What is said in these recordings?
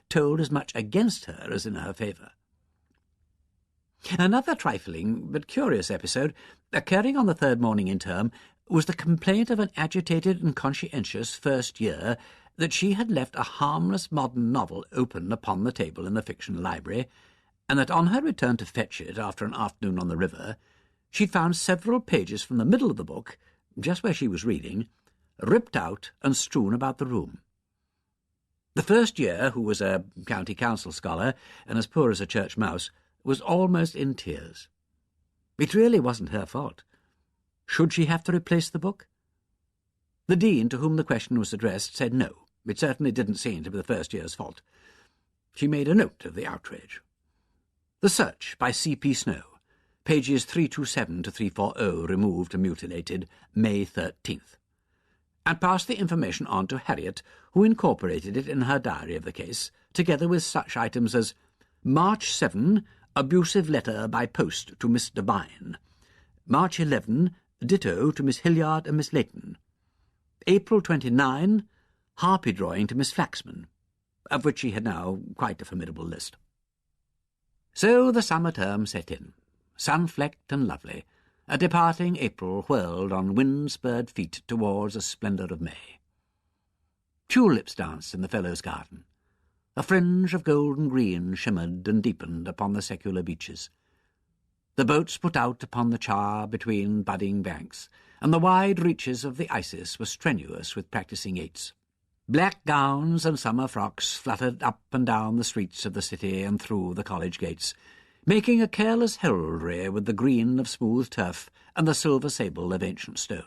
told as much against her as in her favour. Another trifling but curious episode, occurring on the third morning in term, was the complaint of an agitated and conscientious first year that she had left a harmless modern novel open upon the table in the fiction library, and that on her return to fetch it after an afternoon on the river, she found several pages from the middle of the book, just where she was reading, ripped out and strewn about the room. The first year, who was a county council scholar and as poor as a church mouse, was almost in tears. It really wasn't her fault. Should she have to replace the book? The dean, to whom the question was addressed, said no. It certainly didn't seem to be the first year's fault. She made a note of the outrage. The Search by C.P. Snow, pages 327 to 340, removed and mutilated, May 13th, and passed the information on to Harriet, who incorporated it in her diary of the case, together with such items as March 7, abusive letter by post to Miss Devine. March 11, ditto to Miss Hilliard and Miss Layton. April 29, harpy drawing to Miss Flaxman, of which she had now quite a formidable list. So the summer term set in, sun-flecked and lovely, a departing April whirled on wind-spurred feet towards the splendour of May. Tulips danced in the Fellows' garden. A fringe of golden green shimmered and deepened upon the secular beaches. The boats put out upon the char between budding banks, and the wide reaches of the Isis were strenuous with practising yates. Black gowns and summer frocks fluttered up and down the streets of the city and through the college gates, making a careless heraldry with the green of smooth turf and the silver sable of ancient stone.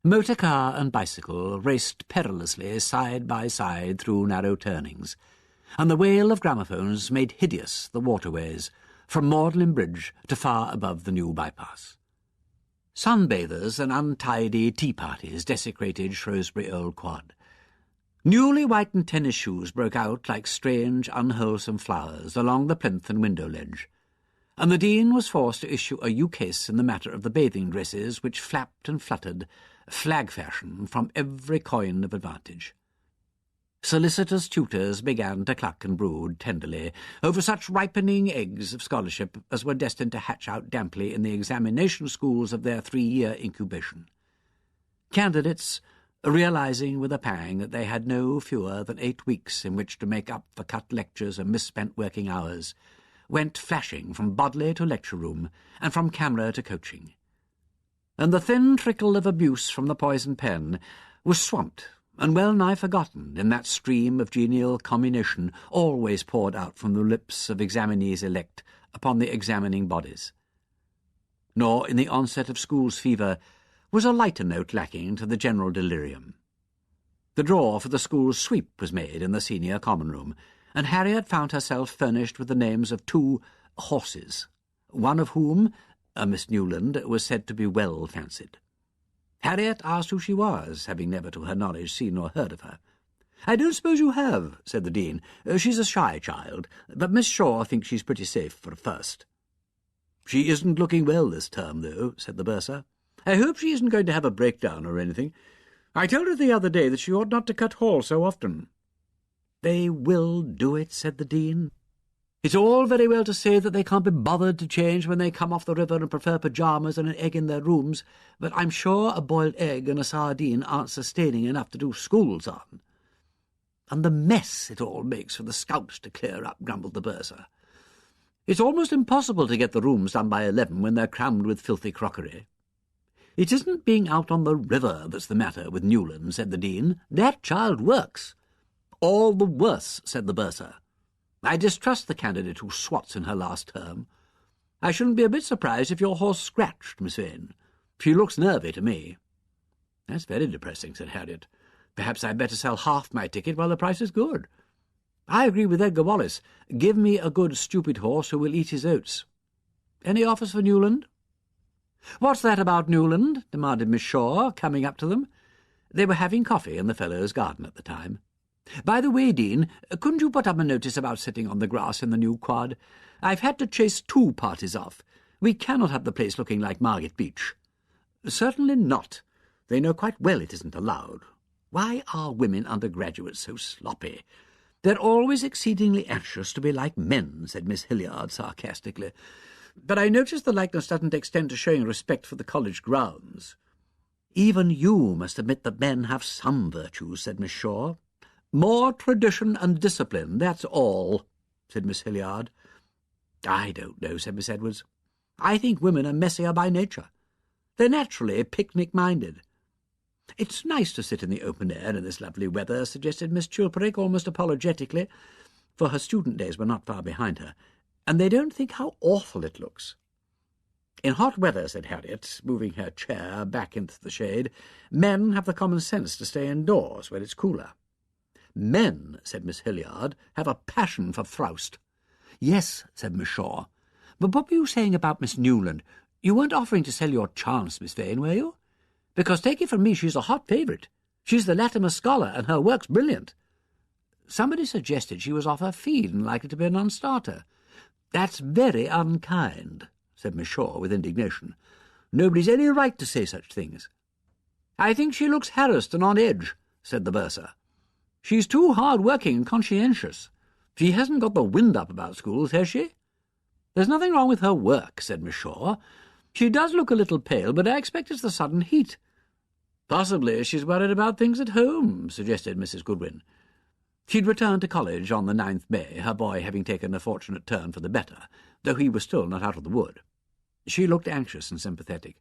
Motor car and bicycle raced perilously side by side through narrow turnings, and the wail of gramophones made hideous the waterways, from Magdalen Bridge to far above the new bypass. Sunbathers and untidy tea-parties desecrated Shrewsbury Old Quad. Newly whitened tennis shoes broke out like strange, unwholesome flowers along the plinth and window ledge, and the dean was forced to issue a ukase in the matter of the bathing dresses which flapped and fluttered, flag-fashion, from every coign of advantage. Solicitors' tutors began to cluck and brood tenderly over such ripening eggs of scholarship as were destined to hatch out damply in the examination schools of their 3-year incubation. Candidates, realizing with a pang that they had no fewer than 8 weeks in which to make up for cut lectures and misspent working hours, went flashing from Bodley to lecture-room and from camera to coaching. And the thin trickle of abuse from the poison pen was swamped and well-nigh forgotten in that stream of genial commination always poured out from the lips of examinees elect upon the examining bodies. Nor in the onset of school's fever was a lighter note lacking to the general delirium. The draw for the school's sweep was made in the senior common room, and Harriet found herself furnished with the names of 2 horses, one of whom, a Miss Newland, was said to be well fancied. Harriet asked who she was, having never to her knowledge seen or heard of her. "I don't suppose you have," said the dean. "She's a shy child, but Miss Shaw thinks she's pretty safe for a first." "She isn't looking well this term, though," said the bursar. "I hope she isn't going to have a breakdown or anything. I told her the other day that she ought not to cut hall so often." "They will do it," said the dean. "It's all very well to say that they can't be bothered to change when they come off the river and prefer pyjamas and an egg in their rooms, but I'm sure a boiled egg and a sardine aren't sustaining enough to do schools on." "And the mess it all makes for the scouts to clear up," grumbled the bursar. "It's almost impossible to get the rooms done by 11 when they're crammed with filthy crockery." "It isn't being out on the river that's the matter with Newland," said the dean. "That child works." "All the worse," said the bursar. "I distrust the candidate who swots in her last term. I shouldn't be a bit surprised if your horse scratched, Miss Vane. She looks nervy to me." "That's very depressing," said Harriet. "Perhaps I'd better sell half my ticket while the price is good." "I agree with Edgar Wallace. Give me a good stupid horse who will eat his oats. Any offers for Newland?" "What's that about Newland?" demanded Miss Shaw, coming up to them. They were having coffee in the Fellows' garden at the time. "By the way, Dean, couldn't you put up a notice about sitting on the grass in the new quad? I've had to chase 2 parties off. We cannot have the place looking like Margate Beach." "Certainly not. They know quite well it isn't allowed. Why are women undergraduates so sloppy? "They're always exceedingly anxious to be like men," said Miss Hilliard sarcastically. "But I notice the likeness doesn't extend to showing respect for the college grounds." "Even you must admit that men have some virtues," said Miss Shaw. "More tradition and discipline, that's all," said Miss Hilliard. "I don't know," said Miss Edwards. "I think women are messier by nature. They're naturally picnic-minded." "It's nice to sit in the open air in this lovely weather," suggested Miss Chilperic almost apologetically, for her student days were not far behind her, "and they don't think how awful it looks." "In hot weather," said Harriet, moving her chair back into the shade, "men have the common sense to stay indoors when it's cooler." "Men," said Miss Hilliard, "have a passion for frowst." "Yes," said Miss Shaw. "But what were you saying about Miss Newland? You weren't offering to sell your chance, Miss Vane, were you? Because, take it from me, she's a hot favourite. She's the Latimer scholar, and her work's brilliant." "Somebody suggested she was off her feed and likely to be a non-starter." "That's very unkind," said Miss Shaw with indignation. "Nobody's any right to say such things." "I think she looks harassed and on edge," said the bursar. "She's too hard-working and conscientious. She hasn't got the wind up about schools, has she?" "There's nothing wrong with her work," said Miss Shaw. "She does look a little pale, but I expect it's the sudden heat." "Possibly she's worried about things at home," suggested Mrs. Goodwin. She'd returned to college on the 9th May, her boy having taken a fortunate turn for the better, though he was still not out of the wood. She looked anxious and sympathetic.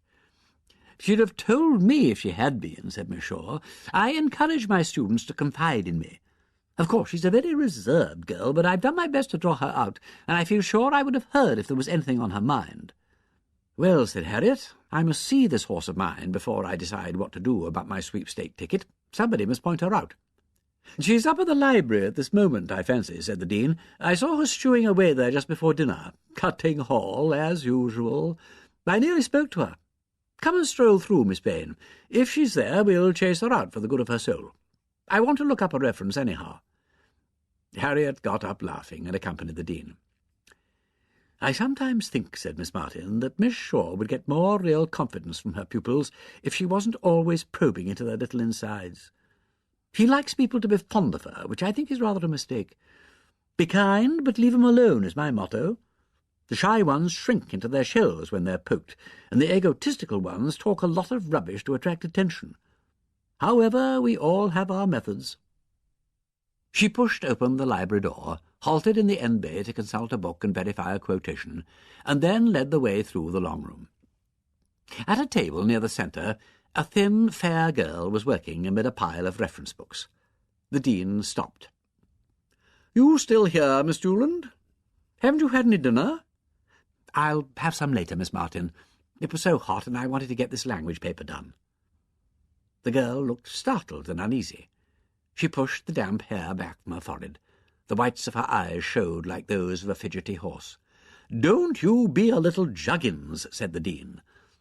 "She'd have told me if she had been," said Miss Shaw. "I encourage my students to confide in me. Of course, she's a very reserved girl, but I've done my best to draw her out, and I feel sure I would have heard if there was anything on her mind." "Well," said Harriet, "I must see this horse of mine before I decide what to do about my sweepstake ticket. Somebody must point her out." "She's up at the library at this moment, I fancy," said the Dean. "I saw her stewing away there just before dinner. Cutting Hall, as usual. I nearly spoke to her. Come and stroll through, Miss Vane. If she's there, we'll chase her out for the good of her soul. I want to look up a reference anyhow." Harriet got up laughing and accompanied the Dean. "I sometimes think," said Miss Martin, "that Miss Shaw would get more real confidence from her pupils if she wasn't always probing into their little insides. She likes people to be fond of her, which I think is rather a mistake. Be kind, but leave 'em alone is my motto. The shy ones shrink into their shells when they're poked, and the egotistical ones talk a lot of rubbish to attract attention. However, we all have our methods." She pushed open the library door, halted in the end bay to consult a book and verify a quotation, and then led the way through the long room. At a table near the centre, a thin, fair girl was working amid a pile of reference books. The Dean stopped. "You still here, Miss Newland? Haven't you had any dinner?" "I'll have some later, Miss Martin. It was so hot, and I wanted to get this language paper done." The girl looked startled and uneasy. She pushed the damp hair back from her forehead. The whites of her eyes showed like those of a fidgety horse. "Don't you be a little juggins," said the Dean.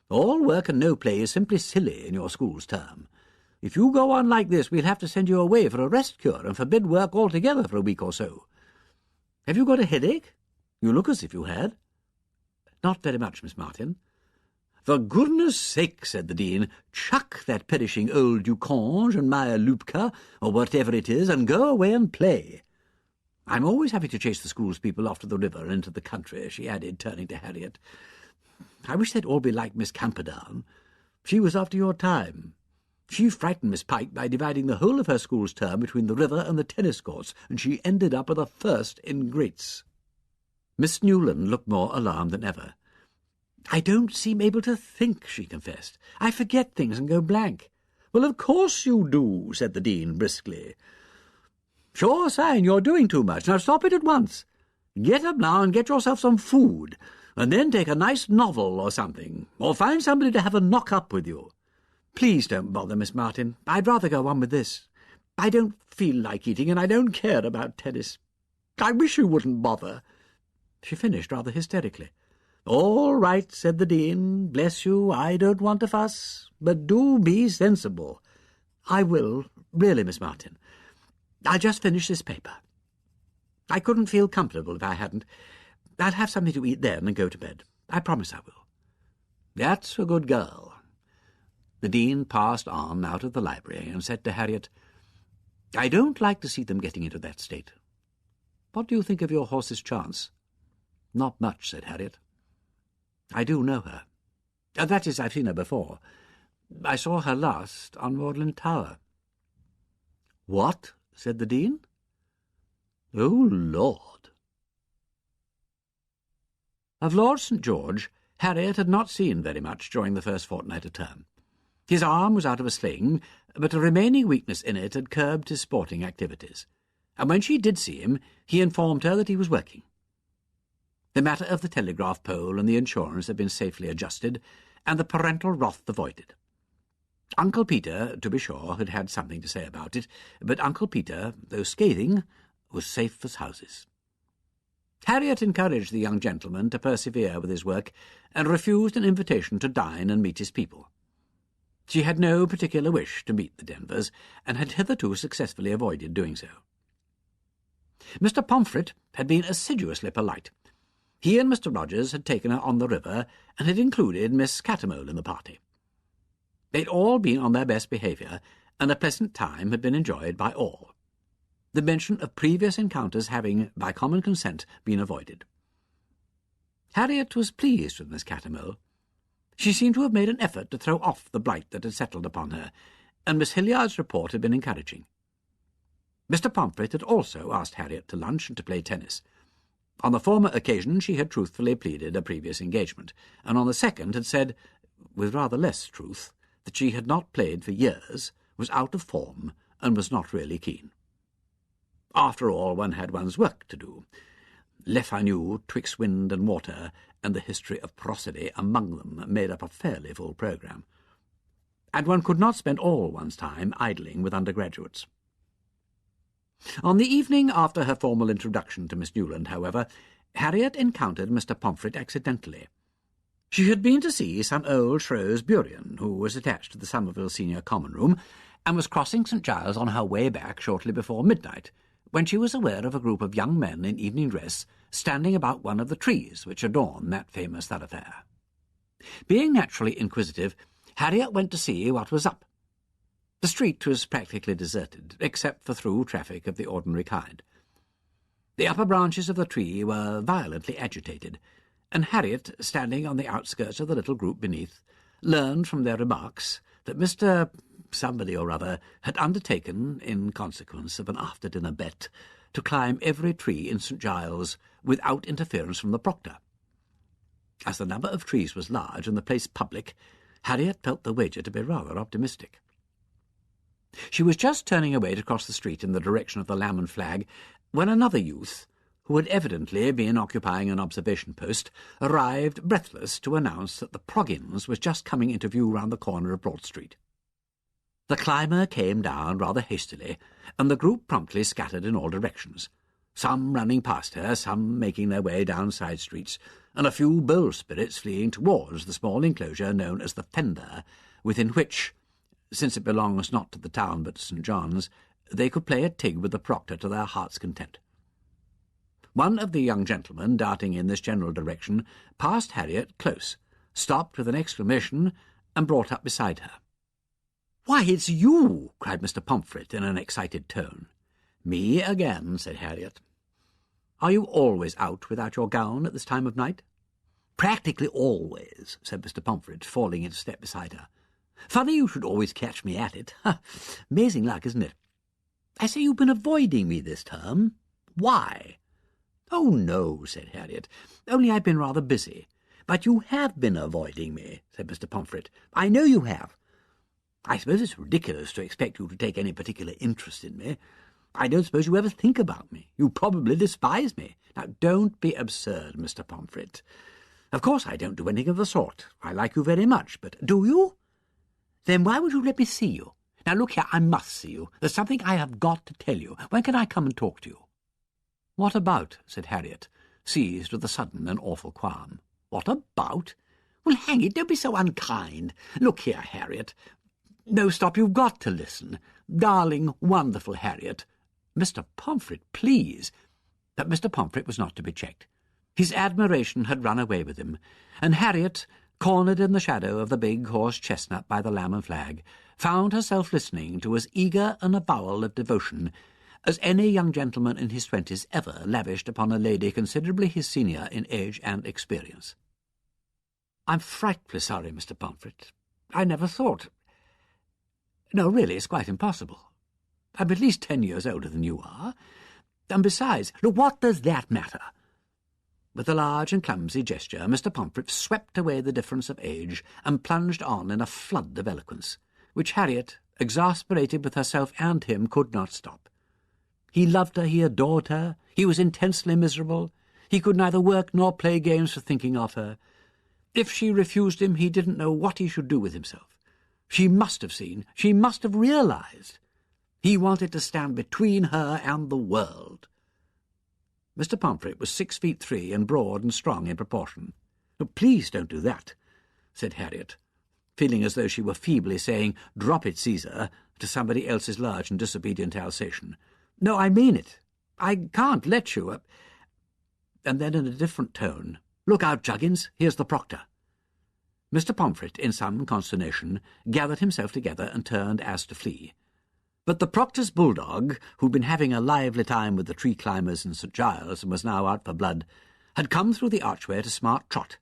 "All work and no play is simply silly in your school's term. If you go on like this, we'll have to send you away for a rest cure and forbid work altogether for a week or so. Have you got a headache? You look as if you had." "Not very much, Miss Martin." "For goodness' sake," said the Dean, "chuck that perishing old Ducange and Meyer Lupka, or whatever it is, and go away and play. I'm always happy to chase the school's people off to the river and into the country," she added, turning to Harriet. "I wish they'd all be like Miss Camperdown. She was after your time. She frightened Miss Pike by dividing the whole of her school's term between the river and the tennis courts, and she ended up with a first in Greats." Miss Newland looked more alarmed than ever. "I don't seem able to think," she confessed. "I forget things and go blank." "Well, of course you do," said the Dean briskly. "Sure sign you're doing too much. Now stop it at once. Get up now and get yourself some food, and then take a nice novel or something, or find somebody to have a knock-up with you." "Please don't bother, Miss Martin. I'd rather go on with this. I don't feel like eating, and I don't care about tennis." "I wish you wouldn't bother," she finished rather hysterically. "All right," said the Dean. "Bless you, I don't want to fuss, but do be sensible." "I will, really, Miss Martin. I'll just finish this paper. I couldn't feel comfortable if I hadn't. I'll have something to eat then and go to bed. I promise I will." "That's a good girl." The Dean passed on out of the library and said to Harriet, "I don't like to see them getting into that state. What do you think of your horse's chance?" "Not much," said Harriet. "I do know her. That is, I've seen her before. I saw her last on Magdalen Tower." "What?" said the Dean. "Oh, Lord!" Of Lord St. George, Harriet had not seen very much during the first fortnight of term. His arm was out of a sling, but a remaining weakness in it had curbed his sporting activities, and when she did see him, he informed her that he was working. The matter of the telegraph pole and the insurance had been safely adjusted, and the parental wrath avoided. Uncle Peter, to be sure, had had something to say about it, but Uncle Peter, though scathing, was safe as houses. Harriet encouraged the young gentleman to persevere with his work, and refused an invitation to dine and meet his people. She had no particular wish to meet the Denvers, and had hitherto successfully avoided doing so. Mr. Pomfret had been assiduously polite. He and Mr. Rogers had taken her on the river, and had included Miss Catamole in the party. They'd all been on their best behaviour, and a pleasant time had been enjoyed by all, the mention of previous encounters having, by common consent, been avoided. Harriet was pleased with Miss Catamole. She seemed to have made an effort to throw off the blight that had settled upon her, and Miss Hilliard's report had been encouraging. Mr. Pomfret had also asked Harriet to lunch and to play tennis. On the former occasion she had truthfully pleaded a previous engagement, and on the second had said, with rather less truth, that she had not played for years, was out of form, and was not really keen. After all, one had one's work to do. Le Fanu, Twixt Wind and Water, and the history of prosody among them made up a fairly full programme, and one could not spend all one's time idling with undergraduates. On the evening after her formal introduction to Miss Newland, however, Harriet encountered Mr. Pomfret accidentally. She had been to see some old Shrewsburian who was attached to the Somerville Senior Common Room, and was crossing St. Giles on her way back shortly before midnight, when she was aware of a group of young men in evening dress standing about one of the trees which adorn that famous thoroughfare. Being naturally inquisitive, Harriet went to see what was up. The street was practically deserted, except for through traffic of the ordinary kind. The upper branches of the tree were violently agitated, and Harriet, standing on the outskirts of the little group beneath, learned from their remarks that Mr. somebody or other had undertaken, in consequence of an after-dinner bet, to climb every tree in St. Giles without interference from the proctor. As the number of trees was large and the place public, Harriet felt the wager to be rather optimistic. She was just turning away to cross the street in the direction of the Lamb and Flag when another youth, who had evidently been occupying an observation post, arrived breathless to announce that the Proggins was just coming into view round the corner of Broad Street. The climber came down rather hastily, and the group promptly scattered in all directions, some running past her, some making their way down side streets, and a few bold spirits fleeing towards the small enclosure known as the Fender, within which, since it belongs not to the town but to St. John's, they could play at tig with the proctor to their heart's content. One of the young gentlemen, darting in this general direction, passed Harriet close, stopped with an exclamation, and brought up beside her. "Why, it's you!" cried Mr. Pomfret in an excited tone. "Me again," said Harriet. "Are you always out without your gown at this time of night?" "Practically always," said Mr. Pomfret, falling into step beside her. "Funny you should always catch me at it. Amazing luck, isn't it? I say, you've been avoiding me this term. Why?" "Oh, no," said Harriet. "Only I've been rather busy." "But you have been avoiding me," said Mr. Pomfret. "I know you have. I suppose it's ridiculous to expect you to take any particular interest in me. I don't suppose you ever think about me. You probably despise me. Now, don't be absurd, Mr. Pomfret. Of course I don't do anything of the sort. I like you very much, but do you? Then why would you let me see you? Now, look here, I must see you. There's something I have got to tell you. When can I come and talk to you?" "What about?" said Harriet, seized with a sudden and awful qualm. "What about? Well, hang it, don't be so unkind. Look here, Harriet. No, stop, you've got to listen. Darling, wonderful Harriet." "Mr. Pomfret, please." But Mr. Pomfret was not to be checked. His admiration had run away with him, and Harriet, cornered in the shadow of the big horse-chestnut by the Lamb and Flag, found herself listening to as eager an avowal of devotion as any young gentleman in his 20s ever lavished upon a lady considerably his senior in age and experience. "I'm frightfully sorry, Mr. Pomfret. I never thought— No, really, it's quite impossible. I'm at least 10 years older than you are. And besides— Look, what does that matter?" With a large and clumsy gesture, Mr. Pomfret swept away the difference of age and plunged on in a flood of eloquence, which Harriet, exasperated with herself and him, could not stop. He loved her, he adored her, he was intensely miserable, he could neither work nor play games for thinking of her. If she refused him, he didn't know what he should do with himself. She must have seen, she must have realized. He wanted to stand between her and the world. Mr. Pomfret was 6'3" and broad and strong in proportion. "Oh, please don't do that," said Harriet, feeling as though she were feebly saying, "Drop it, Caesar," to somebody else's large and disobedient Alsatian. "No, I mean it. I can't let you." And then in a different tone, "Look out, Juggins, here's the proctor." Mr. Pomfret, in some consternation, gathered himself together and turned as to flee. But the proctor's bulldog, who'd been having a lively time with the tree climbers in St. Giles and was now out for blood, had come through the archway at a smart trot,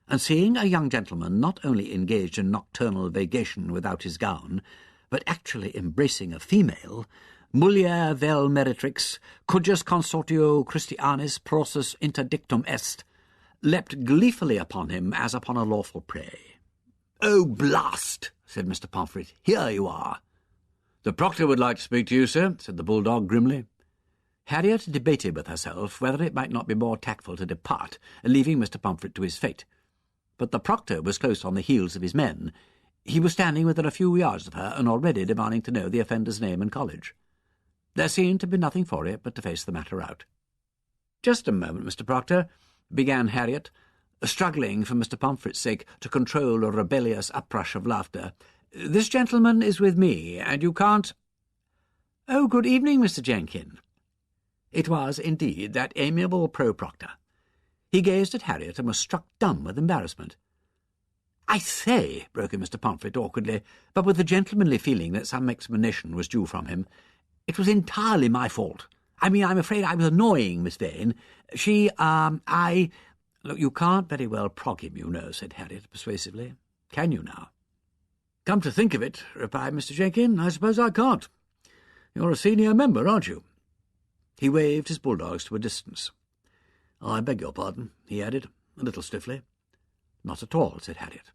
and seeing a young gentleman not only engaged in nocturnal vagation without his gown, but actually embracing a female, mulier vel meretrix, cujus consortio Christianis process interdictum est, leapt gleefully upon him as upon a lawful prey. "Oh, blast!" said Mr. Pomfret. "Here you are." "The proctor would like to speak to you, sir," said the bulldog grimly. Harriet debated with herself whether it might not be more tactful to depart, leaving Mr. Pomfret to his fate. But the proctor was close on the heels of his men. He was standing within a few yards of her and already demanding to know the offender's name and college. There seemed to be nothing for it but to face the matter out. "Just a moment, Mr. Proctor," began Harriet, struggling for Mr. Pomfret's sake to control a rebellious uprush of laughter. "This gentleman is with me, and you can't—" "Oh, good evening, Mr. Jenkin." It was, indeed, that amiable pro-proctor. He gazed at Harriet and was struck dumb with embarrassment. "I say," broke in Mr. Pomfret awkwardly, but with the gentlemanly feeling that some explanation was due from him, "it was entirely my fault. I'm afraid I was annoying Miss Vane. Look, you can't very well prog him, you know," said Harriet persuasively. "Can you now?" "Come to think of it," replied Mr. Jenkin, "I suppose I can't. You're a senior member, aren't you?" He waved his bulldogs to a distance. "I beg your pardon," he added, a little stiffly. "Not at all," said Harriet.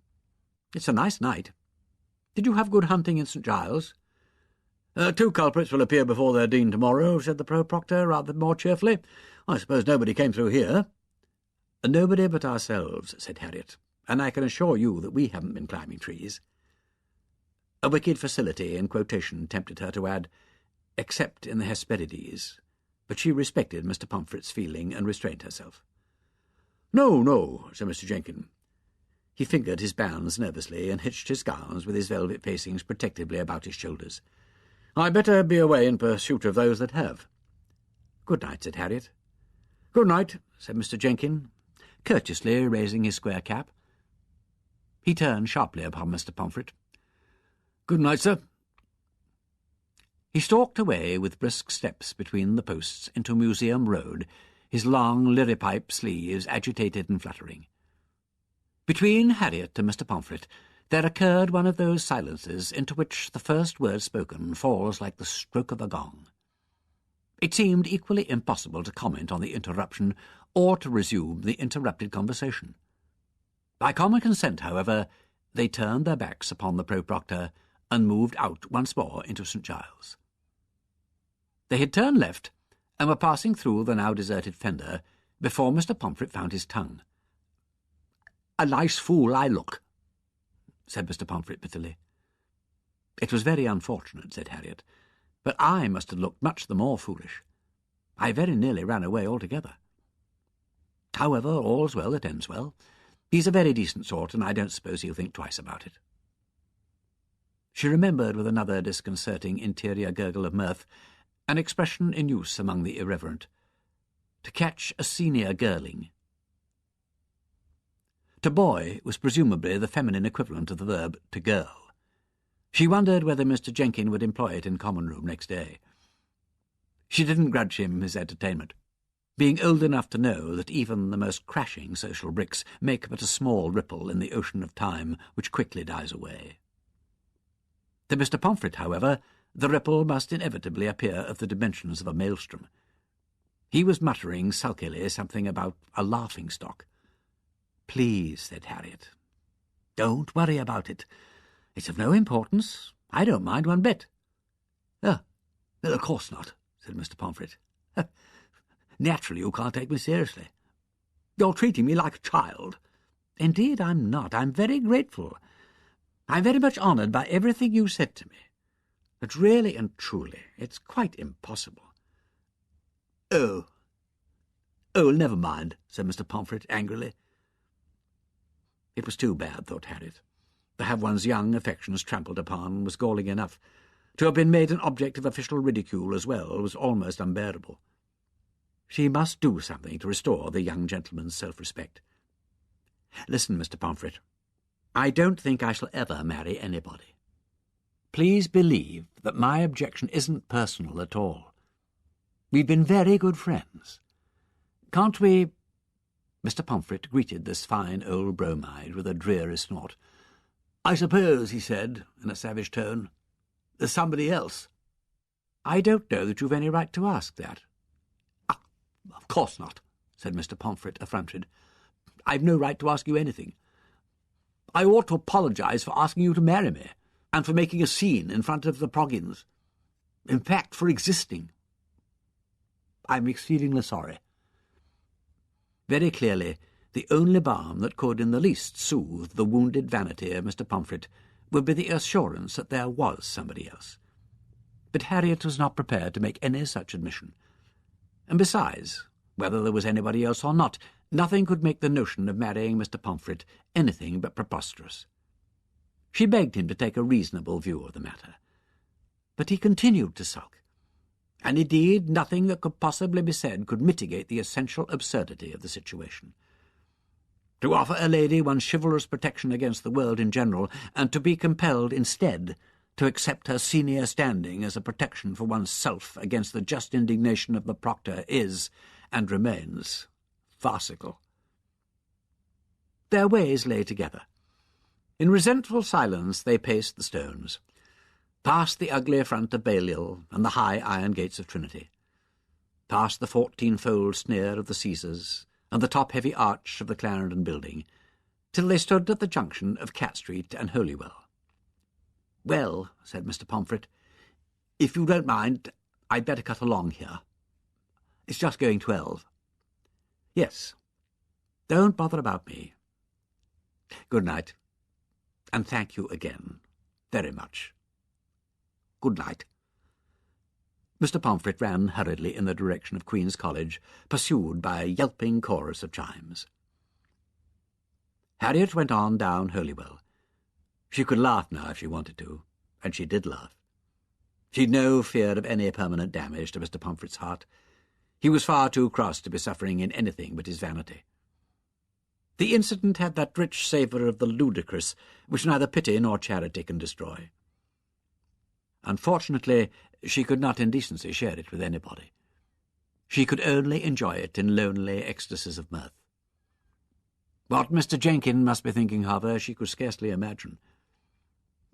"It's a nice night. Did you have good hunting in St. Giles?" 2 culprits will appear before their dean tomorrow," said the pro-proctor rather more cheerfully. "I suppose nobody came through here?" "Nobody but ourselves," said Harriet, "and I can assure you that we haven't been climbing trees." A wicked facility in quotation tempted her to add, "except in the Hesperides," but she respected Mr. Pomfret's feeling and restrained herself. "No, no," said Mr. Jenkin. He fingered his bands nervously and hitched his gowns with his velvet facings protectively about his shoulders. "I'd better be away in pursuit of those that have." "Good night," said Harriet. "Good night," said Mr. Jenkin, courteously raising his square cap. He turned sharply upon Mr. Pomfret. "Good night, sir." He stalked away with brisk steps between the posts into Museum Road, his long liripipe sleeves agitated and fluttering. Between Harriet and Mr. Pomfret there occurred one of those silences into which the first word spoken falls like the stroke of a gong. It seemed equally impossible to comment on the interruption or to resume the interrupted conversation. By common consent, however, they turned their backs upon the pro-proctor and moved out once more into St. Giles. They had turned left and were passing through the now deserted fender before Mr. Pomfret found his tongue. "A nice fool I look," said Mr. Pomfret bitterly. "It was very unfortunate," said Harriet, "but I must have looked much the more foolish. I very nearly ran away altogether. However, all's well that ends well. He's a very decent sort, and I don't suppose he'll think twice about it." She remembered with another disconcerting interior gurgle of mirth an expression in use among the irreverent: to catch a senior girling. To boy was presumably the feminine equivalent of the verb to girl. She wondered whether Mr. Jenkin would employ it in common room next day. She didn't grudge him his entertainment, being old enough to know that even the most crashing social bricks make but a small ripple in the ocean of time which quickly dies away. To Mr. Pomfret, however, the ripple must inevitably appear of the dimensions of a maelstrom. He was muttering sulkily something about a laughing-stock. "Please," said Harriet, "don't worry about it. It's of no importance. I don't mind one bit." "Oh, well, of course not," said Mr. Pomfret. "Naturally you can't take me seriously. You're treating me like a child." "Indeed I'm not. I'm very grateful. I'm very much honoured by everything you said to me. But really and truly, it's quite impossible." Oh, never mind," said Mr. Pomfret angrily. It was too bad, thought Harriet. To have one's young affections trampled upon was galling enough. To have been made an object of official ridicule as well was almost unbearable. She must do something to restore the young gentleman's self-respect. "Listen, Mr. Pomfret, I don't think I shall ever marry anybody. Please believe that my objection isn't personal at all. We've been very good friends. Can't we—" Mr. Pomfret greeted this fine old bromide with a dreary snort. "I suppose," he said, in a savage tone, "there's somebody else." "I don't know that you've any right to ask that." "Of course not," said Mr. Pomfret, affronted. "I've no right to ask you anything. I ought to apologise for asking you to marry me, and for making a scene in front of the Proggins. In fact, for existing. I'm exceedingly sorry." Very clearly, the only balm that could in the least soothe the wounded vanity of Mr. Pomfret would be the assurance that there was somebody else. But Harriet was not prepared to make any such admission. And besides, whether there was anybody else or not, nothing could make the notion of marrying Mr. Pomfret anything but preposterous. She begged him to take a reasonable view of the matter. But he continued to sulk, and indeed nothing that could possibly be said could mitigate the essential absurdity of the situation. To offer a lady one's chivalrous protection against the world in general, and to be compelled instead to accept her senior standing as a protection for one's self against the just indignation of the proctor is, and remains, farcical. Their ways lay together. In resentful silence they paced the stones, past the ugly front of Balliol and the high iron gates of Trinity, past the 14-fold sneer of the Caesars and the top-heavy arch of the Clarendon building, till they stood at the junction of Cat Street and Holywell. "Well," said Mr. Pomfret, "if you don't mind, I'd better cut along here. It's just going 12. "Yes. Don't bother about me. Good night, and thank you again, very much. Good night." Mr. Pomfret ran hurriedly in the direction of Queen's College, pursued by a yelping chorus of chimes. Harriet went on down Holywell. She could laugh now if she wanted to, and she did laugh. She'd no fear of any permanent damage to Mr. Pomfret's heart. He was far too cross to be suffering in anything but his vanity. The incident had that rich savour of the ludicrous which neither pity nor charity can destroy. Unfortunately, she could not in decency share it with anybody. She could only enjoy it in lonely ecstasies of mirth. What Mr. Jenkin must be thinking of her she could scarcely imagine.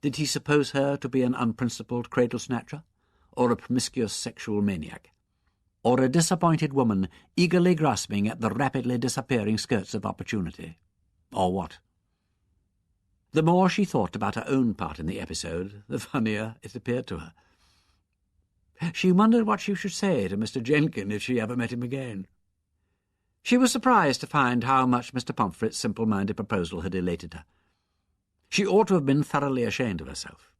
Did he suppose her to be an unprincipled cradle-snatcher, or a promiscuous sexual maniac, or a disappointed woman eagerly grasping at the rapidly disappearing skirts of opportunity, or what? The more she thought about her own part in the episode, the funnier it appeared to her. She wondered what she should say to Mr. Jenkin if she ever met him again. She was surprised to find how much Mr. Pomfret's simple-minded proposal had elated her. She ought to have been thoroughly ashamed of herself.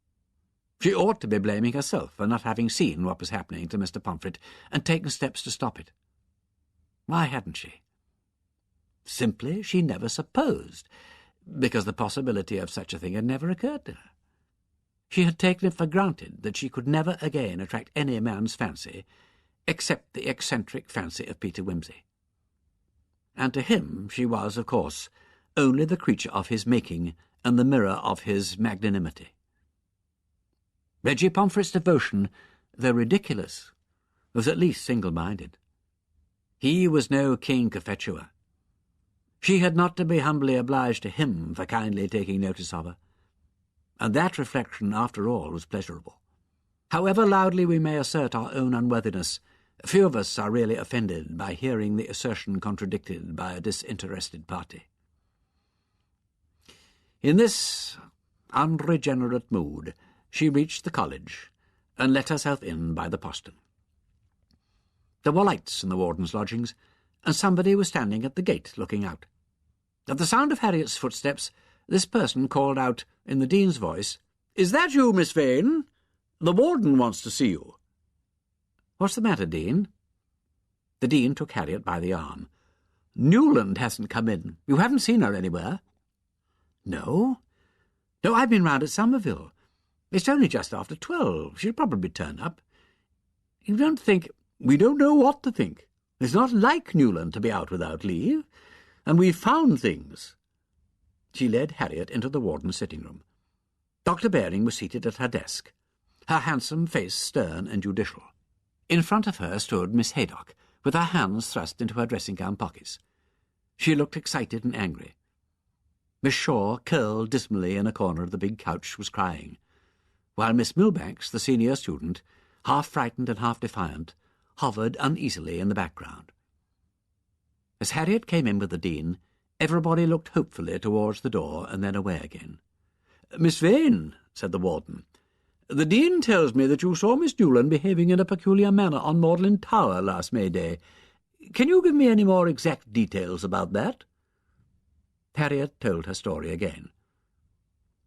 She ought to be blaming herself for not having seen what was happening to Mr. Pomfret and taken steps to stop it. Why hadn't she? Simply she never supposed, because the possibility of such a thing had never occurred to her. She had taken it for granted that she could never again attract any man's fancy except the eccentric fancy of Peter Wimsey. And to him she was, of course, only the creature of his making and the mirror of his magnanimity. Reggie Pomfret's devotion, though ridiculous, was at least single-minded. He was no King Cophetua. She had not to be humbly obliged to him for kindly taking notice of her, and that reflection, after all, was pleasurable. However loudly we may assert our own unworthiness, few of us are really offended by hearing the assertion contradicted by a disinterested party. In this unregenerate mood, she reached the college and let herself in by the postern. There were lights in the warden's lodgings, and somebody was standing at the gate looking out. At the sound of Harriet's footsteps, this person called out in the dean's voice, "Is that you, Miss Vane? The warden wants to see you." "What's the matter, Dean?" The dean took Harriet by the arm. "Newland hasn't come in. You haven't seen her anywhere?" No, I've been round at Somerville. It's only just after 12. She'll probably turn up. You don't think—" "We don't know what to think. It's not like Newland to be out without leave, and we've found things." She led Harriet into the warden's sitting-room. Dr. Baring was seated at her desk, her handsome face stern and judicial. In front of her stood Miss Haydock, with her hands thrust into her dressing-gown pockets. She looked excited and angry. Miss Shaw, curled dismally in a corner of the big couch, was crying, while Miss Milbanks, the senior student, half frightened and half defiant, hovered uneasily in the background. As Harriet came in with the dean, everybody looked hopefully towards the door and then away again. "Miss Vane," said the warden, "the dean tells me that you saw Miss Newland behaving in a peculiar manner on Magdalen Tower last May Day. Can you give me any more exact details about that?" Harriet told her story again.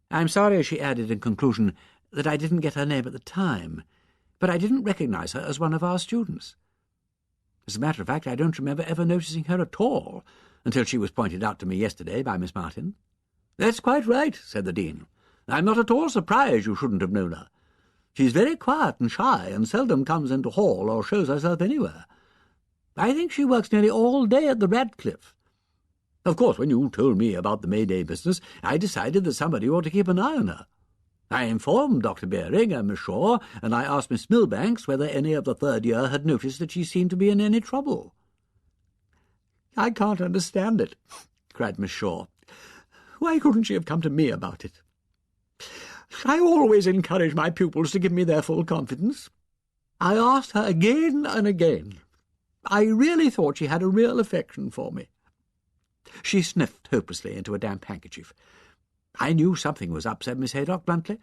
"I'm sorry," she added in conclusion, "that I didn't get her name at the time, but I didn't recognize her as one of our students. As a matter of fact, I don't remember ever noticing her at all until she was pointed out to me yesterday by Miss Martin." "That's quite right," said the dean. "I'm not at all surprised you shouldn't have known her. She's very quiet and shy, and seldom comes into hall or shows herself anywhere. I think she works nearly all day at the Radcliffe. Of course, when you told me about the May-Day business, I decided that somebody ought to keep an eye on her. I informed Dr. Baring and Miss Shaw, and I asked Miss Milbanks whether any of the third year had noticed that she seemed to be in any trouble." "I can't understand it," cried Miss Shaw. "Why couldn't she have come to me about it? I always encourage my pupils to give me their full confidence. I asked her again and again. I really thought she had a real affection for me." She sniffed hopelessly into a damp handkerchief. "I knew something was up," said Miss Haydock bluntly,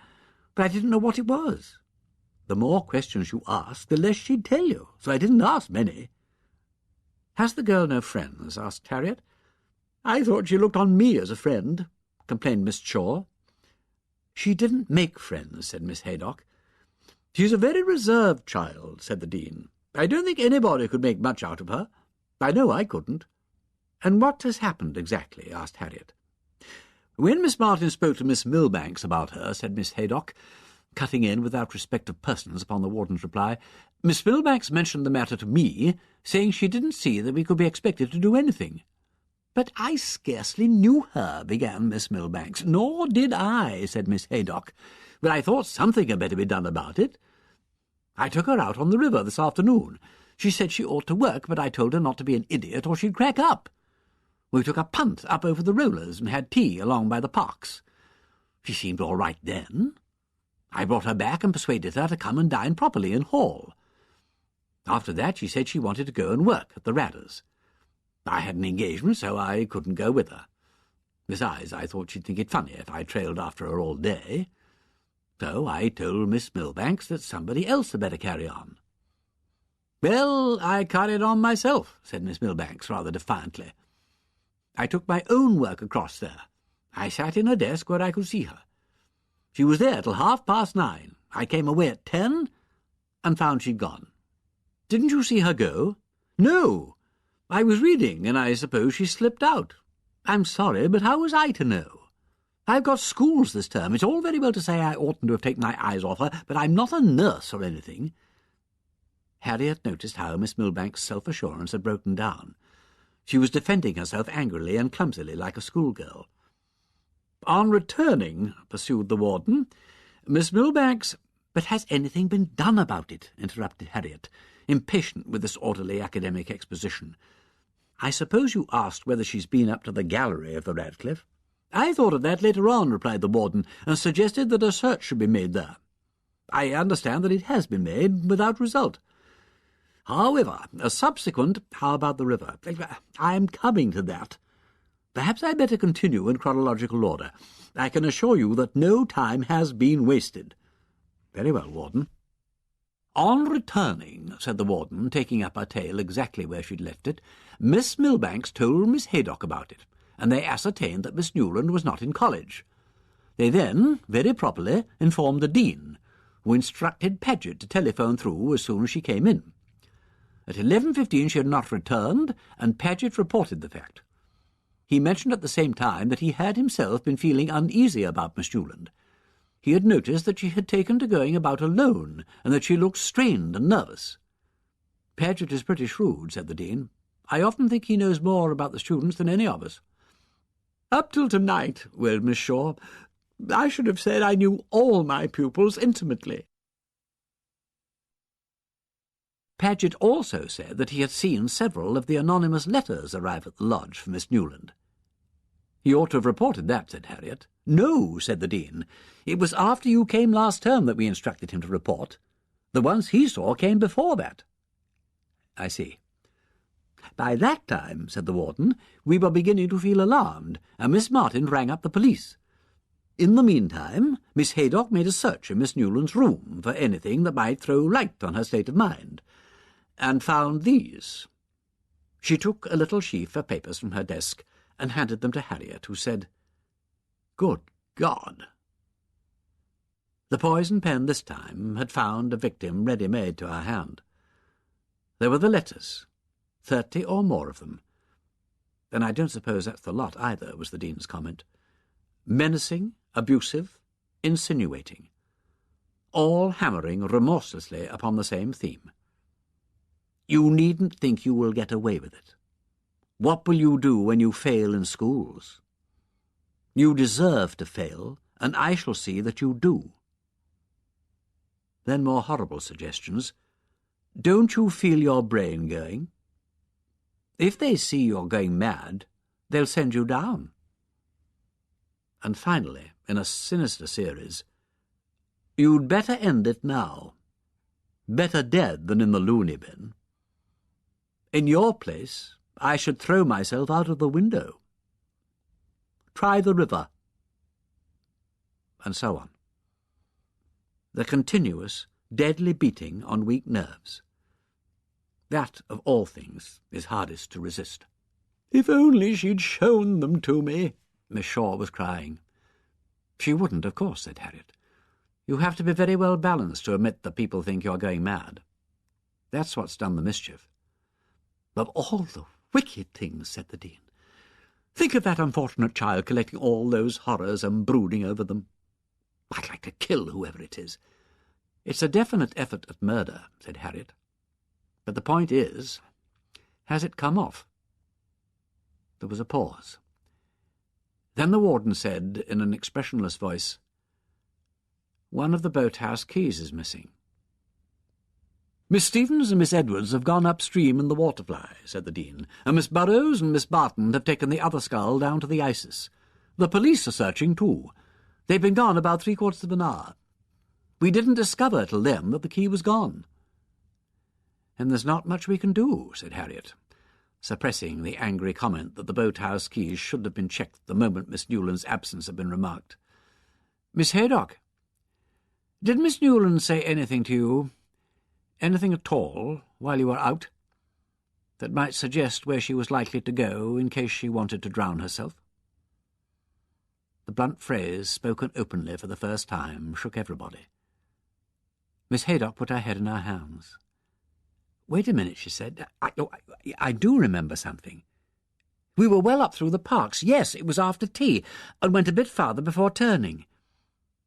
"but I didn't know what it was. The more questions you asked, the less she'd tell you, so I didn't ask many." "Has the girl no friends?" asked Harriet. "I thought she looked on me as a friend," complained Miss Shaw. "She didn't make friends," said Miss Haydock. "She's a very reserved child," said the dean. "I don't think anybody could make much out of her. I know I couldn't." "And what has happened exactly?" asked Harriet. "When Miss Martin spoke to Miss Milbanks about her," said Miss Haydock, cutting in without respect of persons upon the warden's reply, "Miss Milbanks mentioned the matter to me, saying she didn't see that we could be expected to do anything." "But I scarcely knew her," began Miss Milbanks. "Nor did I," said Miss Haydock, "but I thought something had better be done about it. I took her out on the river this afternoon. She said she ought to work, but I told her not to be an idiot or she'd crack up. We took a punt up over the rollers and had tea along by the parks. She seemed all right then. I brought her back and persuaded her to come and dine properly in hall. After that she said she wanted to go and work at the Radders. I had an engagement, so I couldn't go with her. Besides, I thought she'd think it funny if I trailed after her all day. So I told Miss Milbanks that somebody else had better carry on." "Well, I carried on myself," said Miss Milbanks rather defiantly. "I took my own work across there. I sat in her desk where I could see her. She was there till 9:30. I came away at 10 and found she'd gone." "Didn't you see her go?" "No. I was reading, and I suppose she slipped out. I'm sorry, but how was I to know? I've got schools this term. It's all very well to say I oughtn't to have taken my eyes off her, but I'm not a nurse or anything." Harriet noticed how Miss Milbanks' self-assurance had broken down. She was defending herself angrily and clumsily like a schoolgirl. "On returning," pursued the warden, "Miss Milbanks—" "But has anything been done about it?" interrupted Harriet. impatient with this orderly academic exposition. "I suppose you asked whether she's been up to the gallery of the Radcliffe?" "I thought of that later on," replied the warden, "and suggested that a search should be made there. I understand that it has been made, without result. However, a subsequent— How about the river? I am coming to that. Perhaps I'd better continue in chronological order. I can assure you that no time has been wasted." "Very well, Warden." "On returning," said the warden, taking up her tale exactly where she'd left it, "Miss Milbanks told Miss Haydock about it, and they ascertained that Miss Newland was not in college. They then, very properly, informed the dean, who instructed Paget to telephone through as soon as she came in. At 11:15 she had not returned, and Paget reported the fact. He mentioned at the same time that he had himself been feeling uneasy about Miss Newland. He had noticed that she had taken to going about alone, and that she looked strained and nervous. Paget is pretty shrewd," said the dean. "I often think he knows more about the students than any of us." "Up till tonight," wailed Miss Shaw, "I should have said I knew all my pupils intimately." Paget also said that he had seen several of the anonymous letters arrive at the lodge for Miss Newland. "He ought to have reported that," said Harriet. "No," said the dean. "It was after you came last term that we instructed him to report. The ones he saw came before that." "I see." "By that time," said the warden, "we were beginning to feel alarmed, and Miss Martin rang up the police. In the meantime, Miss Haydock made a search in Miss Newland's room for anything that might throw light on her state of mind, and found these." She took a little sheaf of papers from her desk and handed them to Harriet, who said, "Good God!" The poison pen this time had found a victim ready-made to her hand. There were the letters, 30 or more of them. "And I don't suppose that's the lot either," was the dean's comment. "Menacing, abusive, insinuating, all hammering remorselessly upon the same theme. You needn't think you will get away with it. What will you do when you fail in schools? You deserve to fail, and I shall see that you do." Then more horrible suggestions. "Don't you feel your brain going? If they see you're going mad, they'll send you down." And finally, in a sinister series, "You'd better end it now. Better dead than in the loony bin. In your place, I should throw myself out of the window. Try the river." And so on. The continuous, deadly beating on weak nerves. That, of all things, is hardest to resist. "If only she'd shown them to me," Miss Shaw was crying. "She wouldn't, of course," said Harriet. "You have to be very well balanced to admit that people think you're going mad. That's what's done the mischief." "Of all the wicked things," said the dean. "Think of that unfortunate child collecting all those horrors and brooding over them. I'd like to kill whoever it is." "It's a definite effort at murder," said Harriet. "But the point is, has it come off?" There was a pause. Then the warden said, in an expressionless voice, "One of the boathouse keys is missing." "Miss Stevens and Miss Edwards have gone upstream in the Waterfly," said the dean, "and Miss Burrows and Miss Barton have taken the other scull down to the Isis. The police are searching too. They've been gone about 3/4 of an hour. We didn't discover till then that the key was gone." "And there's not much we can do," said Harriet, suppressing the angry comment that the boathouse keys should have been checked the moment Miss Newland's absence had been remarked. "Miss Haydock, did Miss Newland say anything to you, anything at all, while you were out, that might suggest where she was likely to go in case she wanted to drown herself?" The blunt phrase, spoken openly for the first time, shook everybody. Miss Haydock put her head in her hands. "Wait a minute," she said. I do remember something. We were well up through the parks. Yes, it was after tea, and went a bit farther before turning.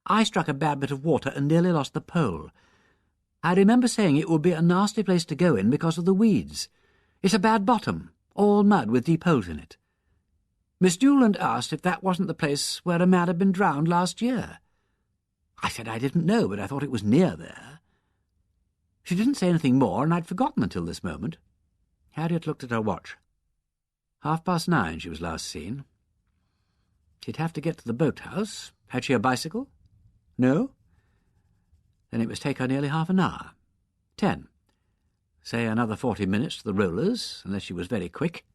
I struck a bad bit of water and nearly lost the pole. I remember saying it would be a nasty place to go in because of the weeds. It's a bad bottom, all mud with deep holes in it. Miss Newland asked if that wasn't the place where a man had been drowned last year. I said I didn't know, but I thought it was near there. She didn't say anything more, and I'd forgotten until this moment. Harriet looked at her watch. 9:30 she was last seen. She'd have to get to the boathouse. Had she a bicycle? No? Then it must take her nearly half an hour. 10. Say another 40 minutes to the rollers, unless she was very quick.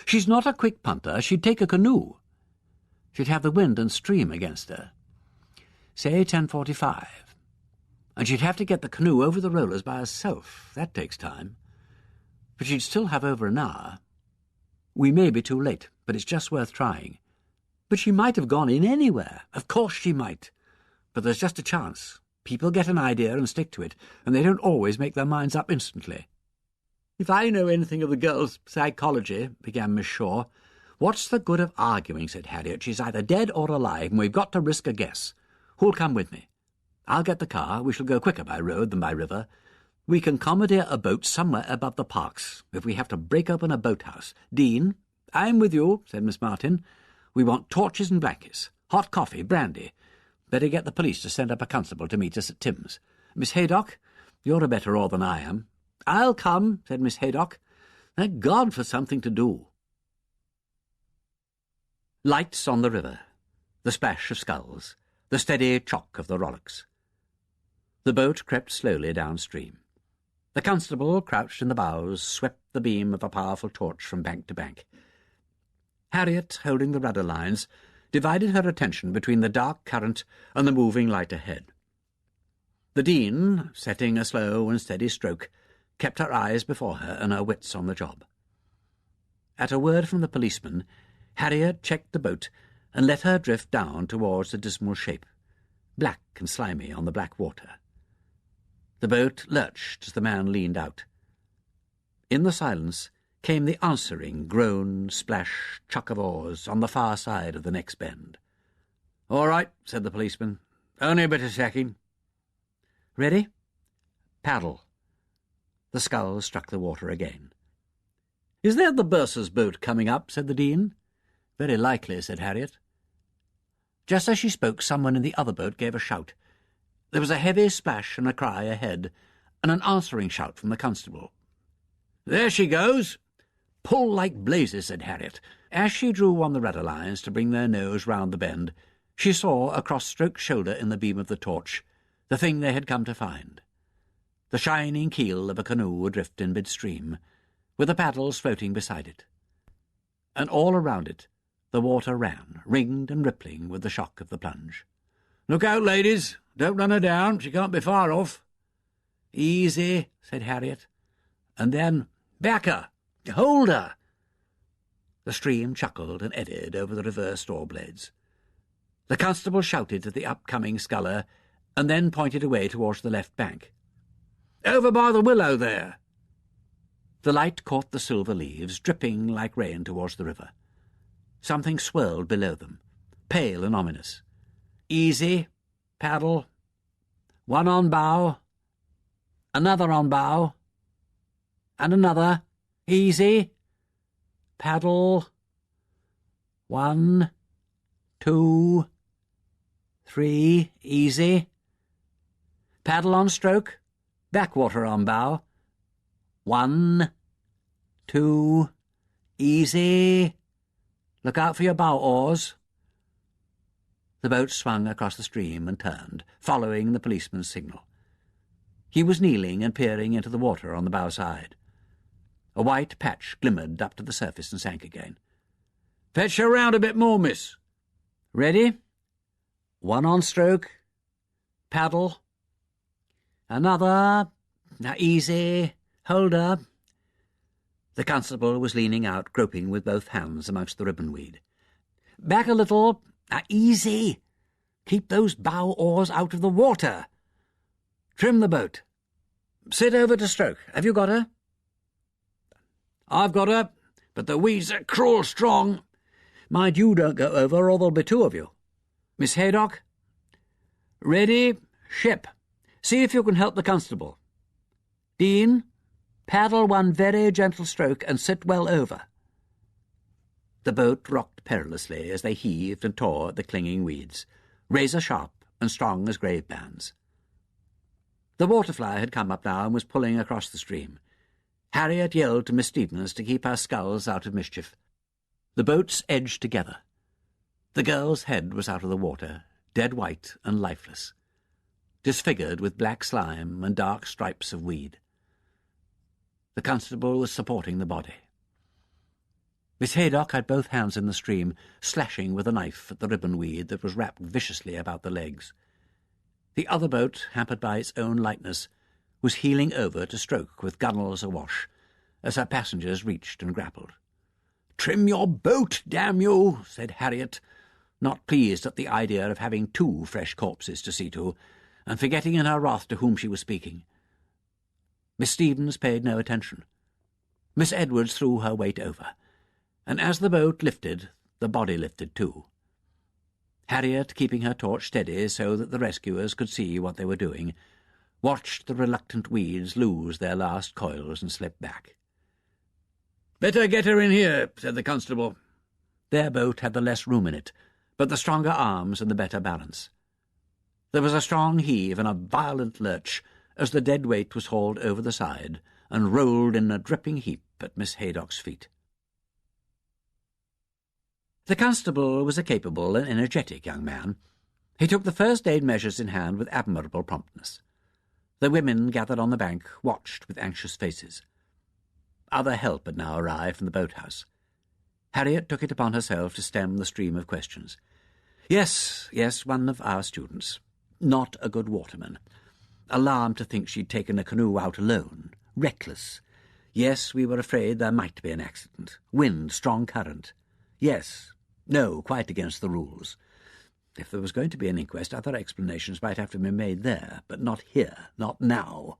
She's not a quick punter. She'd take a canoe. She'd have the wind and stream against her. Say 10:45. And she'd have to get the canoe over the rollers by herself. That takes time. But she'd still have over an hour. We may be too late, but it's just worth trying. But she might have gone in anywhere. Of course she might. But there's just a chance. People get an idea and stick to it, and they don't always make their minds up instantly. If I know anything of the girl's psychology, began Miss Shaw. What's the good of arguing, said Harriet. She's either dead or alive, and we've got to risk a guess. Who'll come with me? I'll get the car. We shall go quicker by road than by river. We can commandeer a boat somewhere above the parks, if we have to break open a boathouse. Dean, I'm with you, said Miss Martin. We want torches and blankets, hot coffee, brandy. Better get the police to send up a constable to meet us at Tim's. Miss Haydock, you're a better oar than I am. I'll come, said Miss Haydock. Thank God for something to do. Lights on the river, the splash of sculls, the steady chock of the rowlocks. The boat crept slowly downstream. The constable, crouched in the bows, swept the beam of a powerful torch from bank to bank. Harriet, holding the rudder lines, divided her attention between the dark current and the moving light ahead. The Dean, setting a slow and steady stroke, kept her eyes before her and her wits on the job. At a word from the policeman, Harriet checked the boat and let her drift down towards the dismal shape, black and slimy on the black water. The boat lurched as the man leaned out. In the silence came the answering groan, splash, chuck of oars on the far side of the next bend. "All right," said the policeman. "Only a bit of second." "Ready?" "Paddle." The sculls struck the water again. "Is that the bursar's boat coming up?" said the Dean. "Very likely," said Harriet. Just as she spoke, someone in the other boat gave a shout. There was a heavy splash and a cry ahead, and an answering shout from the constable. "There she goes!" "Pull like blazes," said Harriet. As she drew on the rudder lines to bring their nose round the bend, she saw across Stroke's shoulder in the beam of the torch the thing they had come to find. The shining keel of a canoe adrift in midstream, with the paddles floating beside it. And all around it the water ran, ringed and rippling with the shock of the plunge. "Look out, ladies! Don't run her down. She can't be far off." "Easy," said Harriet. And then, "Back her! Hold her!" The stream chuckled and eddied over the reversed oar blades. The constable shouted to the upcoming sculler, and then pointed away towards the left bank. "Over by the willow there!" The light caught the silver leaves, dripping like rain towards the river. Something swirled below them, pale and ominous. "Easy. Paddle. One on bow. Another on bow. And another. Easy. Paddle. 1, 2, 3. Easy. Paddle on stroke. Backwater on bow. 1, 2. Easy. Look out for your bow oars." The boat swung across the stream and turned, following the policeman's signal. He was kneeling and peering into the water on the bow side. A white patch glimmered up to the surface and sank again. "Fetch her round a bit more, miss." "Ready? 1 on stroke. Paddle. Another. Now easy. Hold her." The constable was leaning out, groping with both hands amongst the ribbonweed. "Back a little. Now easy. Keep those bow oars out of the water. Trim the boat. Sit over to stroke. Have you got her?" "I've got her, but the weeds are cruel strong. Mind you don't go over, or there'll be 2 of you. Miss Haydock? Ready? Ship. See if you can help the constable. Dean, paddle 1 very gentle stroke and sit well over." The boat rocked perilously as they heaved and tore at the clinging weeds, razor-sharp and strong as grave bands. The waterfly had come up now and was pulling across the stream. Harriet yelled to Miss Stevens to keep her sculls out of mischief. The boats edged together. The girl's head was out of the water, dead white and lifeless, disfigured with black slime and dark stripes of weed. The constable was supporting the body. Miss Haydock had both hands in the stream, slashing with a knife at the ribbon weed that was wrapped viciously about the legs. The other boat, hampered by its own lightness, was heeling over to stroke with gunwales awash as her passengers reached and grappled. "Trim your boat, damn you," said Harriet, not pleased at the idea of having 2 fresh corpses to see to, and forgetting in her wrath to whom she was speaking. Miss Stevens paid no attention. Miss Edwards threw her weight over, and as the boat lifted, the body lifted too. Harriet, keeping her torch steady so that the rescuers could see what they were doing, watched the reluctant weeds lose their last coils and slip back. "Better get her in here," said the constable. Their boat had the less room in it, but the stronger arms and the better balance. There was a strong heave and a violent lurch as the dead weight was hauled over the side and rolled in a dripping heap at Miss Haydock's feet. The constable was a capable and energetic young man. He took the first-aid measures in hand with admirable promptness. The women gathered on the bank watched with anxious faces. Other help had now arrived from the boathouse. Harriet took it upon herself to stem the stream of questions. Yes, one of our students. Not a good waterman. Alarmed to think she'd taken a canoe out alone. Reckless. Yes, we were afraid there might be an accident. Wind, strong current. Yes. No, quite against the rules. If there was going to be an inquest, other explanations might have to be made there, but not here, not now.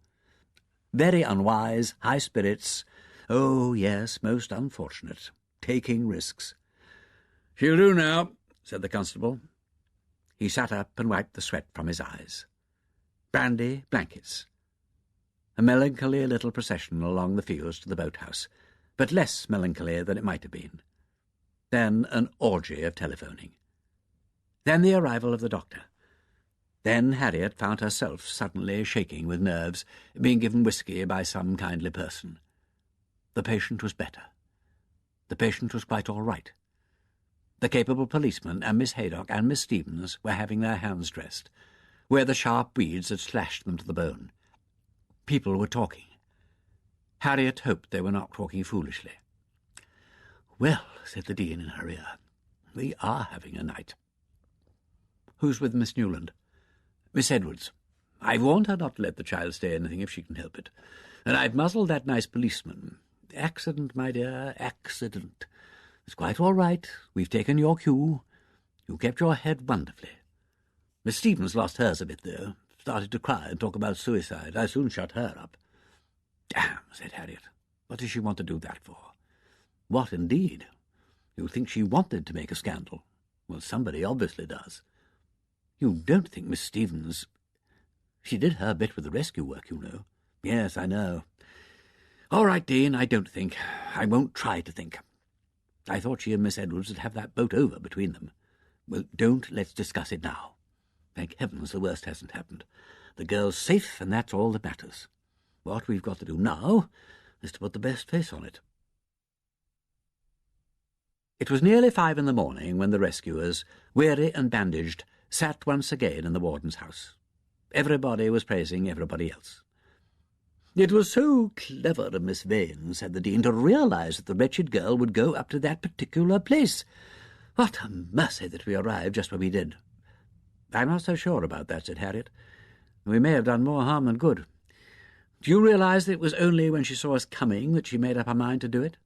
Very unwise, high spirits. Oh, yes, most unfortunate. Taking risks. "She'll do now," said the constable. He sat up and wiped the sweat from his eyes. Brandy, blankets. A melancholy little procession along the fields to the boathouse, but less melancholy than it might have been. Then an orgy of telephoning. Then the arrival of the doctor. Then Harriet found herself suddenly shaking with nerves, being given whisky by some kindly person. The patient was better. The patient was quite all right. The capable policeman and Miss Haydock and Miss Stevens were having their hands dressed, where the sharp weeds had slashed them to the bone. People were talking. Harriet hoped they were not talking foolishly. "Well," said the Dean in her ear, "we are having a night." "Who's with Miss Newland?" "Miss Edwards. I've warned her not to let the child stay anything if she can help it. And I've muzzled that nice policeman. Accident, my dear, accident. It's quite all right. We've taken your cue. You kept your head wonderfully. Miss Stevens lost hers a bit, though. Started to cry and talk about suicide. I soon shut her up." "Damn," said Harriet. "What does she want to do that for?" "What, indeed? You think she wanted to make a scandal? Well, somebody obviously does. You don't think Miss Stevens... She did her bit with the rescue work, you know." "Yes, I know." "All right, Dean, I don't think. I won't try to think. I thought she and Miss Edwards would have that boat over between them. Well, let's discuss it now. Thank heavens the worst hasn't happened. The girl's safe, and that's all that matters. What we've got to do now is to put the best face on it." It was nearly 5 in the morning when the rescuers, weary and bandaged, sat once again in the warden's house. Everybody was praising everybody else. "It was so clever of Miss Vane," said the Dean, "to realize that the wretched girl would go up to that particular place. What a mercy that we arrived just when we did." "I'm not so sure about that," said Harriet. "We may have done more harm than good. Do you realize that it was only when she saw us coming that she made up her mind to do it?"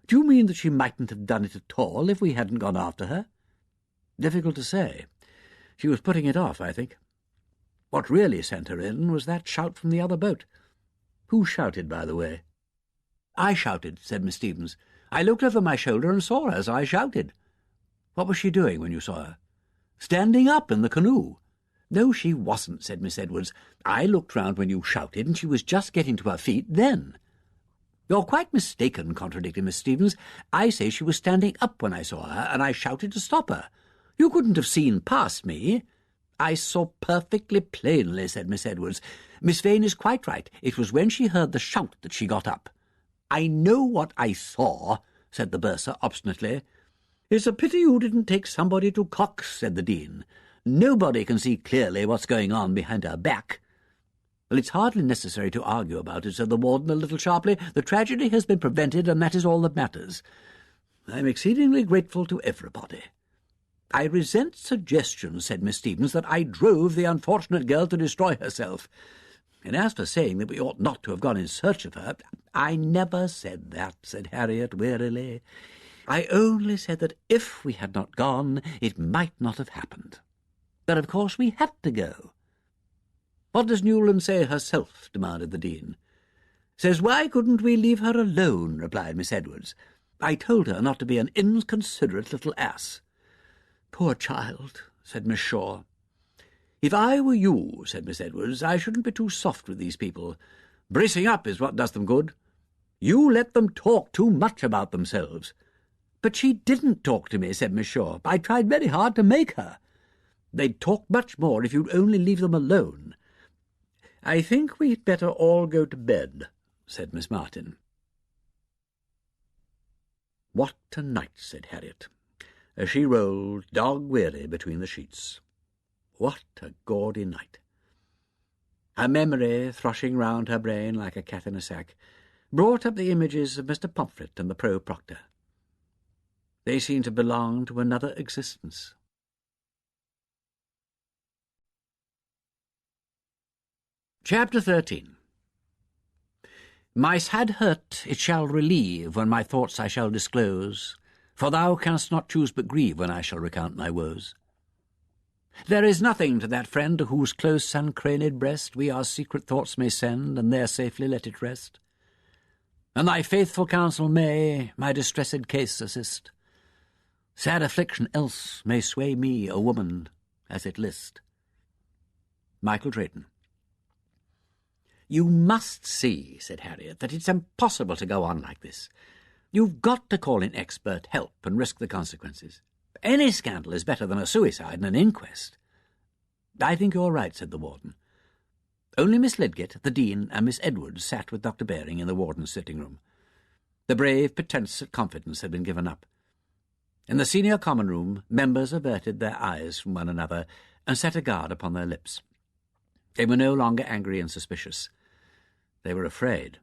"Do you mean that she mightn't have done it at all if we hadn't gone after her?" "Difficult to say. She was putting it off, I think. What really sent her in was that shout from the other boat." "Who shouted, by the way?" "I shouted," said Miss Stevens. "I looked over my shoulder and saw her, so I shouted." "What was she doing when you saw her?" "Standing up in the canoe." "No, she wasn't," said Miss Edwards. "I looked round when you shouted, and she was just getting to her feet then." "You're quite mistaken," contradicted Miss Stevens. "I say she was standing up when I saw her, and I shouted to stop her. You couldn't have seen past me." "I saw perfectly plainly," said Miss Edwards. "Miss Vane is quite right. It was when she heard the shout that she got up." "I know what I saw," said the bursar obstinately. "It's a pity you didn't take somebody to Cox," said the Dean. "Nobody can see clearly what's going on behind her back." "Well, it's hardly necessary to argue about it," said the warden a little sharply. "The tragedy has been prevented, and that is all that matters. I'm exceedingly grateful to everybody." "I resent suggestions," said Miss Stevens, "that I drove the unfortunate girl to destroy herself. And as for saying that we ought not to have gone in search of her—" "I never said that," said Harriet wearily. "I only said that if we had not gone, it might not have happened. But of course we had to go." "What does Newland say herself?" demanded the Dean. "Says why couldn't we leave her alone," replied Miss Edwards. "I told her not to be an inconsiderate little ass." "Poor child," said Miss Shaw. "If I were you," said Miss Edwards, "I shouldn't be too soft with these people. Bracing up is what does them good. You let them talk too much about themselves." "But she didn't talk to me," said Miss Shaw. "I tried very hard to make her." "They'd talk much more if you'd only leave them alone." "I think we'd better all go to bed," said Miss Martin. "What a night," said Harriet, as she rolled, dog-weary, between the sheets. "What a gaudy night." Her memory, thrashing round her brain like a cat in a sack, brought up the images of Mr. Pomfret and the Pro-Proctor. They seemed to belong to another existence. Chapter 13. "My sad hurt it shall relieve, when my thoughts I shall disclose, for thou canst not choose but grieve when I shall recount my woes. There is nothing to that friend to whose close and craned breast we our secret thoughts may send, and there safely let it rest. And thy faithful counsel may my distressed case assist. Sad affliction else may sway me, a woman, as it list." Michael Drayton. "You must see," said Harriet, "that it's impossible to go on like this. You've got to call in expert help and risk the consequences. Any scandal is better than a suicide and an inquest." "I think you're right," said the warden. Only Miss Lydgate, the Dean, and Miss Edwards sat with Dr. Baring in the warden's sitting-room. The brave pretence at confidence had been given up. In the senior common room, members averted their eyes from one another and set a guard upon their lips. They were no longer angry and suspicious. They were afraid.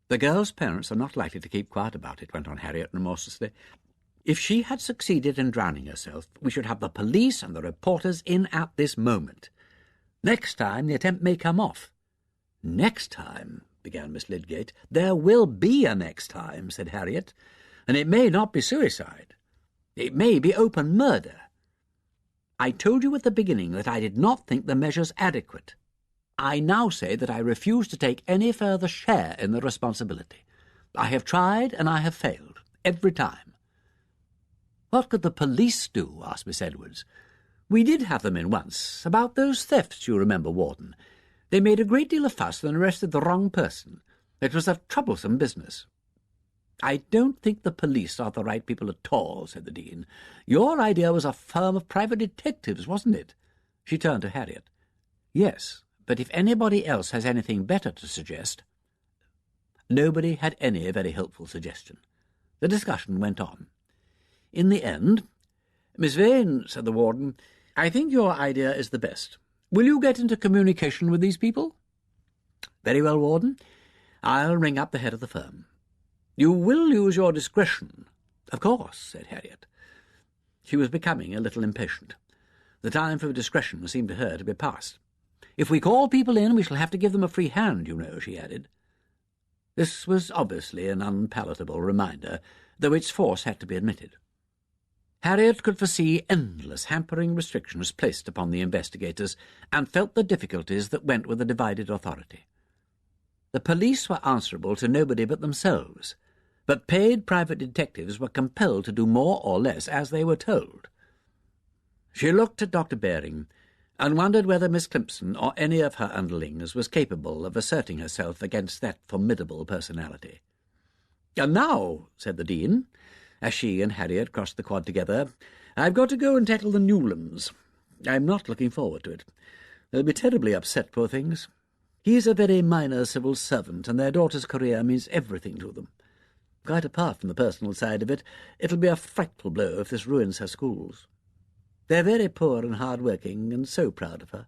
"The girl's parents are not likely to keep quiet about it," went on Harriet remorselessly. "If she had succeeded in drowning herself, we should have the police and the reporters in at this moment. Next time the attempt may come off." "Next time," began Miss Lydgate. "There will be a next time," said Harriet, "and it may not be suicide. It may be open murder. I told you at the beginning that I did not think the measures adequate. I now say that I refuse to take any further share in the responsibility. I have tried and I have failed, every time." "What could the police do?" asked Miss Edwards. "We did have them in once, about those thefts, you remember, Warden. They made a great deal of fuss and arrested the wrong person. It was a troublesome business." "I don't think the police are the right people at all," said the Dean. "Your idea was a firm of private detectives, wasn't it?" She turned to Harriet. "Yes, but if anybody else has anything better to suggest—" Nobody had any very helpful suggestion. The discussion went on. In the end, "Miss Vane," said the warden, "I think your idea is the best. Will you get into communication with these people?" "Very well, Warden. I'll ring up the head of the firm." "You will use your discretion." "Of course," said Harriet. She was becoming a little impatient. The time for discretion seemed to her to be past. "If we call people in, we shall have to give them a free hand, you know," she added. This was obviously an unpalatable reminder, though its force had to be admitted. Harriet could foresee endless hampering restrictions placed upon the investigators, and felt the difficulties that went with a divided authority. The police were answerable to nobody but themselves, but paid private detectives were compelled to do more or less as they were told. She looked at Dr. Baring, and wondered whether Miss Climpson or any of her underlings was capable of asserting herself against that formidable personality. "And now," said the Dean, as she and Harriet crossed the quad together, "I've got to go and tackle the Newlands. I'm not looking forward to it. They'll be terribly upset, poor things. He's a very minor civil servant, and their daughter's career means everything to them. Quite apart from the personal side of it, it'll be a frightful blow if this ruins her schools. They're very poor and hard-working, and so proud of her."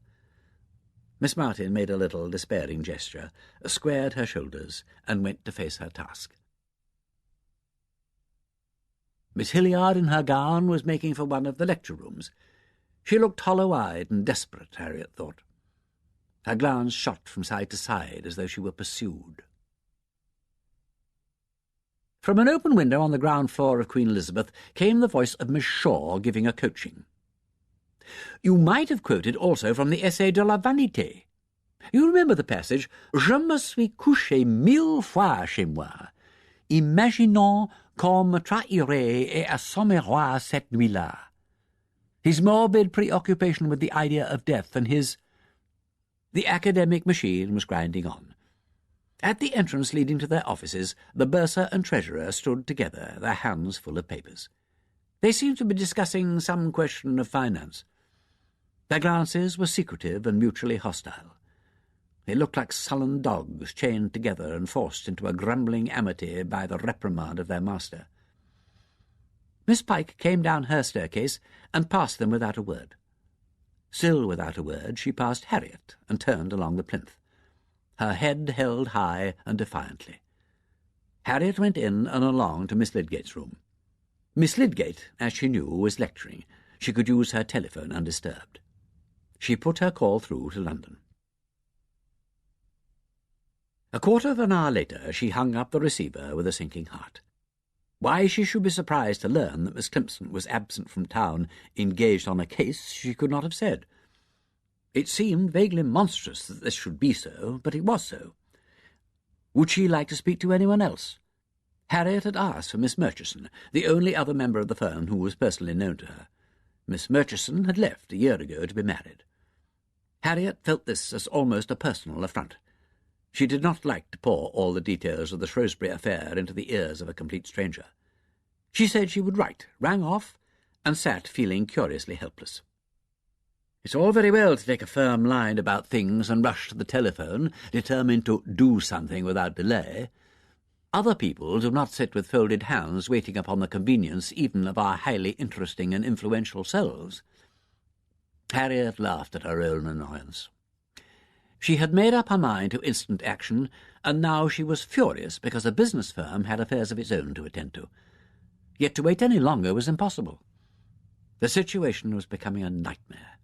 Miss Martin made a little despairing gesture, squared her shoulders, and went to face her task. Miss Hilliard in her gown was making for one of the lecture rooms. She looked hollow-eyed and desperate, Harriet thought. Her glance shot from side to side as though she were pursued. From an open window on the ground floor of Queen Elizabeth came the voice of Miss Shaw giving a coaching. "You might have quoted also from the Essai de la Vanité. You remember the passage, 'Je me suis couché 1000 fois chez moi, imaginant qu'on me trahirait et assommerait cette nuit-là.' His morbid preoccupation with the idea of death and his—" The academic machine was grinding on. At the entrance leading to their offices, the bursar and treasurer stood together, their hands full of papers. They seemed to be discussing some question of finance. Their glances were secretive and mutually hostile. They looked like sullen dogs chained together and forced into a grumbling amity by the reprimand of their master. Miss Pike came down her staircase and passed them without a word. Still without a word, she passed Harriet and turned along the plinth, her head held high and defiantly. Harriet went in and along to Miss Lydgate's room. Miss Lydgate, as she knew, was lecturing. She could use her telephone undisturbed. She put her call through to London. A quarter of an hour later she hung up the receiver with a sinking heart. Why she should be surprised to learn that Miss Climpson was absent from town, engaged on a case, she could not have said. It seemed vaguely monstrous that this should be so, but it was so. Would she like to speak to anyone else? Harriet had asked for Miss Murchison, the only other member of the firm who was personally known to her. Miss Murchison had left a year ago to be married. Harriet felt this as almost a personal affront. She did not like to pour all the details of the Shrewsbury affair into the ears of a complete stranger. She said she would write, rang off, and sat feeling curiously helpless. It's all very well to take a firm line about things and rush to the telephone, determined to do something without delay. Other people do not sit with folded hands waiting upon the convenience even of our highly interesting and influential selves. Harriet laughed at her own annoyance. She had made up her mind to instant action, and now she was furious because a business firm had affairs of its own to attend to. Yet to wait any longer was impossible. The situation was becoming a nightmare.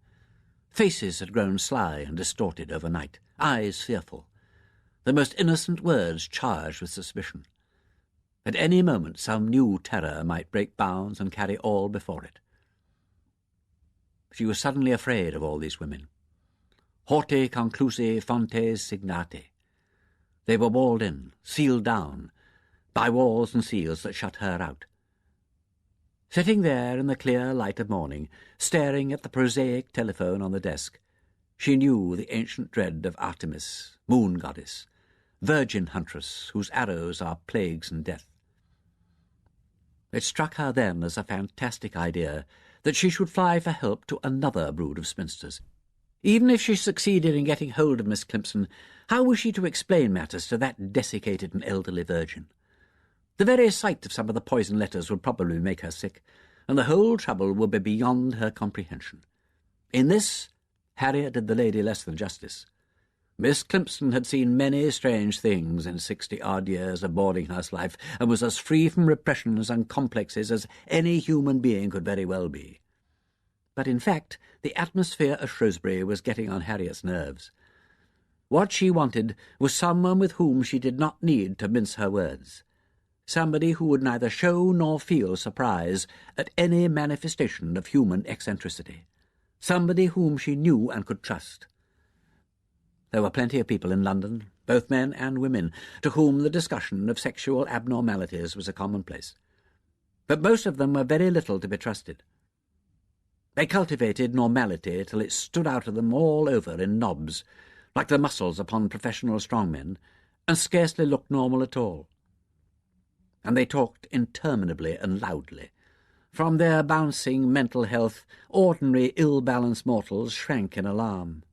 Faces had grown sly and distorted overnight, eyes fearful, the most innocent words charged with suspicion. At any moment some new terror might break bounds and carry all before it. She was suddenly afraid of all these women. Horte conclusi fontes signate. They were walled in, sealed down, by walls and seals that shut her out. Sitting there in the clear light of morning, staring at the prosaic telephone on the desk, she knew the ancient dread of Artemis, moon goddess, virgin huntress, whose arrows are plagues and death. It struck her then as a fantastic idea that she should fly for help to another brood of spinsters. Even if she succeeded in getting hold of Miss Climpson, how was she to explain matters to that desiccated and elderly virgin? The very sight of some of the poison letters would probably make her sick, and the whole trouble would be beyond her comprehension. In this, Harriet did the lady less than justice. Miss Climpson had seen many strange things in 60-odd years of boarding-house life, and was as free from repressions and complexes as any human being could very well be. But in fact, the atmosphere of Shrewsbury was getting on Harriet's nerves. What she wanted was someone with whom she did not need to mince her words. Somebody who would neither show nor feel surprise at any manifestation of human eccentricity. Somebody whom she knew and could trust. There were plenty of people in London, both men and women, to whom the discussion of sexual abnormalities was a commonplace. But most of them were very little to be trusted. They cultivated normality till it stood out of them all over in knobs, like the muscles upon professional strongmen, and scarcely looked normal at all. And they talked interminably and loudly, From their bouncing mental health, ordinary ill-balanced mortals shrank in alarm.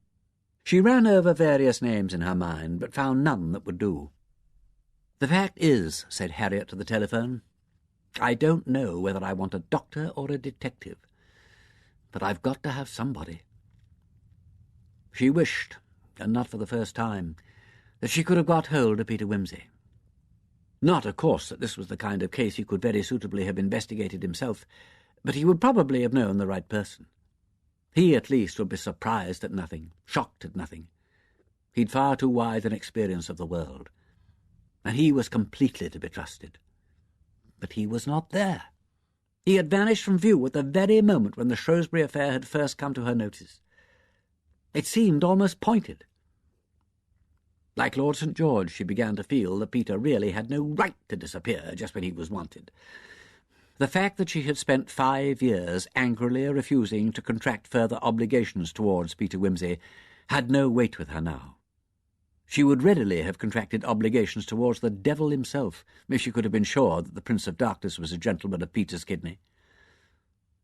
She ran over various names in her mind, but found none that would do. "The fact is," said Harriet to the telephone, "I don't know whether I want a doctor or a detective, but I've got to have somebody." She wished, and not for the first time, that she could have got hold of Peter Wimsey. Not, of course, that this was the kind of case he could very suitably have investigated himself, but he would probably have known the right person. He, at least, would be surprised at nothing, shocked at nothing. He'd far too wide an experience of the world, and he was completely to be trusted. But he was not there. He had vanished from view at the very moment when the Shrewsbury affair had first come to her notice. It seemed almost pointed. Like Lord St. George, she began to feel that Peter really had no right to disappear just when he was wanted. The fact that she had spent 5 years angrily refusing to contract further obligations towards Peter Wimsey had no weight with her now. She would readily have contracted obligations towards the devil himself if she could have been sure that the Prince of Darkness was a gentleman of Peter's kidney.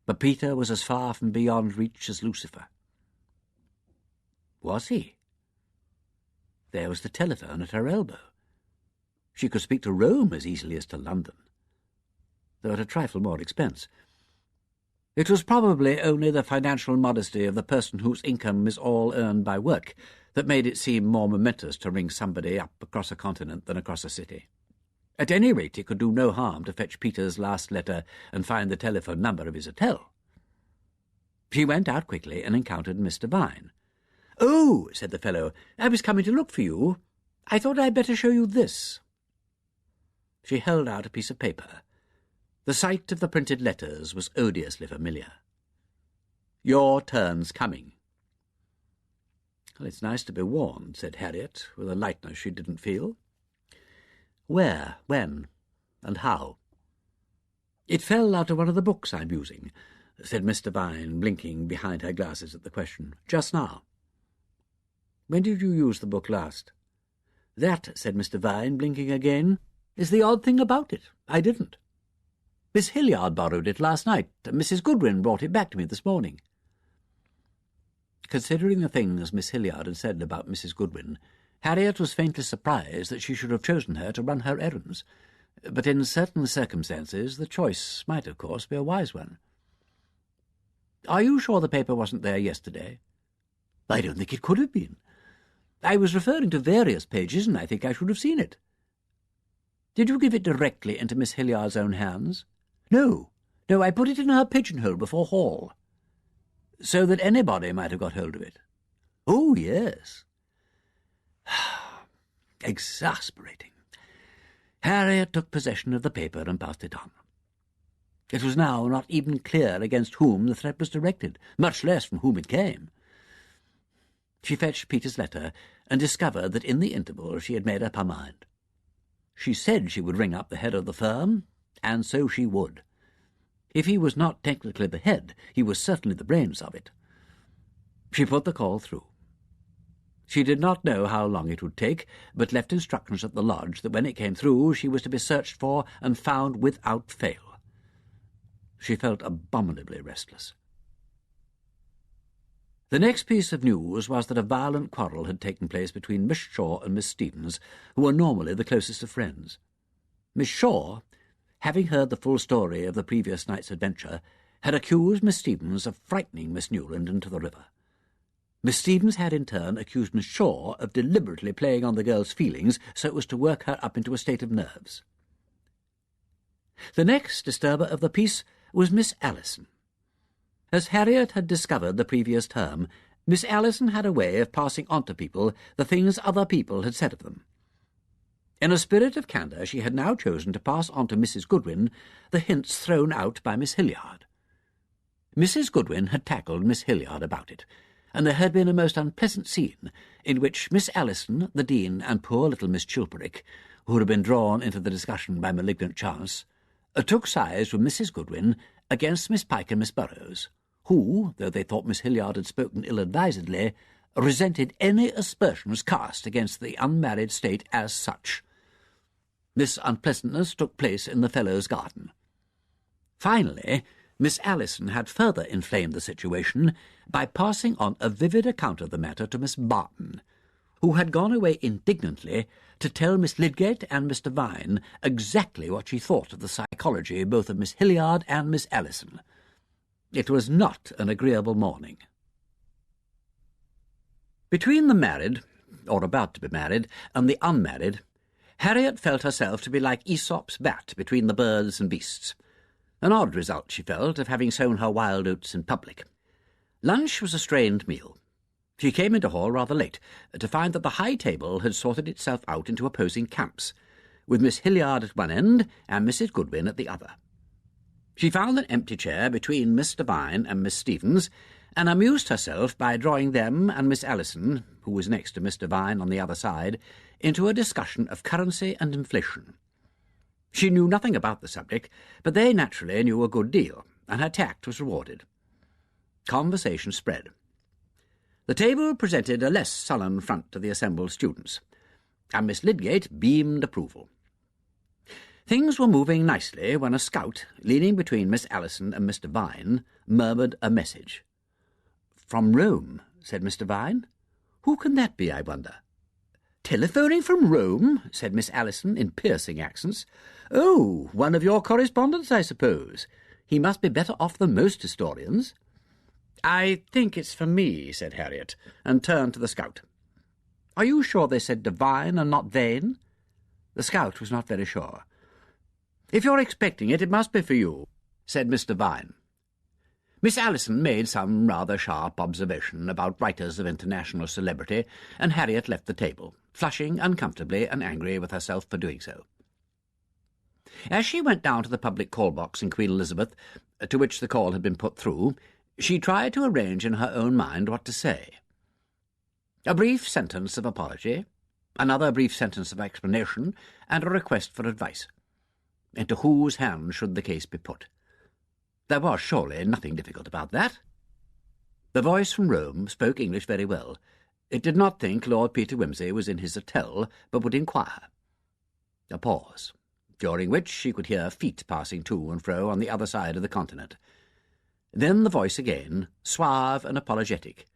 But Peter was as far from beyond reach as Lucifer. Was he? There was the telephone at her elbow. She could speak to Rome as easily as to London, though at a trifle more expense. It was probably only the financial modesty of the person whose income is all earned by work that made it seem more momentous to ring somebody up across a continent than across a city. At any rate, it could do no harm to fetch Peter's last letter and find the telephone number of his hotel. She went out quickly and encountered Mr. Vane. "Oh," said the fellow, "I was coming to look for you. I thought I'd better show you this." She held out a piece of paper. The sight of the printed letters was odiously familiar. "Your turn's coming." "Well, it's nice to be warned," said Harriet, with a lightness she didn't feel. "Where, when, and how?" "It fell out of one of the books I'm using," said Mr. Vane, blinking behind her glasses at the question. "Just now." "When did you use the book last?" "That," said Mr. Vane, blinking again, "is the odd thing about it. I didn't. Miss Hilliard borrowed it last night, and Mrs. Goodwin brought it back to me this morning." Considering the things Miss Hilliard had said about Mrs. Goodwin, Harriet was faintly surprised that she should have chosen her to run her errands, but in certain circumstances the choice might, of course, be a wise one. "Are you sure the paper wasn't there yesterday?" "I don't think it could have been. I was referring to various pages, and I think I should have seen it." "Did you give it directly into Miss Hilliard's own hands?" No, I put it in her pigeonhole before Hall." "So that anybody might have got hold of it?" "Oh, yes." Exasperating. Harriet took possession of the paper and passed it on. It was now not even clear against whom the threat was directed, much less from whom it came. She fetched Peter's letter and discovered that in the interval she had made up her mind. She said she would ring up the head of the firm, and so she would. If he was not technically the head, he was certainly the brains of it. She put the call through. She did not know how long it would take, but left instructions at the lodge that when it came through she was to be searched for and found without fail. She felt abominably restless. The next piece of news was that a violent quarrel had taken place between Miss Shaw and Miss Stevens, who were normally the closest of friends. Miss Shaw, having heard the full story of the previous night's adventure, had accused Miss Stevens of frightening Miss Newland into the river. Miss Stevens had in turn accused Miss Shaw of deliberately playing on the girl's feelings so as to work her up into a state of nerves. The next disturber of the peace was Miss Allison. As Harriet had discovered the previous term, Miss Allison had a way of passing on to people the things other people had said of them. In a spirit of candour she had now chosen to pass on to Mrs. Goodwin the hints thrown out by Miss Hilliard. Mrs. Goodwin had tackled Miss Hilliard about it, and there had been a most unpleasant scene in which Miss Allison, the Dean, and poor little Miss Chilperic, who had been drawn into the discussion by malignant chance, took sides with Mrs. Goodwin against Miss Pike and Miss Burrows, who, though they thought Miss Hilliard had spoken ill-advisedly, resented any aspersions cast against the unmarried state as such. This unpleasantness took place in the Fellows' garden. Finally, Miss Allison had further inflamed the situation by passing on a vivid account of the matter to Miss Barton, who had gone away indignantly to tell Miss Lydgate and Mr. Vine exactly what she thought of the psychology both of Miss Hilliard and Miss Allison. It was not an agreeable morning. Between the married, or about to be married, and the unmarried, Harriet felt herself to be like Aesop's bat between the birds and beasts. An odd result, she felt, of having sown her wild oats in public. Lunch was a strained meal. She came into hall rather late, to find that the high table had sorted itself out into opposing camps, with Miss Hilliard at one end and Mrs. Goodwin at the other. She found an empty chair between Mr. Vine and Miss Stevens, and amused herself by drawing them and Miss Allison, who was next to Mr. Vine on the other side, into a discussion of currency and inflation. She knew nothing about the subject, but they naturally knew a good deal, and her tact was rewarded. Conversation spread. The table presented a less sullen front to the assembled students, and Miss Lydgate beamed approval. Things were moving nicely when a scout, leaning between Miss Allison and Mr. Vine, murmured a message. "From Rome," said Mr. Vine. "Who can that be, I wonder?" "Telephoning from Rome?" said Miss Allison in piercing accents. "Oh, one of your correspondents, I suppose. He must be better off than most historians." "I think it's for me," said Harriet, and turned to the scout. "Are you sure they said Devine and not Vane?" The scout was not very sure. "If you're expecting it, it must be for you," said Mr. Vine. Miss Allison made some rather sharp observation about writers of international celebrity, and Harriet left the table, flushing uncomfortably and angry with herself for doing so. As she went down to the public call-box in Queen Elizabeth, to which the call had been put through, she tried to arrange in her own mind what to say. A brief sentence of apology, another brief sentence of explanation, and a request for advice. Into whose hands should the case be put? There was surely nothing difficult about that. The voice from Rome spoke English very well. It did not think Lord Peter Wimsey was in his hotel, but would inquire. A pause, during which she could hear feet passing to and fro on the other side of the continent. Then the voice again, suave and apologetic.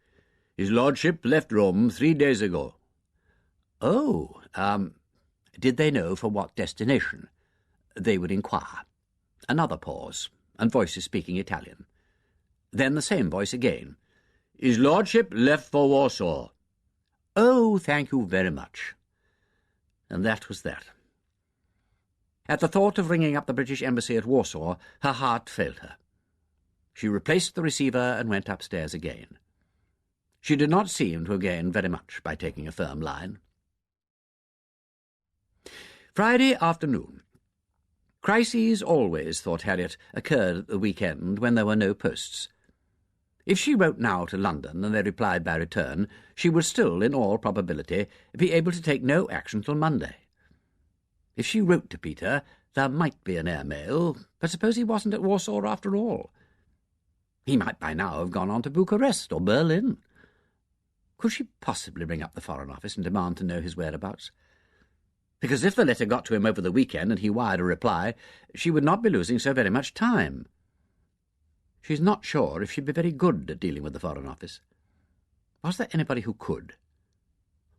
"His lordship left Rome 3 days ago." "Oh, did they know for what destination?" They would inquire. Another pause, and voices speaking Italian. Then the same voice again. "His lordship left for Warsaw." "Oh, thank you very much." And that was that. At the thought of ringing up the British Embassy at Warsaw, her heart failed her. She replaced the receiver and went upstairs again. She did not seem to have gained very much by taking a firm line. Friday afternoon. Crises always, thought Harriet, occurred at the weekend when there were no posts. If she wrote now to London and they replied by return, she would still, in all probability, be able to take no action till Monday. If she wrote to Peter, there might be an airmail, but suppose he wasn't at Warsaw after all? He might by now have gone on to Bucharest or Berlin. Could she possibly ring up the Foreign Office and demand to know his whereabouts? Because if the letter got to him over the weekend and he wired a reply, she would not be losing so very much time. She's not sure if she'd be very good at dealing with the Foreign Office. Was there anybody who could?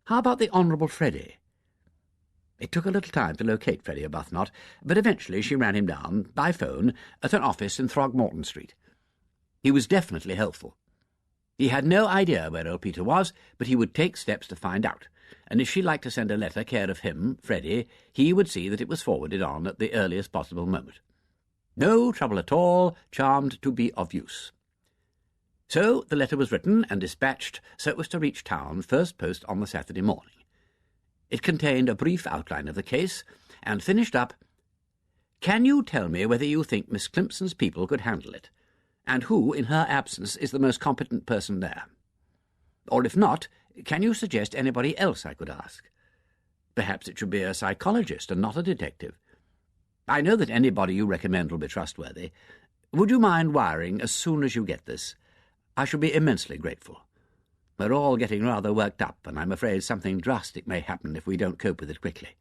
How about the Honourable Freddie? It took a little time to locate Freddie Arbuthnot, but eventually she ran him down, by phone, at an office in Throgmorton Street. He was definitely helpful. He had no idea where old Peter was, but he would take steps to find out, and if she liked to send a letter care of him, Freddie, he would see that it was forwarded on at the earliest possible moment. No trouble at all, charmed to be of use. So the letter was written and dispatched so as to reach town first post on the Saturday morning. It contained a brief outline of the case, and finished up, "Can you tell me whether you think Miss Climpson's people could handle it, and who, in her absence, is the most competent person there? Or if not, can you suggest anybody else I could ask? Perhaps it should be a psychologist and not a detective. I know that anybody you recommend will be trustworthy. Would you mind wiring as soon as you get this? I shall be immensely grateful. We're all getting rather worked up, and I'm afraid something drastic may happen if we don't cope with it quickly."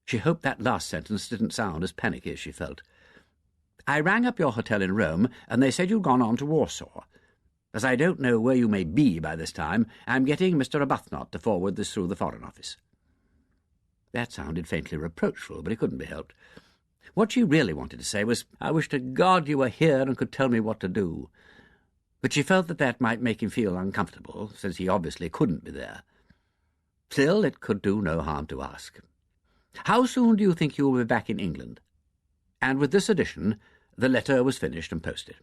She hoped that last sentence didn't sound as panicky as she felt. I rang up your hotel in Rome, and they said you'd gone on to Warsaw. As I don't know where you may be by this time, I'm getting Mr. Arbuthnot to forward this through the Foreign Office." That sounded faintly reproachful, but it couldn't be helped. What she really wanted to say was, "I wish to God you were here and could tell me what to do." But she felt that might make him feel uncomfortable, since he obviously couldn't be there. Still, it could do no harm to ask. "How soon do you think you will be back in England?" And with this addition, the letter was finished and posted.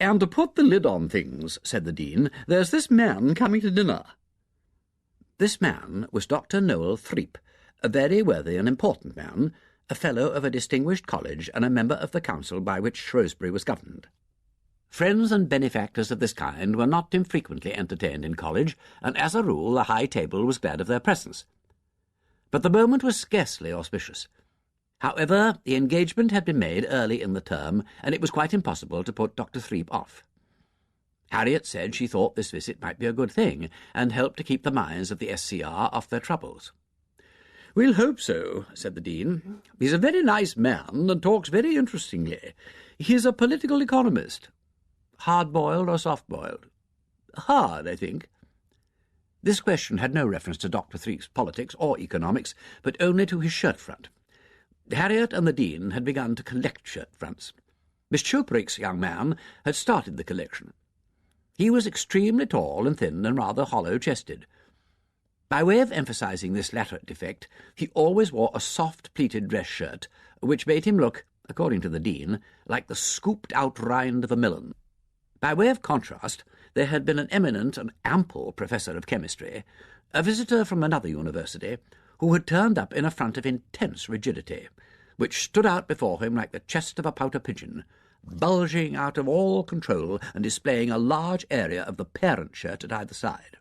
"And to put the lid on things," said the Dean, "there's this man coming to dinner." This man was Dr. Noel Threep, a very worthy and important man, a fellow of a distinguished college and a member of the council by which Shrewsbury was governed. Friends and benefactors of this kind were not infrequently entertained in college, and as a rule the high table was glad of their presence. But the moment was scarcely auspicious. However, the engagement had been made early in the term, and it was quite impossible to put Dr. Threep off. Harriet said she thought this visit might be a good thing, and help to keep the minds of the SCR off their troubles. "We'll hope so," said the Dean. "He's a very nice man, and talks very interestingly. He's a political economist." "Hard-boiled or soft-boiled?" "Hard, I think." This question had no reference to Dr. Threep's politics or economics, but only to his shirt-front. Harriet and the Dean had begun to collect shirt-fronts. Miss Choprick's young man had started the collection. He was extremely tall and thin and rather hollow-chested. By way of emphasizing this latter defect, he always wore a soft pleated dress shirt, which made him look, according to the Dean, like the scooped-out rind of a melon. By way of contrast, there had been an eminent and ample professor of chemistry, a visitor from another university, who had turned up in a front of intense rigidity, which stood out before him like the chest of a pouter pigeon, bulging out of all control and displaying a large area of the parent shirt at either side.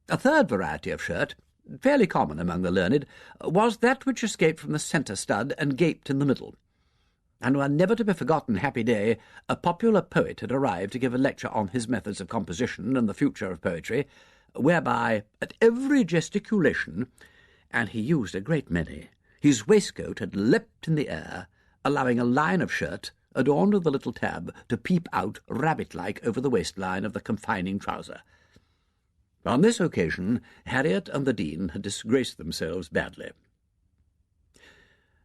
A third variety of shirt, fairly common among the learned, was that which escaped from the centre stud and gaped in the middle. And one never-to-be-forgotten happy day, a popular poet had arrived to give a lecture on his methods of composition and the future of poetry, whereby, at every gesticulation, and he used a great many, his waistcoat had leapt in the air, allowing a line of shirt, adorned with a little tab, to peep out rabbit-like over the waistline of the confining trouser. On this occasion, Harriet and the Dean had disgraced themselves badly.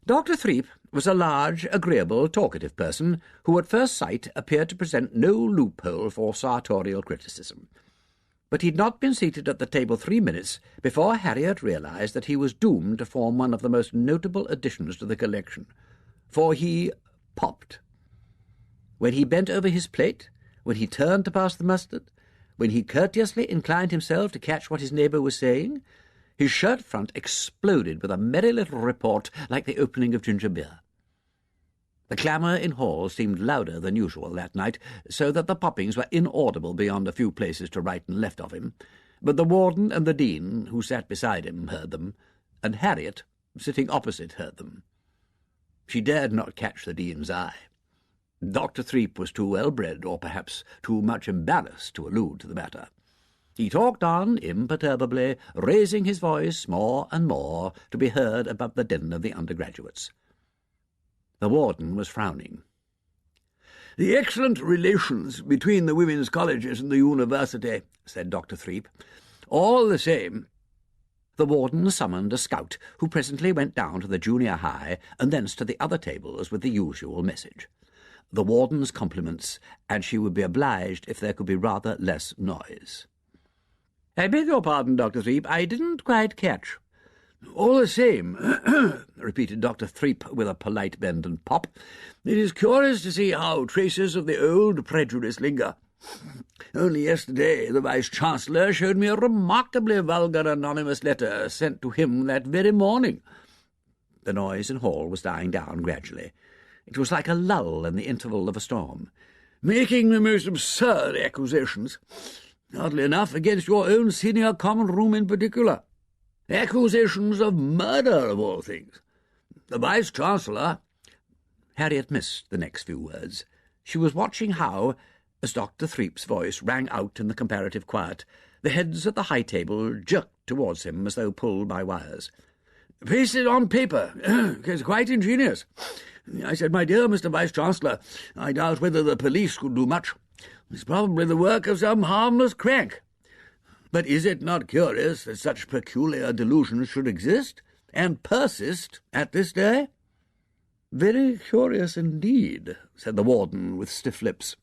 Dr. Threep was a large, agreeable, talkative person who at first sight appeared to present no loophole for sartorial criticism. But he'd not been seated at the table 3 minutes before Harriet realized that he was doomed to form one of the most notable additions to the collection, for he popped. When he bent over his plate, when he turned to pass the mustard, when he courteously inclined himself to catch what his neighbour was saying, his shirt-front exploded with a merry little report like the opening of ginger beer. The clamour in hall seemed louder than usual that night, so that the poppings were inaudible beyond a few places to right and left of him, but the warden and the Dean, who sat beside him, heard them, and Harriet, sitting opposite, heard them. She dared not catch the Dean's eye. Dr. Threep was too well-bred, or perhaps too much embarrassed, to allude to the matter. He talked on imperturbably, raising his voice more and more to be heard above the din of the undergraduates. The warden was frowning. "The excellent relations between the women's colleges and the university," said Dr. Threep. "All the same—" The warden summoned a scout, who presently went down to the junior high and thence to the other tables with the usual message. The warden's compliments, and she would be obliged if there could be rather less noise. "I beg your pardon, Dr. Threep, I didn't quite catch." "All the same," repeated Dr. Threep with a polite bend and pop, "it is curious to see how traces of the old prejudice linger. Only yesterday the Vice-Chancellor showed me a remarkably vulgar anonymous letter sent to him that very morning." The noise in hall was dying down gradually. It was like a lull in the interval of a storm. "Making the most absurd accusations, oddly enough, against your own senior common room in particular. Accusations of murder, of all things. The Vice-Chancellor—" Harriet missed the next few words. She was watching how, as Dr. Threep's voice rang out in the comparative quiet, the heads at the high table jerked towards him as though pulled by wires. pasted on paper. It's quite ingenious. I said, my dear Mr. Vice-Chancellor, I doubt whether the police could do much. It's probably the work of some harmless crank. But is it not curious that such peculiar delusions should exist and persist at this day? Very curious indeed, said the warden with stiff lips.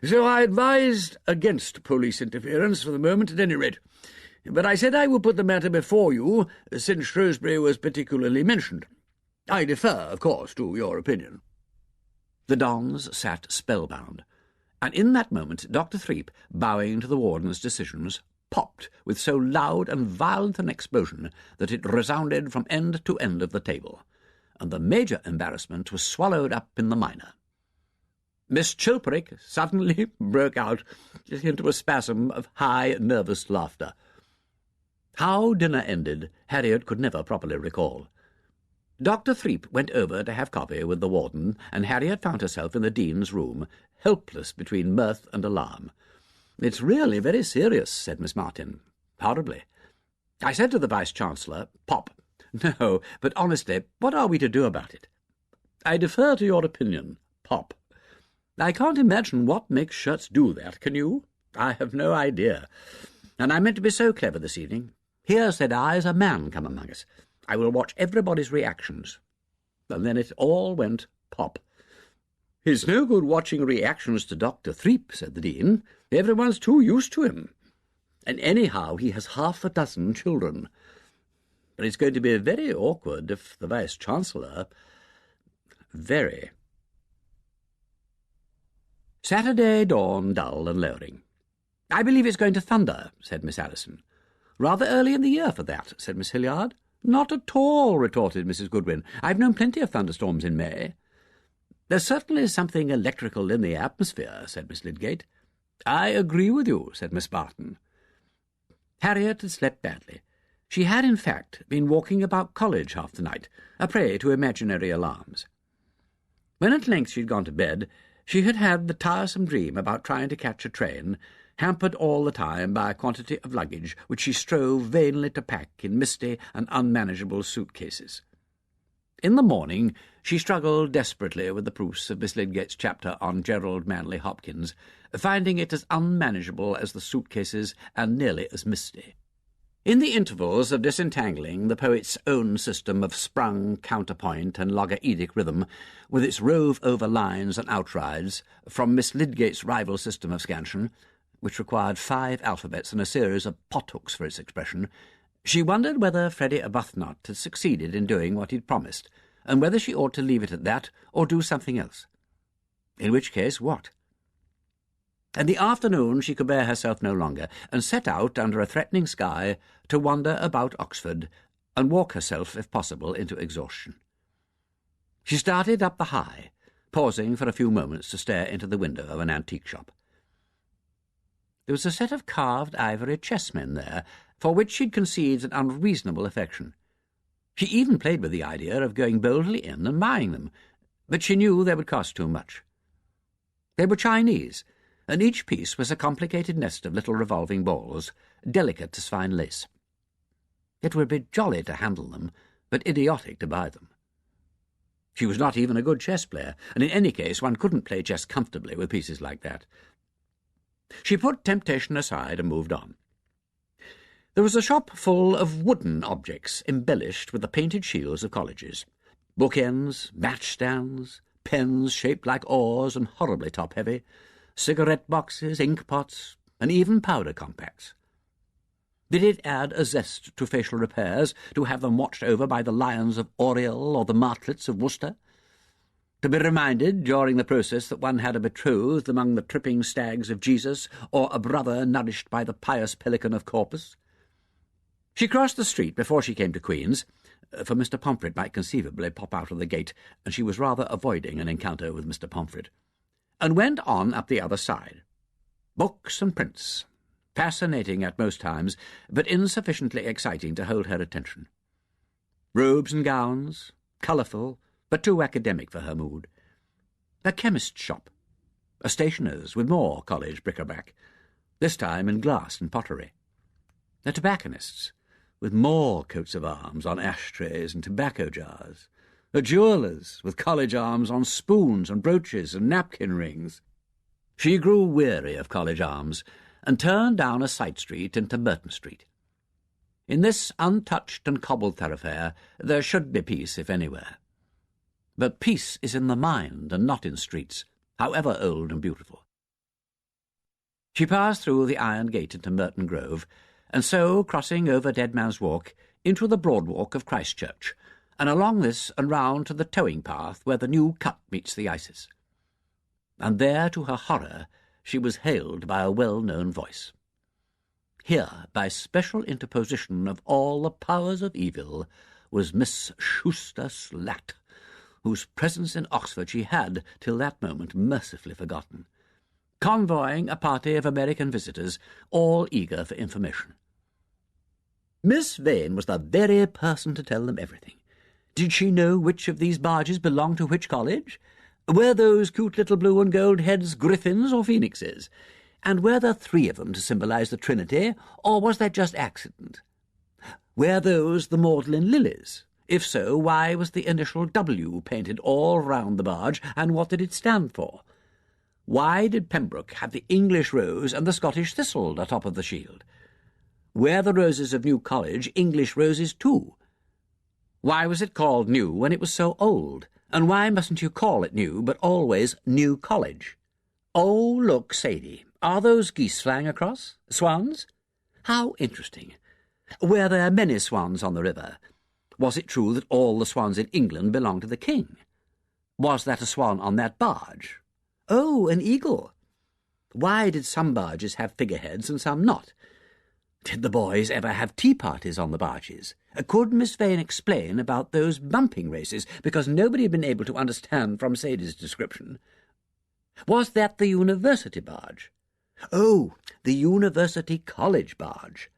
So I advised against police interference for the moment at any rate. But I said I would put the matter before you, since Shrewsbury was particularly mentioned. I defer, of course, to your opinion. The dons sat spellbound, and in that moment Dr. Threep, bowing to the warden's decisions, popped with so loud and violent an explosion that it resounded from end to end of the table, and the major embarrassment was swallowed up in the minor. Miss Chilperic suddenly broke out into a spasm of high, nervous laughter. How dinner ended, Harriet could never properly recall. Dr. Threep went over to have coffee with the warden, and Harriet found herself in the dean's room, helpless between mirth and alarm. "It's really very serious," said Miss Martin. "Horribly. I said to the Vice-Chancellor, 'Pop.' No, but honestly, what are we to do about it?" "I defer to your opinion. Pop. I can't imagine what makes shirts do that, can you? I have no idea. And I meant to be so clever this evening. Here, said I, is a man come among us. I will watch everybody's reactions." And then it all went pop. "It's no good watching reactions to Dr. Threep," said the Dean. "Everyone's too used to him. And anyhow, he has 6 children. But it's going to be very awkward if the Vice-Chancellor... Very." Saturday dawned dull and lowering. "I believe it's going to thunder," said Miss Allison. "Rather early in the year for that," said Miss Hilliard. "Not at all," retorted Mrs. Goodwin. "I've known plenty of thunderstorms in May." "There's certainly something electrical in the atmosphere," said Miss Lydgate. "I agree with you," said Miss Barton. Harriet had slept badly. She had, in fact, been walking about college half the night, a prey to imaginary alarms. When at length she had gone to bed, she had had the tiresome dream about trying to catch a train, hampered all the time by a quantity of luggage which she strove vainly to pack in misty and unmanageable suitcases. In the morning she struggled desperately with the proofs of Miss Lydgate's chapter on Gerald Manley Hopkins, finding it as unmanageable as the suitcases and nearly as misty. In the intervals of disentangling the poet's own system of sprung, counterpoint, and logoedic rhythm, with its rove-over lines and outrides, from Miss Lydgate's rival system of scansion, which required 5 alphabets and a series of pothooks for its expression, she wondered whether Freddie Arbuthnot had succeeded in doing what he'd promised, and whether she ought to leave it at that or do something else. In which case, what? In the afternoon she could bear herself no longer, and set out under a threatening sky to wander about Oxford and walk herself, if possible, into exhaustion. She started up the High, pausing for a few moments to stare into the window of an antique shop. There was a set of carved ivory chessmen there, for which she'd conceived an unreasonable affection. She even played with the idea of going boldly in and buying them, but she knew they would cost too much. They were Chinese, and each piece was a complicated nest of little revolving balls, delicate as fine lace. It would be jolly to handle them, but idiotic to buy them. She was not even a good chess player, and in any case one couldn't play chess comfortably with pieces like that. She put temptation aside and moved on. There was a shop full of wooden objects embellished with the painted shields of colleges, bookends, match-stands, pens shaped like oars and horribly top-heavy, cigarette boxes, ink pots, and even powder compacts. Did it add a zest to facial repairs to have them watched over by the lions of Oriel or the martlets of Worcester? To be reminded during the process that one had a betrothed among the tripping stags of Jesus, or a brother nourished by the pious pelican of Corpus? She crossed the street before she came to Queen's, for Mr. Pomfret might conceivably pop out of the gate, and she was rather avoiding an encounter with Mr. Pomfret, and went on up the other side. Books and prints, fascinating at most times, but insufficiently exciting to hold her attention. Robes and gowns, colourful, but too academic for her mood. A chemist's shop, a stationer's with more college bric-a-brac, this time in glass and pottery. A tobacconist's, with more coats of arms on ashtrays and tobacco jars, a jeweller's with college arms on spoons and brooches and napkin rings. She grew weary of college arms and turned down a side street into Merton Street. In this untouched and cobbled thoroughfare there should be peace, if anywhere. But peace is in the mind and not in streets, however old and beautiful. She passed through the iron gate into Merton Grove, and so, crossing over Dead Man's Walk, into the broad walk of Christ Church, and along this and round to the towing path where the new cut meets the Isis. And there, to her horror, she was hailed by a well-known voice. Here, by special interposition of all the powers of evil, was Miss Schuster Slat, whose presence in Oxford she had, till that moment, mercifully forgotten, convoying a party of American visitors, all eager for information. Miss Vane was the very person to tell them everything. Did she know which of these barges belonged to which college? Were those cute little blue and gold heads griffins or phoenixes? And were there 3 of them to symbolize the Trinity, or was that just accident? Were those the Magdalen lilies? If so, why was the initial W painted all round the barge, and what did it stand for? Why did Pembroke have the English rose and the Scottish thistle atop of the shield? Were the roses of New College English roses too? Why was it called New when it was so old? And why mustn't you call it New, but always New College? Oh, look, Sadie, are those geese flying across? Swans? How interesting. Were there many swans on the river? Was it true that all the swans in England belonged to the king? Was that a swan on that barge? Oh, an eagle. Why did some barges have figureheads and some not? Did the boys ever have tea parties on the barges? Could Miss Vane explain about those bumping races, because nobody had been able to understand from Sadie's description? Was that the university barge? Oh, the University College barge.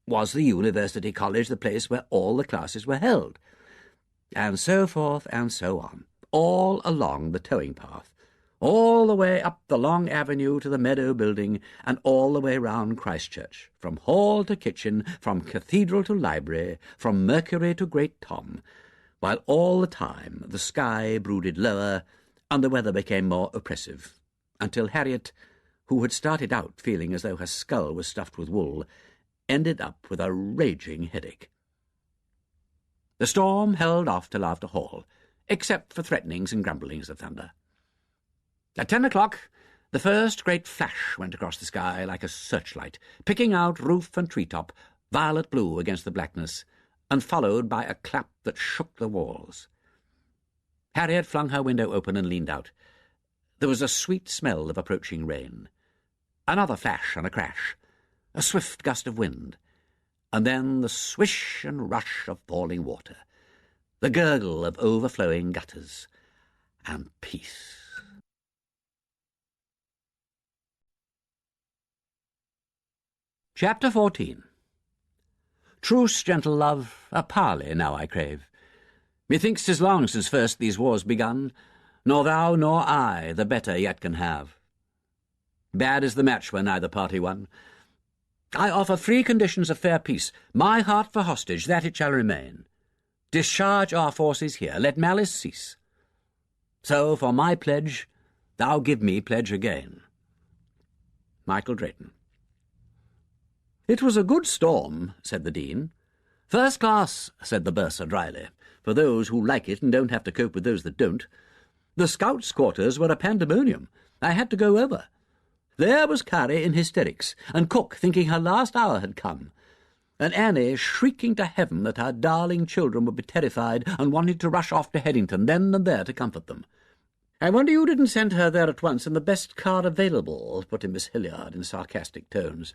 Was the University College the place where all the classes were held? And so forth and so on, all along the towing path, all the way up the long avenue to the Meadow Building, and all the way round Christ Church, from hall to kitchen, from cathedral to library, from Mercury to Great Tom, while all the time the sky brooded lower and the weather became more oppressive, until Harriet, who had started out feeling as though her skull was stuffed with wool, ended up with a raging headache. The storm held off till after hall, except for threatenings and grumblings of thunder. At 10 o'clock, the first great flash went across the sky like a searchlight, picking out roof and treetop, violet blue against the blackness, and followed by a clap that shook the walls. Harriet flung her window open and leaned out. There was a sweet smell of approaching rain. Another flash and a crash, a swift gust of wind, and then the swish and rush of falling water, the gurgle of overflowing gutters, and peace. Chapter 14. Truce, gentle love, a parley now I crave. Methinks 'tis long since first these wars begun, nor thou nor I the better yet can have. Bad is the match where neither party won. I offer 3 conditions of fair peace, my heart for hostage, that it shall remain. Discharge our forces here, let malice cease. So for my pledge, thou give me pledge again. Michael Drayton. It was a good storm, said the Dean. First class, said the Bursar dryly, for those who like it and don't have to cope with those that don't. The scouts' quarters were a pandemonium. I had to go over. There was Carrie in hysterics, and Cook thinking her last hour had come, and Annie shrieking to heaven that her darling children would be terrified and wanted to rush off to Headington then and there to comfort them. I wonder you didn't send her there at once in the best car available, put in Miss Hilliard in sarcastic tones.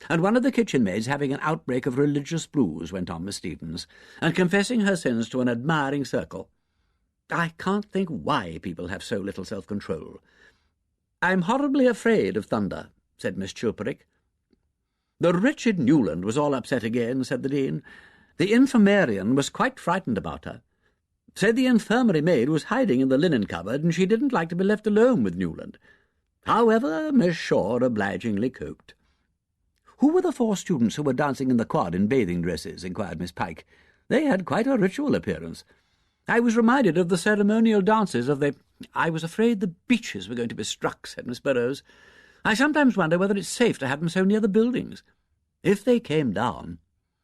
And one of the kitchen maids having an outbreak of religious blues, went on Miss Stevens, and confessing her sins to an admiring circle. I can't think why people have so little self-control. I'm horribly afraid of thunder, said Miss Chilperick. The wretched Newland was all upset again, said the Dean. The infirmarian was quite frightened about her. Said the infirmary maid was hiding in the linen cupboard, and she didn't like to be left alone with Newland. However, Miss Shaw obligingly coped. "Who were the 4 students who were dancing in the quad in bathing dresses?" inquired Miss Pike. "They had quite a ritual appearance. I was reminded of the ceremonial dances of the—" "I was afraid the beeches were going to be struck," said Miss Burrows. "I sometimes wonder whether it's safe to have them so near the buildings. If they came down—"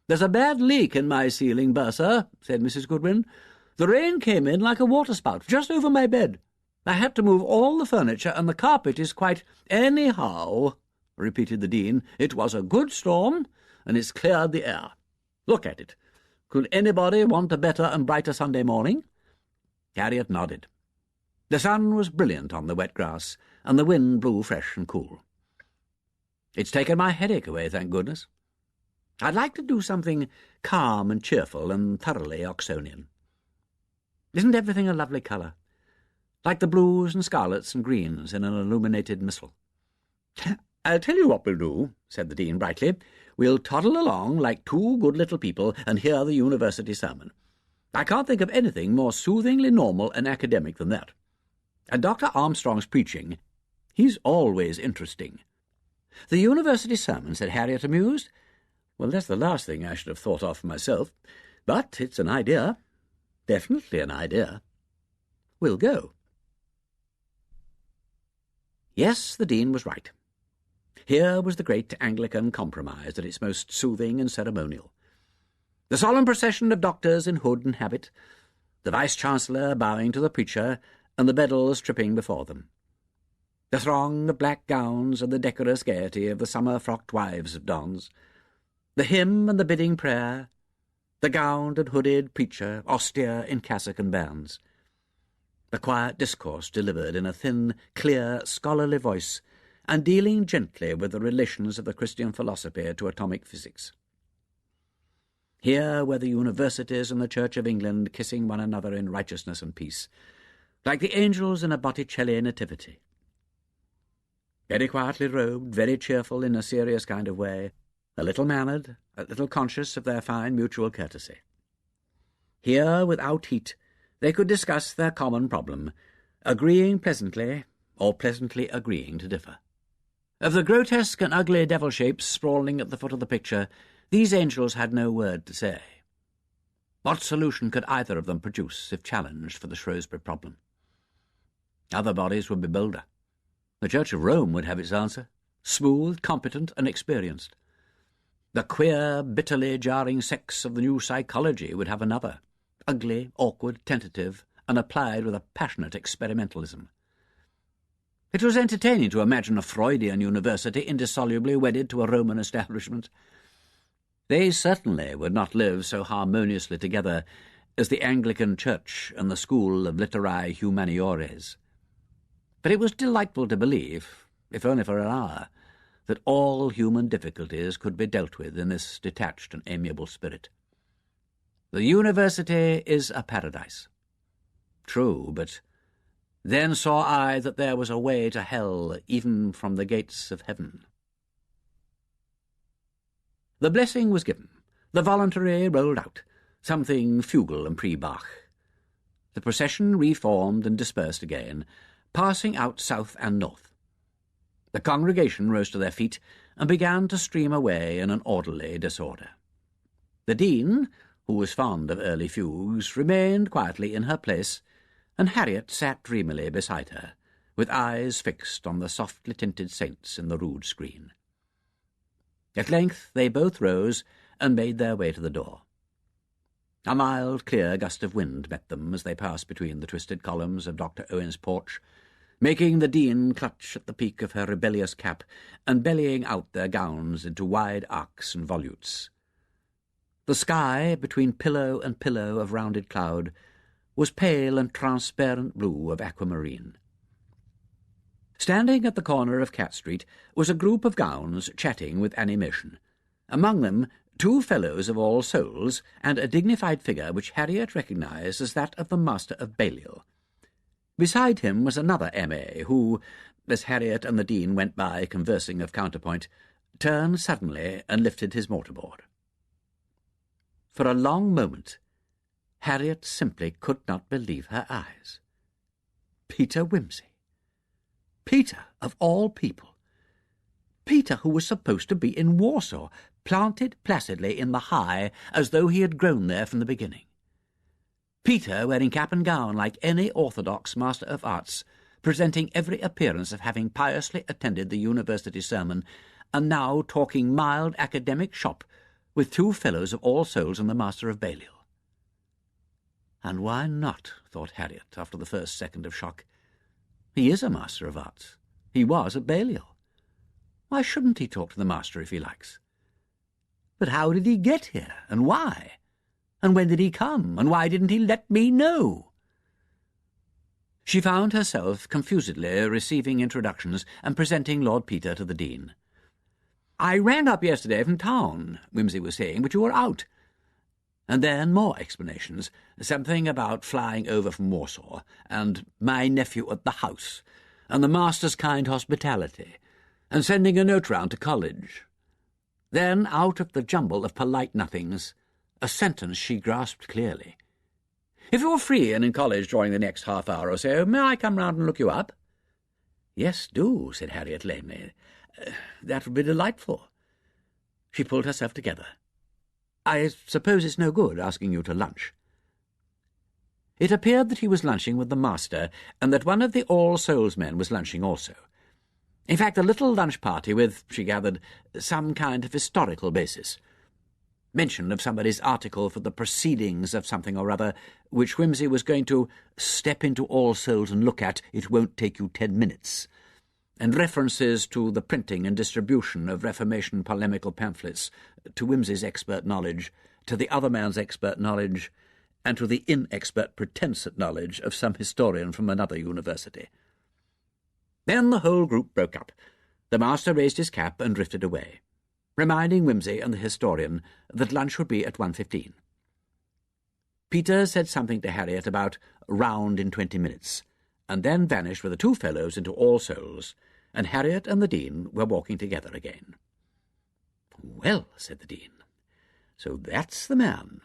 "There's a bad leak in my ceiling, Bursar," said Mrs. Goodwin. "The rain came in like a waterspout just over my bed. I had to move all the furniture, and the carpet is quite—" "Anyhow," repeated the Dean, "it was a good storm, and it's cleared the air. Look at it. Could anybody want a better and brighter Sunday morning?" Harriet nodded. The sun was brilliant on the wet grass, and the wind blew fresh and cool. "It's taken my headache away, thank goodness. I'd like to do something calm and cheerful and thoroughly Oxonian. Isn't everything a lovely colour? Like the blues and scarlets and greens in an illuminated missal." "I'll tell you what we'll do," said the Dean brightly. "We'll toddle along like 2 good little people and hear the university sermon. I can't think of anything more soothingly normal and academic than that. And Dr. Armstrong's preaching, he's always interesting." "The university sermon," said Harriet, amused. "Well, that's the last thing I should have thought of myself. But it's an idea. Definitely an idea. We'll go." Yes, the Dean was right. Here was the great Anglican compromise at its most soothing and ceremonial. The solemn procession of doctors in hood and habit, the Vice-Chancellor bowing to the preacher, and the beadles tripping before them. The throng of black gowns and the decorous gaiety of the summer-frocked wives of dons. The hymn and the bidding prayer, the gowned and hooded preacher, austere in cassock and bands. The quiet discourse delivered in a thin, clear, scholarly voice, and dealing gently with the relations of the Christian philosophy to atomic physics. Here were the universities and the Church of England kissing one another in righteousness and peace, like the angels in a Botticelli nativity. Very quietly robed, very cheerful in a serious kind of way, a little mannered, a little conscious of their fine mutual courtesy. Here, without heat, they could discuss their common problem, agreeing pleasantly, or pleasantly agreeing to differ. Of the grotesque and ugly devil shapes sprawling at the foot of the picture, these angels had no word to say. What solution could either of them produce if challenged for the Shrewsbury problem? Other bodies would be bolder. The Church of Rome would have its answer, smooth, competent, and experienced. The queer, bitterly jarring sects of the new psychology would have another, ugly, awkward, tentative, and applied with a passionate experimentalism. It was entertaining to imagine a Freudian university indissolubly wedded to a Roman establishment. They certainly would not live so harmoniously together as the Anglican Church and the School of Literae Humaniores. But it was delightful to believe, if only for an hour, that all human difficulties could be dealt with in this detached and amiable spirit. The university is a paradise. True, but then saw I that there was a way to hell even from the gates of heaven. The blessing was given. The voluntary rolled out, something fugal and pre-Bach. The procession reformed and dispersed again, passing out south and north. The congregation rose to their feet and began to stream away in an orderly disorder. The Dean, who was fond of early fugues, remained quietly in her place, and Harriet sat dreamily beside her, with eyes fixed on the softly tinted saints in the rood screen. At length they both rose and made their way to the door. A mild, clear gust of wind met them as they passed between the twisted columns of Dr. Owen's porch, making the Dean clutch at the peak of her rebellious cap and bellying out their gowns into wide arcs and volutes. The sky, between pillow and pillow of rounded cloud, was pale and transparent blue of aquamarine. Standing at the corner of Cat Street was a group of gowns chatting with animation. Among them 2 fellows of All Souls, and a dignified figure which Harriet recognised as that of the Master of Balliol. Beside him was another M.A. who, as Harriet and the Dean went by conversing of counterpoint, turned suddenly and lifted his mortarboard. For a long moment Harriet simply could not believe her eyes. Peter Wimsey. Peter, of all people. Peter, who was supposed to be in Warsaw, planted placidly in the High as though he had grown there from the beginning. Peter, wearing cap and gown like any orthodox Master of Arts, presenting every appearance of having piously attended the university sermon, and now talking mild academic shop with two fellows of All Souls and the Master of Balliol. And why not, thought Harriet, after the first second of shock. He is a Master of Arts. He was at Balliol. Why shouldn't he talk to the Master if he likes? But how did he get here, and why? And when did he come, and why didn't he let me know? She found herself confusedly receiving introductions and presenting Lord Peter to the Dean. "I rang up yesterday from town," Wimsey was saying, "but you were out." And then more explanations, something about flying over from Warsaw, and my nephew at the house, and the Master's kind hospitality, and sending a note round to college. Then, out of the jumble of polite nothings, a sentence she grasped clearly. "If you're free and in college during the next half hour or so, may I come round and look you up?" "Yes, do," said Harriet lamely. "That would be delightful." She pulled herself together. "I suppose it's no good asking you to lunch." It appeared that he was lunching with the Master, and that one of the All Souls men was lunching also. In fact, a little lunch party with, she gathered, some kind of historical basis. Mention of somebody's article for the proceedings of something or other, which Wimsey was going to step into All Souls and look at. It won't take you 10 minutes. And references to the printing and distribution of Reformation polemical pamphlets, to Wimsey's expert knowledge, to the other man's expert knowledge, and to the inexpert pretence at knowledge of some historian from another university. Then the whole group broke up. The Master raised his cap and drifted away, reminding Wimsey and the historian that lunch would be at 1:15. Peter said something to Harriet about round in 20 minutes, and then vanished with the two fellows into All Souls, and Harriet and the Dean were walking together again. "Well," said the Dean, "so that's the man."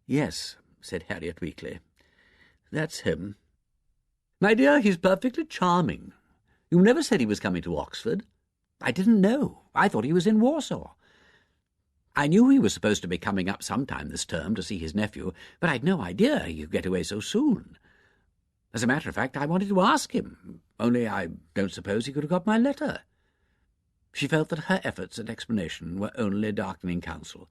"Yes," said Harriet weakly, "that's him." "My dear, he's perfectly charming. You never said he was coming to Oxford." "I didn't know. I thought he was in Warsaw." "I knew he was supposed to be coming up sometime this term to see his nephew, but I'd no idea he could get away so soon. As a matter of fact, I wanted to ask him, only I don't suppose he could have got my letter." She felt that her efforts at explanation were only darkening counsel.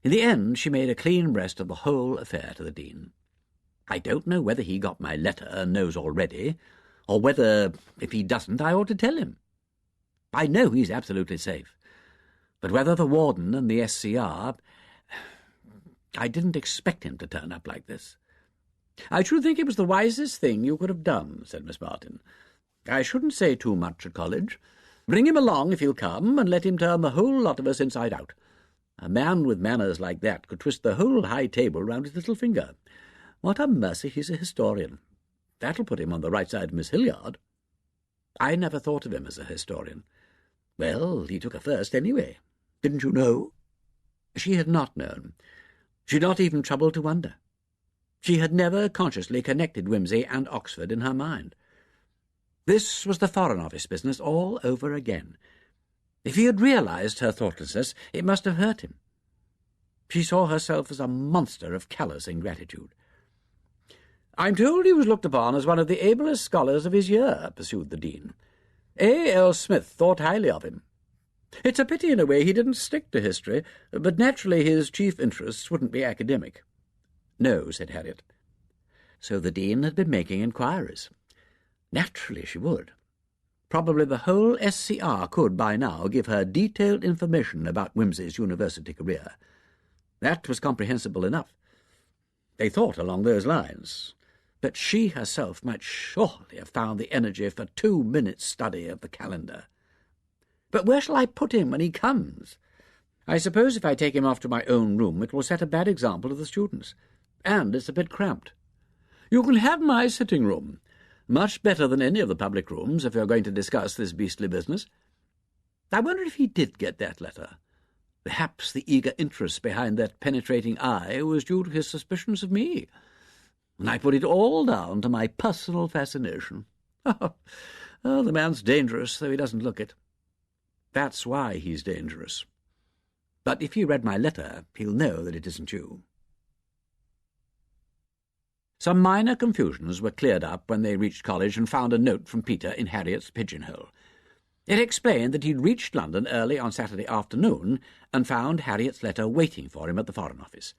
In the end, she made a clean breast of the whole affair to the Dean. "I don't know whether he got my letter and knows already, or whether, if he doesn't, I ought to tell him. I know he's absolutely safe. But whether the warden and the SCR... I didn't expect him to turn up like this." "I should think it was the wisest thing you could have done," said Miss Martin. "I shouldn't say too much at college. Bring him along if he'll come, and let him turn the whole lot of us inside out. A man with manners like that could twist the whole high table round his little finger. What a mercy he's a historian. That'll put him on the right side of Miss Hilliard." "I never thought of him as a historian." "Well, he took her first, anyway. Didn't you know?" She had not known. She had not even troubled to wonder. She had never consciously connected Wimsey and Oxford in her mind. This was the Foreign Office business all over again. If he had realized her thoughtlessness, it must have hurt him. She saw herself as a monster of callous ingratitude. "I'm told he was looked upon as one of the ablest scholars of his year," pursued the Dean. "A. L. Smith thought highly of him. It's a pity in a way he didn't stick to history, but naturally his chief interests wouldn't be academic." "No," said Harriet. So the Dean had been making inquiries. Naturally she would. Probably the whole SCR could by now give her detailed information about Wimsey's university career. That was comprehensible enough. They thought along those lines. But she herself might surely have found the energy for 2 minutes' study of the calendar. "But where shall I put him when he comes? I suppose if I take him off to my own room it will set a bad example to the students. And it's a bit cramped." "You can have my sitting room. Much better than any of the public rooms if you're going to discuss this beastly business. I wonder if he did get that letter. Perhaps the eager interest behind that penetrating eye was due to his suspicions of me. And I put it all down to my personal fascination. Oh, the man's dangerous, though he doesn't look it. That's why he's dangerous. But if he read my letter, he'll know that it isn't you." Some minor confusions were cleared up when they reached college and found a note from Peter in Harriet's pigeonhole. It explained that he'd reached London early on Saturday afternoon and found Harriet's letter waiting for him at the Foreign Office.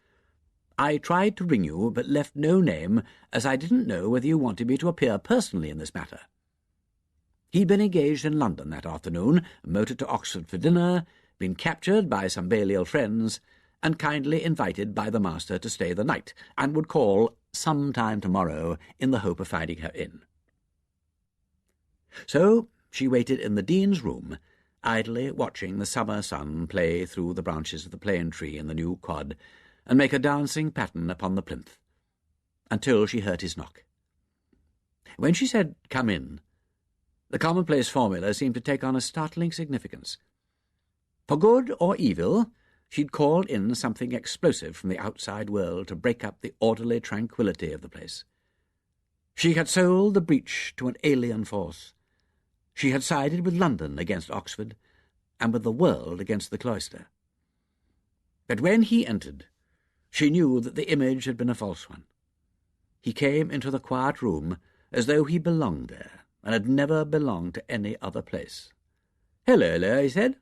"I tried to ring you, but left no name, as I didn't know whether you wanted me to appear personally in this matter." He'd been engaged in London that afternoon, motored to Oxford for dinner, been captured by some Balliol friends, and kindly invited by the master to stay the night, and would call some time tomorrow in the hope of finding her in. So she waited in the dean's room, idly watching the summer sun play through the branches of the plane tree in the new quad and make a dancing pattern upon the plinth, until she heard his knock. When she said, "Come in," the commonplace formula seemed to take on a startling significance. For good or evil, she'd called in something explosive from the outside world to break up the orderly tranquillity of the place. She had sold the breach to an alien force. She had sided with London against Oxford, and with the world against the cloister. But when he entered, she knew that the image had been a false one. He came into the quiet room as though he belonged there, and had never belonged to any other place. "Hello," he said,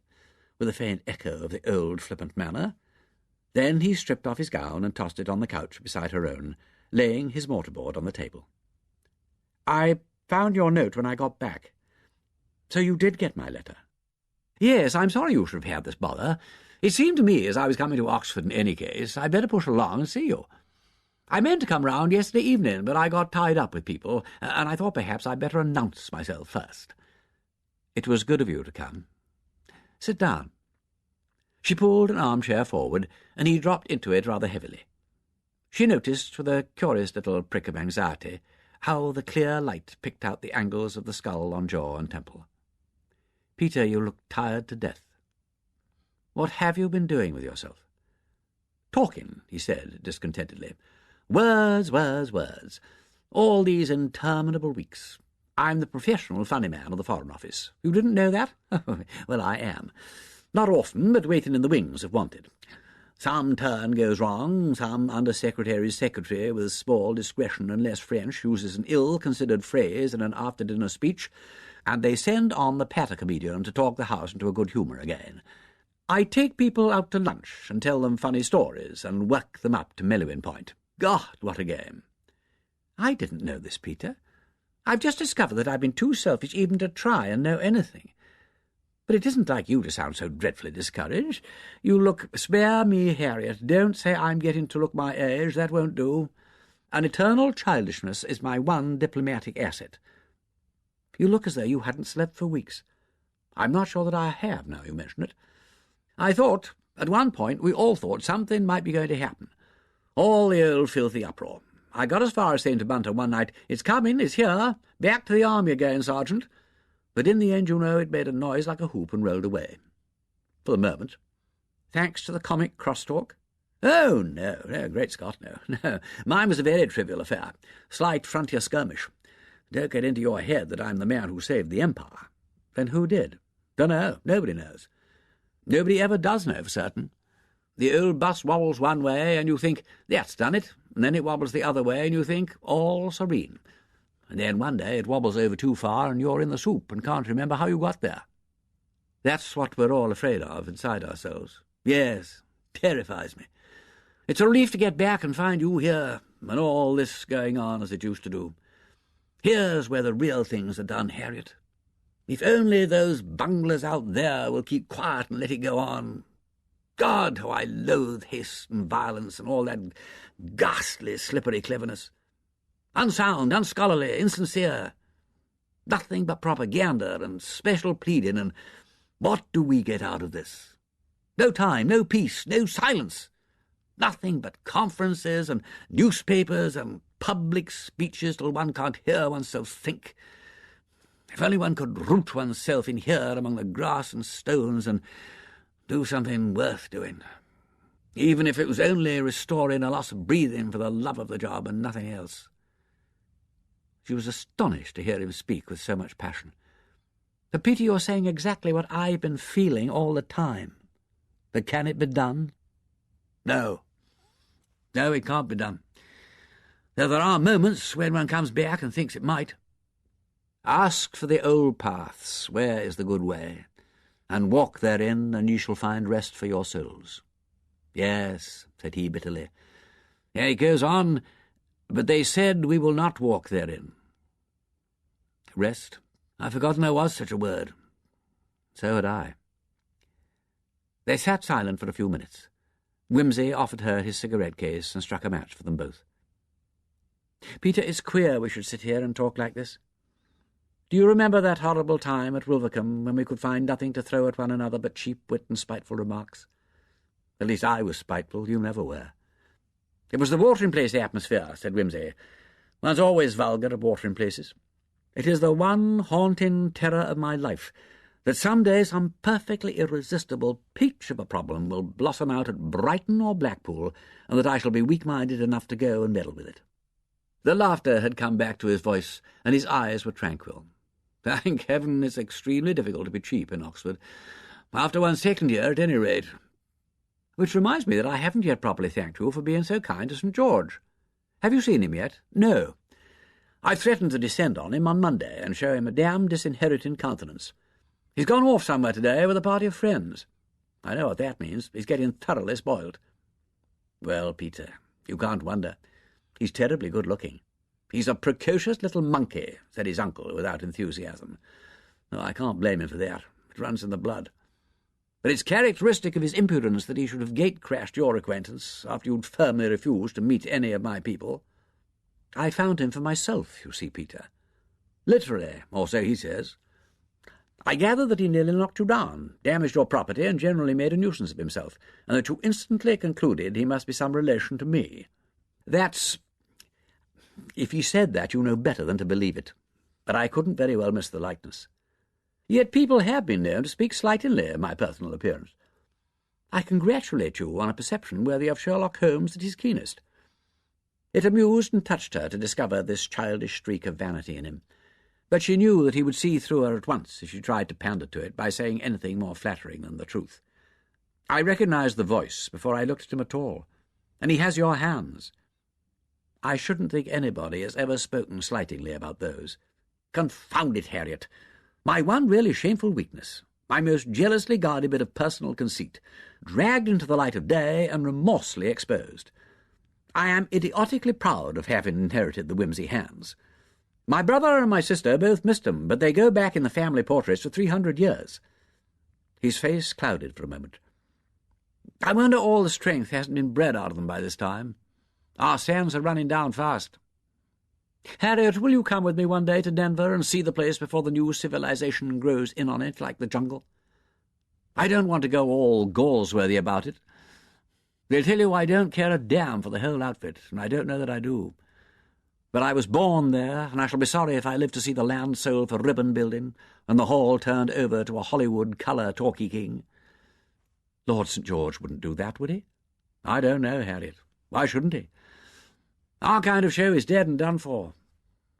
with a faint echo of the old flippant manner. Then he stripped off his gown and tossed it on the couch beside her own, laying his mortarboard on the table. "I found your note when I got back. So you did get my letter?" "Yes, I'm sorry you should have had this bother. It seemed to me, as I was coming to Oxford in any case, I'd better push along and see you. I meant to come round yesterday evening, but I got tied up with people, and I thought perhaps I'd better announce myself first." "It was good of you to come. Sit down." She pulled an armchair forward, and he dropped into it rather heavily. She noticed, with a curious little prick of anxiety, how the clear light picked out the angles of the skull on jaw and temple. "Peter, you look tired to death. What have you been doing with yourself?" "Talking," he said discontentedly. "Words, words, words. All these interminable weeks. I'm the professional funny man of the Foreign Office. You didn't know that? Well, I am. Not often, but waiting in the wings if wanted. Some turn goes wrong, some under-secretary's secretary with small discretion and less French uses an ill-considered phrase in an after-dinner speech, and they send on the patter comedian to talk the house into a good humour again. I take people out to lunch and tell them funny stories and work them up to mellowing point. God, what a game!" "I didn't know this, Peter. I've just discovered that I've been too selfish even to try and know anything. But it isn't like you to sound so dreadfully discouraged. You look— Spare me, Harriet. Don't say I'm getting to look my age. That won't do. An eternal childishness is my one diplomatic asset. You look as though you hadn't slept for weeks. I'm not sure that I have, now you mention it. I thought, at one point, we all thought something might be going to happen. All the old filthy uproar. I got as far as saying to Bunter one night, 'It's coming, it's here. Back to the army again, Sergeant.' But in the end, you know, it made a noise like a hoop and rolled away. For the moment. Thanks to the comic crosstalk? Oh, no, great Scott, no. Mine was a very trivial affair. Slight frontier skirmish. Don't get into your head that I'm the man who saved the Empire. Then who did? Dunno, nobody knows. Nobody ever does know for certain. The old bus wobbles one way, and you think, that's done it, and then it wobbles the other way, and you think, all serene. And then one day it wobbles over too far, and you're in the soup and can't remember how you got there. That's what we're all afraid of inside ourselves. Yes, terrifies me. It's a relief to get back and find you here, and all this going on as it used to do. Here's where the real things are done, Harriet. If only those bunglers out there will keep quiet and let it go on. God, how I loathe haste and violence and all that ghastly, slippery cleverness. Unsound, unscholarly, insincere. Nothing but propaganda and special pleading, and what do we get out of this? No time, no peace, no silence. Nothing but conferences and newspapers and public speeches till one can't hear oneself think. If only one could root oneself in here among the grass and stones and do something worth doing. Even if it was only restoring a loss of breathing for the love of the job and nothing else. She was astonished to hear him speak with so much passion. But, Peter, you're saying exactly what I've been feeling all the time. But can it be done? No. No, it can't be done. Though there are moments when one comes back and thinks it might. Ask for the old paths, where is the good way, and walk therein, and ye shall find rest for your souls. Yes, said he bitterly. Yeah, he goes on, but they said we will not walk therein. Rest? I've forgotten there was such a word. So had I. They sat silent for a few minutes. Wimsey offered her his cigarette case and struck a match for them both. Peter, it's queer we should sit here and talk like this. Do you remember that horrible time at Wilvercombe when we could find nothing to throw at one another but cheap wit and spiteful remarks? At least I was spiteful, you never were. It was the watering-place atmosphere, said Wimsey. One's always vulgar at watering-places. It is the one haunting terror of my life, that some day some perfectly irresistible peach of a problem will blossom out at Brighton or Blackpool, and that I shall be weak-minded enough to go and meddle with it. The laughter had come back to his voice, and his eyes were tranquil. Thank heaven it's extremely difficult to be cheap in Oxford. After one's second year, at any rate. Which reminds me that I haven't yet properly thanked you for being so kind to St. George. Have you seen him yet? No. I threatened to descend on him on Monday and show him a damned disinheriting countenance. He's gone off somewhere today with a party of friends. I know what that means. He's getting thoroughly spoiled. Well, Peter, you can't wonder. He's terribly good-looking. He's a precocious little monkey, said his uncle without enthusiasm. No, I can't blame him for that. It runs in the blood. But it's characteristic of his impudence that he should have gate-crashed your acquaintance after you'd firmly refused to meet any of my people. I found him for myself, you see, Peter. Literally, or so he says. I gather that he nearly knocked you down, damaged your property, and generally made a nuisance of himself, and that you instantly concluded he must be some relation to me. That's... If he said that, you know better than to believe it. But I couldn't very well miss the likeness. Yet people have been known to speak slightingly of my personal appearance. I congratulate you on a perception worthy of Sherlock Holmes at his keenest. It amused and touched her to discover this childish streak of vanity in him, but she knew that he would see through her at once if she tried to pander to it by saying anything more flattering than the truth. I recognized the voice before I looked at him at all, and he has your hands. I shouldn't think anybody has ever spoken slightingly about those. Confound it, Harriet! My one really shameful weakness, my most jealously guarded bit of personal conceit, dragged into the light of day and remorselessly exposed. I am idiotically proud of having inherited the Wimsey hands. My brother and my sister both missed them, but they go back in the family portraits for 300 years. His face clouded for a moment. I wonder all the strength hasn't been bred out of them by this time. Our sands are running down fast. Harriet, will you come with me one day to Denver and see the place before the new civilization grows in on it like the jungle? I don't want to go all Galsworthy about it. They'll tell you I don't care a damn for the whole outfit, and I don't know that I do. But I was born there, and I shall be sorry if I live to see the land sold for ribbon building and the hall turned over to a Hollywood colour talkie king. Lord St. George wouldn't do that, would he? I don't know, Harriet. Why shouldn't he? Our kind of show is dead and done for.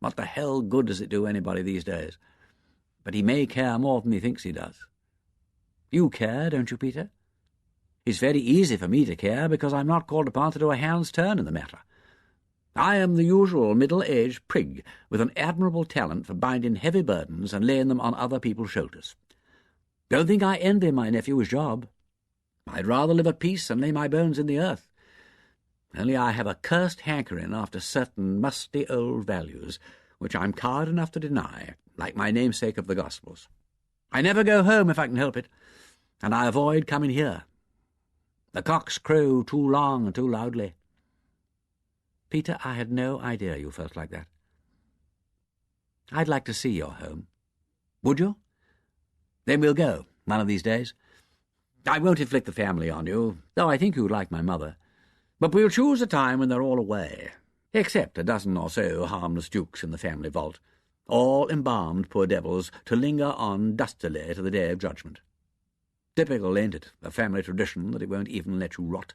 What the hell good does it do anybody these days? But he may care more than he thinks he does. You care, don't you, Peter? It's very easy for me to care, because I'm not called upon to do a hand's turn in the matter. I am the usual middle-aged prig with an admirable talent for binding heavy burdens and laying them on other people's shoulders. Don't think I envy my nephew his job. I'd rather live at peace and lay my bones in the earth. Only I have a cursed hankering after certain musty old values, which I'm coward enough to deny, like my namesake of the Gospels. I never go home if I can help it, and I avoid coming here. The cocks crow too long and too loudly. Peter, I had no idea you felt like that. I'd like to see your home. Would you? Then we'll go, one of these days. I won't inflict the family on you, though I think you'd like my mother. But we'll choose a time when they're all away, except a dozen or so harmless dukes in the family vault, all embalmed, poor devils, to linger on dustily to the day of judgment. Typical, ain't it, a family tradition that it won't even let you rot?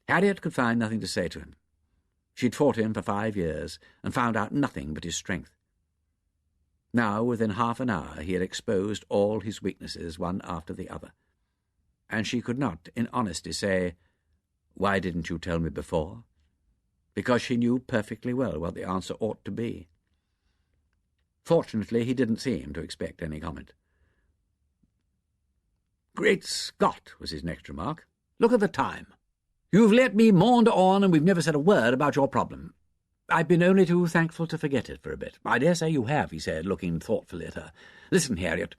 Harriet could find nothing to say to him. She'd fought him for 5 years and found out nothing but his strength. Now, within half an hour, he had exposed all his weaknesses, one after the other. And she could not, in honesty, say, "Why didn't you tell me before?" Because she knew perfectly well what the answer ought to be. Fortunately, he didn't seem to expect any comment. "Great Scott," was his next remark. "Look at the time. You've let me maunder on, and we've never said a word about your problem." "I've been only too thankful to forget it for a bit." "I dare say you have," he said, looking thoughtfully at her. "Listen, Harriet,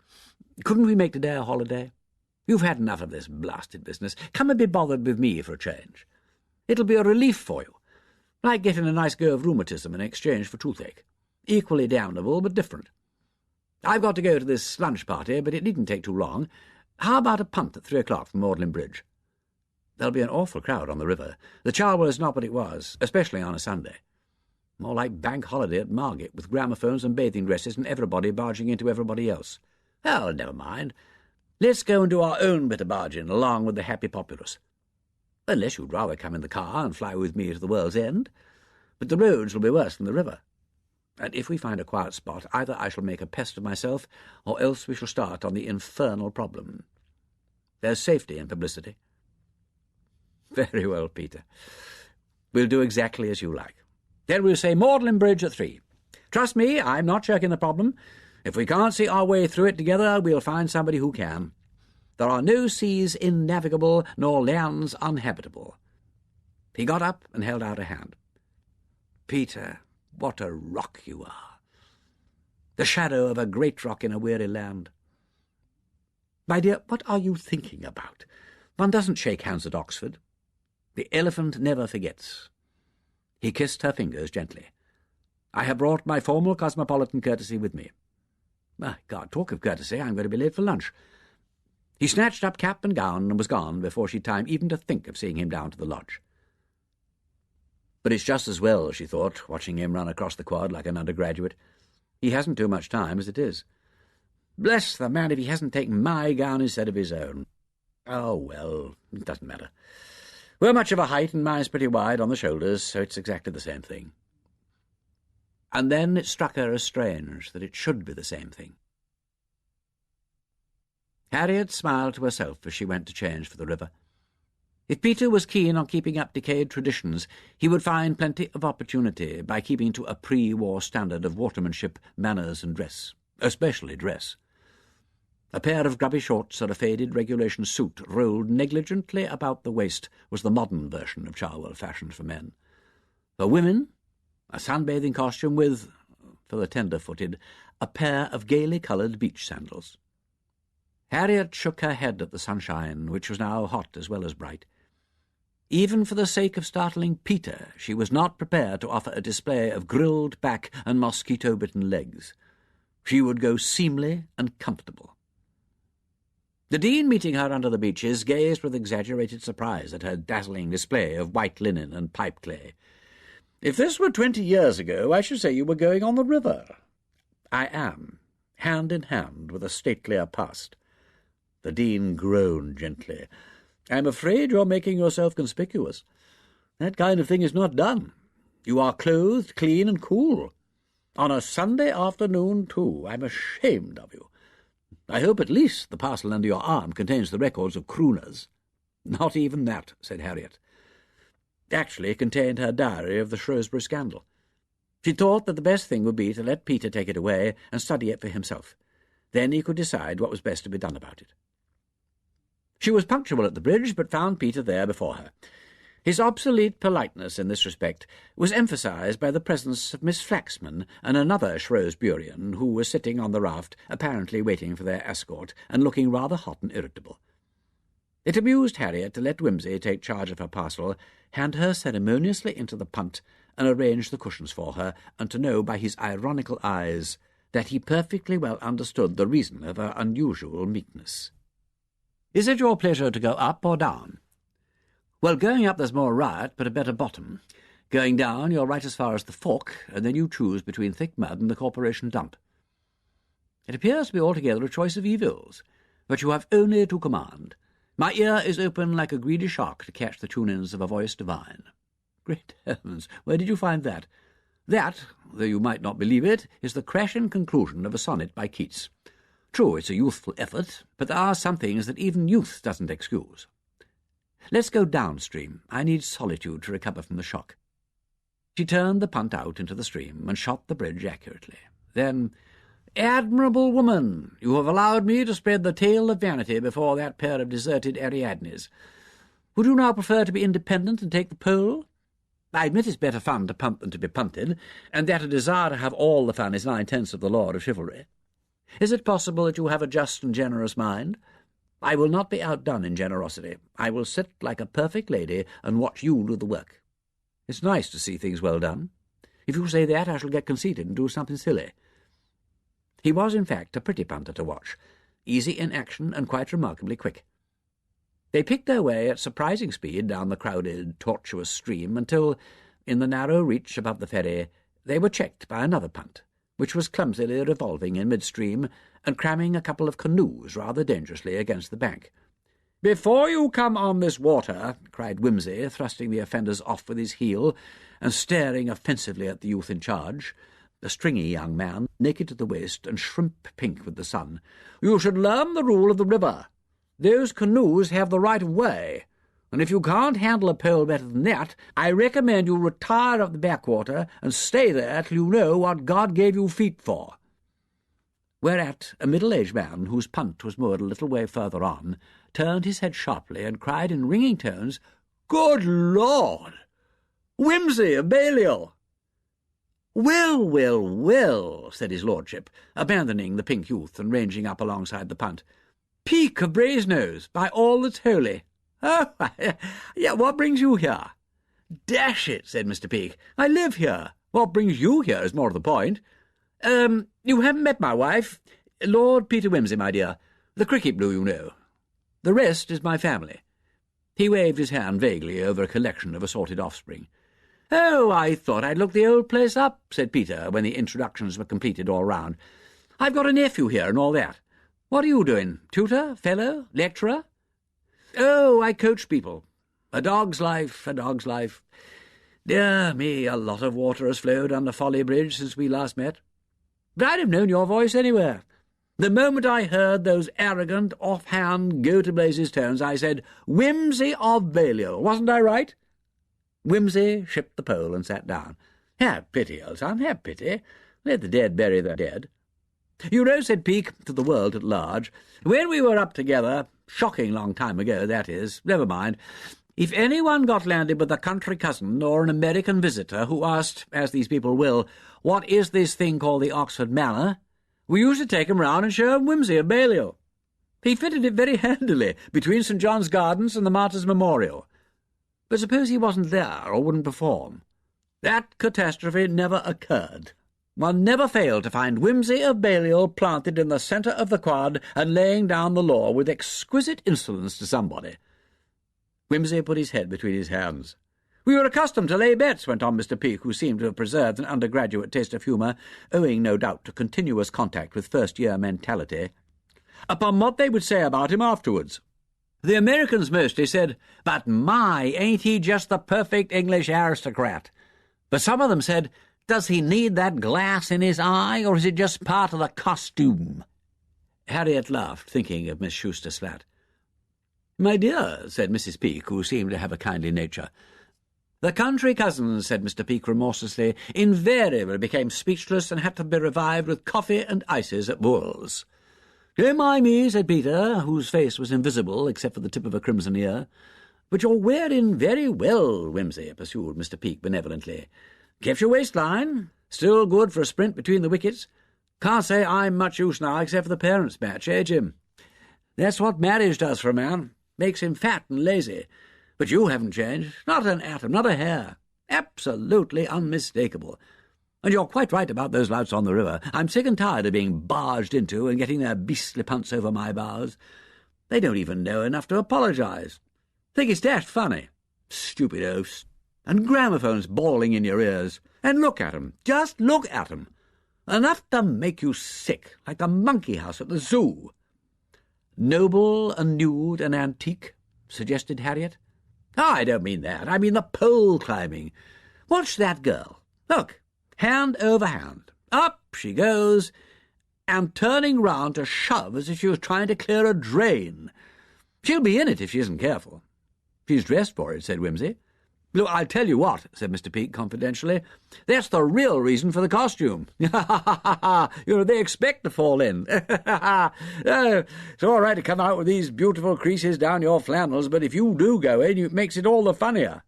couldn't we make today a holiday? You've had enough of this blasted business. Come and be bothered with me for a change. It'll be a relief for you, like getting a nice go of rheumatism in exchange for toothache. Equally damnable, but different. I've got to go to this lunch party, but it needn't take too long. How about a punt at 3 o'clock from Magdalen Bridge? There'll be an awful crowd on the river. The Charwell's not what it was, especially on a Sunday. More like bank holiday at Margate, with gramophones and bathing dresses and everybody barging into everybody else. Well, never mind. Let's go and do our own bit of barging along with the happy populace. Unless you'd rather come in the car and fly with me to the world's end. But the roads will be worse than the river. And if we find a quiet spot, either I shall make a pest of myself, or else we shall start on the infernal problem. There's safety in publicity." "Very well, Peter. We'll do exactly as you like. Then we'll say Magdalen Bridge at 3. Trust me, I'm not shirking the problem. If we can't see our way through it together, we'll find somebody who can. There are no seas innavigable, nor lands uninhabitable." He got up and held out a hand. "Peter, what a rock you are! The shadow of a great rock in a weary land. My dear, what are you thinking about? One doesn't shake hands at Oxford. The elephant never forgets." He kissed her fingers gently. "I have brought my formal cosmopolitan courtesy with me. My God, talk of courtesy, I'm going to be late for lunch." He snatched up cap and gown and was gone before she'd time even to think of seeing him down to the lodge. But it's just as well, she thought, watching him run across the quad like an undergraduate. He hasn't too much time as it is. Bless the man if he hasn't taken my gown instead of his own. Oh, well, it doesn't matter. We're much of a height, and mine's pretty wide on the shoulders, so it's exactly the same thing. And then it struck her as strange that it should be the same thing. Harriet smiled to herself as she went to change for the river. If Peter was keen on keeping up decayed traditions, he would find plenty of opportunity by keeping to a pre-war standard of watermanship, manners, and dress, especially dress. A pair of grubby shorts or a faded regulation suit rolled negligently about the waist was the modern version of Charwell fashion for men. For women, a sunbathing costume with, for the tender-footed, a pair of gaily coloured beach sandals. Harriet shook her head at the sunshine, which was now hot as well as bright. Even for the sake of startling Peter, she was not prepared to offer a display of grilled back and mosquito-bitten legs. She would go seemly and comfortable. The Dean, meeting her under the beeches, gazed with exaggerated surprise at her dazzling display of white linen and pipe clay. "If this were 20 years ago, I should say you were going on the river." "I am, hand in hand with a statelier past." The Dean groaned gently. "I'm afraid you're making yourself conspicuous. That kind of thing is not done. You are clothed, clean, and cool. On a Sunday afternoon, too. I'm ashamed of you. I hope at least the parcel under your arm contains the records of crooners." "Not even that," said Harriet. Actually, it contained her diary of the Shrewsbury scandal. She thought that the best thing would be to let Peter take it away and study it for himself. Then he could decide what was best to be done about it. She was punctual at the bridge, but found Peter there before her. His obsolete politeness in this respect was emphasized by the presence of Miss Flaxman and another Shrewsburian who was sitting on the raft, apparently waiting for their escort, and looking rather hot and irritable. It amused Harriet to let Wimsey take charge of her parcel, hand her ceremoniously into the punt, and arrange the cushions for her, and to know by his ironical eyes that he perfectly well understood the reason of her unusual meekness. "Is it your pleasure to go up or down?" "Well, going up there's more riot, but a better bottom. Going down you're right as far as the fork, and then you choose between thick mud and the corporation dump. It appears to be altogether a choice of evils, but you have only to command. My ear is open like a greedy shark to catch the tune-ins of a voice divine." "Great heavens, where did you find that?" That, though you might not believe it, is the crashing conclusion of a sonnet by Keats. True, it's a youthful effort, but there are some things that even youth doesn't excuse. Let's go downstream. I need solitude to recover from the shock. She turned the punt out into the stream and shot the bridge accurately. Then, "Admirable woman, you have allowed me to spread the tale of vanity before that pair of deserted Ariadnes. Would you now prefer to be independent and take the pole? I admit it's better fun to punt than to be punted, and that a desire to have all the fun is 9/10 of the law of chivalry. Is it possible that you have a just and generous mind? I will not be outdone in generosity. I will sit like a perfect lady and watch you do the work. It's nice to see things well done. If you say that, I shall get conceited and do something silly." He was, in fact, a pretty punter to watch, easy in action and quite remarkably quick. They picked their way at surprising speed down the crowded, tortuous stream until, in the narrow reach above the ferry, they were checked by another punt, which was clumsily revolving in midstream and cramming a couple of canoes rather dangerously against the bank. "Before you come on this water," cried Wimsey, thrusting the offenders off with his heel and staring offensively at the youth in charge, a stringy young man, naked to the waist and shrimp-pink with the sun, "you should learn the rule of the river. Those canoes have the right of way, and if you can't handle a pole better than that, I recommend you retire up the backwater and stay there till you know what God gave you feet for." Whereat a middle-aged man, whose punt was moored a little way further on, turned his head sharply and cried in ringing tones, "Good Lord! Wimsey of Balliol!" Well, said his lordship, abandoning the pink youth and ranging up alongside the punt. "Peak of Brasenose, by all that's holy. Oh, yeah, what brings you here?" "Dash it," said Mr. Peake, "I live here. What brings you here is more to the point. You haven't met my wife, Lord Peter Wimsey, my dear. The cricket blue, you know. The rest is my family." He waved his hand vaguely over a collection of assorted offspring. "Oh, I thought I'd look the old place up," said Peter, when the introductions were completed all round. "I've got a nephew here and all that. What are you doing? Tutor? Fellow? Lecturer?" "Oh, I coach people. A dog's life, a dog's life. Dear me, a lot of water has flowed under Folly Bridge since we last met. But I'd have known your voice anywhere. The moment I heard those arrogant, off-hand, go-to-blazes tones, I said, 'Wimsey of Balliol,' wasn't I right?" Wimsey shipped the pole and sat down. "Have pity, old son, have pity. Let the dead bury their dead. You know," said Peake to the world at large, "when we were up together, shocking long time ago, that is, never mind, if anyone got landed with a country cousin or an American visitor who asked, as these people will, 'What is this thing called the Oxford Manor?' we used to take him round and show him Wimsey of Balliol. He fitted it very handily between St. John's Gardens and the Martyrs' Memorial. But suppose he wasn't there or wouldn't perform? That catastrophe never occurred. One never failed to find Wimsey of Balliol planted in the centre of the quad and laying down the law with exquisite insolence to somebody." Wimsey put his head between his hands. "We were accustomed to lay bets," went on Mr. Peake, who seemed to have preserved an undergraduate taste of humour, owing, no doubt, to continuous contact with first-year mentality, "upon what they would say about him afterwards. The Americans mostly said, 'But my, ain't he just the perfect English aristocrat?' But some of them said, 'Does he need that glass in his eye, or is it just part of the costume?'" Harriet laughed, thinking of Miss Schuster's flat. "My dear," said Mrs. Peake, who seemed to have a kindly nature. "The country cousins," said Mr. Peake remorselessly, "invariably became speechless and had to be revived with coffee and ices at Bull's." "Don't mind me," said Peter, whose face was invisible except for the tip of a crimson ear. "But you're wearing very well, Wimsey," pursued Mr. Peake benevolently. "Kept your waistline? Still good for a sprint between the wickets? Can't say I'm much use now except for the parents' match, eh, Jim? That's what marriage does for a man. Makes him fat and lazy. But you haven't changed. Not an atom, not a hair. Absolutely unmistakable. And you're quite right about those louts on the river. I'm sick and tired of being barged into and getting their beastly punts over my bows. They don't even know enough to apologise. Think it's dashed funny. Stupid oafs. And gramophones bawling in your ears. And look at 'em. Just look at 'em. Enough to make you sick, like the monkey house at the zoo." "Noble and nude and antique," suggested Harriet. "Oh, I don't mean that. I mean the pole climbing. Watch that girl. Look. hand over hand. Up she goes, and turning round to shove as if she was trying to clear a drain. She'll be in it if she isn't careful. She's dressed for it, said Wimsey. Look, I'll tell you what, said Mr. Peake confidentially. That's the real reason for the costume. They expect to fall in. It's all right to come out with these beautiful creases down your flannels, but if you do go in, it makes it all the funnier.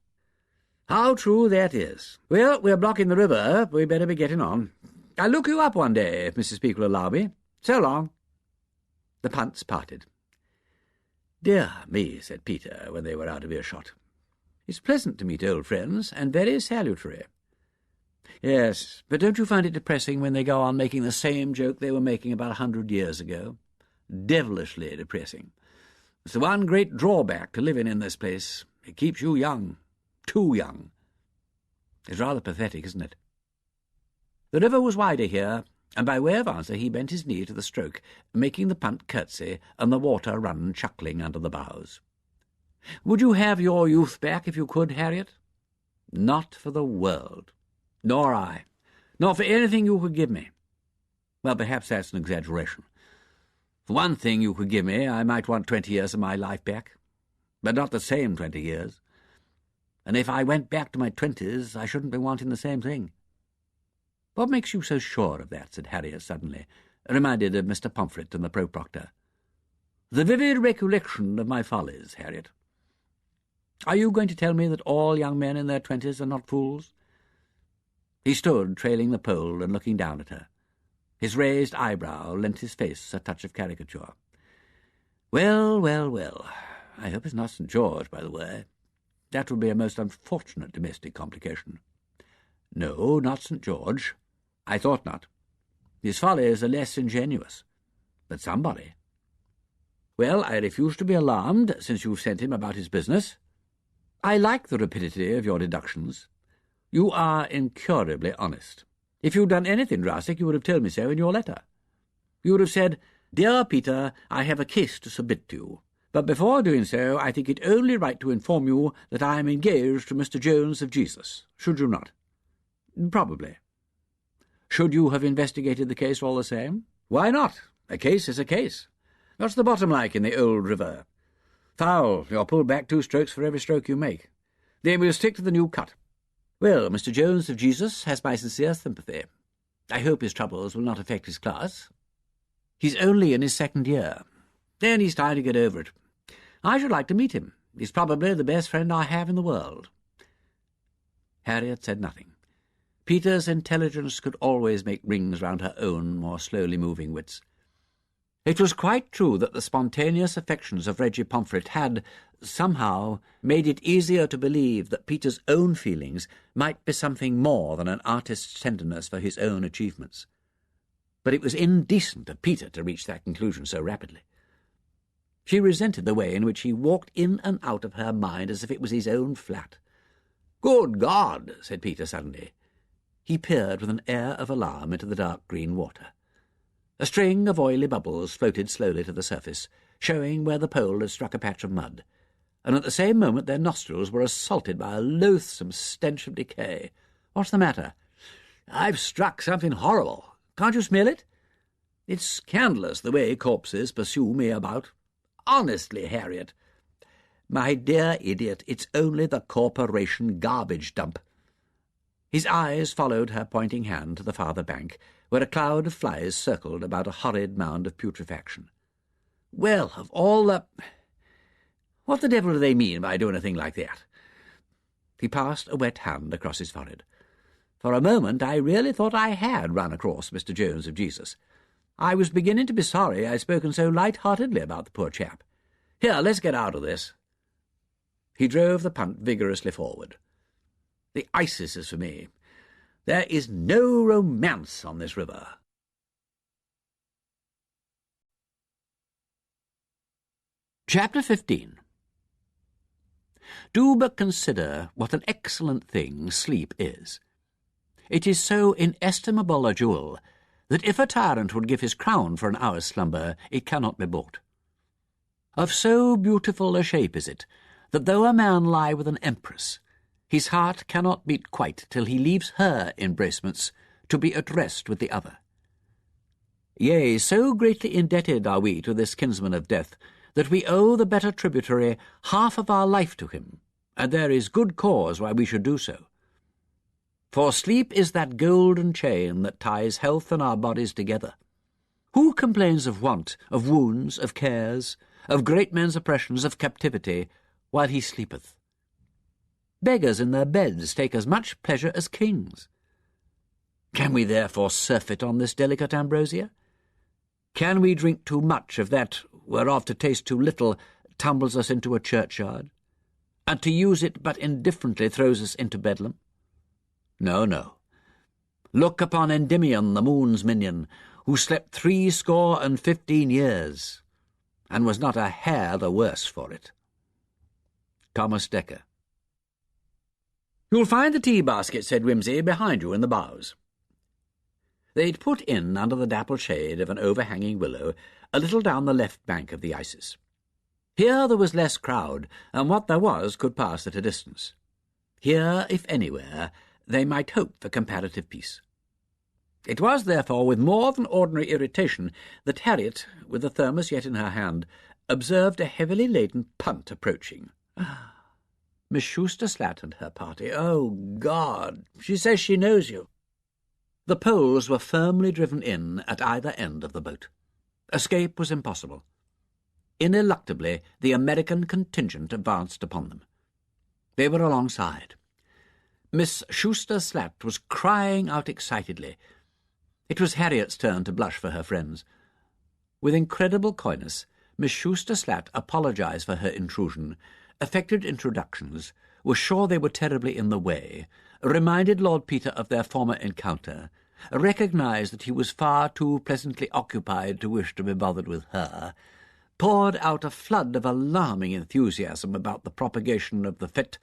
How true that is. Well, we're blocking the river. We better be getting on. I'll look you up one day, if Mrs. Peake will allow me. So long. The punts parted. Dear me, said Peter, when they were out of earshot. It's pleasant to meet old friends, and very salutary. Yes, but don't you find it depressing when they go on making the same joke they were making about 100 years ago? Devilishly depressing. It's the one great drawback to living in this place. It keeps you young. Too young. It's rather pathetic, isn't it? The river was wider here, and by way of answer he bent his knee to the stroke, making the punt curtsy and the water run chuckling under the bows. Would you have your youth back if you could, Harriet? Not for the world. Nor I. Nor for anything you could give me. Well, perhaps that's an exaggeration. For one thing you could give me, I might want 20 years of my life back. But not the same 20 years. And if I went back to my 20s, I shouldn't be wanting the same thing. What makes you so sure of that? Said Harriet suddenly, reminded of Mr. Pomfret and the pro-proctor. The vivid recollection of my follies, Harriet. Are you going to tell me that all young men in their 20s are not fools? He stood, trailing the pole and looking down at her. His raised eyebrow lent his face a touch of caricature. Well, well, well. I hope it's not St. George, by the way. That would be a most unfortunate domestic complication. No, not St. George. I thought not. His follies are less ingenuous. But somebody. Well, I refuse to be alarmed, since you've sent him about his business. I like the rapidity of your deductions. You are incurably honest. If you'd done anything drastic, you would have told me so in your letter. You would have said, Dear Peter, I have a case to submit to you. But before doing so, I think it only right to inform you that I am engaged to Mr. Jones of Jesus. Should you not? Probably. Should you have investigated the case all the same? Why not? A case is a case. What's the bottom like in the old river? Foul. You're pulled back 2 strokes for every stroke you make. Then we'll stick to the new cut. Well, Mr. Jones of Jesus has my sincere sympathy. I hope his troubles will not affect his class. He's only in his 2nd year. Then he's trying to get over it. I should like to meet him. He's probably the best friend I have in the world. Harriet said nothing. Peter's intelligence could always make rings round her own more slowly moving wits. It was quite true that the spontaneous affections of Reggie Pomfret had, somehow, made it easier to believe that Peter's own feelings might be something more than an artist's tenderness for his own achievements. But it was indecent of Peter to reach that conclusion so rapidly. She resented the way in which he walked in and out of her mind as if it was his own flat. "Good God!" said Peter suddenly. He peered with an air of alarm into the dark green water. A string of oily bubbles floated slowly to the surface, showing where the pole had struck a patch of mud, and at the same moment their nostrils were assaulted by a loathsome stench of decay. "What's the matter?" "I've struck something horrible. Can't you smell it? It's scandalous the way corpses pursue me about. Honestly, Harriet." "My dear idiot, it's only the corporation garbage dump." His eyes followed her pointing hand to the farther bank, where a cloud of flies circled about a horrid mound of putrefaction. "Well, of all the... What the devil do they mean by doing a thing like that?" He passed a wet hand across his forehead. "For a moment I really thought I had run across Mr. Jones of Jesus. I was beginning to be sorry I'd spoken so light-heartedly about the poor chap. Here, let's get out of this." He drove the punt vigorously forward. "The Isis is for me. There is no romance on this river." Chapter 15. Do but consider what an excellent thing sleep is. It is so inestimable a jewel that if a tyrant would give his crown for an hour's slumber, it cannot be bought. Of so beautiful a shape is it, that though a man lie with an empress, His heart cannot beat quite till he leaves her embracements to be at rest with the other. Yea, so greatly indebted are we to this kinsman of death, that we owe the better tributary half of our life to him, and there is good cause why we should do so. For sleep is that golden chain that ties health and our bodies together. Who complains of want, of wounds, of cares, of great men's oppressions, of captivity, while he sleepeth? Beggars in their beds take as much pleasure as kings. Can we therefore surfeit on this delicate ambrosia? Can we drink too much of that whereof to taste too little tumbles us into a churchyard, and to use it but indifferently throws us into Bedlam? No, no. Look upon Endymion, the moon's minion, who slept 75 years, and was not a hair the worse for it. Thomas Dekker. "You'll find the tea-basket," said Wimsey, "behind you in the bows." They'd put in under the dappled shade of an overhanging willow a little down the left bank of the Isis. Here there was less crowd, and what there was could pass at a distance. Here, if anywhere, they might hope for comparative peace. It was, therefore, with more than ordinary irritation that Harriet, with the thermos yet in her hand, observed a heavily laden punt approaching. Miss Shrewsbury and her party. Oh, God! She says she knows you. The poles were firmly driven in at either end of the boat. Escape was impossible. Ineluctably, the American contingent advanced upon them. They were alongside. Miss Shrewsbury was crying out excitedly. It was Harriet's turn to blush for her friends. With incredible coyness, Miss Shrewsbury apologized for her intrusion, affected introductions, was sure they were terribly in the way, reminded Lord Peter of their former encounter, recognized that he was far too pleasantly occupied to wish to be bothered with her, poured out a flood of alarming enthusiasm about the propagation of the fit,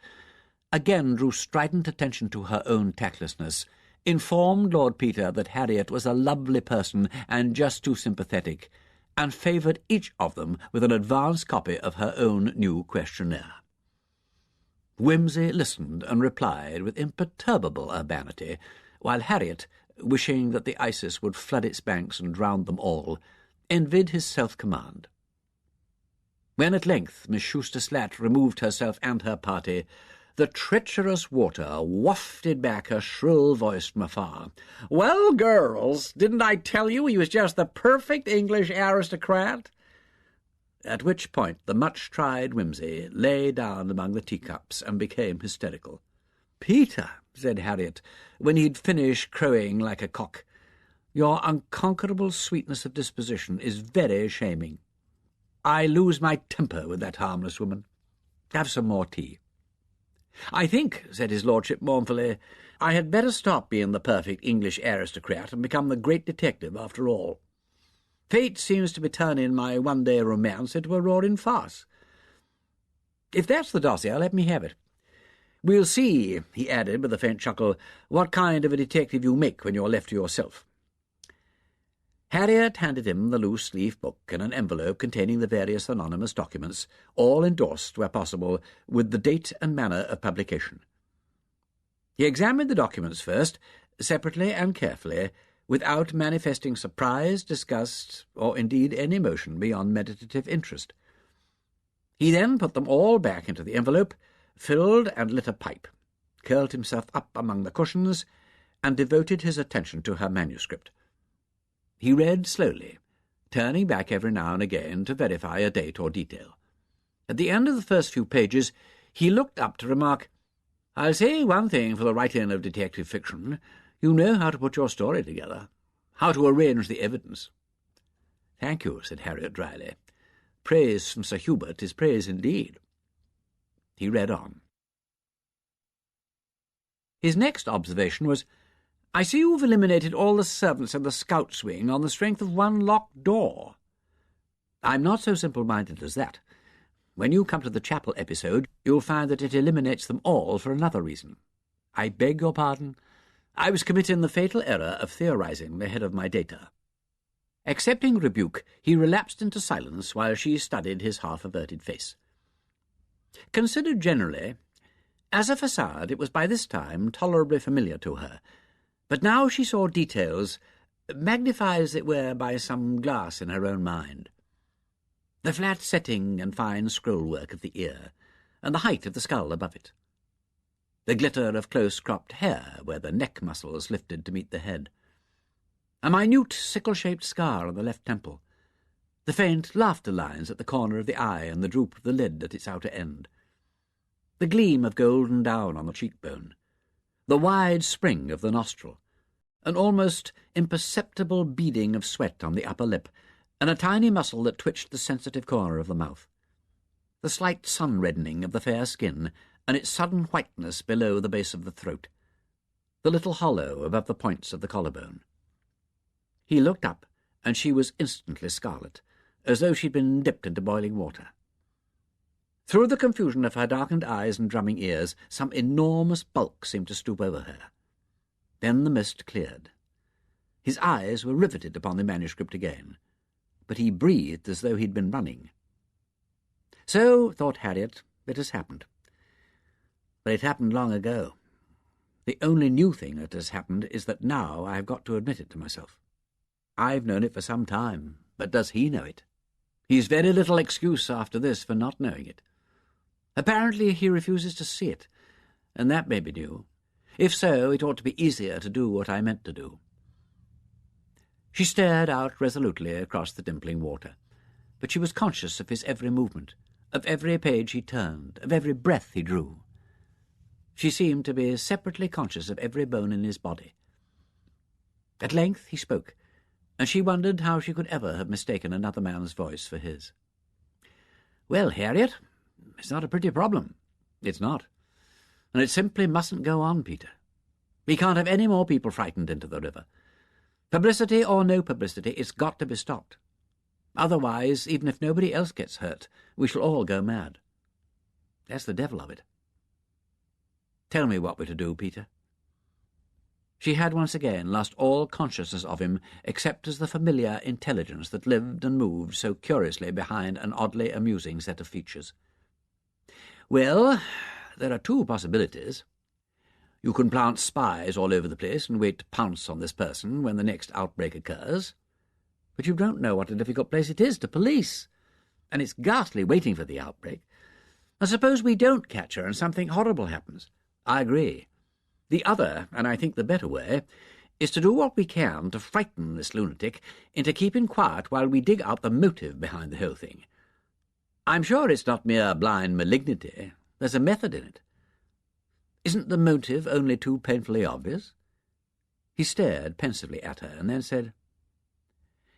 again drew strident attention to her own tactlessness, informed Lord Peter that Harriet was a lovely person and just too sympathetic, and favoured each of them with an advance copy of her own new questionnaire. Wimsey listened and replied with imperturbable urbanity, while Harriet, wishing that the Isis would flood its banks and drown them all, envied his self-command. When at length Miss Shrewsbury removed herself and her party, the treacherous water wafted back her shrill voice from afar. "Well, girls, didn't I tell you he was just the perfect English aristocrat?" At which point the much-tried Wimsey lay down among the teacups and became hysterical. "Peter," said Harriet, when he'd finished crowing like a cock, "your unconquerable sweetness of disposition is very shaming. I lose my temper with that harmless woman. Have some more tea." "I think," said his lordship mournfully, "I had better stop being the perfect English aristocrat and become the great detective after all. Fate seems to be turning my one-day romance into a roaring farce. If that's the dossier, let me have it. We'll see," he added with a faint chuckle, "what kind of a detective you make when you're left to yourself." Harriet handed him the loose-leaf book and an envelope containing the various anonymous documents, all endorsed, where possible, with the date and manner of publication. He examined the documents first, separately and carefully, without manifesting surprise, disgust, or indeed any emotion beyond meditative interest. He then put them all back into the envelope, filled and lit a pipe, curled himself up among the cushions, and devoted his attention to her manuscript. He read slowly, turning back every now and again to verify a date or detail. At the end of the first few pages, he looked up to remark, "I'll say one thing for the writing of detective fiction. You know how to put your story together, how to arrange the evidence." "Thank you," said Harriet dryly. "Praise from Sir Hubert is praise indeed." He read on. His next observation was, "I see you've eliminated all the servants in the Scouts' wing on the strength of one locked door." "I'm not so simple-minded as that. When you come to the chapel episode, you'll find that it eliminates them all for another reason. I beg your pardon. I was committing the fatal error of theorizing ahead of my data." Accepting rebuke, he relapsed into silence while she studied his half-averted face. "Considered generally, As a facade, it was by this time tolerably familiar to her, but now she saw details, magnified as it were by some glass in her own mind. The flat setting and fine scroll-work of the ear, and the height of the skull above it. The glitter of close-cropped hair where the neck muscles lifted to meet the head. A minute sickle-shaped scar on the left temple. The faint laughter lines at the corner of the eye and the droop of the lid at its outer end. The gleam of golden down on the cheekbone. The wide spring of the nostril. An almost imperceptible beading of sweat on the upper lip, and a tiny muscle that twitched the sensitive corner of the mouth. The slight sun-reddening of the fair skin, and its sudden whiteness below the base of the throat. The little hollow above the points of the collarbone. He looked up, and she was instantly scarlet, as though she'd been dipped into boiling water. Through the confusion of her darkened eyes and drumming ears, some enormous bulk seemed to stoop over her. Then the mist cleared. His eyes were riveted upon the manuscript again, but he breathed as though he'd been running. So, thought Harriet, it has happened. But it happened long ago. The only new thing that has happened is that now I have got to admit it to myself. I've known it for some time, but does he know it? He's very little excuse after this for not knowing it. Apparently he refuses to see it, and that may be new. If so, it ought to be easier to do what I meant to do. She stared out resolutely across the dimpling water, but she was conscious of his every movement, of every page he turned, of every breath he drew. She seemed to be separately conscious of every bone in his body. At length he spoke, and she wondered how she could ever have mistaken another man's voice for his. "Well, Harriet, it's not a pretty problem. It's not. And it simply mustn't go on, Peter. We can't have any more people frightened into the river. Publicity or no publicity, it's got to be stopped. Otherwise, even if nobody else gets hurt, we shall all go mad. That's the devil of it. Tell me what we're to do, Peter." She had once again lost all consciousness of him except as the familiar intelligence that lived and moved so curiously behind an oddly amusing set of features. "Well, there are two possibilities. You can plant spies all over the place and wait to pounce on this person when the next outbreak occurs. But you don't know what a difficult place it is to police, and it's ghastly waiting for the outbreak. And suppose we don't catch her and something horrible happens. I agree. The other, and I think the better way, is to do what we can to frighten this lunatic into keeping quiet while we dig out the motive behind the whole thing. I'm sure it's not mere blind malignity. There's a method in it. Isn't the motive only too painfully obvious?" He stared pensively at her and then said,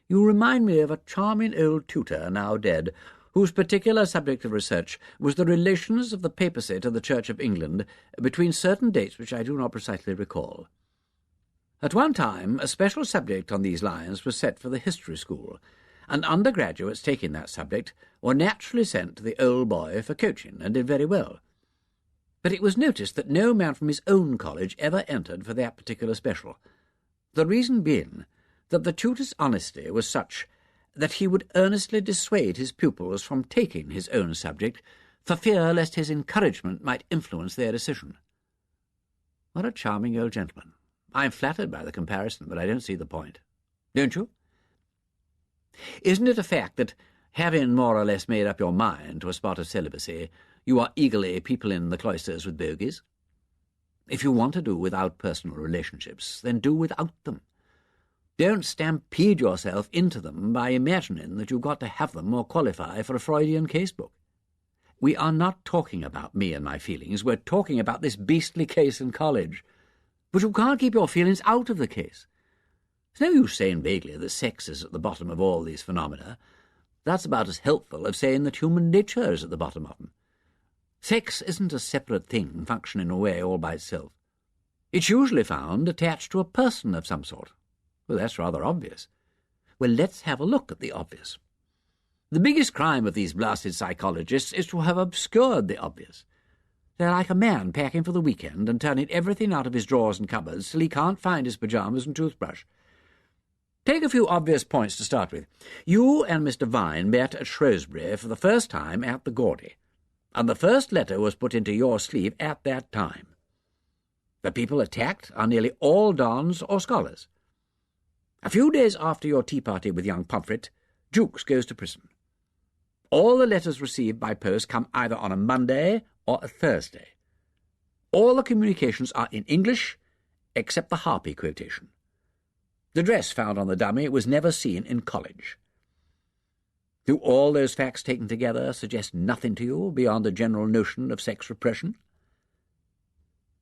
"You remind me of a charming old tutor, now dead, whose particular subject of research was the relations of the papacy to the Church of England between certain dates which I do not precisely recall. At one time a special subject on these lines was set for the history school, and undergraduates taking that subject were naturally sent to the old boy for coaching, and did very well. But it was noticed that no man from his own college ever entered for that particular special, the reason being that the tutor's honesty was such that he would earnestly dissuade his pupils from taking his own subject for fear lest his encouragement might influence their decision. What a charming old gentleman. I'm flattered by the comparison, but I don't see the point. Don't you? Isn't it a fact that, having more or less made up your mind to a spot of celibacy, you are eagerly peopling the cloisters with bogies? If you want to do without personal relationships, then do without them. Don't stampede yourself into them by imagining that you've got to have them or qualify for a Freudian casebook. We are not talking about me and my feelings. We're talking about this beastly case in college. But you can't keep your feelings out of the case. It's no use saying vaguely that sex is at the bottom of all these phenomena. That's about as helpful as saying that human nature is at the bottom of them. Sex isn't a separate thing functioning away all by itself. It's usually found attached to a person of some sort. Well, that's rather obvious. Well, let's have a look at the obvious. The biggest crime of these blasted psychologists is to have obscured the obvious. They're like a man packing for the weekend and turning everything out of his drawers and cupboards till he can't find his pyjamas and toothbrush. Take a few obvious points to start with. You and Mr. Vane met at Shrewsbury for the first time at the Gaudy. and the first letter was put into your sleeve at that time. The people attacked are nearly all dons or scholars. A few days after your tea party with young Pomfret, Jukes goes to prison. All the letters received by post come either on a Monday or a Thursday. All the communications are in English, except the Harpy quotation. The dress found on the dummy was never seen in college. Do all those facts taken together suggest nothing to you beyond the general notion of sex repression?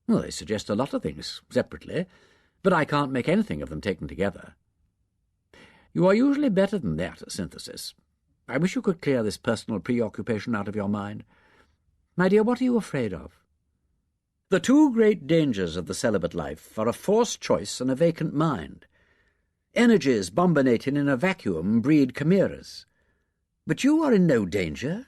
Well, they suggest a lot of things, separately, but I can't make anything of them taken together. You are usually better than that at synthesis. I wish you could clear this personal preoccupation out of your mind. My dear, what are you afraid of? The two great dangers of the celibate life are a forced choice and a vacant mind. Energies bombinating in a vacuum breed chimeras. But you are in no danger.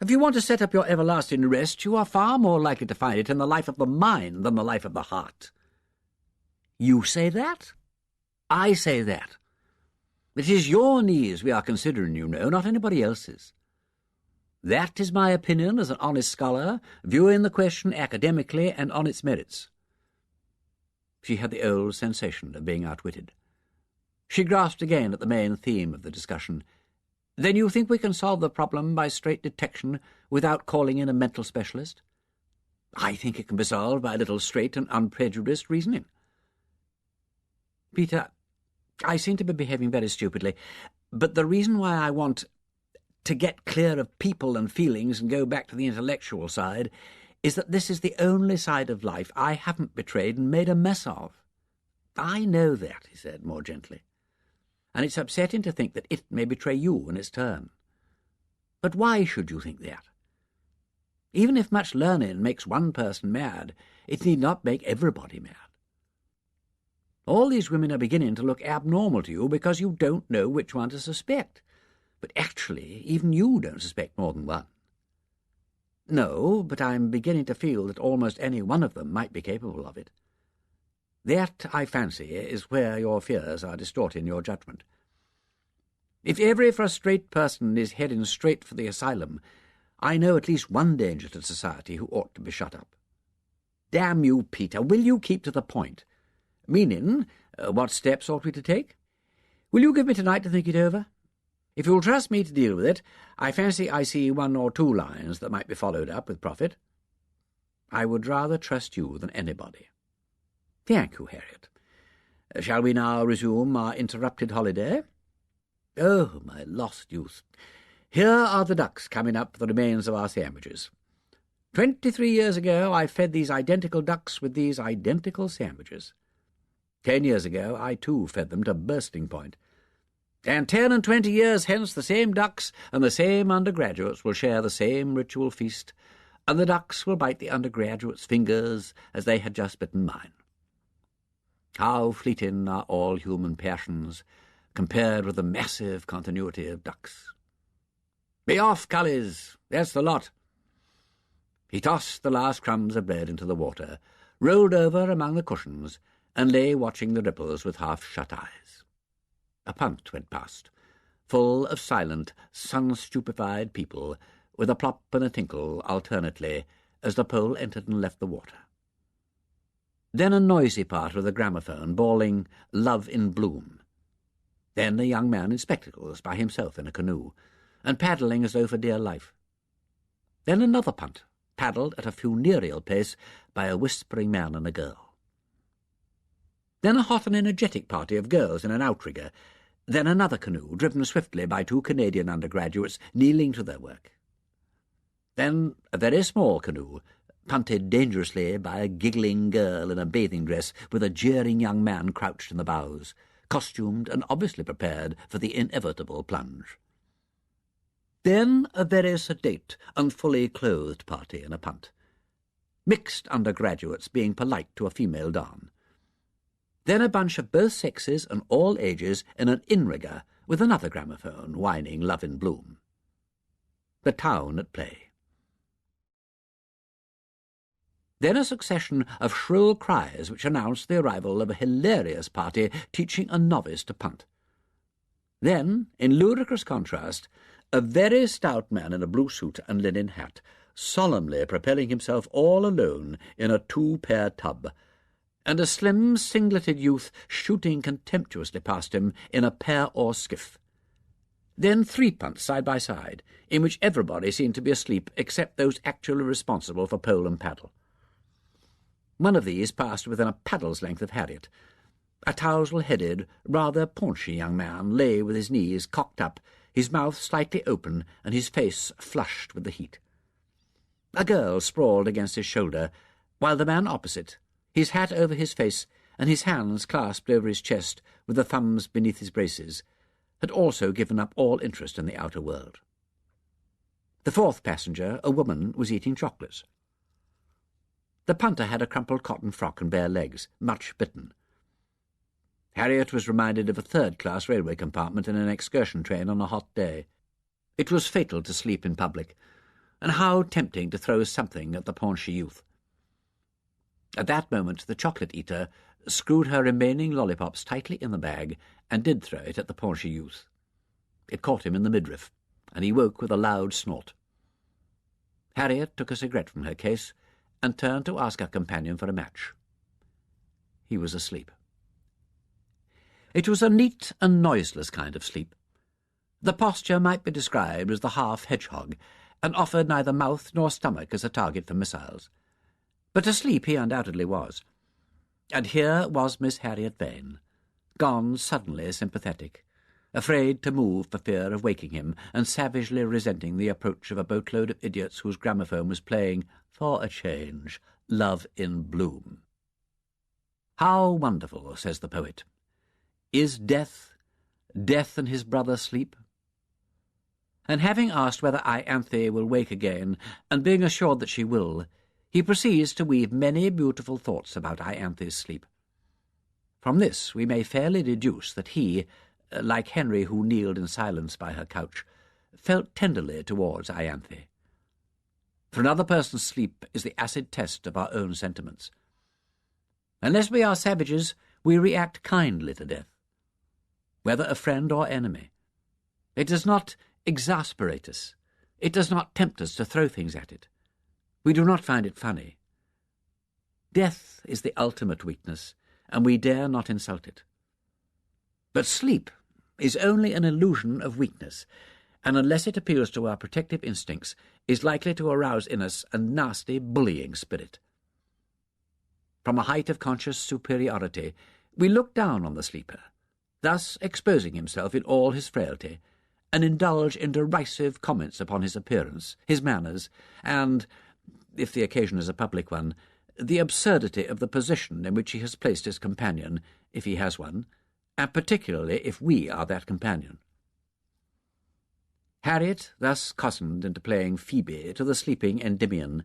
If you want to set up your everlasting rest, you are far more likely to find it in the life of the mind than the life of the heart. You say that? I say that. It is your needs we are considering, you know, not anybody else's. That is my opinion as an honest scholar, viewing the question academically and on its merits. She had the old sensation of being outwitted. She grasped again at the main theme of the discussion. Then you think we can solve the problem by straight detection without calling in a mental specialist? I think it can be solved by a little straight and unprejudiced reasoning. Peter, I seem to be behaving very stupidly, but the reason why I want to get clear of people and feelings and go back to the intellectual side is that this is the only side of life I haven't betrayed and made a mess of. I know that, he said more gently, and it's upsetting to think that it may betray you in its turn. But why should you think that? Even if much learning makes one person mad, it need not make everybody mad. All these women are beginning to look abnormal to you because you don't know which one to suspect. But actually, even you don't suspect more than one. No, but I'm beginning to feel that almost any one of them might be capable of it. That, I fancy, is where your fears are distorting your judgment. If every frustrate person is heading straight for the asylum, I know at least one danger to society who ought to be shut up. Damn you, Peter, will you keep to the point? Meaning, what steps ought we to take? Will you give me tonight to think it over? If you'll trust me to deal with it, I fancy I see 1 or 2 lines that might be followed up with profit. I would rather trust you than anybody. Thank you, Harriet. Shall we now resume our interrupted holiday? Oh, my lost youth. Here are the ducks coming up for the remains of our sandwiches. 23 years ago I fed these identical ducks with these identical sandwiches. 10 years ago I too fed them to bursting point. And 10 and 20 years hence the same ducks and the same undergraduates will share the same ritual feast, and the ducks will bite the undergraduates' fingers as they had just bitten mine. How fleeting are all human passions compared with the massive continuity of ducks. Be off, cullies, that's the lot. He tossed the last crumbs of bread into the water, rolled over among the cushions, and lay watching the ripples with half-shut eyes. A punt went past, full of silent, sun-stupefied people, with a plop and a tinkle alternately as the pole entered and left the water. Then a noisy part with a gramophone bawling "Love in Bloom." Then a young man in spectacles by himself in a canoe, and paddling as though for dear life. Then another punt, paddled at a funereal pace by a whispering man and a girl. Then a hot and energetic party of girls in an outrigger, then another canoe driven swiftly by 2 Canadian undergraduates kneeling to their work. Then a very small canoe, punted dangerously by a giggling girl in a bathing dress with a jeering young man crouched in the bows, costumed and obviously prepared for the inevitable plunge. Then a very sedate and fully clothed party in a punt, mixed undergraduates being polite to a female don. Then a bunch of both sexes and all ages in an inrigger with another gramophone whining "Love in Bloom." The town at play. Then a succession of shrill cries which announced the arrival of a hilarious party teaching a novice to punt. Then, in ludicrous contrast, a very stout man in a blue suit and linen hat, solemnly propelling himself all alone in a two-pair tub, and a slim, singleted youth shooting contemptuously past him in a pair-oar skiff. Then 3 punts side by side, in which everybody seemed to be asleep except those actually responsible for pole and paddle. One of these passed within a paddle's length of Harriet. A tousle-headed, rather paunchy young man lay with his knees cocked up, his mouth slightly open, and his face flushed with the heat. A girl sprawled against his shoulder, while the man opposite, his hat over his face and his hands clasped over his chest with the thumbs beneath his braces, had also given up all interest in the outer world. The 4th passenger, a woman, was eating chocolates. The punter had a crumpled cotton frock and bare legs, much bitten. Harriet was reminded of a 3rd-class railway compartment in an excursion train on a hot day. It was fatal to sleep in public, and how tempting to throw something at the paunchy youth. At that moment the chocolate-eater screwed her remaining lollipops tightly in the bag and did throw it at the paunchy youth. It caught him in the midriff, and he woke with a loud snort. Harriet took a cigarette from her case and turned to ask her companion for a match. He was asleep. It was a neat and noiseless kind of sleep. The posture might be described as the half-hedgehog, and offered neither mouth nor stomach as a target for missiles. But asleep he undoubtedly was. And here was Miss Harriet Vane, gone suddenly sympathetic, afraid to move for fear of waking him, and savagely resenting the approach of a boatload of idiots whose gramophone was playing, for a change, Love in Bloom. How wonderful, says the poet, is death, death and his brother sleep? And having asked whether Ianthe will wake again, and being assured that she will, he proceeds to weave many beautiful thoughts about Ianthe's sleep. From this we may fairly deduce that he, like Henry who kneeled in silence by her couch, felt tenderly towards Ianthe. For another person's sleep is the acid test of our own sentiments. Unless we are savages, we react kindly to death, whether a friend or enemy. It does not exasperate us. It does not tempt us to throw things at it. We do not find it funny. Death is the ultimate weakness, and we dare not insult it. But sleep is only an illusion of weakness, and unless it appeals to our protective instincts, is likely to arouse in us a nasty bullying spirit. From a height of conscious superiority, we look down on the sleeper, thus exposing himself in all his frailty, and indulge in derisive comments upon his appearance, his manners, and, if the occasion is a public one, the absurdity of the position in which he has placed his companion, if he has one, and particularly if we are that companion. Harriet, thus cozened into playing Phoebe to the sleeping Endymion,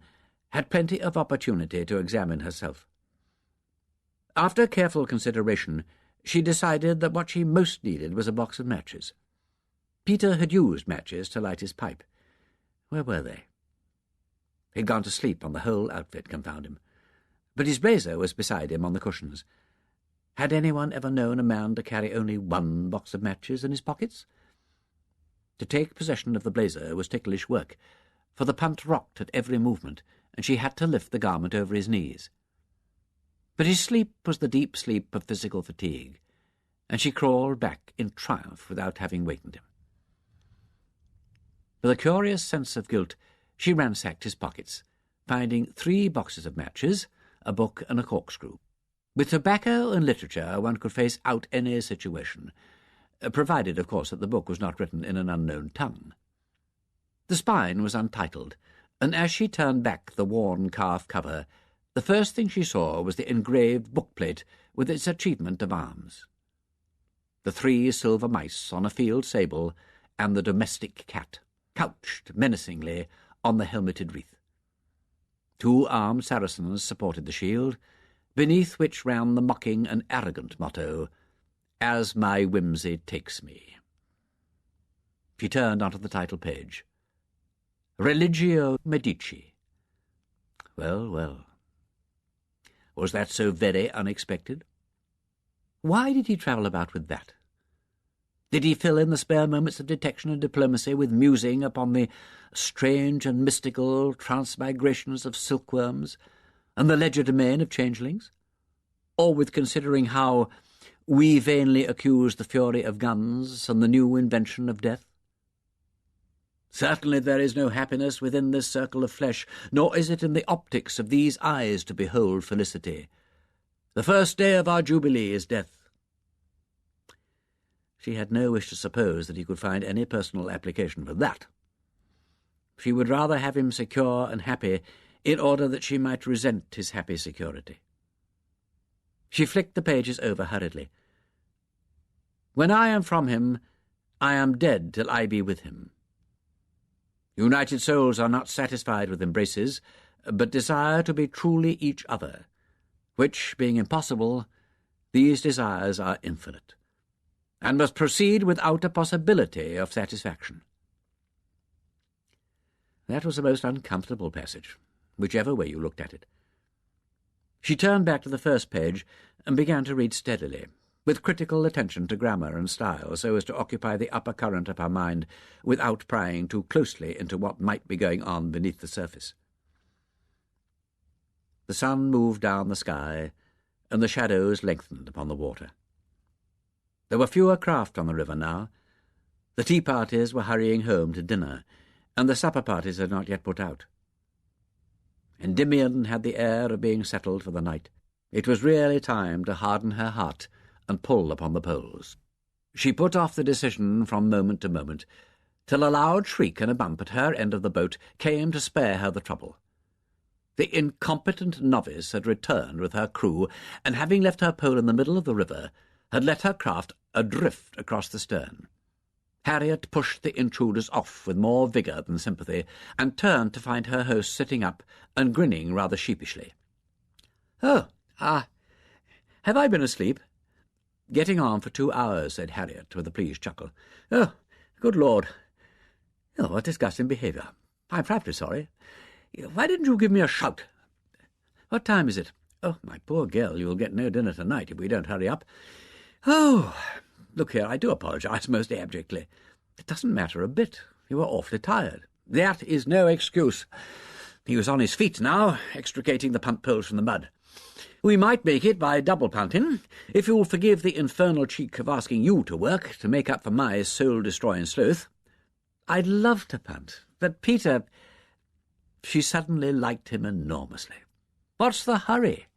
had plenty of opportunity to examine herself. After careful consideration, she decided that what she most needed was a box of matches. Peter had used matches to light his pipe. Where were they? He'd gone to sleep on the whole outfit, confound him. But his blazer was beside him on the cushions. Had anyone ever known a man to carry only one box of matches in his pockets? To take possession of the blazer was ticklish work, for the punt rocked at every movement, and she had to lift the garment over his knees. But his sleep was the deep sleep of physical fatigue, and she crawled back in triumph without having wakened him. With a curious sense of guilt, she ransacked his pockets, finding 3 boxes of matches, a book and a corkscrew. With tobacco and literature one could face out any situation, provided, of course, that the book was not written in an unknown tongue. The spine was untitled, and as she turned back the worn calf cover, the first thing she saw was the engraved bookplate with its achievement of arms. The 3 silver mice on a field sable, and the domestic cat, couched menacingly on the helmeted wreath. 2 armed Saracens supported the shield, beneath which ran the mocking and arrogant motto, "As my whimsy takes me." She turned onto the title page. Religio Medici. Well, well. Was that so very unexpected? Why did he travel about with that? Did he fill in the spare moments of detection and diplomacy with musing upon the strange and mystical transmigrations of silkworms and the legerdemain of changelings? Or with considering how we vainly accuse the fury of guns and the new invention of death? Certainly there is no happiness within this circle of flesh, nor is it in the optics of these eyes to behold felicity. The first day of our jubilee is death. She had no wish to suppose that he could find any personal application for that. She would rather have him secure and happy in order that she might resent his happy security. She flicked the pages over hurriedly. When I am from him, I am dead till I be with him. United souls are not satisfied with embraces, but desire to be truly each other, which, being impossible, these desires are infinite, and must proceed without a possibility of satisfaction. That was a most uncomfortable passage, whichever way you looked at it. She turned back to the first page and began to read steadily, with critical attention to grammar and style, so as to occupy the upper current of her mind without prying too closely into what might be going on beneath the surface. The sun moved down the sky, and the shadows lengthened upon the water. There were fewer craft on the river now. The tea parties were hurrying home to dinner, and the supper parties had not yet put out. Endymion had the air of being settled for the night. It was really time to harden her heart and pull upon the poles. She put off the decision from moment to moment, till a loud shriek and a bump at her end of the boat came to spare her the trouble. The incompetent novice had returned with her crew, and having left her pole in the middle of the river, had let her craft adrift across the stern. Harriet pushed the intruders off with more vigour than sympathy, and turned to find her host sitting up and grinning rather sheepishly. "Oh, have I been asleep?" "Getting on for 2 hours," said Harriet, with a pleased chuckle. "Oh, good Lord! Oh, what disgusting behaviour! I'm frightfully sorry. Why didn't you give me a shout? What time is it? Oh, my poor girl, you will get no dinner tonight if we don't hurry up. Oh, look here, I do apologise most abjectly. It doesn't matter a bit. You are awfully tired. That is no excuse." He was on his feet now, extricating the punt poles from the mud. "We might make it by double punting, if you will forgive the infernal cheek of asking you to work to make up for my soul-destroying sloth. I'd love to punt, but Peter—" She suddenly liked him enormously. "What's the hurry?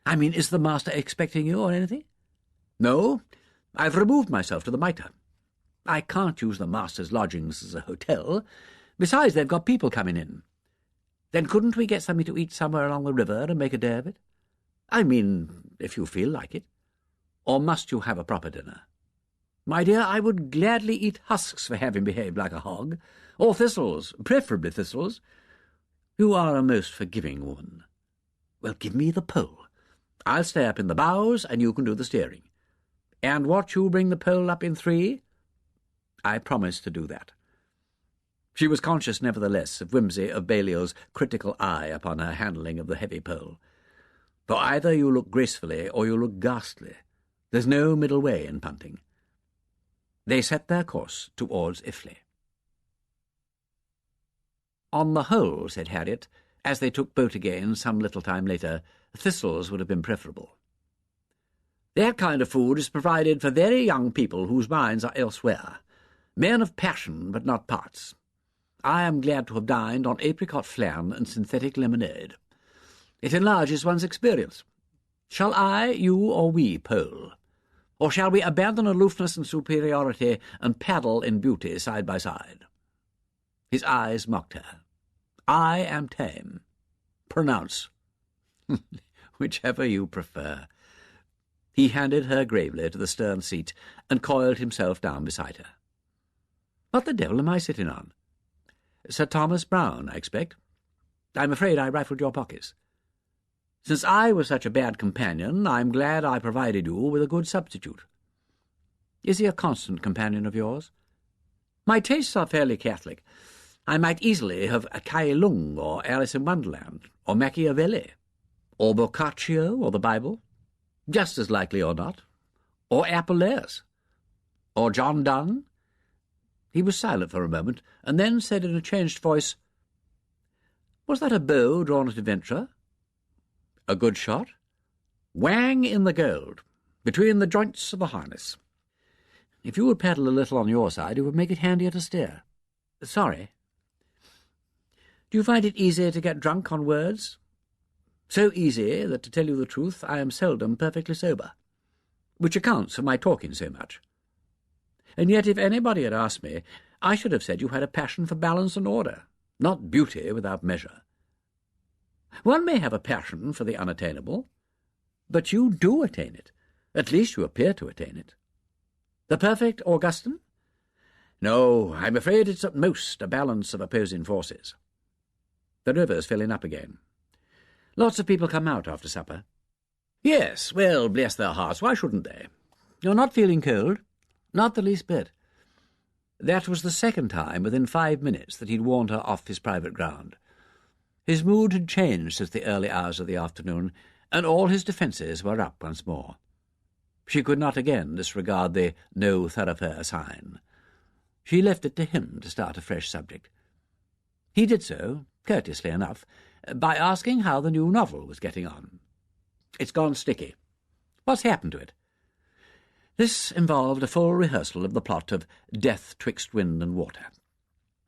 I mean, is the master expecting you or anything?" "No, I've removed myself to the Mitre. I can't use the master's lodgings as a hotel. Besides, they've got people coming in. Then couldn't we get something to eat somewhere along the river and make a day of it? I mean, if you feel like it. Or must you have a proper dinner? My dear, I would gladly eat husks for having behaved like a hog, or thistles, preferably thistles. You are a most forgiving woman. Well, give me the pole. I'll stay up in the bows, and you can do the steering. And watch you bring the pole up in 3? I promise to do that." She was conscious, nevertheless, of Wimsey of Balliol's critical eye upon her handling of the heavy pole. For either you look gracefully or you look ghastly. There's no middle way in punting. They set their course towards Iffley. "On the whole," said Harriet, as they took boat again some little time later, "thistles would have been preferable. That kind of food is provided for very young people whose minds are elsewhere, men of passion but not parts. I am glad to have dined on apricot flan and synthetic lemonade. It enlarges one's experience. Shall I, you, or we pole? Or shall we abandon aloofness and superiority and paddle in beauty side by side?" His eyes mocked her. "I am tame. Pronounce." "Whichever you prefer." He handed her gravely to the stern seat and coiled himself down beside her. "What the devil am I sitting on?" "Sir Thomas Browne, I expect. I'm afraid I rifled your pockets. Since I was such a bad companion, I'm glad I provided you with a good substitute. Is he a constant companion of yours?" "My tastes are fairly Catholic. I might easily have a Kai Lung or Alice in Wonderland, or Machiavelli, or Boccaccio or the Bible, just as likely or not, or Apuleius." Or John Donne? He was silent for a moment, and then said in a changed voice, "Was that a bow drawn at a venture?" "A good shot?" "Wang in the gold, between the joints of the harness. If you would paddle a little on your side, it would make it handier to steer." "Sorry." "Do you find it easy to get drunk on words?" "So easy that, to tell you the truth, I am seldom perfectly sober, which accounts for my talking so much. And yet if anybody had asked me, I should have said you had a passion for balance and order, not beauty without measure. One may have a passion for the unattainable, but you do attain it. At least you appear to attain it. The perfect Augustine? No, I'm afraid it's at most a balance of opposing forces." The river's filling up again. "Lots of people come out after supper?" "Yes, well, bless their hearts, why shouldn't they?" "You're not feeling cold?" "Not the least bit." That was the second time within 5 minutes that he'd warned her off his private ground. His mood had changed since the early hours of the afternoon, and all his defences were up once more. She could not again disregard the no thoroughfare sign. She left it to him to start a fresh subject. He did so, courteously enough, by asking how the new novel was getting on. "It's gone sticky. What's happened to it?" This involved a full rehearsal of the plot of Death 'Twixt Wind and Water.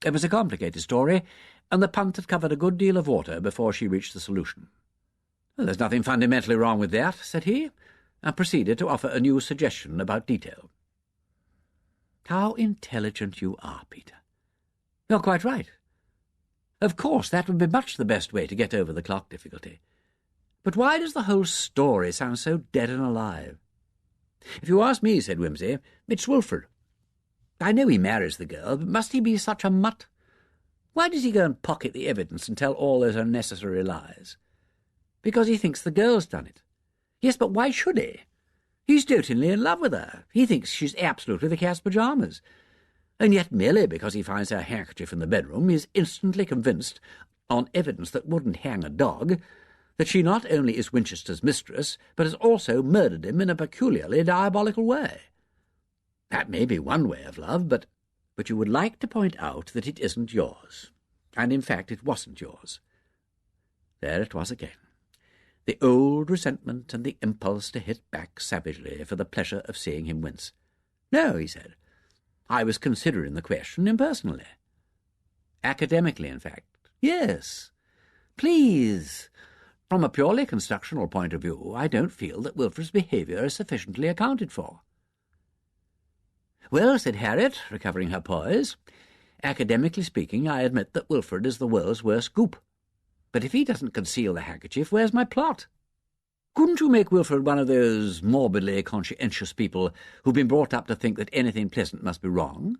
It was a complicated story, and the punt had covered a good deal of water before she reached the solution. "Well, there's nothing fundamentally wrong with that," said he, and proceeded to offer a new suggestion about detail. "How intelligent you are, Peter. You're quite right. Of course, that would be much the best way to get over the clock difficulty. But why does the whole story sound so dead and alive?" "If you ask me," said Wimsey, "it's Wilfred. I know he marries the girl, but must he be such a mutt? Why does he go and pocket the evidence and tell all those unnecessary lies? Because he thinks the girl's done it. Yes, but why should he? He's dotingly in love with her. He thinks she's absolutely the cat's pyjamas. And yet merely because he finds her handkerchief in the bedroom, he is instantly convinced, on evidence that wouldn't hang a dog, that she not only is Winchester's mistress, but has also murdered him in a peculiarly diabolical way. That may be one way of love, but you would like to point out that it isn't yours, and in fact it wasn't yours." There it was again, the old resentment and the impulse to hit back savagely for the pleasure of seeing him wince. "No," he said, "I was considering the question impersonally. Academically, in fact. Yes. Please. From a purely constructional point of view, I don't feel that Wilfred's behaviour is sufficiently accounted for." "Well," said Harriet, recovering her poise, "academically speaking, I admit that Wilfred is the world's worst goop. But if he doesn't conceal the handkerchief, where's my plot? Couldn't you make Wilfred one of those morbidly conscientious people who've been brought up to think that anything pleasant must be wrong,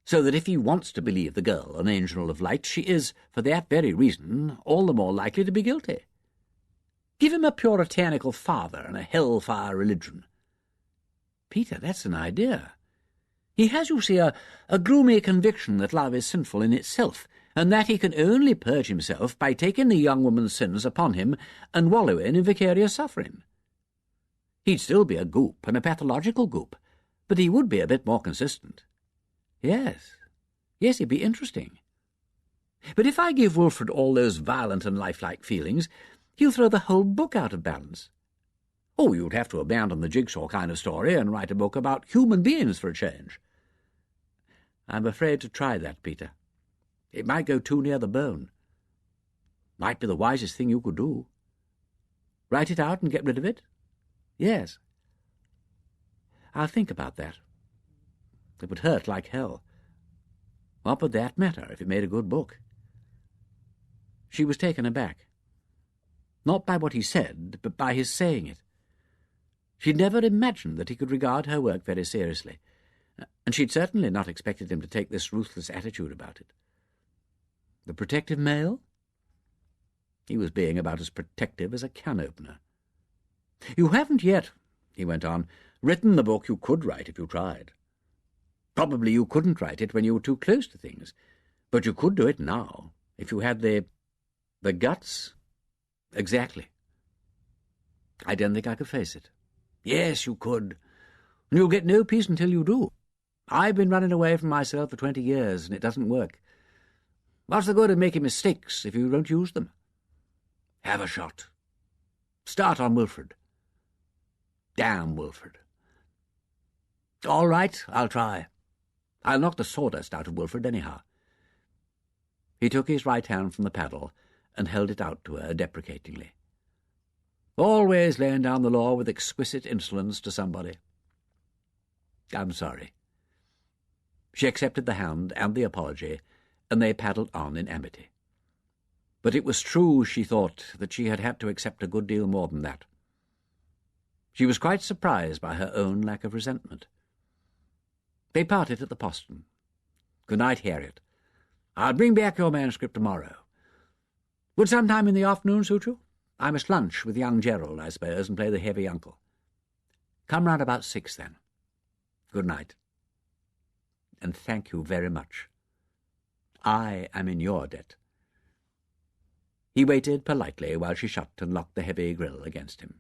so that if he wants to believe the girl an angel of light, she is, for that very reason, all the more likely to be guilty? Give him a puritanical father and a hell-fire religion." "Peter, that's an idea." "He has, you see, a gloomy conviction that love is sinful in itself, and that he can only purge himself by taking the young woman's sins upon him and wallowing in vicarious suffering. He'd still be a goop, and a pathological goop, but he would be a bit more consistent. Yes, he'd be interesting. But if I give Wilfred all those violent and lifelike feelings, he'll throw the whole book out of balance. Oh, you'd have to abandon the jigsaw kind of story and write a book about human beings for a change." "I'm afraid to try that, Peter. It might go too near the bone. Might be the wisest thing you could do. Write it out and get rid of it? Yes. I'll think about that. It would hurt like hell. What would that matter if it made a good book?" She was taken aback. Not by what he said, but by his saying it. She'd never imagined that he could regard her work very seriously, and she'd certainly not expected him to take this ruthless attitude about it. The protective male? He was being about as protective as a can-opener. "You haven't yet," he went on, "written the book you could write if you tried. Probably you couldn't write it when you were too close to things, but you could do it now, if you had the guts." "Exactly. I don't think I could face it." "Yes, you could. And you'll get no peace until you do. I've been running away from myself for 20 years, and it doesn't work. What's the good of making mistakes if you don't use them? Have a shot. Start on Wilfred. Damn Wilfred. All right, I'll try. I'll knock the sawdust out of Wilfred anyhow. He took his right hand from the paddle and held it out to her deprecatingly. Always laying down the law with exquisite insolence to somebody. I'm sorry. She accepted the hand and the apology, and they paddled on in amity. But it was true, she thought, that she had had to accept a good deal more than that. She was quite surprised by her own lack of resentment. They parted at the postern. Good night, Harriet. I'll bring back your manuscript tomorrow. Would sometime in the afternoon suit you? I must lunch with young Gerald, I suppose, and play the heavy uncle. Come round about 6, then. Good night. And thank you very much. I am in your debt. He waited politely while she shut and locked the heavy grille against him.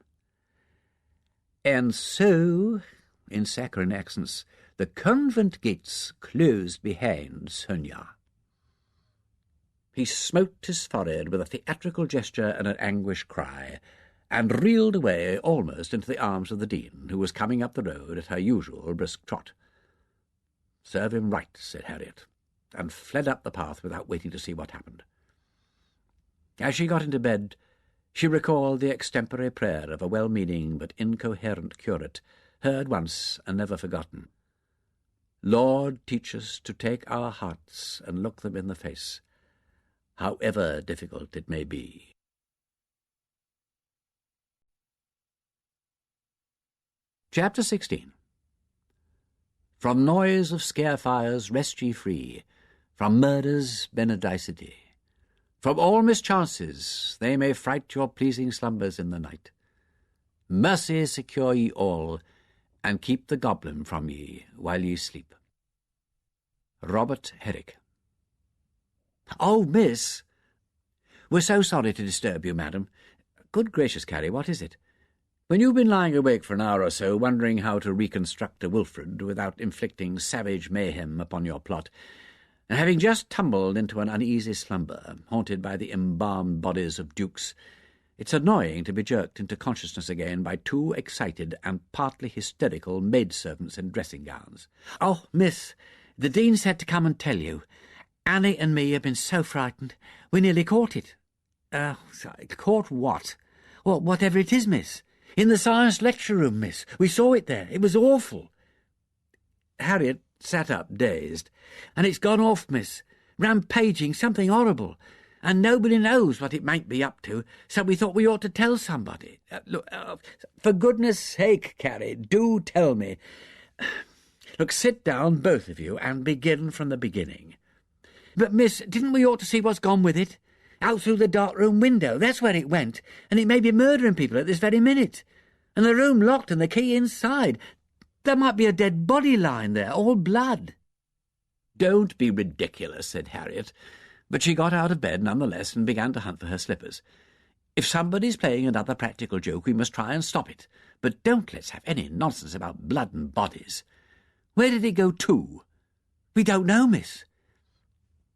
And so, in saccharine accents, the convent gates closed behind Sonia. He smote his forehead with a theatrical gesture and an anguished cry, and reeled away almost into the arms of the Dean, who was coming up the road at her usual brisk trot. Serve him right, said Harriet, and fled up the path without waiting to see what happened. As she got into bed, she recalled the extempore prayer of a well-meaning but incoherent curate, heard once and never forgotten. Lord, teach us to take our hearts and look them in the face, however difficult it may be. Chapter 16. From noise of scare fires rest ye free, from murders benedicite. From all mischances they may fright your pleasing slumbers in the night. Mercy secure ye all, and keep the goblin from ye while ye sleep. Robert Herrick. Oh, miss! We're so sorry to disturb you, madam. Good gracious, Carrie, what is it? When you've been lying awake for an hour or so, wondering how to reconstruct a Wilfred without inflicting savage mayhem upon your plot, and having just tumbled into an uneasy slumber, haunted by the embalmed bodies of dukes, it's annoying to be jerked into consciousness again by 2 excited and partly hysterical maidservants in dressing-gowns. Oh, miss, the Dean said to come and tell you. Annie and me have been so frightened, we nearly caught it. Caught what? Well, whatever it is, miss. In the science lecture room, miss. We saw it there. It was awful. Harriet sat up, dazed. And it's gone off, miss. Rampaging, something horrible. And nobody knows what it might be up to, so we thought we ought to tell somebody. Look, for goodness sake, Carrie, do tell me. Look, sit down, both of you, and begin from the beginning. But, miss, didn't we ought to see what's gone with it? Out through the dark room window, that's where it went, and it may be murdering people at this very minute. And the room locked and the key inside. There might be a dead body lying there, all blood. Don't be ridiculous, said Harriet, but she got out of bed nonetheless and began to hunt for her slippers. If somebody's playing another practical joke, we must try and stop it, but don't let's have any nonsense about blood and bodies. Where did it go to? We don't know, miss.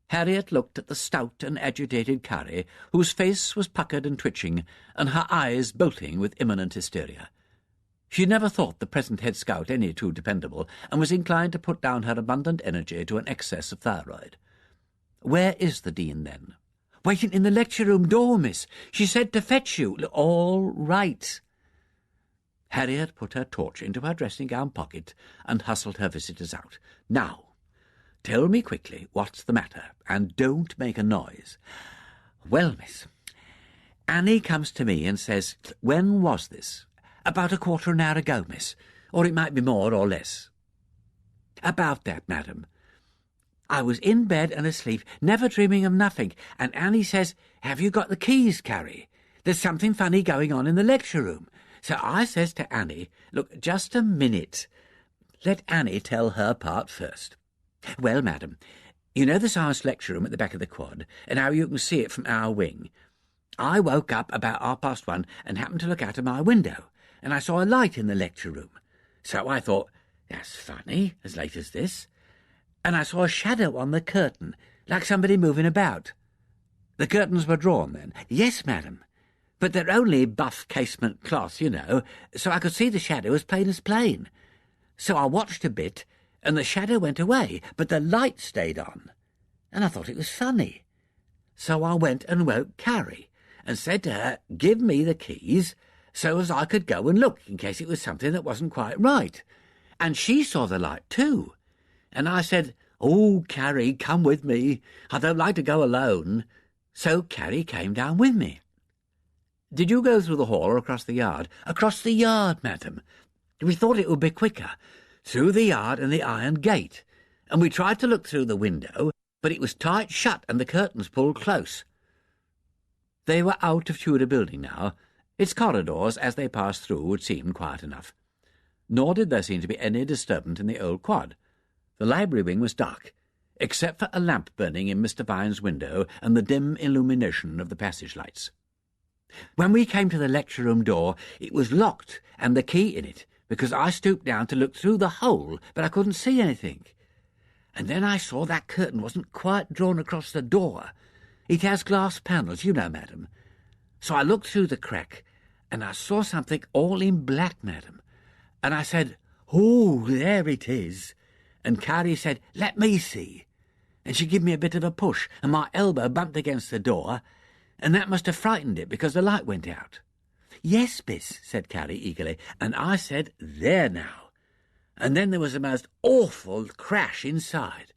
Harriet looked at the stout and agitated Carrie, whose face was puckered and twitching, and her eyes bolting with imminent hysteria. She never thought the present head scout any too dependable, and was inclined to put down her abundant energy to an excess of thyroid. Where is the Dean, then? Waiting in the lecture-room door, miss. She said to fetch you. All right. Harriet put her torch into her dressing-gown pocket and hustled her visitors out. Now, tell me quickly what's the matter, and don't make a noise. Well, miss, Annie comes to me and says, when was this? About a quarter of an hour ago, miss, or it might be more or less. About that, madam. I was in bed and asleep, never dreaming of nothing, and Annie says, have you got the keys, Carrie? There's something funny going on in the lecture-room. So I says to Annie, look, just a minute. Let Annie tell her part first. Well, madam, you know the science lecture-room at the back of the quad, and how you can see it from our wing. I woke up about 1:30 and happened to look out of my window, and I saw a light in the lecture-room. So I thought, That's funny, as late as this. And I saw a shadow on the curtain, like somebody moving about. The curtains were drawn, then? Yes, madam. But they're only buff casement cloth, you know, so I could see the shadow as plain as plain. So I watched a bit, and the shadow went away, but the light stayed on. And I thought it was funny. So I went and woke Carrie, and said to her, give me the keys, so as I could go and look, in case it was something that wasn't quite right. And she saw the light too. And I said, oh, Carrie, come with me. I don't like to go alone. So Carrie came down with me. Did you go through the hall or across the yard? Across the yard, madam. We thought it would be quicker. Through the yard and the iron gate. And we tried to look through the window, but it was tight shut and the curtains pulled close. They were out of Tudor Building now. Its corridors, as they passed through, would seem quiet enough. Nor did there seem to be any disturbance in the old quad. The library wing was dark, except for a lamp burning in Mr. Vine's window and the dim illumination of the passage lights. When we came to the lecture-room door, it was locked and the key in it, because I stooped down to look through the hole, but I couldn't see anything. And then I saw that curtain wasn't quite drawn across the door. It has glass panels, you know, madam. So I looked through the crack, and I saw something all in black, madam. And I said, oh, there it is. And Carrie said, let me see. And she gave me a bit of a push, and my elbow bumped against the door, and that must have frightened it, because the light went out. Yes, miss, said Carrie eagerly, and I said, there now. And then there was a most awful crash inside.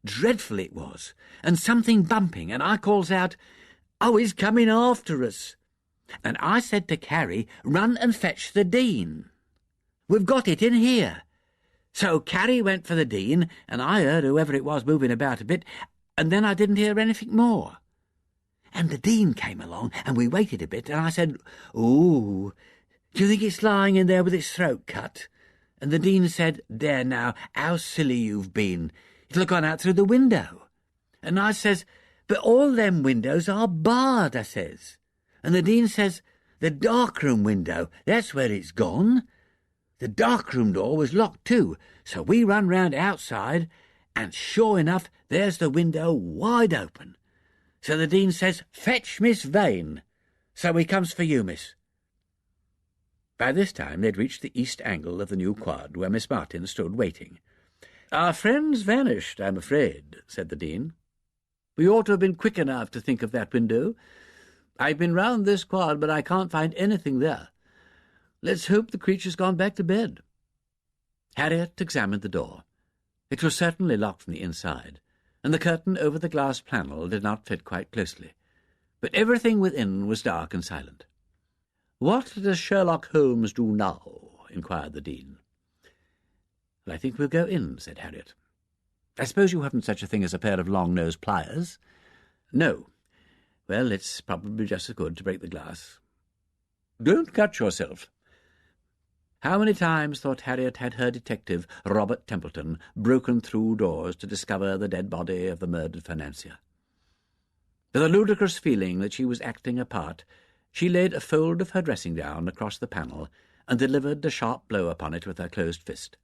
Dreadful it was, and something bumping, and I calls out, oh, he's coming after us. And I said to Carrie, run and fetch the Dean. We've got it in here. So Carrie went for the Dean, and I heard whoever it was moving about a bit, and then I didn't hear anything more. And the Dean came along, and we waited a bit, and I said, ooh, do you think it's lying in there with its throat cut? And the Dean said, there now, how silly you've been. It'll have gone out through the window. And I says, but all them windows are barred, I says. And the Dean says, the darkroom window, that's where it's gone. The darkroom door was locked too, so we run round outside, and sure enough, there's the window wide open. So the Dean says, fetch Miss Vane. So he comes for you, miss. By this time they'd reached the east angle of the new quad, where Miss Martin stood waiting. Our friend's vanished, I'm afraid, said the Dean. We ought to have been quick enough to think of that window. I've been round this quad, but I can't find anything there. Let's hope the creature's gone back to bed. Harriet examined the door. It was certainly locked from the inside, and the curtain over the glass panel did not fit quite closely, but everything within was dark and silent. What does Sherlock Holmes do now? Inquired the Dean. Well, I think we'll go in, said Harriet. I suppose you haven't such a thing as a pair of long-nosed pliers? No. Well, it's probably just as good to break the glass. Don't cut yourself. How many times, thought Harriet, had her detective, Robert Templeton, broken through doors to discover the dead body of the murdered financier? With a ludicrous feeling that she was acting a part, she laid a fold of her dressing-gown across the panel and delivered a sharp blow upon it with her closed fist.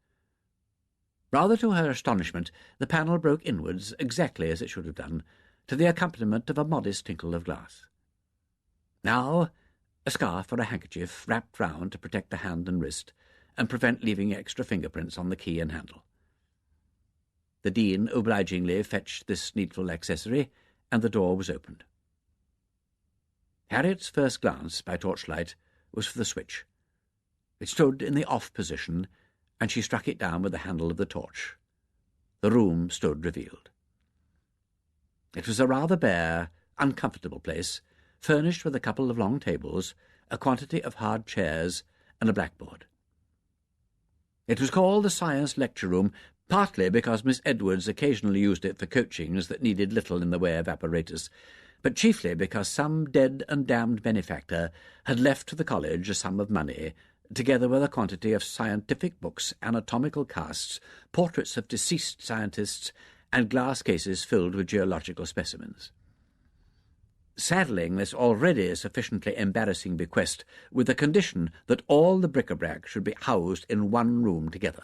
Rather to her astonishment, the panel broke inwards exactly as it should have done, to the accompaniment of a modest tinkle of glass. Now a scarf or a handkerchief wrapped round to protect the hand and wrist, and prevent leaving extra fingerprints on the key and handle. The Dean obligingly fetched this needful accessory, and the door was opened. Harriet's first glance, by torchlight, was for the switch. It stood in the off position, and she struck it down with the handle of the torch. The room stood revealed. It was a rather bare, uncomfortable place, furnished with a couple of long tables, a quantity of hard chairs, and a blackboard. It was called the Science Lecture Room, partly because Miss Edwards occasionally used it for coachings that needed little in the way of apparatus, but chiefly because some dead and damned benefactor had left to the college a sum of money, together with a quantity of scientific books, anatomical casts, portraits of deceased scientists, and glass cases filled with geological specimens. Saddling this already sufficiently embarrassing bequest with the condition that all the bric-a-brac should be housed in one room together.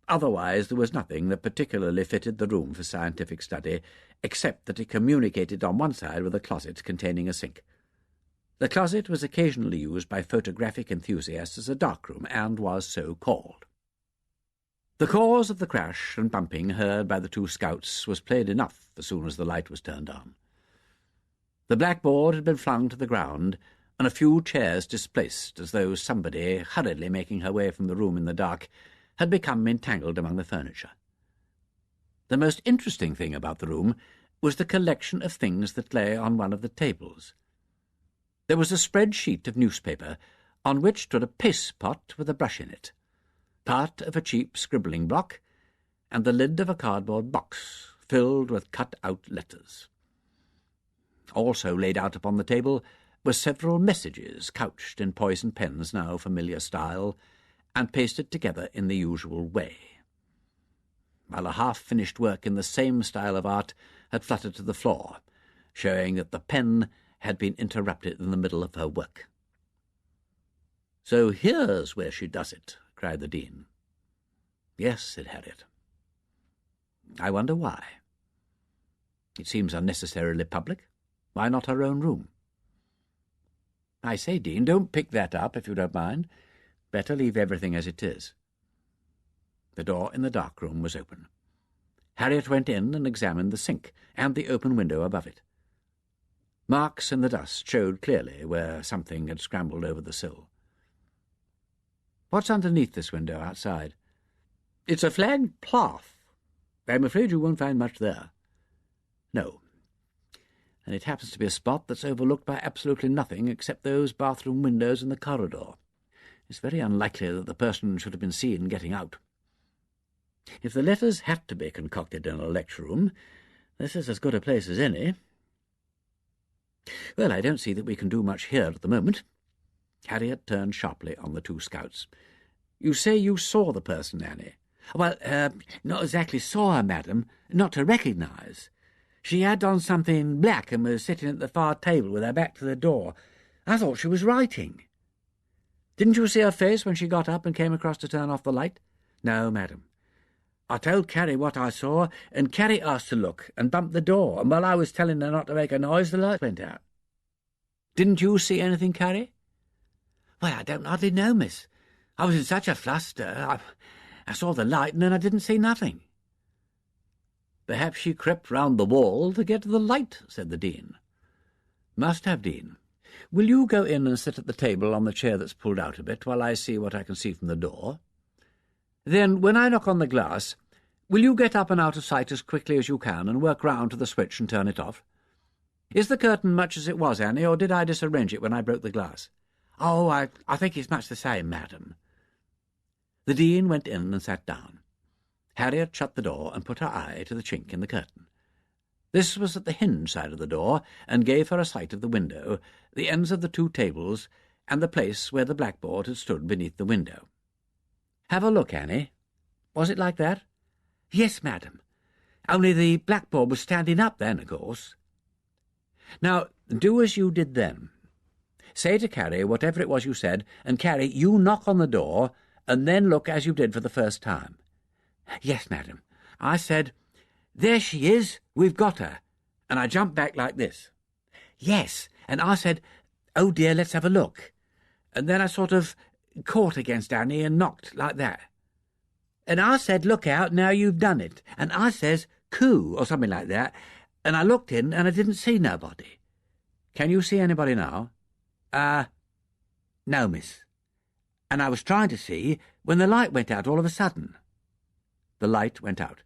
Otherwise there was nothing that particularly fitted the room for scientific study, except that it communicated on one side with a closet containing a sink. The closet was occasionally used by photographic enthusiasts as a darkroom, and was so called. The cause of the crash and bumping heard by the two scouts was plain enough as soon as the light was turned on. The blackboard had been flung to the ground, and a few chairs displaced, as though somebody, hurriedly making her way from the room in the dark, had become entangled among the furniture. The most interesting thing about the room was the collection of things that lay on one of the tables. There was a spread sheet of newspaper, on which stood a paste-pot with a brush in it, part of a cheap scribbling block, and the lid of a cardboard box filled with cut-out letters. Also laid out upon the table were several messages couched in poison pens, now familiar style, and pasted together in the usual way, while a half-finished work in the same style of art had fluttered to the floor, showing that the pen had been interrupted in the middle of her work. "So here's where she does it," cried the Dean. "Yes," said Harriet. "I wonder why. It seems unnecessarily public. Why not her own room?" "I say, Dean, don't pick that up, if you don't mind. Better leave everything as it is." The door in the dark room was open. Harriet went in and examined the sink and the open window above it. Marks in the dust showed clearly where something had scrambled over the sill. "What's underneath this window outside?" "It's a flagged path. I'm afraid you won't find much there." "No. And it happens to be a spot that's overlooked by absolutely nothing except those bathroom windows in the corridor. It's very unlikely that the person should have been seen getting out. If the letters had to be concocted in a lecture room, this is as good a place as any. Well, I don't see that we can do much here at the moment." Harriet turned sharply on the two scouts. "You say you saw the person, Annie?" "Well, not exactly saw her, madam. Not to recognise. She had on something black and was sitting at the far table with her back to the door. I thought she was writing." "Didn't you see her face when she got up and came across to turn off the light?" "No, madam. I told Carrie what I saw, and Carrie asked to look and bumped the door, and while I was telling her not to make a noise, the light went out." "Didn't you see anything, Carrie?" "Well, I don't hardly know, miss. I was in such a fluster. I saw the light, and then I didn't see nothing." "Perhaps she crept round the wall to get to the light," said the Dean. "Must have, Dean. Will you go in and sit at the table on the chair that's pulled out a bit, while I see what I can see from the door? Then, when I knock on the glass, will you get up and out of sight as quickly as you can and work round to the switch and turn it off? Is the curtain much as it was, Annie, or did I disarrange it when I broke the glass?" "Oh, I think it's much the same, madam." The Dean went in and sat down. Harriet shut the door and put her eye to the chink in the curtain. This was at the hinge side of the door, and gave her a sight of the window, the ends of the two tables, and the place where the blackboard had stood beneath the window. "Have a look, Annie. Was it like that?" "Yes, madam. Only the blackboard was standing up then, of course." "Now, do as you did then. Say to Carrie whatever it was you said, and Carrie, you knock on the door, and then look as you did for the first time." "Yes, madam. I said, 'There she is, we've got her,' and I jumped back like this." "Yes, and I said, 'Oh dear, let's have a look,' and then I sort of caught against Annie and knocked like that. And I said, 'Look out, now you've done it,' and I says, 'Coo,' or something like that, and I looked in and I didn't see nobody." "Can you see anybody now?" "No, miss. And I was trying to see when the light went out all of a sudden." The light went out.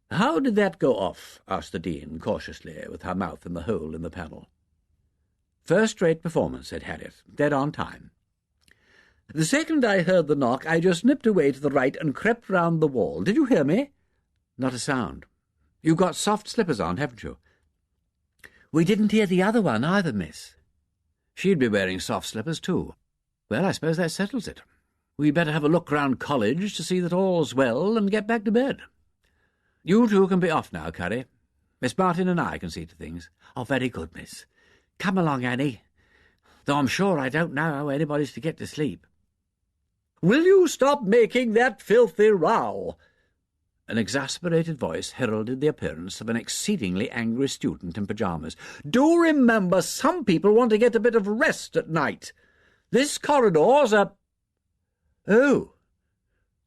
"How did that go off?" asked the Dean cautiously, with her mouth in the hole in the panel. "First-rate performance," said Harriet. "Dead on time. The second I heard the knock, I just nipped away to the right and crept round the wall. Did you hear me?" "Not a sound. You've got soft slippers on, haven't you?" "We didn't hear the other one either, miss." "She'd be wearing soft slippers too. Well, I suppose that settles it. We'd better have a look round college to see that all's well and get back to bed. You two can be off now, Carrie. Miss Martin and I can see to things." "Oh, very good, miss. Come along, Annie. Though I'm sure I don't know how anybody's to get to sleep." "Will you stop making that filthy row?" An exasperated voice heralded the appearance of an exceedingly angry student in pyjamas. "Do remember, some people want to get a bit of rest at night. This corridor's a—" Oh,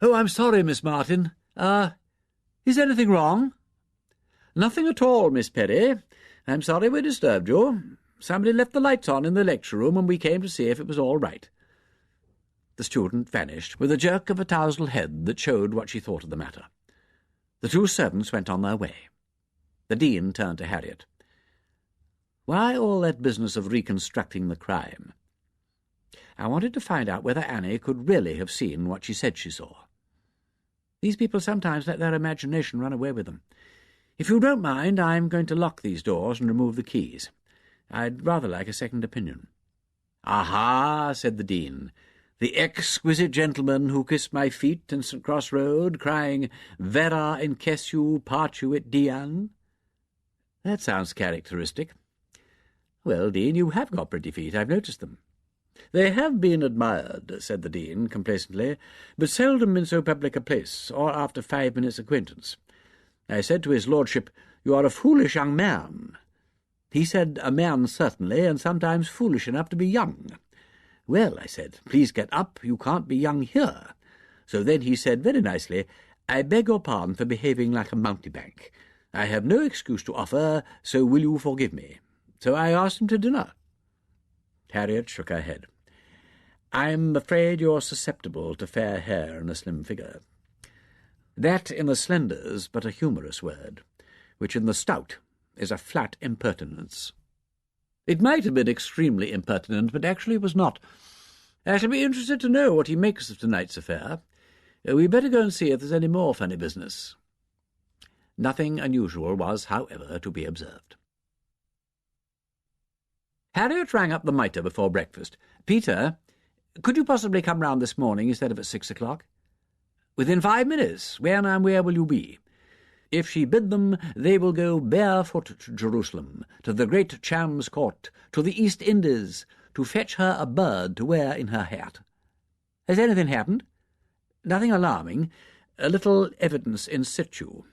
I'm sorry, Miss Martin. Is anything wrong?" "Nothing at all, Miss Perry. I'm sorry we disturbed you. Somebody left the lights on in the lecture room, and we came to see if it was all right." The student vanished with a jerk of a tousled head that showed what she thought of the matter. The two servants went on their way. The Dean turned to Harriet. "Why all that business of reconstructing the crime?" "I wanted to find out whether Annie could really have seen what she said she saw. These people sometimes let their imagination run away with them. If you don't mind, I'm going to lock these doors and remove the keys. I'd rather like a second opinion." "Aha," said the Dean. "The exquisite gentleman who kissed my feet in St. Cross Road, crying, 'Vera incessu partuit Dian'? That sounds characteristic. Well, Dean, you have got pretty feet. I've noticed them." "They have been admired," said the Dean complacently, "but seldom in so public a place, or after 5 minutes' acquaintance. I said to his lordship, 'You are a foolish young man.' He said, 'A man, certainly, and sometimes foolish enough to be young.' 'Well,' I said, 'please get up, you can't be young here.' So then he said very nicely, 'I beg your pardon for behaving like a mountebank. I have no excuse to offer, so will you forgive me?' So I asked him to dinner." Harriet shook her head. "I'm afraid you're susceptible to fair hair and a slim figure. That in the slender's but a humorous word, which in the stout is a flat impertinence. It might have been extremely impertinent, but actually was not. I shall be interested to know what he makes of tonight's affair. We'd better go and see if there's any more funny business." Nothing unusual was, however, to be observed. Harriet rang up the mitre before breakfast. "Peter, could you possibly come round this morning instead of at 6 o'clock? "Within 5 minutes. When and where will you be?" "If she bid them, they will go barefoot to Jerusalem, to the great Cham's Court, to the East Indies, to fetch her a bird to wear in her hat." "Has anything happened?" "Nothing alarming. A little evidence in situ.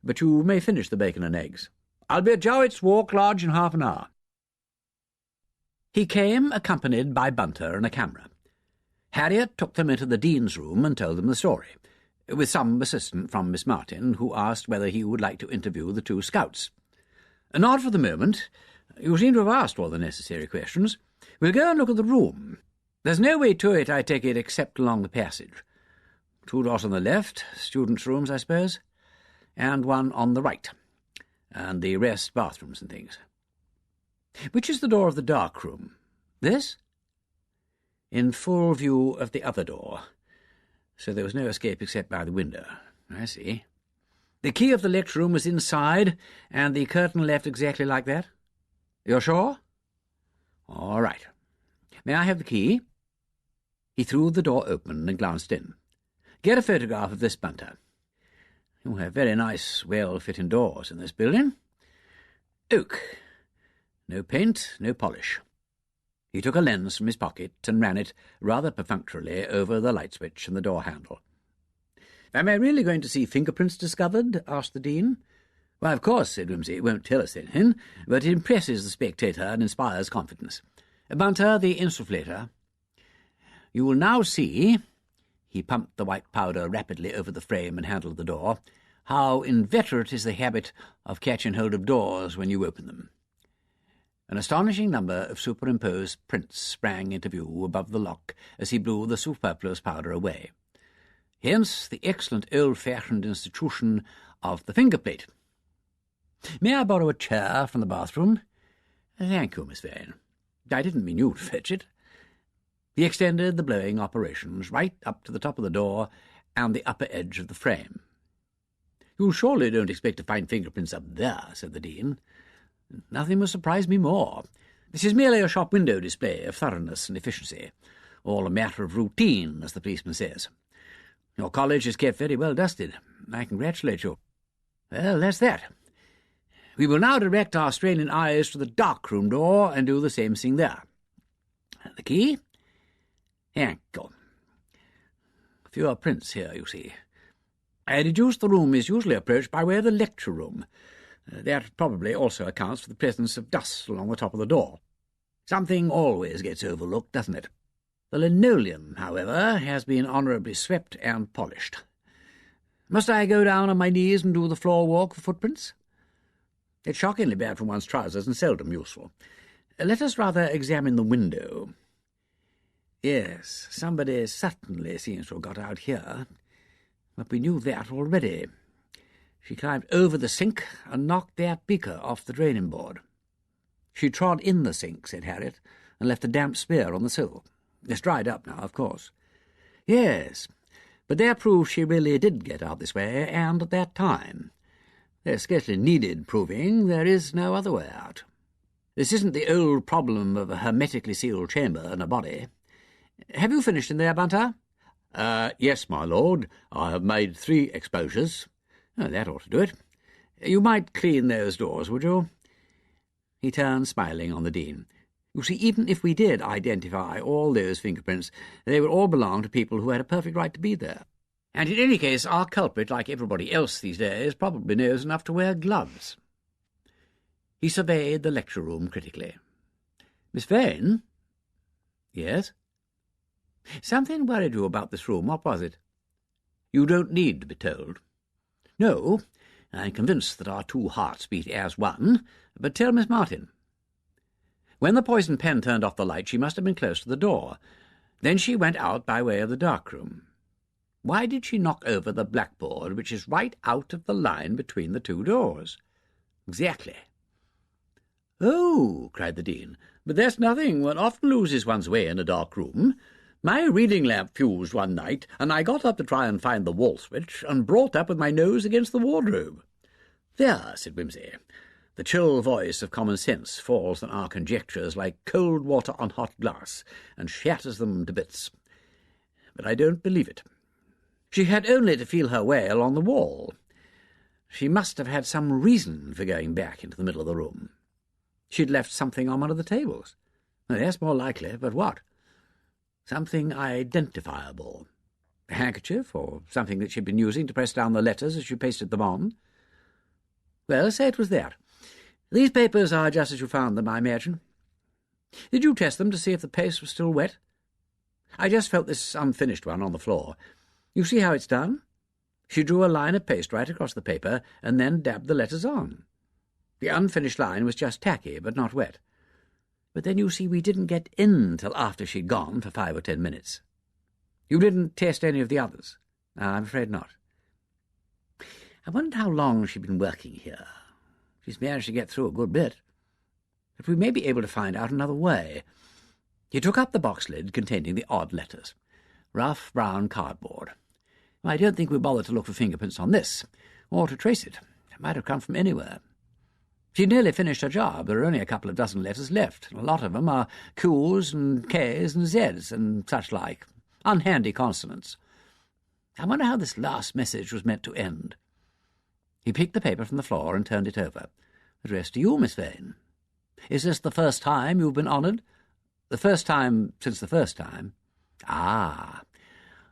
But you may finish the bacon and eggs. I'll be at Jowett's Walk Lodge in half an hour." He came accompanied by Bunter and a camera. Harriet took them into the Dean's room and told them the story, with some assistance from Miss Martin, who asked whether he would like to interview the two scouts. "Not for the moment. You seem to have asked all the necessary questions. We'll go and look at the room. There's no way to it, I take it, except along the passage. 2 doors on the left, students' rooms, I suppose, and 1 on the right, and the rest bathrooms and things. Which is the door of the dark room? This?" "In full view of the other door, so there was no escape except by the window. I see. The key of the lecture room was inside, and the curtain left exactly like that? You're sure? All right. May I have the key?" He threw the door open and glanced in. "Get a photograph of this, Bunter. You have very nice, well-fitting doors in this building. Oak. No paint, no polish." He took a lens from his pocket and ran it rather perfunctorily over the light switch and the door handle. "Am I really going to see fingerprints discovered?" asked the Dean. "Why, of course," said Wimsey. "It won't tell us anything, but it impresses the spectator and inspires confidence. Bunter, the insufflator. You will now see," he pumped the white powder rapidly over the frame and handle of the door, "how inveterate is the habit of catching hold of doors when you open them." An astonishing number of superimposed prints sprang into view above the lock as he blew the superfluous powder away. Hence the excellent old-fashioned institution of the finger-plate. "May I borrow a chair from the bathroom?" "Thank you, Miss Vane. I didn't mean you to fetch it." He extended the blowing operations right up to the top of the door and the upper edge of the frame. "You surely don't expect to find fingerprints up there," said the Dean. "Nothing will surprise me more. This is merely a shop window display of thoroughness and efficiency, all a matter of routine, as the policeman says. Your college is kept very well dusted. I congratulate you. Well, that's that. We will now direct our straining eyes to the dark-room door and do the same thing there. The key? Thank you. Fewer prints here, you see. I deduce the room is usually approached by way of the lecture room. That probably also accounts for the presence of dust along the top of the door. Something always gets overlooked, doesn't it? The linoleum, however, has been honourably swept and polished. Must I go down on my knees and do the floor walk for footprints? It's shockingly bad for one's trousers and seldom useful. Let us rather examine the window. Yes, somebody certainly seems to have got out here, but we knew that already. She climbed over the sink and knocked that beaker off the draining board. She trod in the sink, said Harriet, and left a damp smear on the sill. It's dried up now, of course. Yes, but that proves she really did get out this way, and at that time. There scarcely needed proving. There is no other way out. This isn't the old problem of a hermetically sealed chamber and a body. Have you finished in there, Bunter? Yes, my lord. I have made 3 exposures. Oh, that ought to do it. You might clean those doors, would you? He turned, smiling, on the Dean. You see, even if we did identify all those fingerprints, they would all belong to people who had a perfect right to be there. And in any case, our culprit, like everybody else these days, probably knows enough to wear gloves. He surveyed the lecture room critically. Miss Vane? Yes? Something worried you about this room. What was it? You don't need to be told. No, I'm convinced that our 2 hearts beat as one, but tell Miss Martin. When the poison pen turned off the light, she must have been close to the door. Then she went out by way of the dark room. Why did she knock over the blackboard, which is right out of the line between the 2 doors? Exactly. Oh, cried the Dean, but that's nothing. One often loses one's way in a dark room. My reading lamp fused one night, and I got up to try and find the wall switch, and brought up with my nose against the wardrobe. There, said Wimsey. The chill voice of common sense falls on our conjectures like cold water on hot glass, and shatters them to bits. But I don't believe it. She had only to feel her way along the wall. She must have had some reason for going back into the middle of the room. She'd left something on one of the tables. Well, that's more likely, but what? Something identifiable. A handkerchief, or something that she'd been using to press down the letters as she pasted them on. Well, say it was that. These papers are just as you found them, I imagine. Did you test them to see if the paste was still wet? I just felt this unfinished one on the floor. You see how it's done? She drew a line of paste right across the paper and then dabbed the letters on. The unfinished line was just tacky, but not wet. But then, you see, we didn't get in till after she'd gone for 5 or 10 minutes. You didn't test any of the others? I'm afraid not. I wondered how long she'd been working here. She's managed to get through a good bit. But we may be able to find out another way. He took up the box lid containing the odd letters. Rough brown cardboard. I don't think we bothered to look for fingerprints on this, or to trace it. It might have come from anywhere. She'd nearly finished her job. There are only a couple of dozen letters left. A lot of them are Q's and K's and Z's and such like. Unhandy consonants. I wonder how this last message was meant to end. He picked the paper from the floor and turned it over. Addressed to you, Miss Vane. Is this the first time you've been honoured? The first time since the first time. Ah,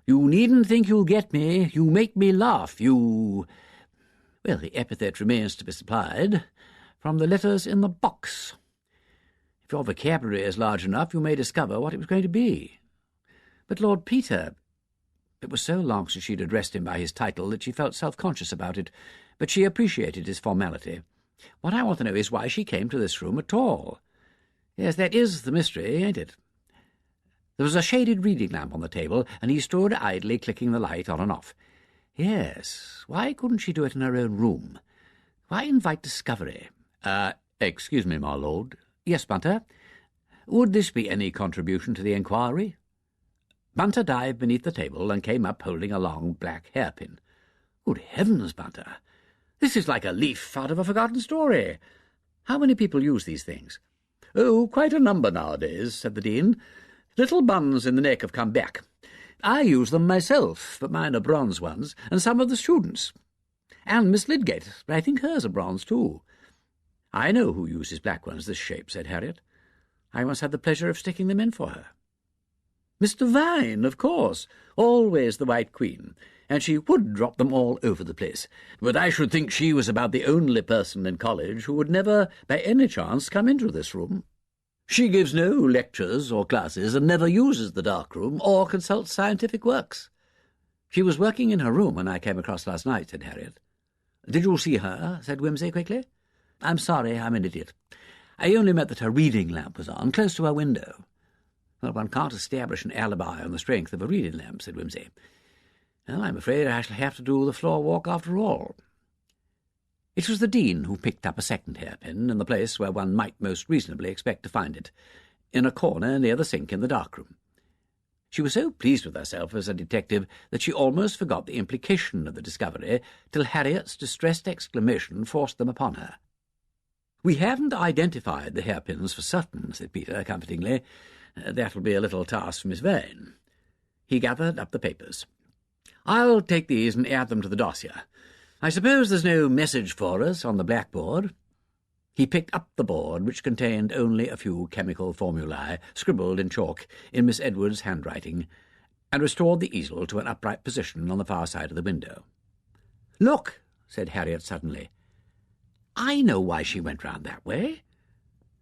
you needn't think you'll get me. You make me laugh. You... Well, the epithet remains to be supplied from the letters in the box. If your vocabulary is large enough, you may discover what it was going to be. But Lord Peter... It was so long since she'd addressed him by his title that she felt self-conscious about it, but she appreciated his formality. What I want to know is why she came to this room at all. Yes, that is the mystery, ain't it? There was a shaded reading lamp on the table, and he stood idly clicking the light on and off. Yes, why couldn't she do it in her own room? Why invite discovery? Excuse me, my lord. Yes, Bunter? Would this be any contribution to the inquiry? Bunter dived beneath the table and came up holding a long black hairpin. Good heavens, Bunter! This is like a leaf out of a forgotten story. How many people use these things? Oh, quite a number nowadays, said the Dean. Little buns in the neck have come back. I use them myself, but mine are bronze ones, and some of the students. And Miss Lydgate, I think hers are bronze too. I know who uses black ones this shape, said Harriet. I once had the pleasure of sticking them in for her. Mr. Vane, of course, always the White Queen, and she would drop them all over the place. But I should think she was about the only person in college who would never, by any chance, come into this room. She gives no lectures or classes and never uses the dark room or consults scientific works. She was working in her room when I came across last night, said Harriet. Did you see her? Said Wimsey quickly. I'm sorry, I'm an idiot. I only meant that her reading lamp was on, close to her window. Well, one can't establish an alibi on the strength of a reading lamp, said Wimsey. Well, I'm afraid I shall have to do the floor walk after all. It was the Dean who picked up a second hairpin in the place where one might most reasonably expect to find it, in a corner near the sink in the darkroom. She was so pleased with herself as a detective that she almost forgot the implication of the discovery till Harriet's distressed exclamation forced them upon her. "We haven't identified the hairpins for certain," said Peter comfortingly. "That'll be a little task for Miss Vane." He gathered up the papers. "I'll take these and add them to the dossier. I suppose there's no message for us on the blackboard." He picked up the board, which contained only a few chemical formulae, scribbled in chalk in Miss Edwards' handwriting, and restored the easel to an upright position on the far side of the window. "Look," said Harriet suddenly. "I know why she went round that way.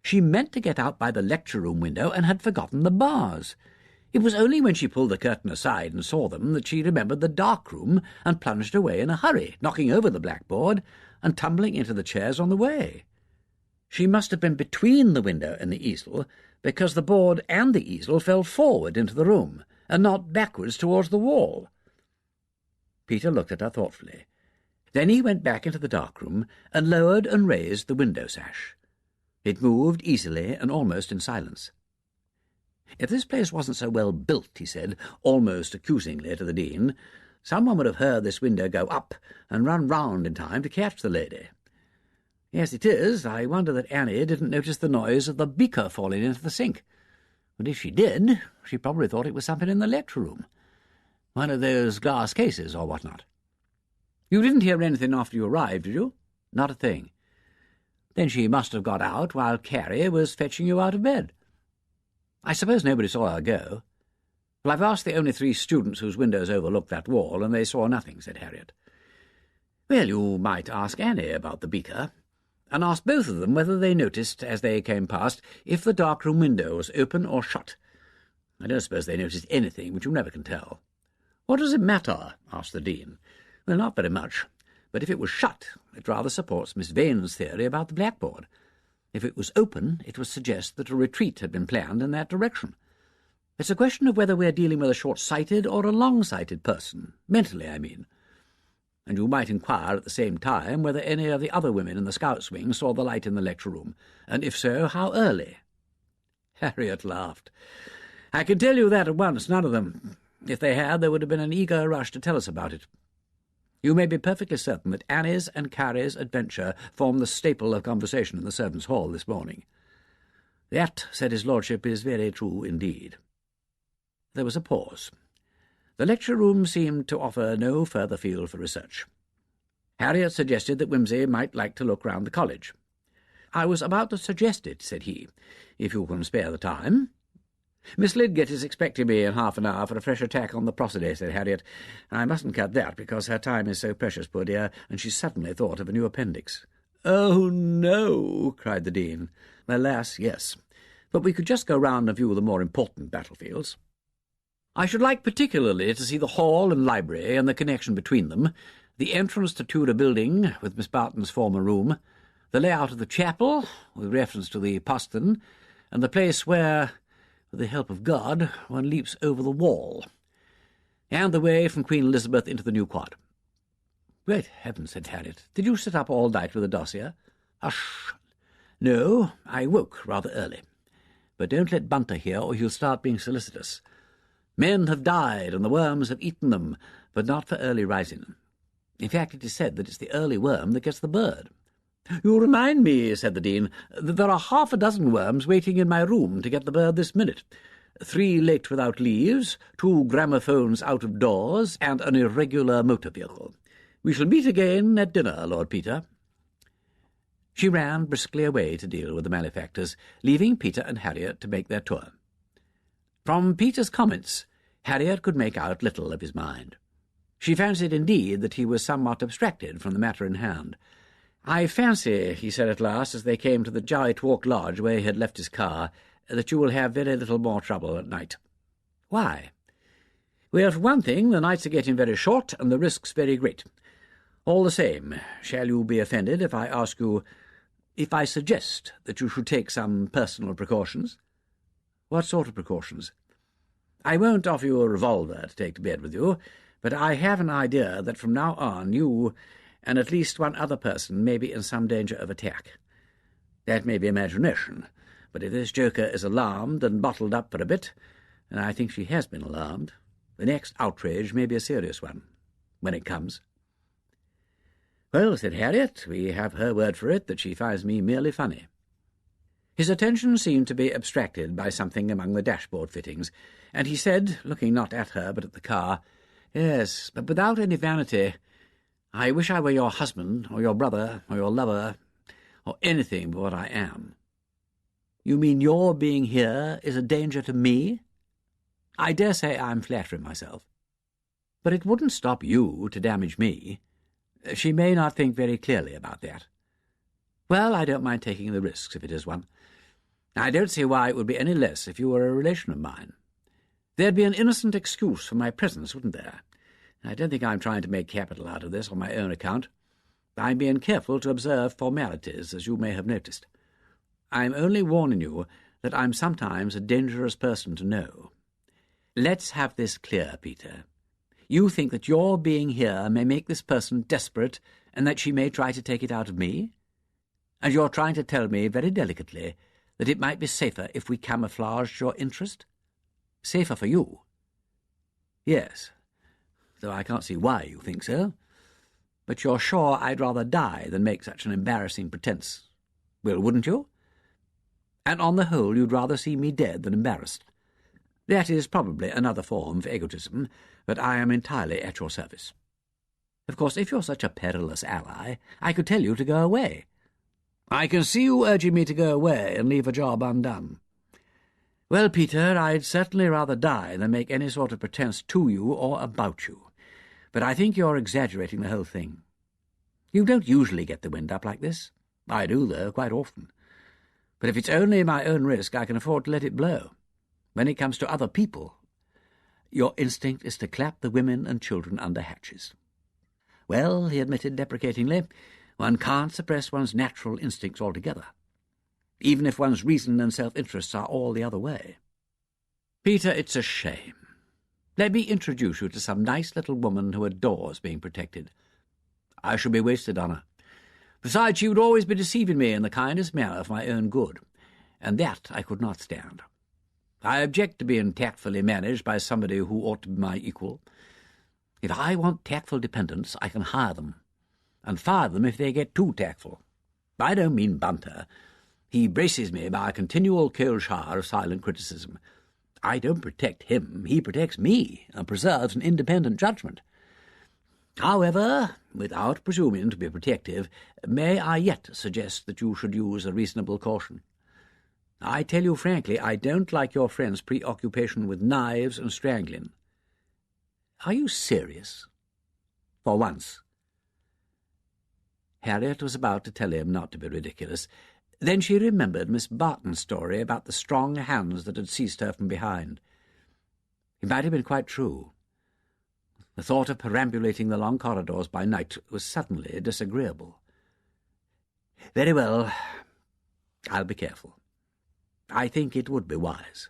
She meant to get out by the lecture-room window and had forgotten the bars. It was only when she pulled the curtain aside and saw them that she remembered the dark room and plunged away in a hurry, knocking over the blackboard and tumbling into the chairs on the way. She must have been between the window and the easel, because the board and the easel fell forward into the room and not backwards towards the wall." Peter looked at her thoughtfully. Then he went back into the dark-room and lowered and raised the window sash. It moved easily and almost in silence. "If this place wasn't so well built," he said, almost accusingly to the Dean, "someone would have heard this window go up and run round in time to catch the lady. Yes, it is. I wonder that Annie didn't notice the noise of the beaker falling into the sink. But if she did, she probably thought it was something in the lecture-room. One of those glass cases or what-not. You didn't hear anything after you arrived, did you?" "Not a thing." "Then she must have got out while Carrie was fetching you out of bed." "I suppose nobody saw her go." "Well, I've asked the only 3 students whose windows overlooked that wall, and they saw nothing," said Harriet. "Well, you might ask Annie about the beaker, and ask both of them whether they noticed, as they came past, if the dark-room window was open or shut. I don't suppose they noticed anything, but you never can tell." "What does it matter?" asked the Dean. "Well, not very much. But if it was shut, it rather supports Miss Vane's theory about the blackboard. If it was open, it would suggest that a retreat had been planned in that direction. It's a question of whether we're dealing with a short-sighted or a long-sighted person, mentally, I mean. And you might inquire at the same time whether any of the other women in the Scouts' wing saw the light in the lecture-room, and if so, how early." Harriet laughed. "I can tell you that at once, none of them. If they had, there would have been an eager rush to tell us about it. You may be perfectly certain that Annie's and Carrie's adventure formed the staple of conversation in the servants' hall this morning." "That," said his lordship, "is very true indeed." There was a pause. The lecture-room seemed to offer no further field for research. Harriet suggested that Wimsey might like to look round the college. "I was about to suggest it," said he, "if you can spare the time." "Miss Lidgett is expecting me in half an hour for a fresh attack on the prosody," said Harriet. "I mustn't cut that, because her time is so precious, poor dear, and she's suddenly thought of a new appendix." "Oh, no," cried the Dean. "Alas, yes. But we could just go round and view the more important battlefields. I should like particularly to see the hall and library and the connection between them, the entrance to Tudor Building with Miss Barton's former room, the layout of the chapel, with reference to the postern, and the place where, with the help of God, one leaps over the wall, and the way from Queen Elizabeth into the New Quad." "Great heaven," said Harriet. "Did you sit up all night with a dossier?" "Hush! No, I woke rather early. But don't let Bunter hear, or he'll start being solicitous. Men have died, and the worms have eaten them, but not for early rising. In fact, it is said that it's the early worm that gets the bird." "You remind me," said the Dean, "that there are 6 worms waiting in my room to get the bird this minute. 3 late without leaves, 2 gramophones out of doors, and an irregular motor vehicle. We shall meet again at dinner, Lord Peter." She ran briskly away to deal with the malefactors, leaving Peter and Harriet to make their tour. From Peter's comments, Harriet could make out little of his mind. She fancied, indeed, that he was somewhat abstracted from the matter in hand. "I fancy," he said at last, as they came to the Jowett Walk Lodge where he had left his car, "that you will have very little more trouble at night." "Why?" "Well, for one thing, the nights are getting very short, and the risks very great. All the same, shall you be offended if I suggest that you should take some personal precautions?" "What sort of precautions?" "I won't offer you a revolver to take to bed with you, but I have an idea that from now on you and at least one other person may be in some danger of attack. That may be imagination, but if this joker is alarmed and bottled up for a bit, and I think she has been alarmed, the next outrage may be a serious one, when it comes." "Well," said Harriet, "we have her word for it that she finds me merely funny." His attention seemed to be abstracted by something among the dashboard fittings, and he said, looking not at her but at the car, "Yes, but without any vanity, I wish I were your husband, or your brother, or your lover, or anything but what I am." "You mean your being here is a danger to me?" "I dare say I'm flattering myself. But it wouldn't stop you to damage me. She may not think very clearly about that. Well, I don't mind taking the risks if it is one. I don't see why it would be any less if you were a relation of mine. There'd be an innocent excuse for my presence, wouldn't there? I don't think I'm trying to make capital out of this on my own account. I'm being careful to observe formalities, as you may have noticed. I'm only warning you that I'm sometimes a dangerous person to know. Let's have this clear, Peter. You think that your being here may make this person desperate, and that she may try to take it out of me? And you're trying to tell me very delicately that it might be safer if we camouflaged your interest? Safer for you? Yes, though I can't see why you think so. But you're sure I'd rather die than make such an embarrassing pretence? Well, wouldn't you? And on the whole you'd rather see me dead than embarrassed. That is probably another form of egotism, but I am entirely at your service. Of course, if you're such a perilous ally, I could tell you to go away. I can see you urging me to go away and leave a job undone. Well, Peter, I'd certainly rather die than make any sort of pretence to you or about you. But I think you're exaggerating the whole thing. You don't usually get the wind up like this. I do, though, quite often. But if it's only my own risk, I can afford to let it blow. When it comes to other people, your instinct is to clap the women and children under hatches. Well, he admitted deprecatingly, one can't suppress one's natural instincts altogether, even if one's reason and self-interests are all the other way. Peter, it's a shame. Let me introduce you to some nice little woman who adores being protected. I shall be wasted on her. Besides, she would always be deceiving me in the kindest manner for my own good, and that I could not stand. I object to being tactfully managed by somebody who ought to be my equal. If I want tactful dependents, I can hire them, and fire them if they get too tactful. I don't mean Bunter. He braces me by a continual cold shower of silent criticism. I don't protect him, he protects me, and preserves an independent judgment. However, without presuming to be protective, may I yet suggest that you should use a reasonable caution? I tell you frankly, I don't like your friend's preoccupation with knives and strangling. Are you serious? For once. Harriet was about to tell him not to be ridiculous. Then she remembered Miss Barton's story about the strong hands that had seized her from behind. It might have been quite true. The thought of perambulating the long corridors by night was suddenly disagreeable. Very well, I'll be careful. I think it would be wise.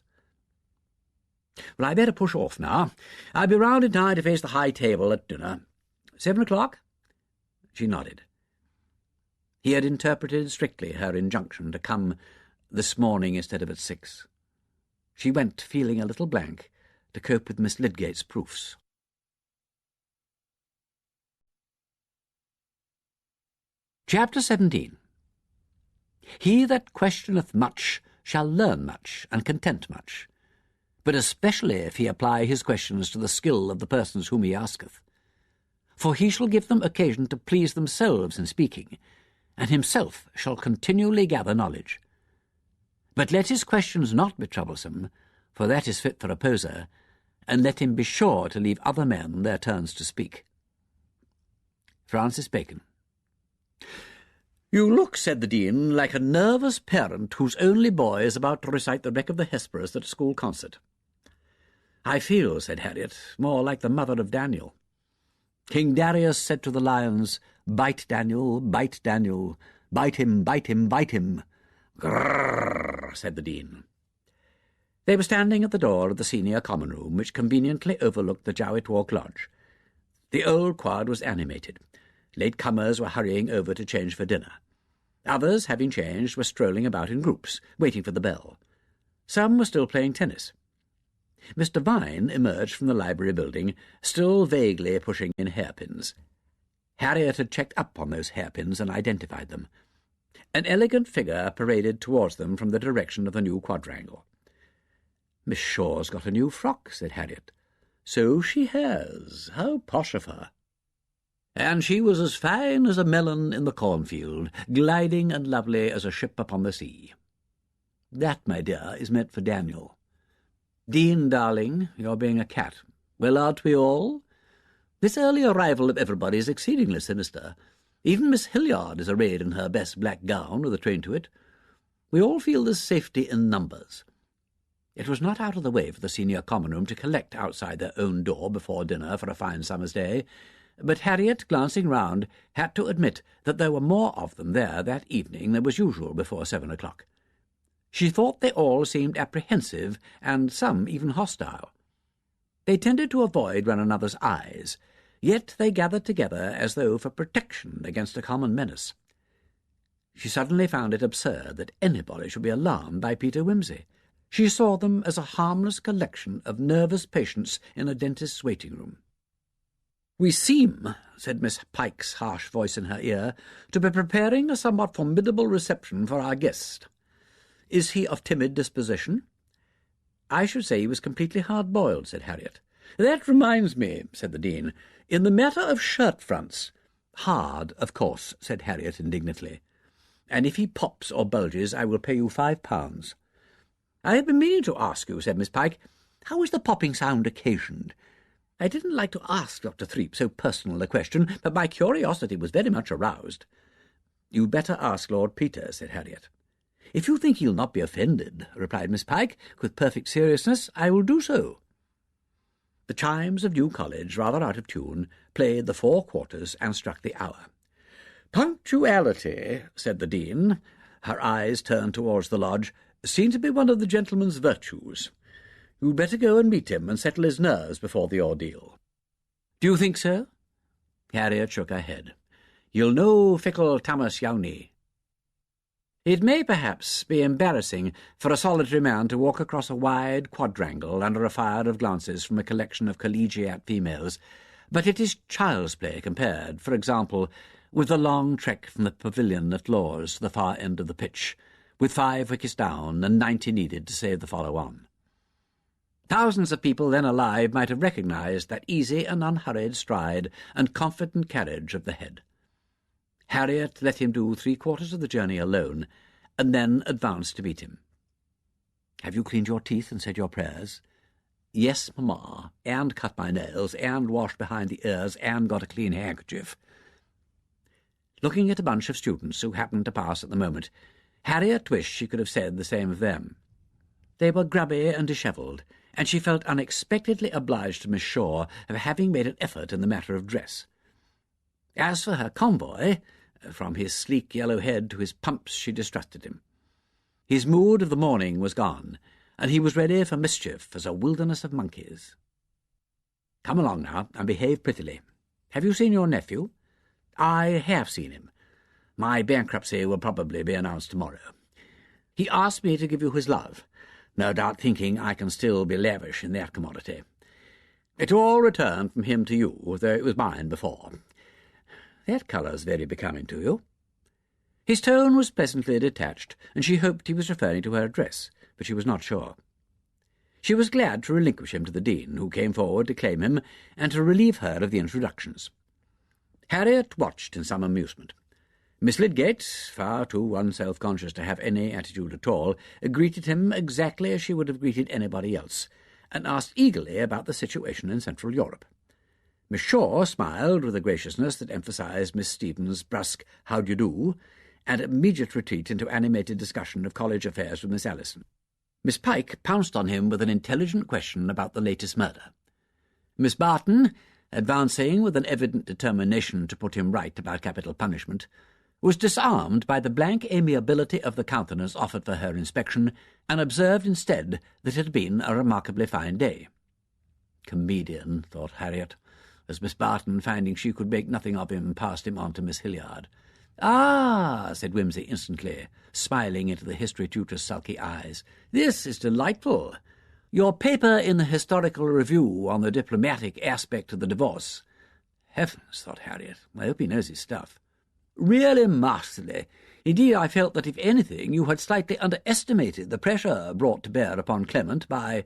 Well, I'd better push off now. I'll be round in time to face the high table at dinner. 7 o'clock? She nodded. He had interpreted strictly her injunction to come this morning instead of at 6. She went, feeling a little blank, to cope with Miss Lydgate's proofs. Chapter 17. He that questioneth much shall learn much, and content much, but especially if he apply his questions to the skill of the persons whom he asketh. For he shall give them occasion to please themselves in speaking, and himself shall continually gather knowledge. But let his questions not be troublesome, for that is fit for a poser, and let him be sure to leave other men their turns to speak. Francis Bacon. "You look," said the Dean, "like a nervous parent whose only boy is about to recite the Wreck of the Hesperus at a school concert." "I feel," said Harriet, "more like the mother of Daniel. King Darius said to the lions, 'Bite Daniel, bite Daniel, bite him, bite him, bite him.'" "Grrrr," said the Dean. They were standing at the door of the senior common room, which conveniently overlooked the Jowett Walk Lodge. The old quad was animated. Late comers were hurrying over to change for dinner. Others, having changed, were strolling about in groups, waiting for the bell. Some were still playing tennis. Mr. Vine emerged from the library building, still vaguely pushing in hairpins. Harriet had checked up on those hairpins and identified them. An elegant figure paraded towards them from the direction of the new quadrangle. "Miss Shaw's got a new frock," said Harriet. "So she has. How posh of her." "And she was as fine as a melon in the cornfield, gliding and lovely as a ship upon the sea." "That, my dear, is meant for Daniel." "Dean, darling, you're being a cat. Well, aren't we all? This early arrival of everybody is exceedingly sinister. Even Miss Hilliard is arrayed in her best black gown with a train to it. We all feel there's safety in numbers." It was not out of the way for the senior common room to collect outside their own door before dinner for a fine summer's day, but Harriet, glancing round, had to admit that there were more of them there that evening than was usual before 7 o'clock. She thought they all seemed apprehensive, and some even hostile. They tended to avoid one another's eyes, yet they gathered together as though for protection against a common menace. She suddenly found it absurd that anybody should be alarmed by Peter Wimsey. She saw them as a harmless collection of nervous patients in a dentist's waiting-room. "We seem," said Miss Pike's harsh voice in her ear, "to be preparing a somewhat formidable reception for our guest. Is he of timid disposition?" "I should say he was completely hard-boiled," said Harriet. "That reminds me," said the Dean, "in the matter of shirt-fronts—" "Hard, of course," said Harriet indignantly. "And if he pops or bulges, I will pay you £5. "I have been meaning to ask you," said Miss Pike, "how is the popping sound occasioned? I didn't like to ask Dr. Threep so personal a question, but my curiosity was very much aroused." "You'd better ask Lord Peter," said Harriet. "If you think he'll not be offended," replied Miss Pike, with perfect seriousness, "I will do so." The chimes of New College, rather out of tune, played the 4 quarters and struck the hour. "Punctuality," said the Dean, her eyes turned towards the lodge, "seemed to be one of the gentleman's virtues. You'd better go and meet him and settle his nerves before the ordeal." "Do you think so?" Harriet shook her head. "You'll know fickle Thomas Yowney." It may perhaps be embarrassing for a solitary man to walk across a wide quadrangle under a fire of glances from a collection of collegiate females, but it is child's play compared, for example, with the long trek from the pavilion at Lawes to the far end of the pitch, with 5 wickets down and 90 needed to save the follow-on. Thousands of people then alive might have recognized that easy and unhurried stride and confident carriage of the head. Harriet let him do 3/4 of the journey alone, and then advanced to meet him. "Have you cleaned your teeth and said your prayers?" "Yes, mamma, and cut my nails, and washed behind the ears, and got a clean handkerchief." Looking at a bunch of students who happened to pass at the moment, Harriet wished she could have said the same of them. They were grubby and dishevelled, and she felt unexpectedly obliged to Miss Shaw for having made an effort in the matter of dress. As for her convoy, from his sleek yellow head to his pumps she distrusted him. His mood of the morning was gone, and he was ready for mischief as a wilderness of monkeys. "Come along now, and behave prettily. Have you seen your nephew?" "I have seen him. My bankruptcy will probably be announced tomorrow. He asked me to give you his love, no doubt thinking I can still be lavish in that commodity. It all returned from him to you, though it was mine before. That colour's very becoming to you." His tone was pleasantly detached, and she hoped he was referring to her address, but she was not sure. She was glad to relinquish him to the Dean, who came forward to claim him, and to relieve her of the introductions. Harriet watched in some amusement. Miss Lydgate, far too unself-conscious to have any attitude at all, greeted him exactly as she would have greeted anybody else, and asked eagerly about the situation in Central Europe. Miss Shaw smiled with a graciousness that emphasized Miss Stevens' brusque "how d'ye do," and immediate retreat into animated discussion of college affairs with Miss Allison. Miss Pike pounced on him with an intelligent question about the latest murder. Miss Barton, advancing with an evident determination to put him right about capital punishment, was disarmed by the blank amiability of the countenance offered for her inspection, and observed instead that it had been a remarkably fine day. Comedian, thought Harriet, as Miss Barton, finding she could make nothing of him, passed him on to Miss Hilliard. "Ah," said Wimsey instantly, smiling into the history tutor's sulky eyes, "this is delightful. Your paper in the Historical Review on the diplomatic aspect of the divorce." Heavens, thought Harriet, I hope he knows his stuff. "Really masterly. Indeed, I felt that, if anything, you had slightly underestimated the pressure brought to bear upon Clement by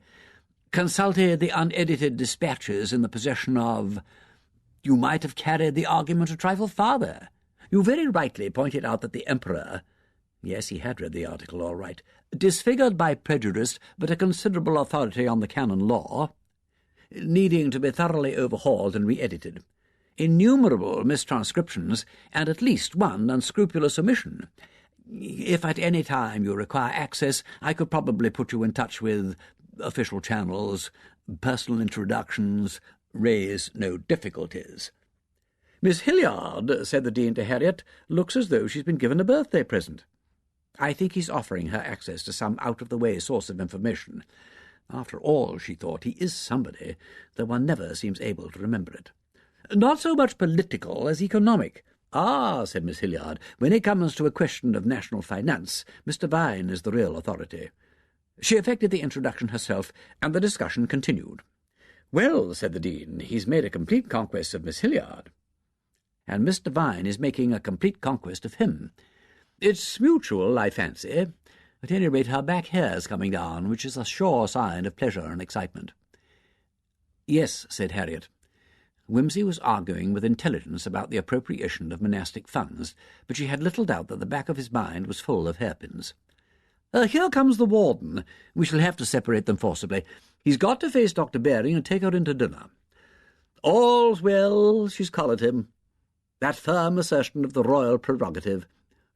consulted the unedited dispatches in the possession of. You might have carried the argument a trifle farther. You very rightly pointed out that the Emperor—" Yes, he had read the article all right. "Disfigured by prejudice, but a considerable authority on the canon law, needing to be thoroughly overhauled and re-edited. Innumerable mistranscriptions, and at least one unscrupulous omission. If at any time you require access, I could probably put you in touch with official channels, personal introductions, raise no difficulties." "Miss Hilliard," said the Dean to Harriet, "looks as though she's been given a birthday present. I think he's offering her access to some out-of-the-way source of information. After all," she thought, "he is somebody, though one never seems able to remember it. Not so much political as economic." "Ah," said Miss Hilliard, "when it comes to a question of national finance, Mr. Vane is the real authority." She effected the introduction herself, and the discussion continued. "Well," said the Dean, "he's made a complete conquest of Miss Hilliard." "And Mr. Vine is making a complete conquest of him. It's mutual, I fancy. At any rate, her back hair's coming down, which is a sure sign of pleasure and excitement." "Yes," said Harriet. Wimsey was arguing with intelligence about the appropriation of monastic funds, but she had little doubt that the back of his mind was full of hairpins. "Here comes the warden. We shall have to separate them forcibly. He's got to face Dr. Baring and take her in to dinner. All's well, she's collared him. That firm assertion of the royal prerogative.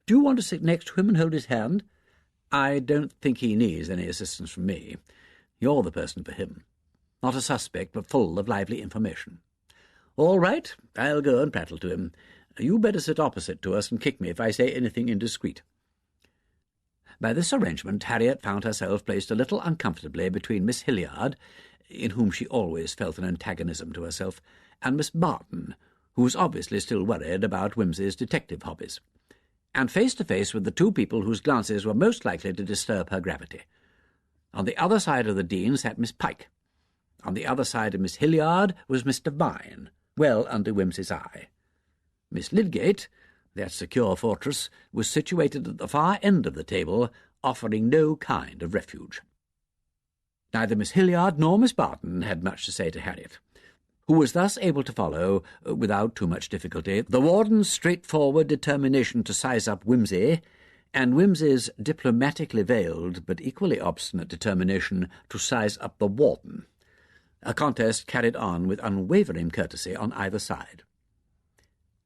Do you want to sit next to him and hold his hand? I don't think he needs any assistance from me. You're the person for him. Not a suspect, but full of lively information. All right, I'll go and prattle to him. You better sit opposite to us and kick me if I say anything indiscreet." By this arrangement Harriet found herself placed a little uncomfortably between Miss Hilliard, in whom she always felt an antagonism to herself, and Miss Barton, who was obviously still worried about Wimsey's detective hobbies, and face to face with the two people whose glances were most likely to disturb her gravity. On the other side of the Dean sat Miss Pike. On the other side of Miss Hilliard was Mr. Vine, well under Wimsey's eye. Miss Lydgate, that secure fortress, was situated at the far end of the table, offering no kind of refuge. Neither Miss Hilliard nor Miss Barton had much to say to Harriet, who was thus able to follow, without too much difficulty, the warden's straightforward determination to size up Wimsey, and Wimsey's diplomatically veiled but equally obstinate determination to size up the warden, a contest carried on with unwavering courtesy on either side.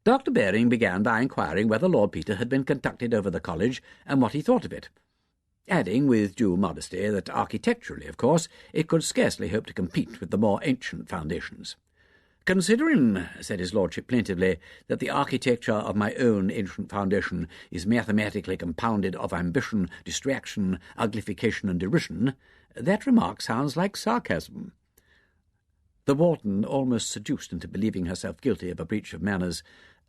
Dr. Baring began by inquiring whether Lord Peter had been conducted over the college and what he thought of it, adding with due modesty that architecturally, of course, it could scarcely hope to compete with the more ancient foundations. "Considering," said his lordship plaintively, "that the architecture of my own ancient foundation is mathematically compounded of ambition, distraction, uglification, and derision, that remark sounds like sarcasm." The warden, almost seduced into believing herself guilty of a breach of manners,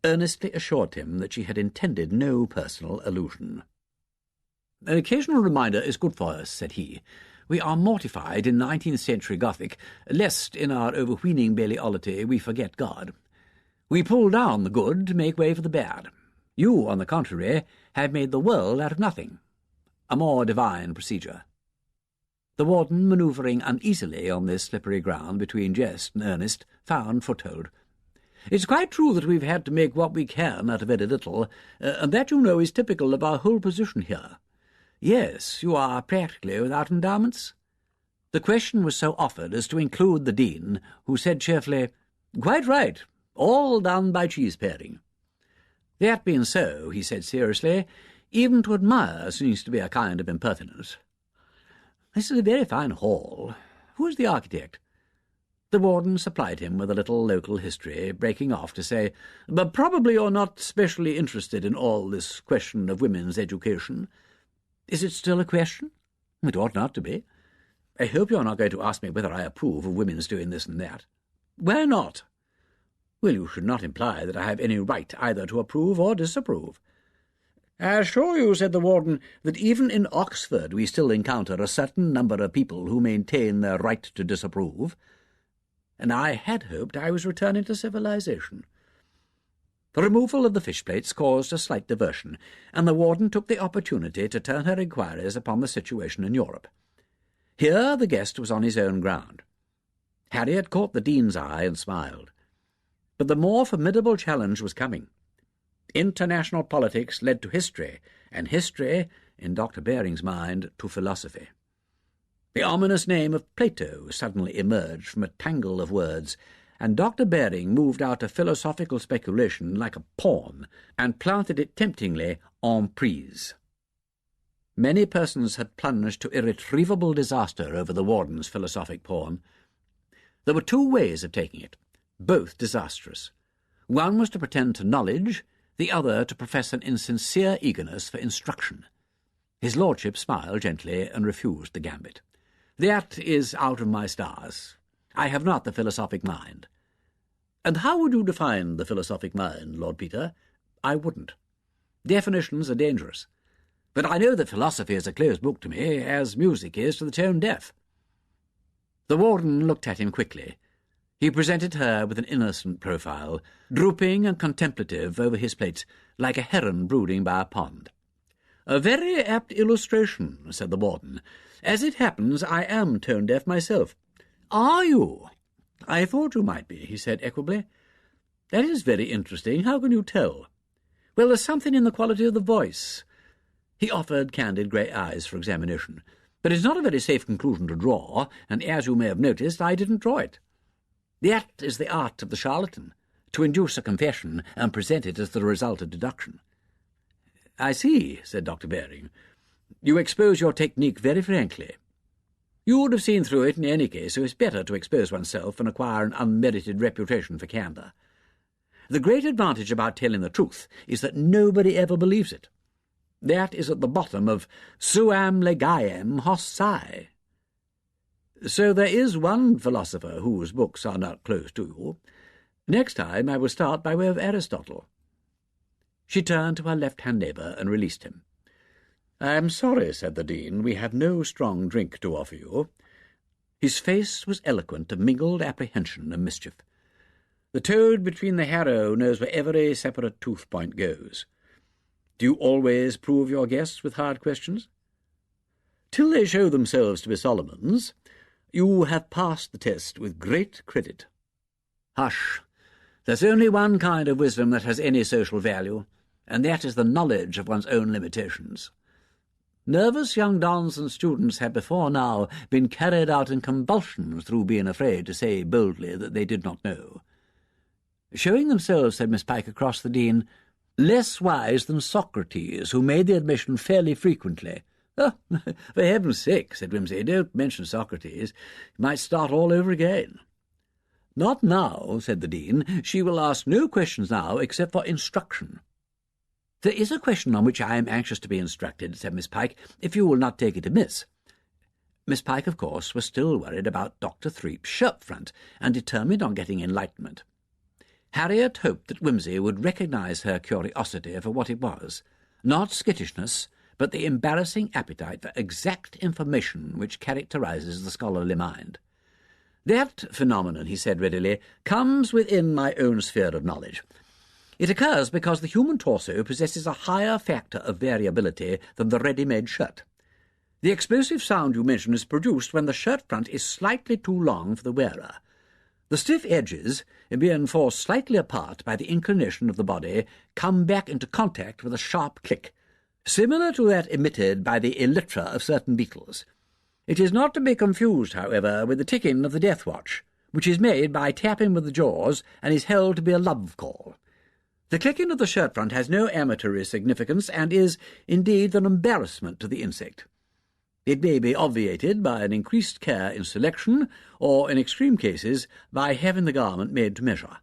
earnestly assured him that she had intended no personal allusion. "An occasional reminder is good for us," said he. "We are mortified in 19th century Gothic, lest in our overweening Balliolity we forget God. We pull down the good to make way for the bad. You, on the contrary, have made the world out of nothing. A more divine procedure." The warden, manoeuvring uneasily on this slippery ground between jest and earnest, found foothold. It's quite true that we've had to make what we can out of very little, and that, you know, is typical of our whole position here. Yes, you are practically without endowments?" The question was so offered as to include the Dean, who said cheerfully, "Quite right. All done by cheese-paring." "That being so," he said seriously, "even to admire seems to be a kind of impertinence. This is a very fine hall. Who is the architect?" The warden supplied him with a little local history, breaking off to say, "But probably you're not specially interested in all this question of women's education. Is it still a question? It ought not to be. I hope you're not going to ask me whether I approve of women's doing this and that." "Why not?" "Well, you should not imply that I have any right either to approve or disapprove." "I assure you," said the warden, "that even in Oxford we still encounter a certain number of people who maintain their right to disapprove. And I had hoped I was returning to civilization." The removal of the fish plates caused a slight diversion, and the warden took the opportunity to turn her inquiries upon the situation in Europe. Here the guest was on his own ground. Harriet caught the Dean's eye and smiled. But the more formidable challenge was coming. International politics led to history, and history, in Dr. Baring's mind, to philosophy. The ominous name of Plato suddenly emerged from a tangle of words, and Dr. Baring moved out a philosophical speculation like a pawn and planted it temptingly en prise. Many persons had plunged to irretrievable disaster over the warden's philosophic pawn. There were two ways of taking it, both disastrous. One was to pretend to knowledge, the other to profess an insincere eagerness for instruction. His lordship smiled gently and refused the gambit. "That is out of my stars. I have not the philosophic mind." "And how would you define the philosophic mind, Lord Peter?" "I wouldn't. Definitions are dangerous. But I know that philosophy is a closed book to me, as music is to the tone-deaf." The warden looked at him quickly. He presented her with an innocent profile, drooping and contemplative over his plates, like a heron brooding by a pond. "A very apt illustration," said the warden. "As it happens, I am tone-deaf myself." "Are you? I thought you might be," he said equably. "That is very interesting. How can you tell?" "Well, there's something in the quality of the voice." He offered candid grey eyes for examination. "But it's not a very safe conclusion to draw, and as you may have noticed, I didn't draw it. That is the art of the charlatan, to induce a confession and present it as the result of deduction." "I see," said Dr. Baring. "You expose your technique very frankly. You would have seen through it in any case, so it's better to expose oneself and acquire an unmerited reputation for candour. The great advantage about telling the truth is that nobody ever believes it. That is at the bottom of suam legaem hossi. So there is one philosopher whose books are not closed to you. Next time I will start by way of Aristotle." She turned to her left-hand neighbour and released him. "I am sorry," said the Dean, "we have no strong drink to offer you." His face was eloquent of mingled apprehension and mischief. The toad between the harrow knows where every separate tooth-point goes. "Do you always prove your guests with hard questions?" "Till they show themselves to be Solomons. You have passed the test with great credit." "Hush! There's only one kind of wisdom that has any social value, and that is the knowledge of one's own limitations. Nervous young dons and students have before now been carried out in convulsions through being afraid to say boldly that they did not know. Showing themselves," said Miss Pike across the Dean, "less wise than Socrates, who made the admission fairly frequently." "Oh, for heaven's sake," said Wimsey, "don't mention Socrates. You might start all over again." "Not now," said the Dean. "She will ask no questions now except for instruction." "There is a question on which I am anxious to be instructed," said Miss Pike, "if you will not take it amiss." Miss Pike, of course, was still worried about Dr. Threep's shirt-front, and determined on getting enlightenment. Harriet hoped that Wimsey would recognise her curiosity for what it was, not skittishness, but the embarrassing appetite for exact information which characterises the scholarly mind. "That phenomenon," he said readily, "comes within my own sphere of knowledge. It occurs because the human torso possesses a higher factor of variability than the ready-made shirt. The explosive sound you mention is produced when the shirt-front is slightly too long for the wearer. The stiff edges, being forced slightly apart by the inclination of the body, come back into contact with a sharp click, similar to that emitted by the elytra of certain beetles. It is not to be confused, however, with the ticking of the death watch, which is made by tapping with the jaws and is held to be a love call. The clicking of the shirt front has no amatory significance and is, indeed, an embarrassment to the insect. It may be obviated by an increased care in selection, or, in extreme cases, by having the garment made to measure.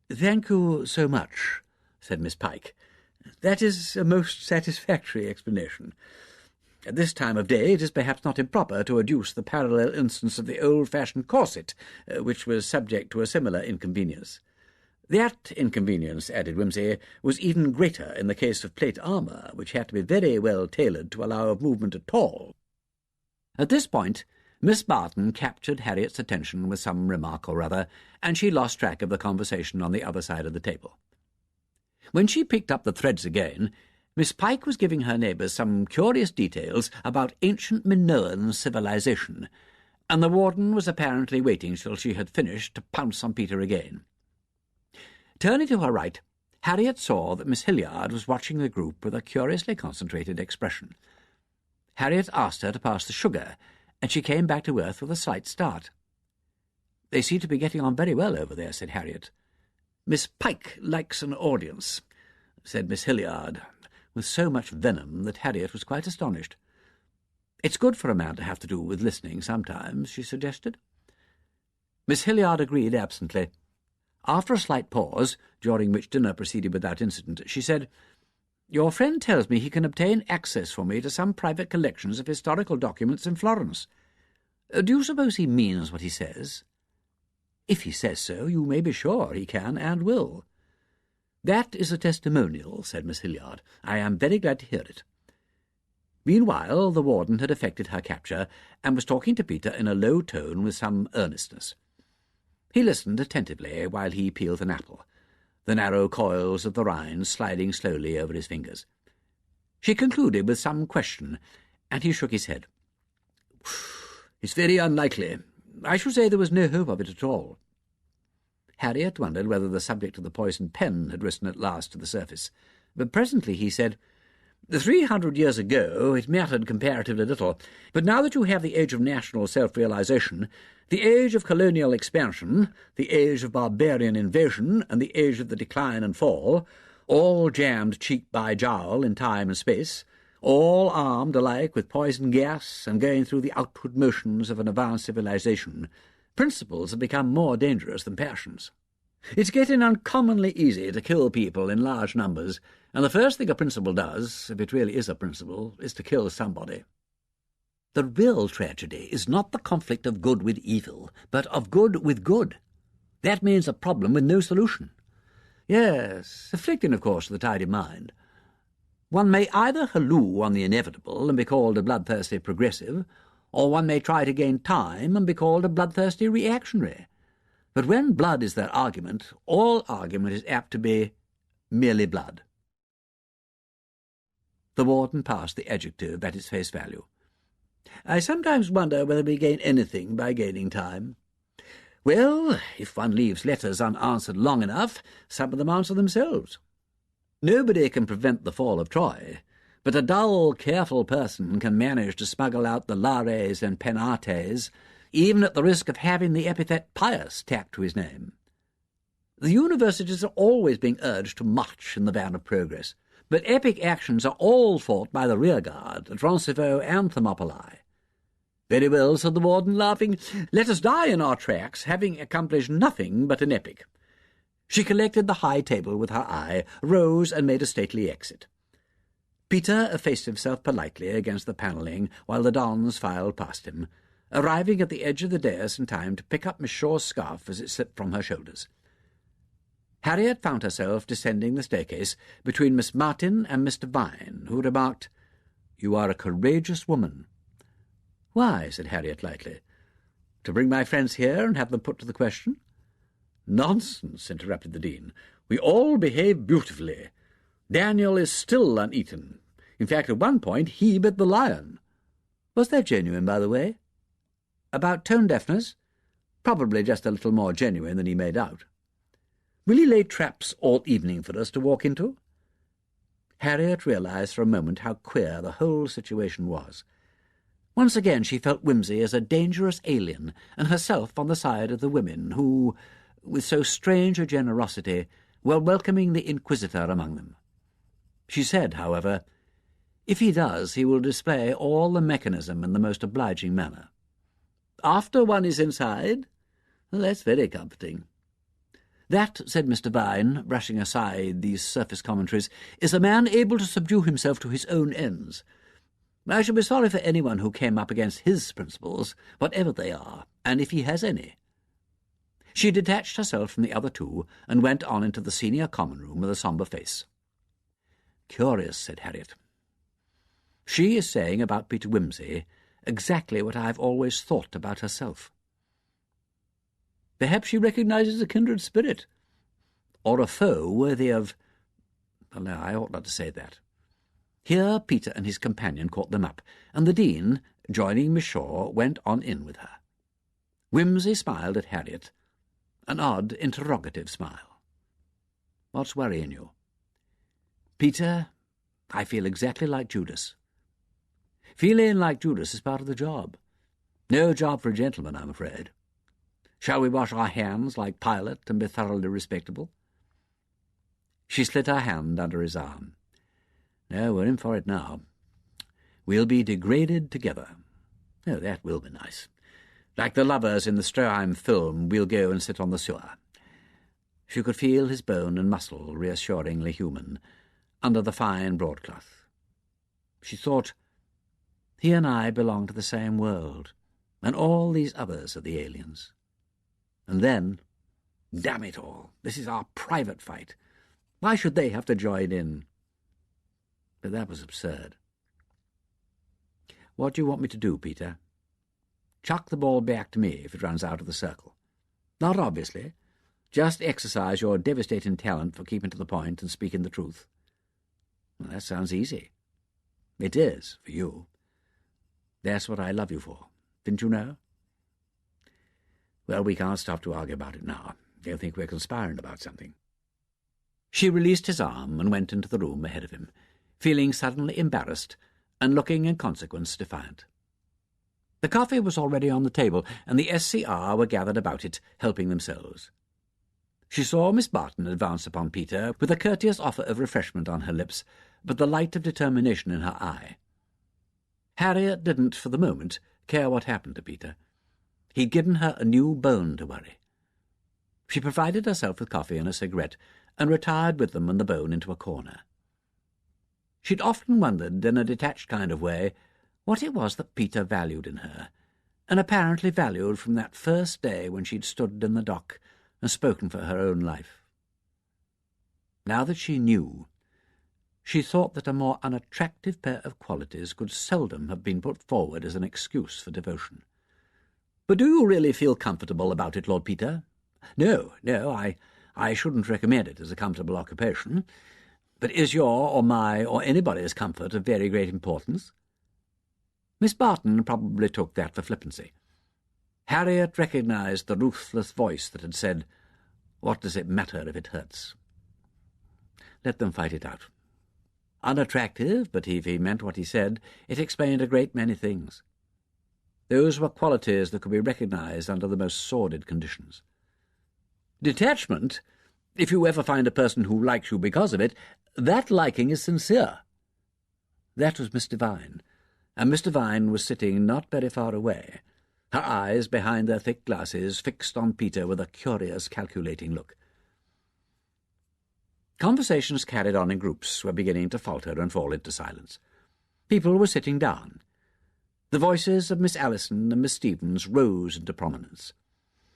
"Thank you so much," said Miss Pike. "That is a most satisfactory explanation. At this time of day it is perhaps not improper to adduce the parallel instance of the old-fashioned corset, which was subject to a similar inconvenience. That inconvenience," added Wimsey, "was even greater in the case of plate armour, which had to be very well tailored to allow of movement at all." At this point Miss Barton captured Harriet's attention with some remark or other, and she lost track of the conversation on the other side of the table. When she picked up the threads again, Miss Pike was giving her neighbours some curious details about ancient Minoan civilization, and the warden was apparently waiting till she had finished to pounce on Peter again. Turning to her right, Harriet saw that Miss Hilliard was watching the group with a curiously concentrated expression. Harriet asked her to pass the sugar, and she came back to earth with a slight start. "They seem to be getting on very well over there," said Harriet. "Miss Pike likes an audience," said Miss Hilliard, with so much venom that Harriet was quite astonished. "It's good for a man to have to do with listening sometimes," she suggested. Miss Hilliard agreed absently. After a slight pause, during which dinner proceeded without incident, she said, "Your friend tells me he can obtain access for me to some private collections of historical documents in Florence. Do you suppose he means what he says?" "If he says so, you may be sure he can and will." "That is a testimonial," said Miss Hilliard. "I am very glad to hear it." Meanwhile, the warden had effected her capture, and was talking to Peter in a low tone with some earnestness. He listened attentively while he peeled an apple, the narrow coils of the rind sliding slowly over his fingers. She concluded with some question, and he shook his head. "It's very unlikely. I should say there was no hope of it at all." Harriet wondered whether the subject of the poisoned pen had risen at last to the surface, but presently he said, 300 years ago it mattered comparatively little, but now that you have the age of national self-realization, the age of colonial expansion, the age of barbarian invasion, and the age of the decline and fall, all jammed cheek by jowl in time and space, all armed alike with poison gas and going through the outward motions of an advanced civilization, principles have become more dangerous than passions. It's getting uncommonly easy to kill people in large numbers, and the first thing a principle does, if it really is a principle, is to kill somebody. The real tragedy is not the conflict of good with evil, but of good with good. That means a problem with no solution. Yes, afflicting, of course, to the tidy mind. One may either halloo on the inevitable and be called a bloodthirsty progressive, or one may try to gain time and be called a bloodthirsty reactionary. But when blood is their argument, all argument is apt to be merely blood. The warden passed the adjective at its face value. "I sometimes wonder whether we gain anything by gaining time. Well, if one leaves letters unanswered long enough, some of them answer themselves. Nobody can prevent the fall of Troy, but a dull, careful person can manage to smuggle out the lares and penates, even at the risk of having the epithet pious tacked to his name. The universities are always being urged to march in the van of progress, but epic actions are all fought by the rearguard at Roncevaux and Thermopylae. Very well, said the warden, laughing. Let us die in our tracks, having accomplished nothing but an epic. She collected the high table with her eye, rose, and made a stately exit. Peter effaced himself politely against the panelling while the dons filed past him, arriving at the edge of the dais in time to pick up Miss Shaw's scarf as it slipped from her shoulders. Harriet found herself descending the staircase between Miss Martin and Mr. Vine, who remarked, "You are a courageous woman." "Why?" said Harriet lightly. "To bring my friends here and have them put to the question?" "Nonsense," interrupted the Dean. "We all behave beautifully. Daniel is still uneaten. In fact, at one point he bit the lion." "Was that genuine, by the way?" "About tone deafness?" Probably just a little more genuine than he made out. Will he lay traps all evening for us to walk into? Harriet realised for a moment how queer the whole situation was. Once again she felt Wimsey as a dangerous alien, and herself on the side of the women who, with so strange a generosity, were welcoming the Inquisitor among them. She said, however, "If he does, he will display all the mechanism in the most obliging manner." "After one is inside? Well, that's very comforting." "That," said Mr. Vine, brushing aside these surface commentaries, "is a man able to subdue himself to his own ends. I should be sorry for anyone who came up against his principles, whatever they are, and if he has any." She detached herself from the other two and went on into the senior common room with a sombre face. "Curious," said Harriet. "She is saying about Peter Wimsey exactly what I have always thought about herself." "Perhaps she recognises a kindred spirit, or a foe worthy of— Well, no, I ought not to say that." Here Peter and his companion caught them up, and the Dean, joining Miss Shaw, went on in with her. Wimsey smiled at Harriet, an odd, interrogative smile. "What's worrying you?" "Peter, I feel exactly like Judas." "Feeling like Judas is part of the job. No job for a gentleman, I'm afraid. Shall we wash our hands like Pilate and be thoroughly respectable?" She slid her hand under his arm. "No, we're in for it now. We'll be degraded together. Oh, that will be nice. Like the lovers in the Stroheim film, we'll go and sit on the sewer." She could feel his bone and muscle reassuringly human, under the fine broadcloth. She thought, he and I belong to the same world, and all these others are the aliens. And then, damn it all, this is our private fight. Why should they have to join in? But that was absurd. "What do you want me to do, Peter?" "Chuck the ball back to me if it runs out of the circle. Not obviously. Just exercise your devastating talent for keeping to the point and speaking the truth." "Well, that sounds easy." "It is, for you. That's what I love you for. Didn't you know?" "Well, we can't stop to argue about it now. They'll think we're conspiring about something." She released his arm and went into the room ahead of him, feeling suddenly embarrassed and looking in consequence defiant. The coffee was already on the table, and the SCR were gathered about it, helping themselves. She saw Miss Barton advance upon Peter, with a courteous offer of refreshment on her lips, but the light of determination in her eye. Harriet didn't, for the moment, care what happened to Peter. He'd given her a new bone to worry. She provided herself with coffee and a cigarette, and retired with them and the bone into a corner. She'd often wondered, in a detached kind of way, what it was that Peter valued in her, and apparently valued from that first day when she'd stood in the dock and spoken for her own life. Now that she knew, she thought that a more unattractive pair of qualities could seldom have been put forward as an excuse for devotion. "But do you really feel comfortable about it, Lord Peter?" No, I shouldn't recommend it as a comfortable occupation. But is your or my or anybody's comfort of very great importance?" Miss Barton probably took that for flippancy. Harriet recognised the ruthless voice that had said, "What does it matter if it hurts?" Let them fight it out. Unattractive, but if he meant what he said, it explained a great many things. Those were qualities that could be recognised under the most sordid conditions. Detachment, if you ever find a person who likes you because of it, that liking is sincere. That was Mr. Vine, and Mr. Vine was sitting not very far away, her eyes behind their thick glasses fixed on Peter with a curious, calculating look. Conversations carried on in groups were beginning to falter and fall into silence. People were sitting down. The voices of Miss Allison and Miss Stevens rose into prominence.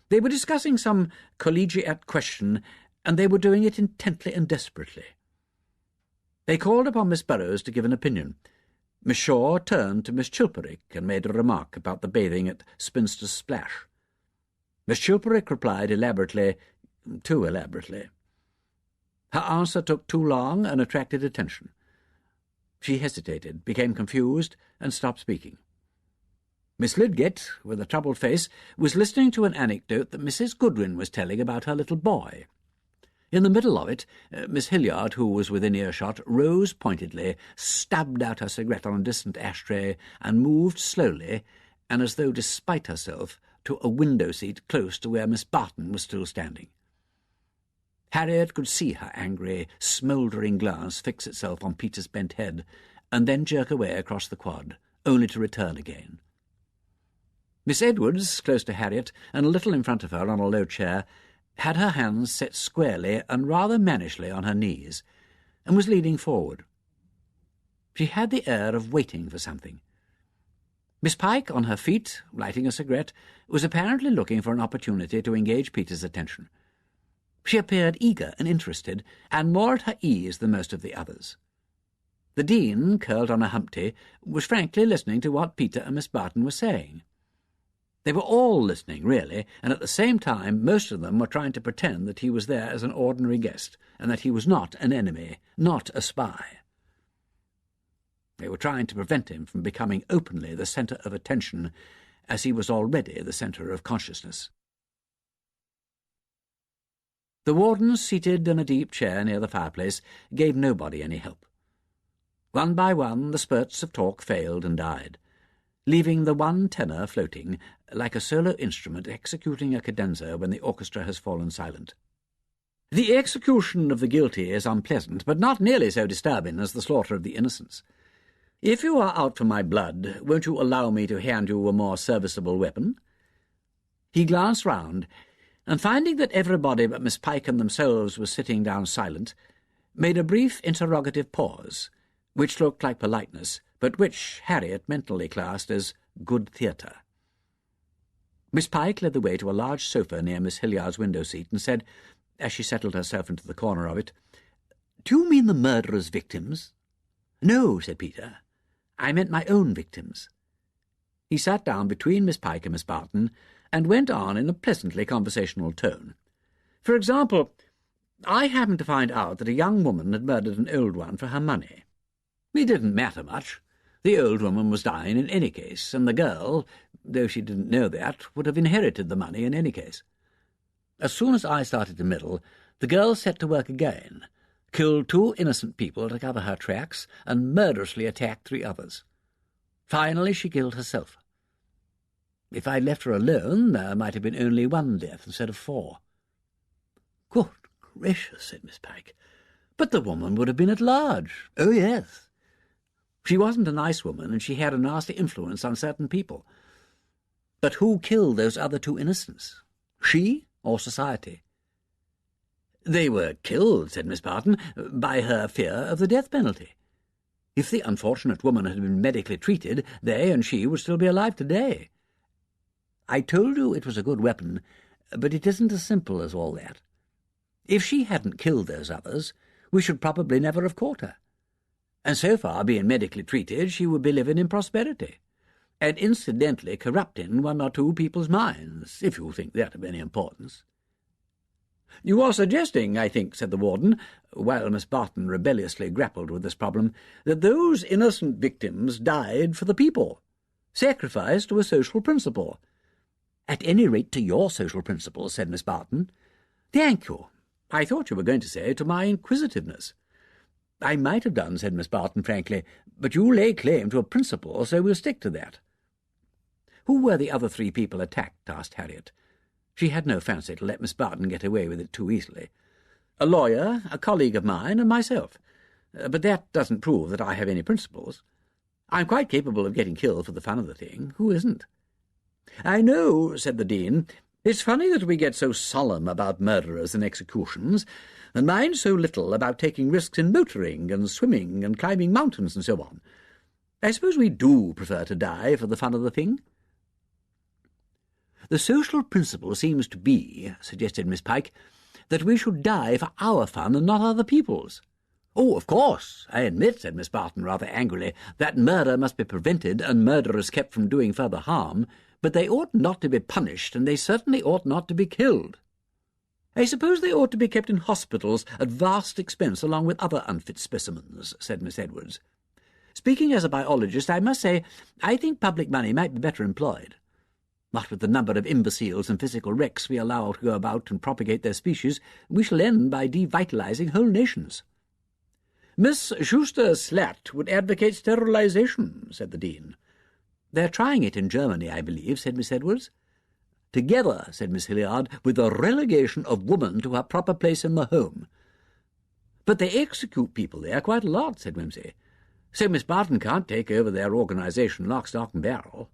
They were discussing some collegiate question, and they were doing it intently and desperately. They called upon Miss Burrows to give an opinion. Miss Shaw turned to Miss Chilperic and made a remark about the bathing at Spinster's Splash. Miss Chilperic replied elaborately, too elaborately. Her answer took too long and attracted attention. She hesitated, became confused, and stopped speaking. Miss Lydgate, with a troubled face, was listening to an anecdote that Mrs. Goodwin was telling about her little boy. In the middle of it, Miss Hilliard, who was within earshot, rose pointedly, stabbed out her cigarette on a distant ashtray, and moved slowly, and as though despite herself, to a window-seat close to where Miss Barton was still standing. Harriet could see her angry, smouldering glance fix itself on Peter's bent head, and then jerk away across the quad, only to return again. Miss Edwards, close to Harriet, and a little in front of her on a low chair, had her hands set squarely and rather mannishly on her knees, and was leaning forward. She had the air of waiting for something. Miss Pike, on her feet, lighting a cigarette, was apparently looking for an opportunity to engage Peter's attention. She appeared eager and interested, and more at her ease than most of the others. The Dean, curled on a humpty, was frankly listening to what Peter and Miss Barton were saying. They were all listening, really, and at the same time most of them were trying to pretend that he was there as an ordinary guest, and that he was not an enemy, not a spy. They were trying to prevent him from becoming openly the centre of attention, as he was already the centre of consciousness. The warden, seated in a deep chair near the fireplace, gave nobody any help. One by one the spurts of talk failed and died, leaving the one tenor floating, like a solo instrument executing a cadenza when the orchestra has fallen silent. The execution of the guilty is unpleasant, but not nearly so disturbing as the slaughter of the innocents. If you are out for my blood, won't you allow me to hand you a more serviceable weapon? He glanced round, and finding that everybody but Miss Pike and themselves was sitting down silent, made a brief interrogative pause, which looked like politeness, but which Harriet mentally classed as good theatre. Miss Pike led the way to a large sofa near Miss Hilliard's window-seat and said, as she settled herself into the corner of it, "Do you mean the murderer's victims?" "No," said Peter. "I meant my own victims." He sat down between Miss Pike and Miss Barton, and went on in a pleasantly conversational tone. "For example, I happened to find out that a young woman had murdered an old one for her money. It didn't matter much. The old woman was dying in any case, and the girl, though she didn't know that, would have inherited the money in any case. As soon as I started to meddle, the girl set to work again, killed 2 innocent people to cover her tracks, and murderously attacked 3 others. Finally, she killed herself. If I'd left her alone, there might have been only 1 death instead of 4. "Good gracious," said Miss Pike. "But the woman would have been at large." "Oh, yes. She wasn't a nice woman, and she had a nasty influence on certain people. But who killed those other 2 innocents? She or society?" "They were killed," said Miss Barton, "by her fear of the death penalty. If the unfortunate woman had been medically treated, they and she would still be alive today. I told you it was a good weapon, but it isn't as simple as all that. If she hadn't killed those others, we should probably never have caught her. And so far, being medically treated, she would be living in prosperity, and incidentally corrupting 1 or 2 people's minds, if you think that of any importance." "You are suggesting, I think," said the warden, while Miss Barton rebelliously grappled with this problem, "that those innocent victims died for the people, sacrificed to a social principle." "At any rate to your social principle," said Miss Barton. "Thank you. I thought you were going to say to my inquisitiveness." "I might have done," said Miss Barton frankly, "but you lay claim to a principle, so we'll stick to that." "Who were the other 3 people attacked?" asked Harriet. She had no fancy to let Miss Barton get away with it too easily. "A lawyer, a colleague of mine, and myself. But that doesn't prove that I have any principles. I'm quite capable of getting killed for the fun of the thing. Who isn't?" "I know," said the Dean. "It's funny that we get so solemn about murderers and executions, and mind so little about taking risks in motoring and swimming and climbing mountains and so on. I suppose we do prefer to die for the fun of the thing." "The social principle seems to be," suggested Miss Pike, "that we should die for our fun and not other people's." "Oh, of course, I admit," said Miss Barton rather angrily, "that murder must be prevented and murderers kept from doing further harm, but they ought not to be punished, and they certainly ought not to be killed. I suppose they ought to be kept in hospitals at vast expense along with other unfit specimens," said Miss Edwards. Speaking as a biologist, I must say I think public money might be better employed. What with the number of imbeciles and physical wrecks we allow to go about and propagate their species, we shall end by devitalizing whole nations." "Miss Schuster-Slatt would advocate sterilization," said the Dean. "They're trying it in Germany, I believe," said Miss Edwards. "Together," said Miss Hilliard, "with the relegation of woman to her proper place in the home." "But they execute people there quite a lot," said Wimsey. "So Miss Barton can't take over their organisation lock, stock and barrel."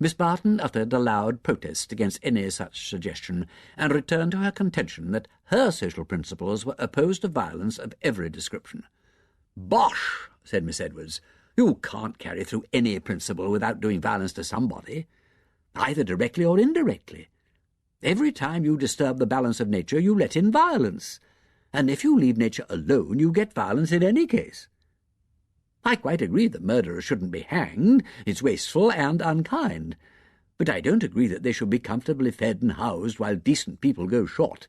Miss Barton uttered a loud protest against any such suggestion, and returned to her contention that her social principles were opposed to violence of every description. "Bosh!" said Miss Edwards. "You can't carry through any principle without doing violence to somebody, either directly or indirectly. Every time you disturb the balance of nature, you let in violence, and if you leave nature alone, you get violence in any case. I quite agree that murderers shouldn't be hanged. It's wasteful and unkind. But I don't agree that they should be comfortably fed and housed while decent people go short.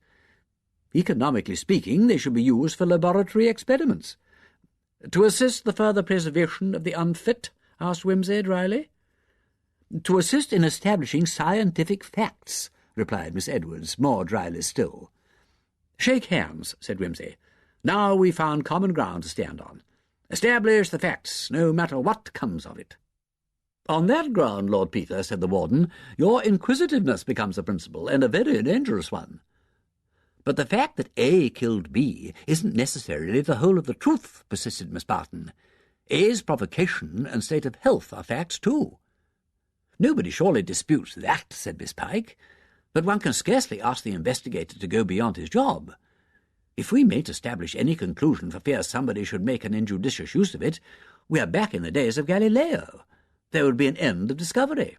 Economically speaking, they should be used for laboratory experiments." "To assist the further preservation of the unfit?" asked Wimsey dryly. "To assist in establishing scientific facts," replied Miss Edwards, more dryly still. "Shake hands," said Wimsey. "Now we've found common ground to stand on. Establish the facts, no matter what comes of it." "On that ground, Lord Peter," said the warden, "your inquisitiveness becomes a principle, and a very dangerous one." "But the fact that A killed B isn't necessarily the whole of the truth," persisted Miss Barton. "A's provocation and state of health are facts too." "Nobody surely disputes that," said Miss Pike. "But one can scarcely ask the investigator to go beyond his job. If we mayn't establish any conclusion for fear somebody should make an injudicious use of it, we are back in the days of Galileo. There would be an end of discovery."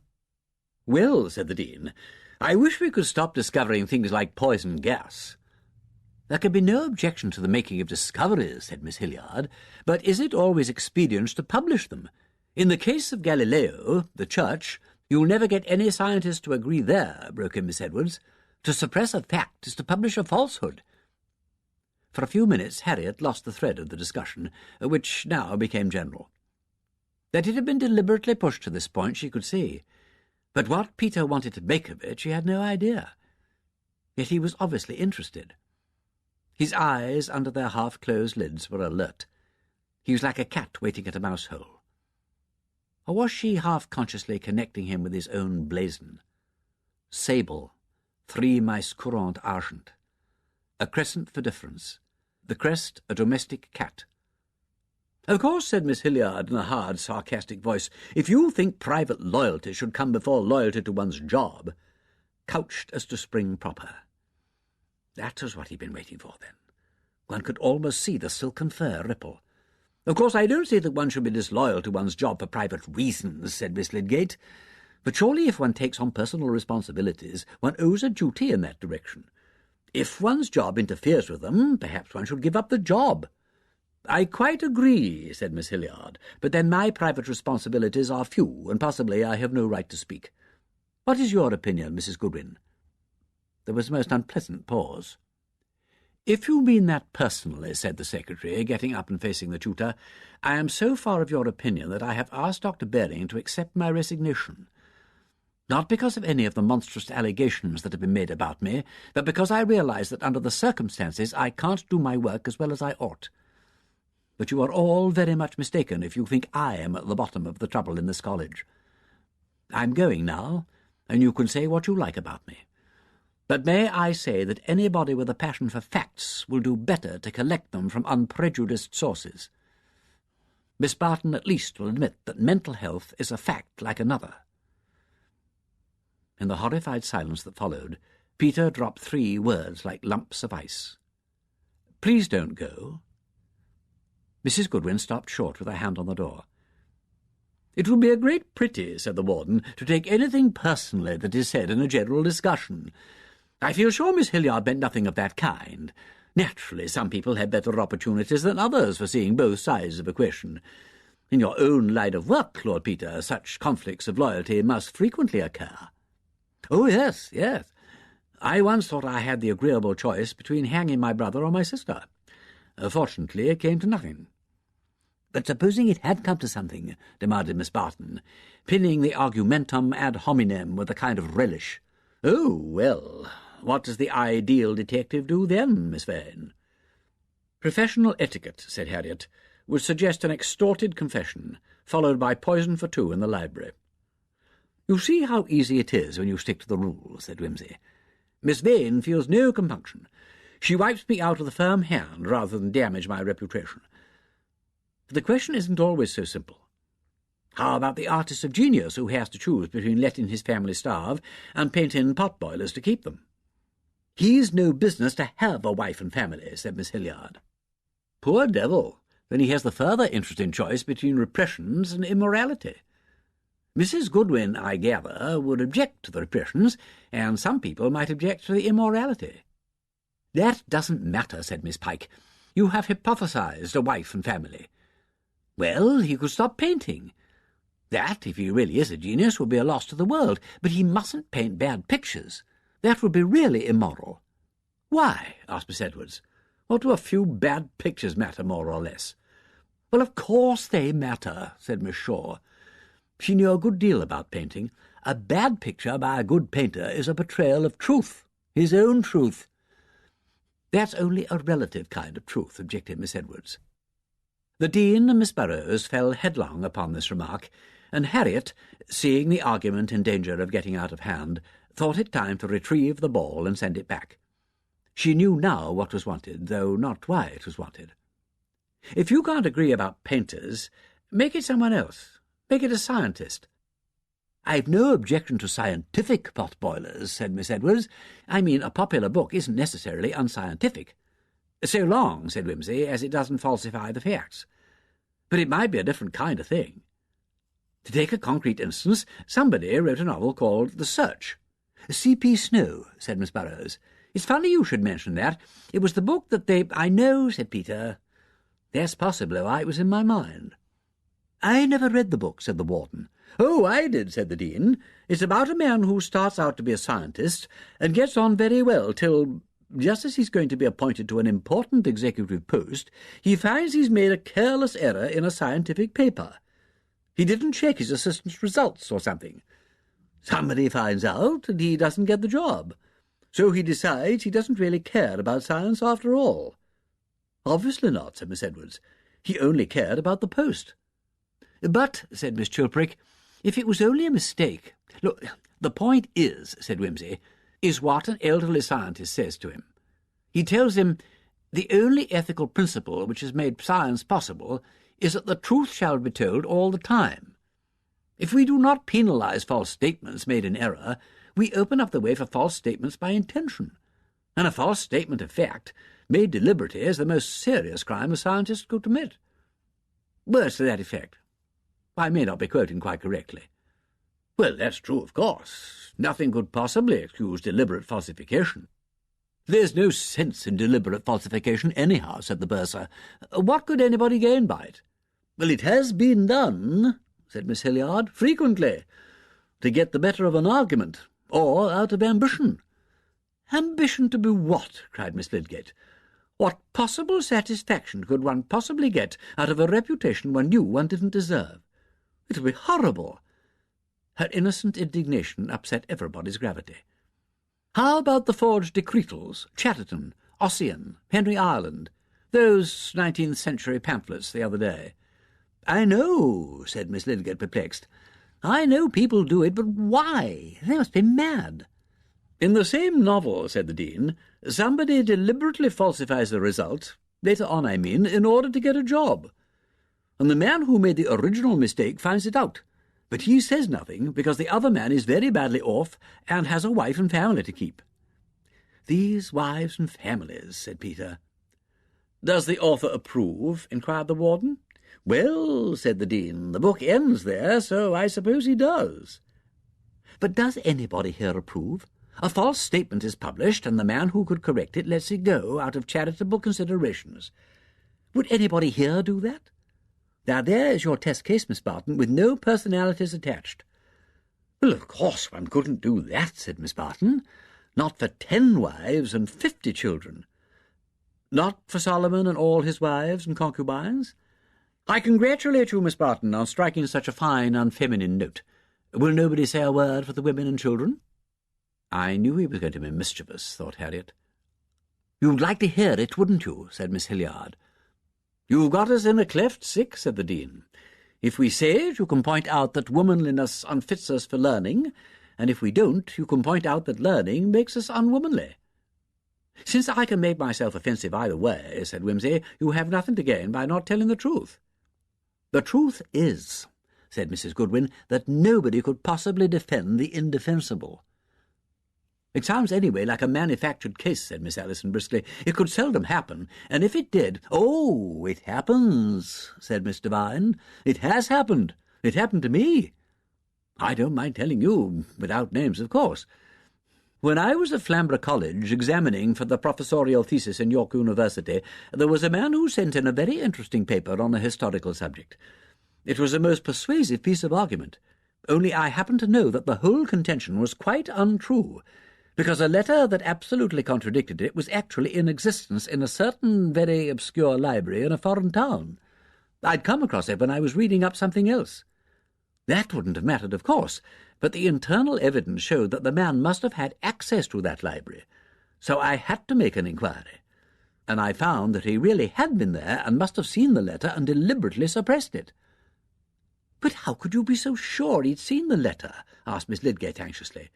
"Well," said the Dean, "I wish we could stop discovering things like poison gas." "There can be no objection to the making of discoveries," said Miss Hilliard, "but is it always expedient to publish them? In the case of Galileo, the Church, you'll never get any scientist to agree there," broke in Miss Edwards. "To suppress a fact is to publish a falsehood." For a few minutes Harriet lost the thread of the discussion, which now became general. That it had been deliberately pushed to this point she could see, but what Peter wanted to make of it she had no idea. Yet he was obviously interested. His eyes under their half-closed lids were alert. He was like a cat waiting at a mouse-hole. Or was she half-consciously connecting him with his own blazon? Sable, 3 mice courant argent, a crescent for difference, the crest a domestic cat. "Of course," said Miss Hilliard in a hard, sarcastic voice, "if you think private loyalty should come before loyalty to one's job, couched as to spring proper." That was what he'd been waiting for, then. One could almost see the silken fur ripple. "Of course, I don't say that one should be disloyal to one's job for private reasons," said Miss Lydgate, "but surely if one takes on personal responsibilities, one owes a duty in that direction. If one's job interferes with them, perhaps one should give up the job." "I quite agree," said Miss Hilliard, "but then my private responsibilities are few, and possibly I have no right to speak. What is your opinion, Mrs. Goodwin?" There was a most unpleasant pause. "If you mean that personally," said the secretary, getting up and facing the tutor, "I am so far of your opinion that I have asked Dr. Baring to accept my resignation. Not because of any of the monstrous allegations that have been made about me, but because I realize that under the circumstances I can't do my work as well as I ought. But you are all very much mistaken if you think I am at the bottom of the trouble in this college. I'm going now, and you can say what you like about me. But may I say that anybody with a passion for facts will do better to collect them from unprejudiced sources. Miss Barton at least will admit that mental health is a fact like another." In the horrified silence that followed, Peter dropped 3 words like lumps of ice. "Please don't go." Mrs. Goodwin stopped short with her hand on the door. "It would be a great pity," said the warden, "to take anything personally that is said in a general discussion. I feel sure Miss Hilliard meant nothing of that kind. Naturally, some people have better opportunities than others for seeing both sides of a question. In your own line of work, Lord Peter, such conflicts of loyalty must frequently occur." "Oh, yes, yes. I once thought I had the agreeable choice between hanging my brother or my sister. Fortunately, it came to nothing." But supposing it had come to something, demanded Miss Barton, pinning the argumentum ad hominem with a kind of relish. Oh, well, what does the ideal detective do then, Miss Vane? Professional etiquette, said Harriet, would suggest an extorted confession, followed by poison for two in the library. You see how easy it is when you stick to the rules, said Wimsey. Miss Vane feels no compunction. She wipes me out with a firm hand rather than damage my reputation. But the question isn't always so simple. How about the artist of genius who has to choose between letting his family starve and painting pot-boilers to keep them? He's no business to have a wife and family, said Miss Hilliard. Poor devil! Then he has the further interesting choice between repressions and immorality. Mrs. Goodwin, I gather, would object to the repressions, and some people might object to the immorality. That doesn't matter, said Miss Pike. You have hypothesized a wife and family. Well, he could stop painting. That, if he really is a genius, would be a loss to the world, but he mustn't paint bad pictures. That would be really immoral. Why? Asked Miss Edwards. What do a few bad pictures matter, more or less? Well, of course they matter, said Miss Shaw. She knew a good deal about painting. A bad picture by a good painter is a betrayal of truth, his own truth. That's only a relative kind of truth, objected Miss Edwards. The Dean and Miss Burrows fell headlong upon this remark, and Harriet, seeing the argument in danger of getting out of hand, thought it time to retrieve the ball and send it back. She knew now what was wanted, though not why it was wanted. If you can't agree about painters, make it someone else. Make it a scientist. I've no objection to scientific pot-boilers, said Miss Edwards. I mean, a popular book isn't necessarily unscientific. So long, said Wimsey, as it doesn't falsify the facts. But it might be a different kind of thing. To take a concrete instance, somebody wrote a novel called The Search. C.P. Snow, said Miss Burrows. It's funny you should mention that. It was the book that they— I know, said Peter. That's possibly why it was in my mind. I never read the book, said the warden. Oh, I did, said the Dean. It's about a man who starts out to be a scientist and gets on very well till, just as he's going to be appointed to an important executive post, he finds he's made a careless error in a scientific paper. He didn't check his assistant's results or something. Somebody finds out, and he doesn't get the job. So he decides he doesn't really care about science after all. Obviously not, said Miss Edwards. He only cared about the post. But, said Miss Chilperic, if it was only a mistake— Look, the point is, said Wimsey, is what an elderly scientist says to him. He tells him, the only ethical principle which has made science possible is that the truth shall be told all the time. If we do not penalize false statements made in error, we open up the way for false statements by intention. And a false statement of fact, made deliberately, is the most serious crime a scientist could commit. Words to that effect. I may not be quoting quite correctly. Well, that's true, of course. Nothing could possibly excuse deliberate falsification. There's no sense in deliberate falsification anyhow, said the bursar. What could anybody gain by it? Well, it has been done, said Miss Hilliard, frequently, to get the better of an argument, or out of ambition. Ambition to be what? Cried Miss Lydgate. What possible satisfaction could one possibly get out of a reputation one knew one didn't deserve? It would be horrible. Her innocent indignation upset everybody's gravity. How about the forged decretals, Chatterton, Ossian, Henry Ireland, those 19th century pamphlets the other day? I know, said Miss Lydgate, perplexed. I know people do it, but why? They must be mad. In the same novel, said the Dean, somebody deliberately falsifies the result, later on I mean, in order to get a job. And the man who made the original mistake finds it out. But he says nothing, because the other man is very badly off and has a wife and family to keep. These wives and families, said Peter. Does the author approve? Inquired the warden. Well, said the Dean, the book ends there, so I suppose he does. But does anybody here approve? A false statement is published, and the man who could correct it lets it go out of charitable considerations. Would anybody here do that? Now, there is your test case, Miss Barton, with no personalities attached. Well, of course one couldn't do that, said Miss Barton. Not for 10 wives and 50 children. Not for Solomon and all his wives and concubines? "I congratulate you, Miss Barton, on striking such a fine, unfeminine note. Will nobody say a word for the women and children?" I knew he was going to be mischievous, thought Harriet. "You'd like to hear it, wouldn't you?" said Miss Hilliard. "You've got us in a cleft sick," said the Dean. "If we say it, you can point out that womanliness unfits us for learning, and if we don't, you can point out that learning makes us unwomanly." "Since I can make myself offensive either way," said Wimsey, "you have nothing to gain by not telling the truth." "The truth is," said Mrs. Goodwin, "that nobody could possibly defend the indefensible." "It sounds anyway like a manufactured case," said Miss Allison briskly. "It could seldom happen, and if it did—" "Oh, it happens," said Miss Devine. "It has happened. It happened to me. I don't mind telling you, without names, of course. When I was at Flamborough College examining for the professorial thesis in York University, there was a man who sent in a very interesting paper on a historical subject. It was a most persuasive piece of argument, only I happen to know that the whole contention was quite untrue, because a letter that absolutely contradicted it was actually in existence in a certain very obscure library in a foreign town. I'd come across it when I was reading up something else. That wouldn't have mattered, of course, but the internal evidence showed that the man must have had access to that library, so I had to make an inquiry, and I found that he really had been there and must have seen the letter and deliberately suppressed it." "But how could you be so sure he'd seen the letter?" asked Miss Lydgate anxiously.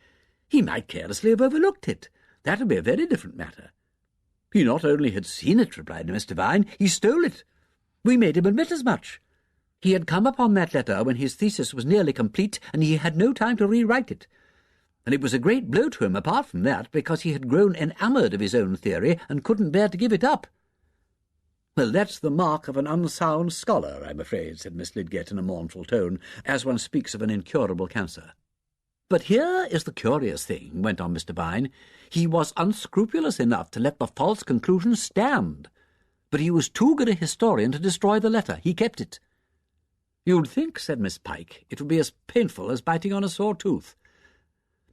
"He might carelessly have overlooked it. That would be a very different matter." "He not only had seen it," replied Miss Devine, "he stole it. We made him admit as much. He had come upon that letter when his thesis was nearly complete, and he had no time to rewrite it. And it was a great blow to him, apart from that, because he had grown enamoured of his own theory and couldn't bear to give it up." "Well, that's the mark of an unsound scholar, I'm afraid," said Miss Lydgate in a mournful tone, as one speaks of an incurable cancer. "But here is the curious thing," went on Mr. Devine. "He was unscrupulous enough to let the false conclusion stand, but he was too good a historian to destroy the letter. He kept it." "You'd think," said Miss Pike, "it would be as painful as biting on a sore tooth."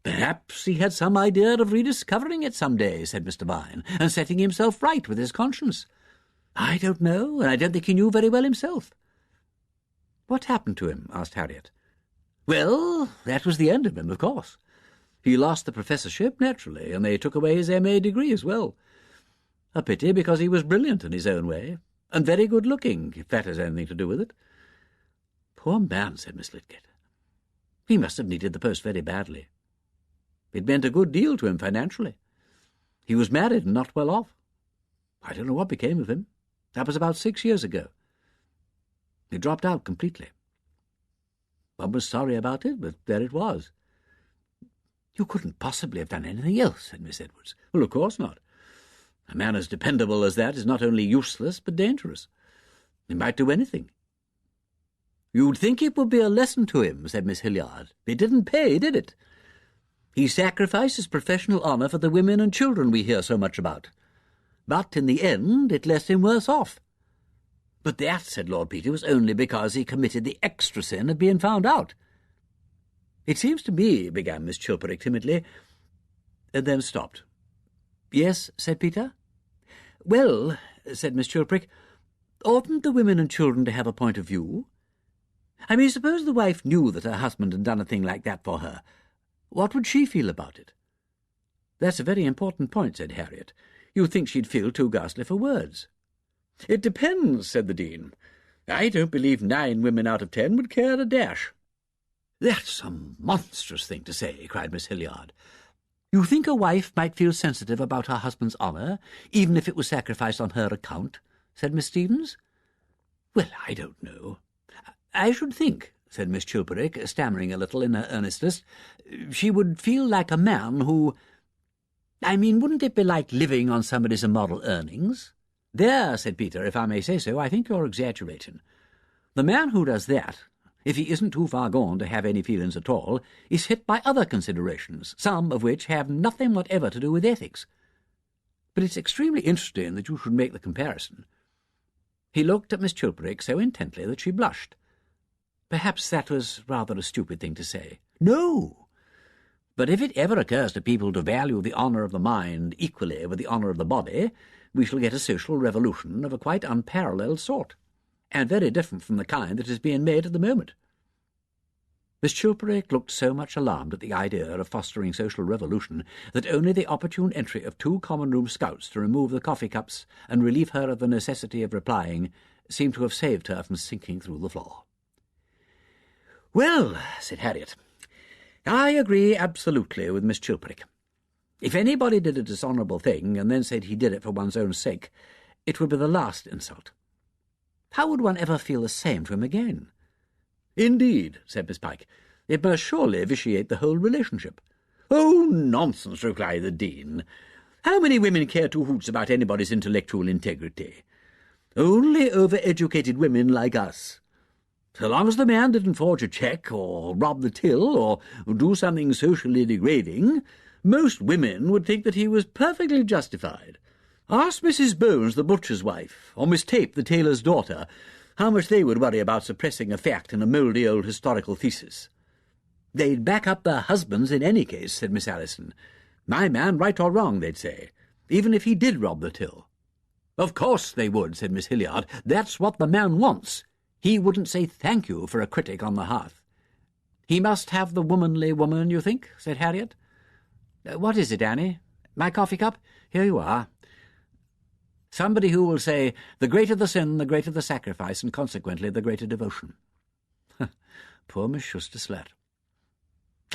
"Perhaps he had some idea of rediscovering it some day," said Mr. Devine, "and setting himself right with his conscience. I don't know, and I don't think he knew very well himself." "What happened to him?" asked Harriet. "Well, that was the end of him, of course. He lost the professorship, naturally, and they took away his M.A. degree as well. A pity, because he was brilliant in his own way, and very good-looking, if that has anything to do with it." "Poor man," said Miss Lydgate. "He must have needed the post very badly. It meant a good deal to him financially. He was married and not well off. I don't know what became of him. That was about 6 years ago. He dropped out completely. One was sorry about it, but there it was." "You couldn't possibly have done anything else," said Miss Edwards. "Well, of course not. A man as dependable as that is not only useless but dangerous. He might do anything." "You'd think it would be a lesson to him," said Miss Hilliard. "It didn't pay, did it? He sacrificed his professional honour for the women and children we hear so much about. But in the end it left him worse off." "But that," said Lord Peter, "was only because he committed the extra sin of being found out." "It seems to me," began Miss Chilperic timidly, and then stopped. "Yes," said Peter. "Well," said Miss Chilperic, "oughtn't the women and children to have a point of view? I mean, suppose the wife knew that her husband had done a thing like that for her. What would she feel about it?" "That's a very important point," said Harriet. "You'd think she'd feel too ghastly for words." "It depends," said the Dean. "I don't believe 9 women out of 10 would care a dash." "That's a monstrous thing to say," cried Miss Hilliard. "You think a wife might feel sensitive about her husband's honour, even if it was sacrificed on her account?" said Miss Stevens. "Well, I don't know. I should think," said Miss Chilperic, stammering a little in her earnestness, "she would feel like a man who— I mean, wouldn't it be like living on somebody's immoral earnings?" "There," said Peter, "if I may say so, I think you're exaggerating. The man who does that, if he isn't too far gone to have any feelings at all, is hit by other considerations, some of which have nothing whatever to do with ethics. But it's extremely interesting that you should make the comparison." He looked at Miss Chilperic so intently that she blushed. Perhaps that was rather a stupid thing to say. "No! But if it ever occurs to people to value the honour of the mind equally with the honour of the body, we shall get a social revolution of a quite unparalleled sort." and very different from the kind that is being made at the moment." Miss Chilperic looked so much alarmed at the idea of fostering social revolution that only the opportune entry of 2 common-room scouts to remove the coffee-cups and relieve her of the necessity of replying seemed to have saved her from sinking through the floor. "Well," said Harriet, "I agree absolutely with Miss Chilperic. If anybody did a dishonourable thing and then said he did it for one's own sake, it would be the last insult. How would one ever feel the same to him again?" "Indeed," said Miss Pike, "it must surely vitiate the whole relationship." "Oh, nonsense," replied the Dean. "How many women care 2 hoots about anybody's intellectual integrity? Only over-educated women like us. So long as the man didn't forge a cheque, or rob the till, or do something socially degrading, most women would think that he was perfectly justified. Ask Mrs. Bones, the butcher's wife, or Miss Tape, the tailor's daughter, how much they would worry about suppressing a fact in a mouldy old historical thesis." "They'd back up their husbands in any case," said Miss Allison. "My man, right or wrong," they'd say, "even if he did rob the till." "Of course they would," said Miss Hilliard. "That's what the man wants. He wouldn't say thank you for a critic on the hearth." "He must have the womanly woman, you think?" said Harriet. "What is it, Annie? My coffee-cup? Here you are. Somebody who will say, 'The greater the sin, the greater the sacrifice, and consequently the greater devotion.'" Poor Miss Schuster-Slat.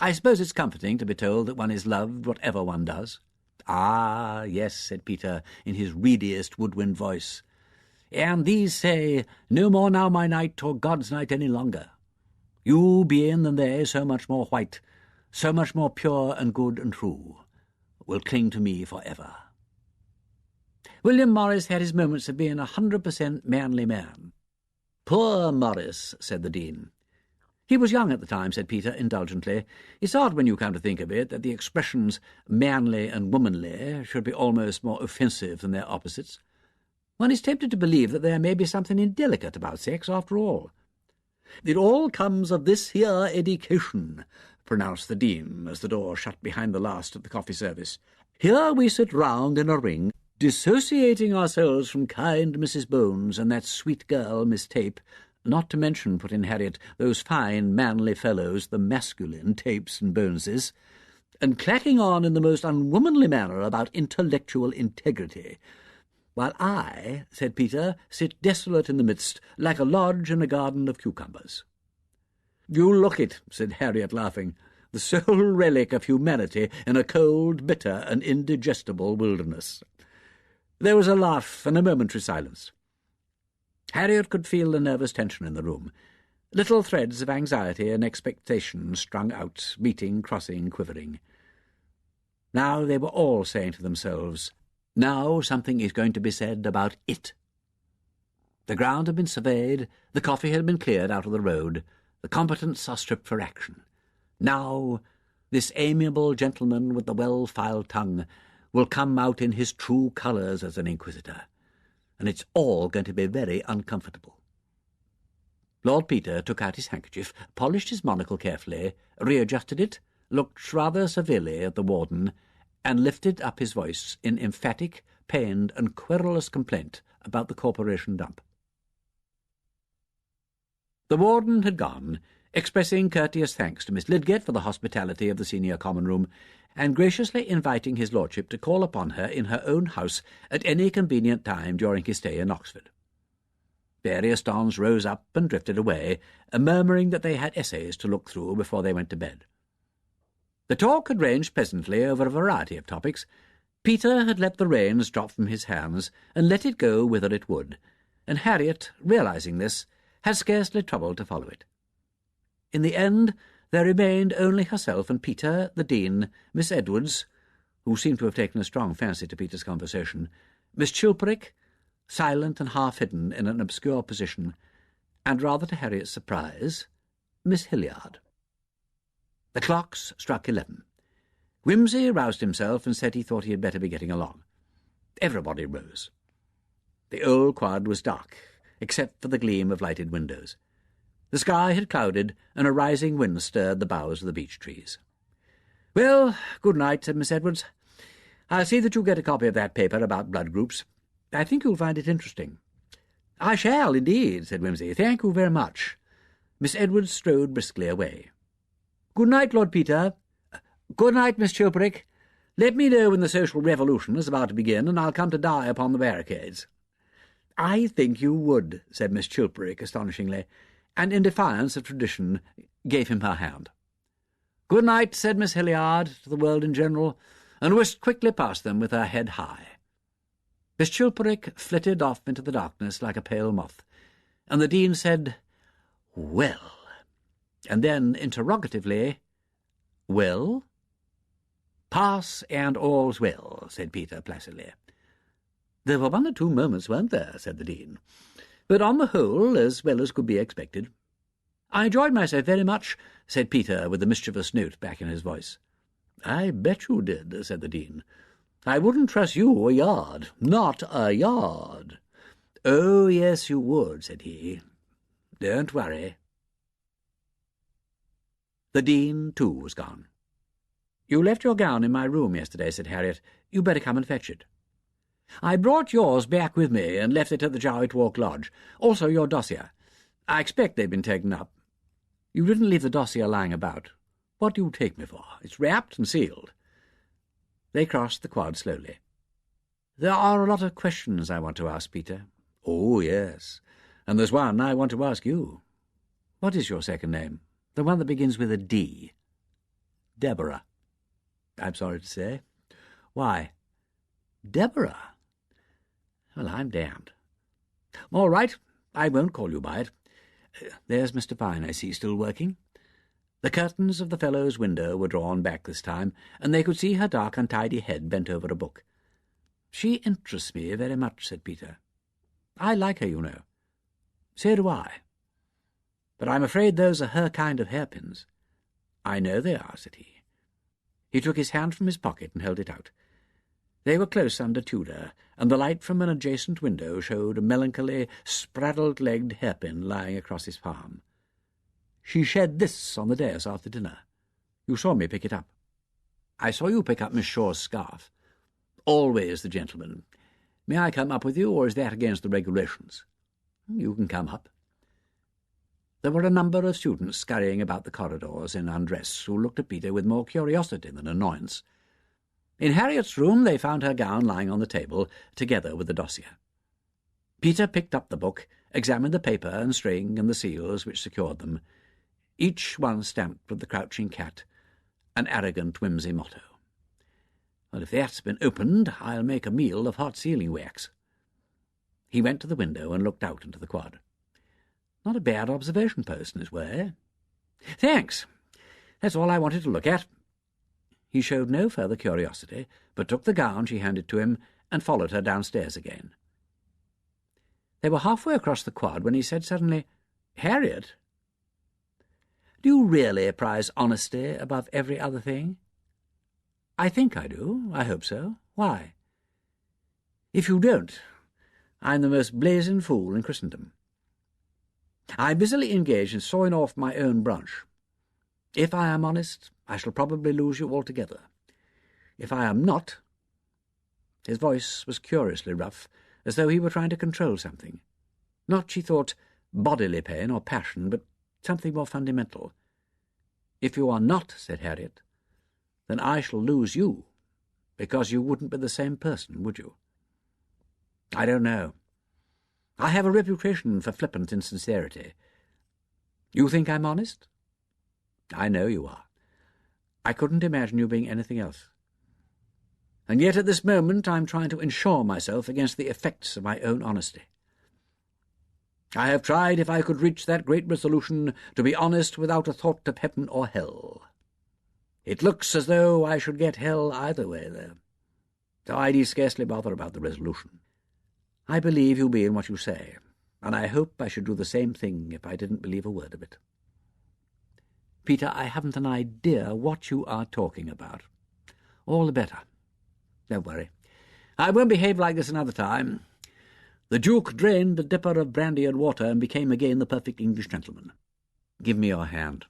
"I suppose it's comforting to be told that one is loved whatever one does." "Ah, yes," said Peter, in his reediest woodwind voice. "And these say, 'No more now my night, or God's night any longer.' You being than they so much more white, so much more pure and good and true, will cling to me for ever." William Morris had his moments of being 100% manly man. "Poor Morris," said the Dean. "He was young at the time," said Peter indulgently. "It's odd, when you come to think of it, that the expressions manly and womanly should be almost more offensive than their opposites. One is tempted to believe that there may be something indelicate about sex, after all." "It all comes of this here education," pronounced the Dean, as the door shut behind the last of the coffee service. "Here we sit round in a ring, dissociating ourselves from kind Mrs. Bones and that sweet girl, Miss Tape, not to mention," put in Harriet, "those fine manly fellows, the masculine Tapes and Boneses, and clacking on in the most unwomanly manner about intellectual integrity, while I," said Peter, "sit desolate in the midst, like a lodge in a garden of cucumbers." "You look it," said Harriet, laughing, "the sole relic of humanity in a cold, bitter, and indigestible wilderness." There was a laugh and a momentary silence. Harriet could feel the nervous tension in the room. Little threads of anxiety and expectation strung out, meeting, crossing, quivering. Now they were all saying to themselves, "Now something is going to be said about it." The ground had been surveyed, the coffee had been cleared out of the road, the combatants are stripped for action. Now this amiable gentleman with the well-filed tongue will come out in his true colours as an inquisitor, and it's all going to be very uncomfortable. Lord Peter took out his handkerchief, polished his monocle carefully, readjusted it, looked rather severely at the warden, and lifted up his voice in emphatic, pained, and querulous complaint about the corporation dump. The warden had gone, expressing courteous thanks to Miss Lidgett for the hospitality of the senior common room, and graciously inviting his lordship to call upon her in her own house at any convenient time during his stay in Oxford. Various dons rose up and drifted away, murmuring that they had essays to look through before they went to bed. The talk had ranged pleasantly over a variety of topics. Peter had let the reins drop from his hands and let it go whither it would, and Harriet, realizing this, had scarcely troubled to follow it. In the end, there remained only herself and Peter, the Dean, Miss Edwards, who seemed to have taken a strong fancy to Peter's conversation, Miss Chilperic, silent and half-hidden in an obscure position, and, rather to Harriet's surprise, Miss Hilliard. The clocks struck 11. Wimsey roused himself and said he thought he had better be getting along. Everybody rose. The old quad was dark, except for the gleam of lighted windows. The sky had clouded, and a rising wind stirred the boughs of the beech trees. "Well, good night," said Miss Edwards. "I'll see that you get a copy of that paper about blood groups. I think you'll find it interesting. "I shall, indeed," said Wimsey. "Thank you very much." Miss Edwards strode briskly away. "Good night, Lord Peter." "Good night, Miss Chilperic. Let me know when the social revolution is about to begin, and I'll come to die upon the barricades." "I think you would," said Miss Chilperic astonishingly, and in defiance of tradition gave him her hand. "Good night," said Miss Hilliard to the world in general, and whisked quickly past them with her head high. Miss Chilperic flitted off into the darkness like a pale moth, and the Dean said, "Well," and then interrogatively, "Well?" "Pass, and all's well," said Peter placidly. "There were one or two moments, weren't there?" said the Dean. "But on the whole, as well as could be expected." "I enjoyed myself very much," said Peter, with a mischievous note back in his voice. "I bet you did," said the Dean. "I wouldn't trust you a yard. Not a yard." "Oh, yes, you would," said he. "Don't worry." The Dean, too, was gone. "You left your gown in my room yesterday," said Harriet. "You better come and fetch it." "I brought yours back with me and left it at the Jowett Walk Lodge. Also your dossier. I expect they've been taken up. You didn't leave the dossier lying about. What do you take me for? It's wrapped and sealed." They crossed the quad slowly. "There are a lot of questions I want to ask, Peter." "Oh, yes. And there's one I want to ask you." "What is your second name? The one that begins with a D." "Deborah." "I'm sorry to say." "Why?" "Deborah." "Well, I'm damned." "All right, I won't call you by it. There's Mr. Vine, I see, still working." The curtains of the fellow's window were drawn back this time, and they could see her dark, untidy head bent over a book. "She interests me very much," said Peter. "I like her, you know." "So do I. But I'm afraid those are her kind of hairpins." "I know they are," said he. He took his hand from his pocket and held it out. They were close under Tudor, and the light from an adjacent window showed a melancholy, spraddled-legged hairpin lying across his palm. "She shed this on the dais after dinner. You saw me pick it up." "I saw you pick up Miss Shaw's scarf." "Always the gentleman. May I come up with you, or is that against the regulations?" "You can come up." There were a number of students scurrying about the corridors in undress who looked at Peter with more curiosity than annoyance. In Harriet's room they found her gown lying on the table, together with the dossier. Peter picked up the book, examined the paper and string and the seals which secured them, each one stamped with the crouching cat, an arrogant Wimsey motto. "Well, if that's been opened, I'll make a meal of hot sealing wax." He went to the window and looked out into the quad. Not a bad observation post in his way. "Thanks. That's all I wanted to look at." He showed no further curiosity, but took the gown she handed to him and followed her downstairs again. They were halfway across the quad when he said suddenly, "Harriet, do you really prize honesty above every other thing?" "I think I do. I hope so. Why?" "If you don't, I'm the most blazing fool in Christendom. I'm busily engaged in sawing off my own branch. If I am honest, I shall probably lose you altogether. If I am not—" His voice was curiously rough, as though he were trying to control something. Not, she thought, bodily pain or passion, but something more fundamental. "If you are not," said Harriet, "then I shall lose you, because you wouldn't be the same person, would you?" "I don't know. I have a reputation for flippant insincerity. You think I'm honest?" "I know you are. I couldn't imagine you being anything else. And yet at this moment I'm trying to insure myself against the effects of my own honesty. I have tried, if I could reach that great resolution, to be honest without a thought of heaven or hell. It looks as though I should get hell either way, though. So I need scarcely bother about the resolution. I believe you mean what you say, and I hope I should do the same thing if I didn't believe a word of it." "Peter, I haven't an idea what you are talking about." "All the better. Don't worry. I won't behave like this another time. The Duke drained a dipper of brandy and water and became again the perfect English gentleman. Give me your hand."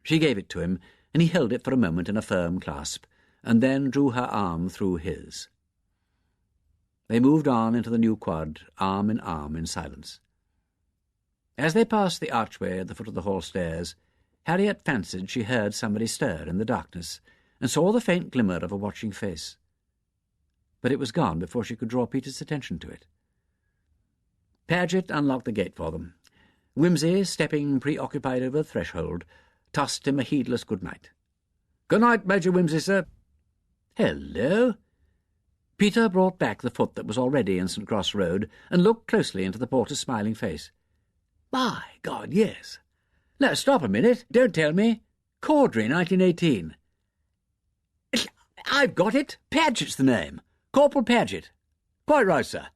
She gave it to him, and he held it for a moment in a firm clasp, and then drew her arm through his. They moved on into the new quad, arm in arm, in silence. As they passed the archway at the foot of the hall stairs, Harriet fancied she heard somebody stir in the darkness, and saw the faint glimmer of a watching face. But it was gone before she could draw Peter's attention to it. Paget unlocked the gate for them. Wimsey, stepping preoccupied over the threshold, tossed him a heedless good night. "Good night, Major Wimsey, sir." "Hello." Peter brought back the foot that was already in St. Cross Road and looked closely into the porter's smiling face. "My God, yes. Now, stop a minute. Don't tell me. Caudry, 1918. I've got it. Paget's the name. Corporal Paget. Quite right, sir.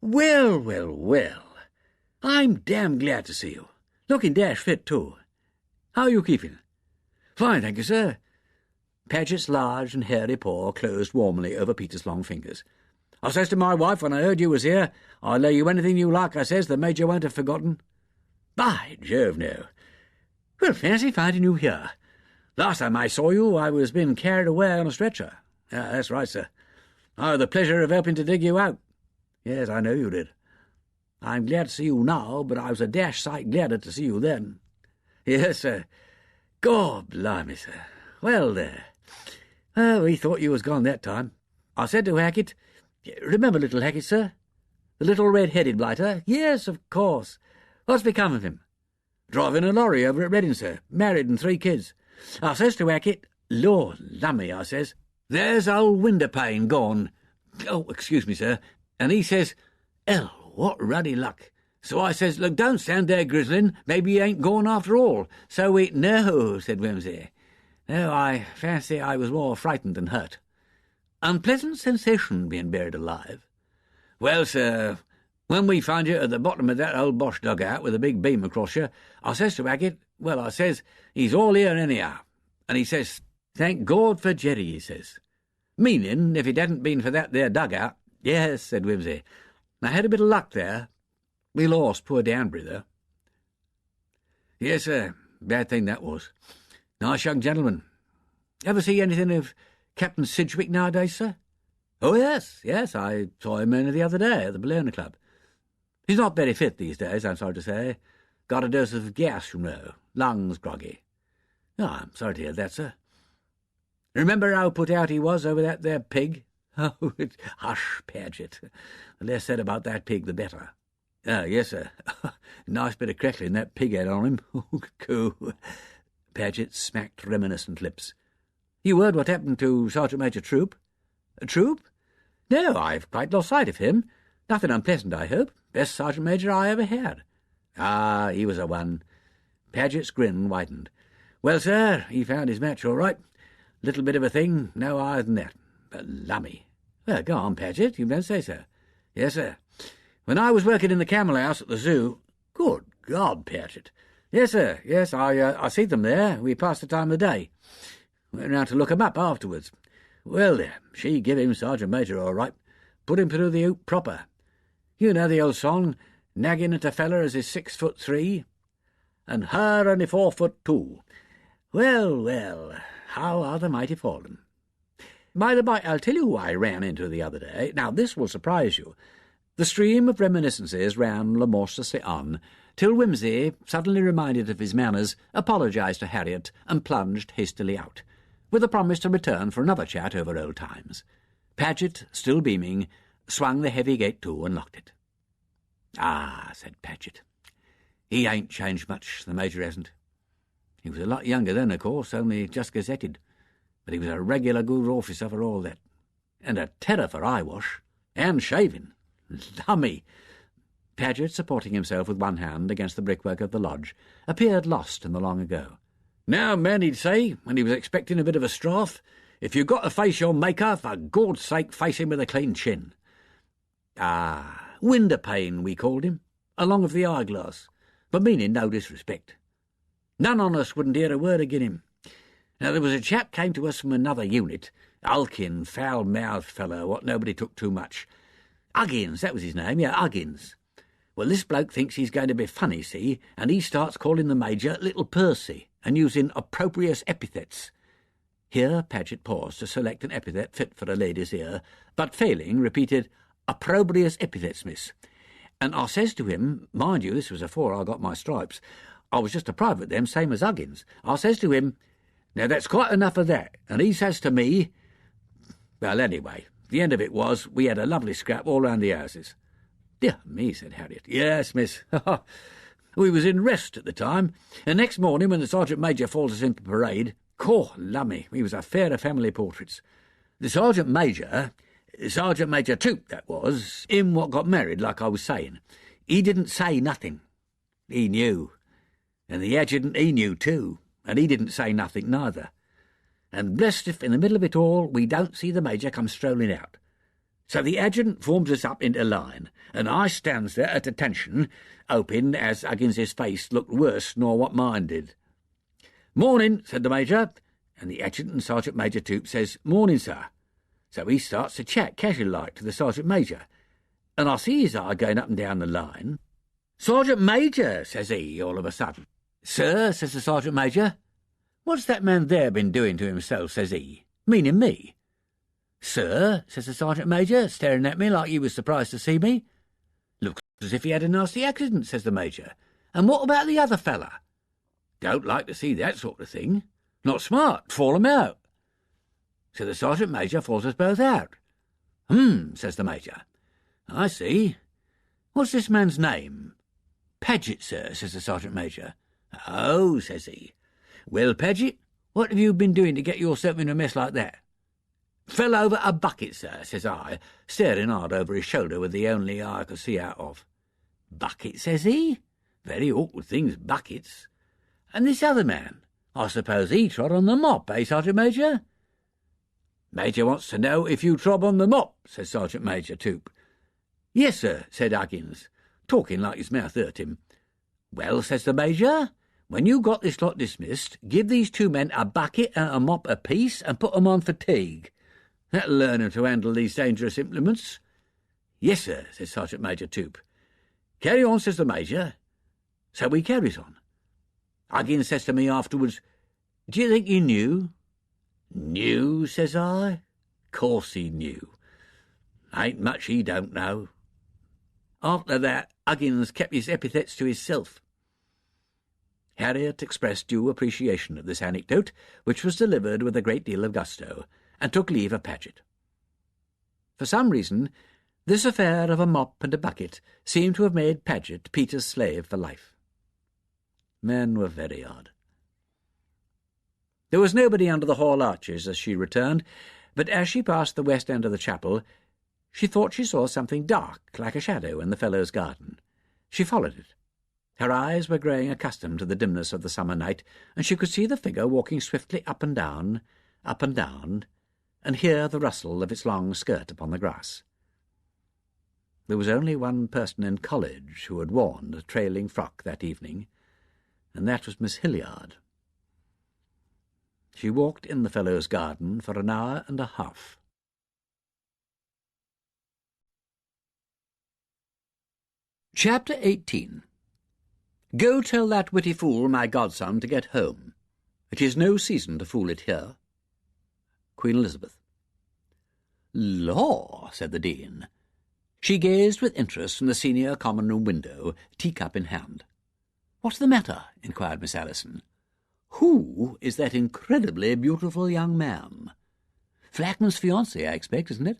Well, well, well. I'm damn glad to see you. Looking dash fit, too. How are you keeping?" "Fine, thank you, sir." Paget's large and hairy paw closed warmly over Peter's long fingers. "I says to my wife when I heard you was here, I'll lay you anything you like, I says, the Major won't have forgotten." "By Jove, no. Well, fancy finding you here. Last time I saw you, I was being carried away on a stretcher." "That's right, sir. I had the pleasure of helping to dig you out." "Yes, I know you did." "I'm glad to see you now, but I was a dash sight gladder to see you then." "Yes, sir. God blimey, sir. Well, there. We thought you was gone that time. I said to Hackett, remember little Hackett, sir? The little red-headed blighter? Yes, of course. What's become of him?" "Driving a lorry over at Reading, sir. Married and 3 kids. I says to Hackett, 'Lord lummy,' I says, 'there's old Window-pane gone.' Oh, excuse me, sir. And he says, 'Hell, what ruddy luck.' So I says, 'Look, don't stand there grizzling. Maybe he ain't gone after all.' So we—" "No," said Wimsey. "No, I fancy I was more frightened than hurt. Unpleasant sensation being buried alive. Well, sir, when we found you at the bottom of that old Bosch dugout with a big beam across you, I says to Hackett, well, I says, 'He's all here anyhow.' And he says, 'Thank God for Jerry,' he says. Meaning, if it hadn't been for that there dugout—" "Yes," said Wimsey. "I had a bit of luck there. We lost poor Danbury, though." "Yes, sir. Bad thing that was. Nice young gentleman. Ever see anything of Captain Sidgwick nowadays, sir?" "Oh, yes, yes. I saw him only the other day at the Bologna Club. He's not very fit these days, I'm sorry to say. Got a dose of gas, you know. Lungs groggy." "Oh, I'm sorry to hear that, sir. Remember how put out he was over that there pig?" "Oh, hush, Paget. The less said about that pig, the better." "Yes, sir. Nice bit of crackling that pig had on him. Coo." Paget smacked reminiscent lips. "You heard what happened to Sergeant Major Troop?" "Troop? No, I've quite lost sight of him. Nothing unpleasant, I hope. Best Sergeant Major I ever had." "Ah, he was a one." Paget's grin widened. "Well, sir, he found his match all right. Little bit of a thing, no higher than that. But lummy." "Well, go on, Paget, you don't say so." "Yes, sir. When I was working in the camel house at the zoo—" "Good God, Paget." "Yes, sir, yes, I see them there. We passed the time of the day. Went round to look 'em up afterwards. Well, there, she give him Sergeant Major all right. Put him through the hoop proper. You know the old song, 'Nagging at a feller as is 6'3", and her only 4'2". Well, well, how are the mighty fallen? By the by, I'll tell you who I ran into the other day. Now, this will surprise you." The stream of reminiscences ran remorselessly on, till Wimsey, suddenly reminded of his manners, apologised to Harriet and plunged hastily out, with a promise to return for another chat over old times. Paget, still beaming, swung the heavy gate to and locked it. "Ah," said Paget, "he ain't changed much, the Major hasn't. He was a lot younger then, of course, only just gazetted, but he was a regular good officer for all that, and a terror for eyewash, and shaving. Lummy." Paget, supporting himself with one hand against the brickwork of the lodge, appeared lost in the long ago. "Now, man," he'd say, when he was expecting a bit of a strafe, "if you've got to face your Maker, for God's sake, face him with a clean chin." "Ah, Window-pane, we called him, along of the eyeglass, but meaning no disrespect. None on us wouldn't hear a word agin him. Now, there was a chap came to us from another unit, hulking, foul-mouthed fellow, what nobody took too much. Huggins, that was his name, yeah, Huggins. Well, this bloke thinks he's going to be funny, see, and he starts calling the Major Little Percy and using opprobrious epithets. Here Paget paused to select an epithet fit for a lady's ear, but failing, repeated, "Opprobrious epithets, miss." And I says to him, mind you, this was afore I got my stripes, I was just a private then, same as Huggins. I says to him, "Now that's quite enough of that." And he says to me, well, anyway, the end of it was we had a lovely scrap all round the houses. "Dear me," said Harriet. "Yes, miss. We was in rest at the time, and next morning when the Sergeant Major falls us into parade, cor lummy, we was a fair of family portraits. The Sergeant Major Toop, that was, him what got married, like I was saying, he didn't say nothing. He knew. And the adjutant, he knew too, and he didn't say nothing neither. And blessed if in the middle of it all we don't see the Major come strolling out. So the adjutant forms us up into line, and I stands there at attention, hoping as Huggins's face looked worse nor what mine did. "Morning," said the Major, and the adjutant and Sergeant Major Toop says, "Morning, sir." So he starts to chat casual-like to the Sergeant Major, and I see his eye going up and down the line. "Sergeant Major," says he, all of a sudden. "Sir," says the Sergeant Major. "What's that man there been doing to himself?" says he. "Meaning me." "Sir," says the Sergeant Major, staring at me like he was surprised to see me. "Looks as if he had a nasty accident," says the Major. "And what about the other fella?" "Don't like to see that sort of thing. Not smart, fall 'em out." So the Sergeant Major falls us both out. Says the Major. "I see. What's this man's name?" "Paget, sir," says the Sergeant Major. "Oh," says he. "Well, Paget, what have you been doing to get yourself in a mess like that?" "Fell over a bucket, sir," says I, staring hard over his shoulder with the only eye I could see out of. "Bucket," says he. "Very awkward things, buckets. And this other man, I suppose he trod on the mop, eh, Sergeant Major?" "Major wants to know if you trod on the mop," says Sergeant Major Toop. "Yes, sir," said Huggins, talking like his mouth hurt him. "Well," says the Major, "when you got this lot dismissed, give these two men a bucket and a mop apiece and put 'em on fatigue. That'll learn 'em to handle these dangerous implements." "Yes, sir," says Sergeant Major Toop. "Carry on," says the Major. So we carries on. Huggins says to me afterwards, "Do you think he knew?" "Knew?" says I. "Course he knew. Ain't much he don't know." After that, Huggins kept his epithets to himself. Harriet expressed due appreciation of this anecdote, which was delivered with a great deal of gusto, and took leave of Paget. For some reason, this affair of a mop and a bucket seemed to have made Paget Peter's slave for life. Men were very odd. There was nobody under the hall arches as she returned, but as she passed the west end of the chapel, she thought she saw something dark, like a shadow, in the fellow's garden. She followed it. Her eyes were growing accustomed to the dimness of the summer night, and she could see the figure walking swiftly up and down, and hear the rustle of its long skirt upon the grass. There was only one person in college who had worn a trailing frock that evening, and that was Miss Hilliard. She walked in the fellow's garden for an hour and a half. Chapter 18. Go tell that witty fool, my godson, to get home. It is no season to fool it here. Queen Elizabeth. "Law," said the Dean. She gazed with interest from the senior common-room window, teacup in hand. "What's the matter?" inquired Miss Allison. "Who is that incredibly beautiful young man?" "Flackman's fiancé, I expect, isn't it?"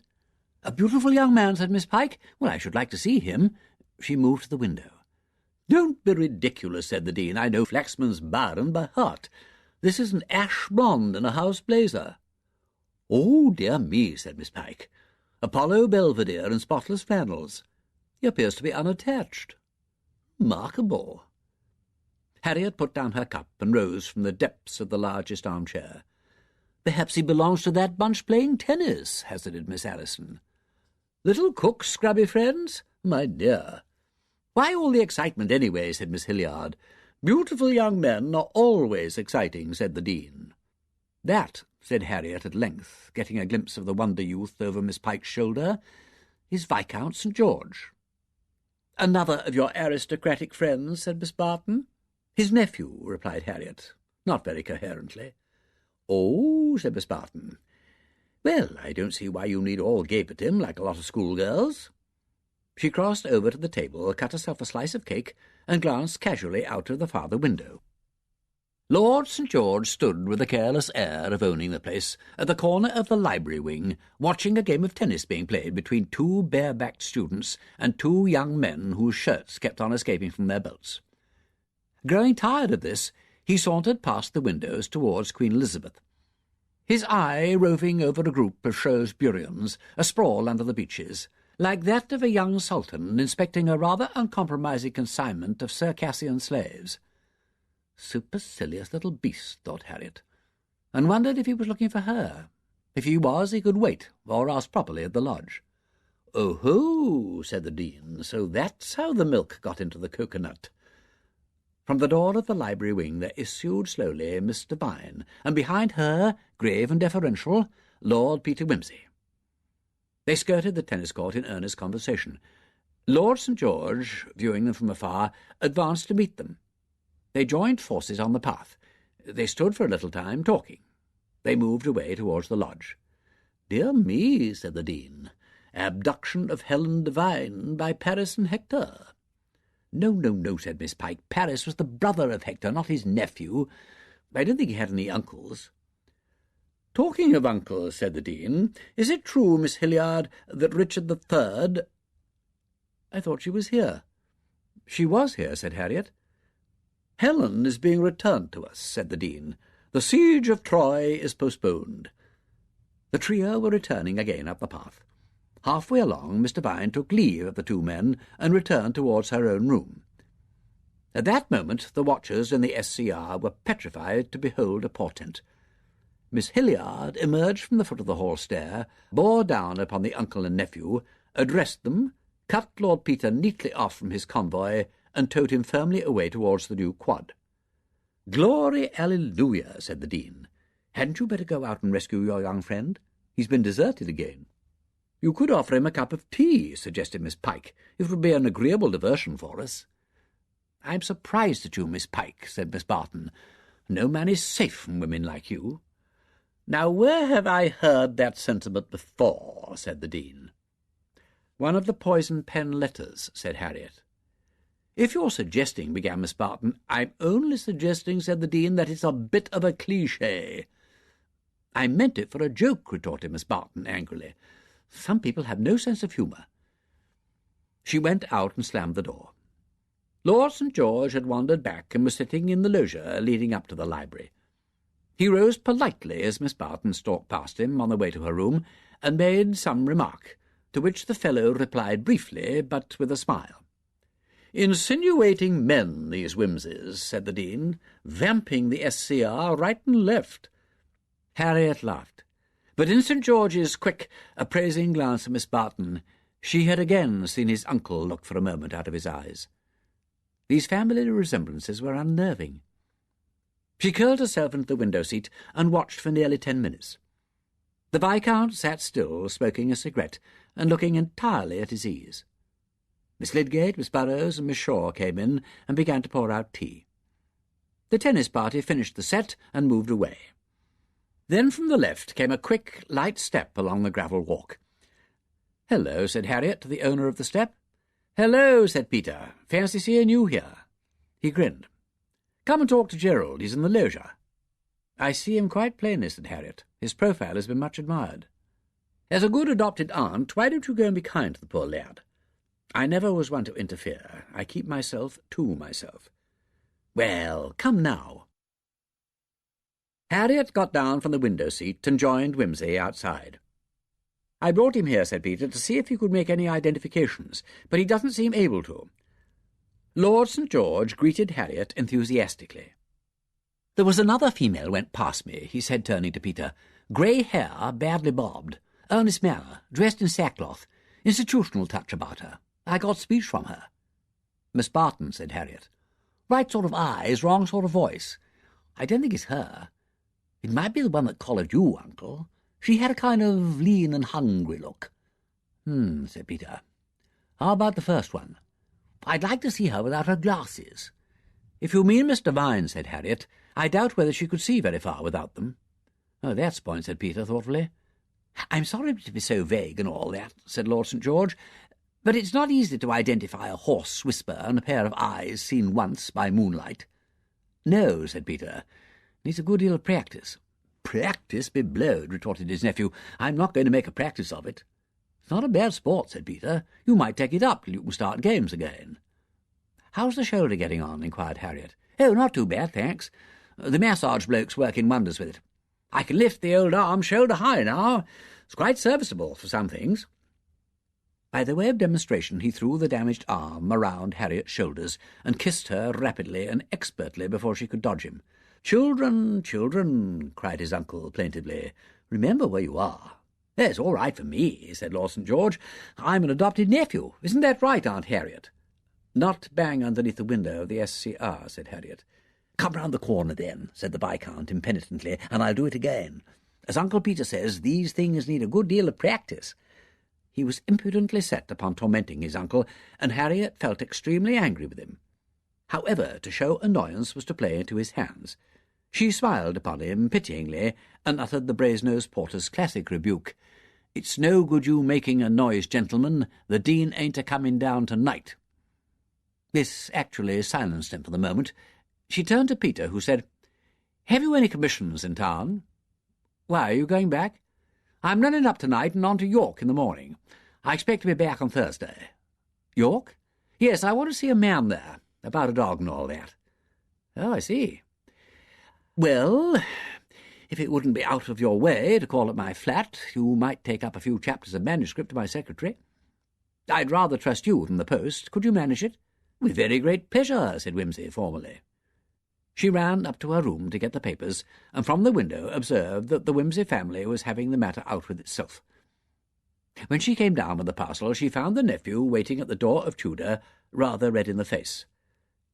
"A beautiful young man," said Miss Pike. "Well, I should like to see him." She moved to the window. "Don't be ridiculous," said the Dean. "I know Flaxman's Baron by heart. This is an ash blonde in a house blazer." "Oh, dear me," said Miss Pike. "Apollo Belvedere in spotless flannels. He appears to be unattached. Remarkable." Harriet put down her cup and rose from the depths of the largest armchair. "Perhaps he belongs to that bunch playing tennis," hazarded Miss Allison. "Little Cook's scrubby friends? My dear." "Why all the excitement, anyway?" said Miss Hilliard. "Beautiful young men are always exciting," said the Dean. "That," said Harriet at length, getting a glimpse of the wonder youth over Miss Pike's shoulder, "is Viscount St. George." "Another of your aristocratic friends," said Miss Barton. "His nephew," replied Harriet, not very coherently. "Oh," said Miss Barton. "Well, I don't see why you need all gape at him like a lot of schoolgirls." She crossed over to the table, cut herself a slice of cake, and glanced casually out of the farther window. Lord St. George stood with a careless air of owning the place at the corner of the library wing, watching a game of tennis being played between two bare-backed students and two young men whose shirts kept on escaping from their belts. Growing tired of this, he sauntered past the windows towards Queen Elizabeth, his eye roving over a group of Shrewsburyans asprawl under the beeches, like that of a young sultan inspecting a rather uncompromising consignment of Circassian slaves. Supercilious little beast, thought Harriet, and wondered if he was looking for her. If he was, he could wait, or ask properly at the lodge. "Oh-ho," said the Dean, "so that's how the milk got into the coconut." From the door of the library wing there issued slowly Mr. Vane, and behind her, grave and deferential, Lord Peter Wimsey. They skirted the tennis court in earnest conversation. Lord St. George, viewing them from afar, advanced to meet them. They joined forces on the path. They stood for a little time, talking. They moved away towards the lodge. "Dear me," said the Dean, "abduction of Helen Devine by Paris and Hector." No, said Miss Pike. "Paris was the brother of Hector, not his nephew. I don't think he had any uncles." "Talking of uncles," said the Dean, "is it true, Miss Hilliard, that Richard III—" "I thought she was here." "She was here," said Harriet. "Helen is being returned to us," said the Dean. "The siege of Troy is postponed." The trio were returning again up the path. Halfway along, Mr. Vine took leave of the two men and returned towards her own room. At that moment the watchers in the SCR were petrified to behold a portent. Miss Hilliard emerged from the foot of the hall stair, bore down upon the uncle and nephew, addressed them, cut Lord Peter neatly off from his convoy, and towed him firmly away towards the new quad. "Glory, alleluia," said the Dean. "Hadn't you better go out and rescue your young friend? He's been deserted again." "You could offer him a cup of tea," suggested Miss Pike. "It would be an agreeable diversion for us." "I'm surprised at you, Miss Pike," said Miss Barton. "No man is safe from women like you." "Now, where have I heard that sentiment before?" said the Dean. "One of the poison pen letters," said Harriet. "If you're suggesting—" began Miss Barton. "I'm only suggesting," said the Dean, "that it's a bit of a cliché." "I meant it for a joke," retorted Miss Barton angrily. "Some people have no sense of humour." She went out and slammed the door. Lord St. George had wandered back and was sitting in the loggia leading up to the library. He rose politely as Miss Barton stalked past him on the way to her room, and made some remark, to which the fellow replied briefly, but with a smile. "Insinuating men, these Wimseys," said the Dean, "vamping the SCR right and left." Harriet laughed, but in St. George's quick, appraising glance at Miss Barton, she had again seen his uncle look for a moment out of his eyes. These family resemblances were unnerving. She curled herself into the window-seat and watched for nearly 10 minutes. The Viscount sat still, smoking a cigarette, and looking entirely at his ease. Miss Lydgate, Miss Burrows, and Miss Shaw came in and began to pour out tea. The tennis party finished the set and moved away. Then from the left came a quick, light step along the gravel walk. "Hello," said Harriet to the owner of the step. "Hello," said Peter. "Fancy seeing you here." He grinned. "Come and talk to Gerald. He's in the loggia." "I see him quite plainly," said Harriet. "His profile has been much admired." "As a good adopted aunt, why don't you go and be kind to the poor lad?" "I never was one to interfere. I keep myself to myself." "Well, come now." Harriet got down from the window-seat and joined Wimsey outside. "I brought him here," said Peter, "to see if he could make any identifications, but he doesn't seem able to." Lord St. George greeted Harriet enthusiastically. "There was another female went past me," he said, turning to Peter. "Grey hair, badly bobbed, earnest manner, dressed in sackcloth, institutional touch about her. I got speech from her." "Miss Barton," said Harriet. "Right sort of eyes, wrong sort of voice. I don't think it's her. It might be the one that collared you, Uncle. She had a kind of lean and hungry look." Said Peter. "How about the first one?" "I'd like to see her without her glasses." "If you mean Mr. Vine," said Harriet, "I doubt whether she could see very far without them." Oh, that's the point, said Peter thoughtfully. I'm sorry to be so vague and all that, said Lord St. George, but it's not easy to identify a hoarse whisper and a pair of eyes seen once by moonlight. No, said Peter. Needs a good deal of practice. Practice be blowed, retorted his nephew. I'm not going to make a practice of it. It's not a bad sport, said Peter. You might take it up till you can start games again. How's the shoulder getting on? Inquired Harriet. Oh, not too bad, thanks. The massage bloke's working wonders with it. I can lift the old arm shoulder high now. It's quite serviceable for some things. By the way of demonstration, he threw the damaged arm around Harriet's shoulders and kissed her rapidly and expertly before she could dodge him. "Children, children," cried his uncle plaintively, "remember where you are." "It's all right for me," said Lord St. George. "I'm an adopted nephew. Isn't that right, Aunt Harriet?" "Not bang underneath the window of the SCR," said Harriet. "Come round the corner, then," said the Viscount impenitently, "and I'll do it again. As Uncle Peter says, these things need a good deal of practice." He was impudently set upon tormenting his uncle, and Harriet felt extremely angry with him. However, to show annoyance was to play into his hands. She smiled upon him pityingly, and uttered the Brasenose Porter's classic rebuke. "It's no good you making a noise, gentlemen. The Dean ain't a-coming down tonight." This actually silenced him for the moment. She turned to Peter, who said, "Have you any commissions in town?" "Why, are you going back?" "I'm running up tonight and on to York in the morning. I expect to be back on Thursday." "York?" "Yes, I want to see a man there, about a dog and all that." "Oh, I see." "Well, if it wouldn't be out of your way to call at my flat, you might take up a few chapters of manuscript to my secretary. I'd rather trust you than the post. Could you manage it?" "With very great pleasure," said Wimsey formally. She ran up to her room to get the papers, and from the window observed that the Wimsey family was having the matter out with itself. When she came down with the parcel, she found the nephew waiting at the door of Tudor, rather red in the face.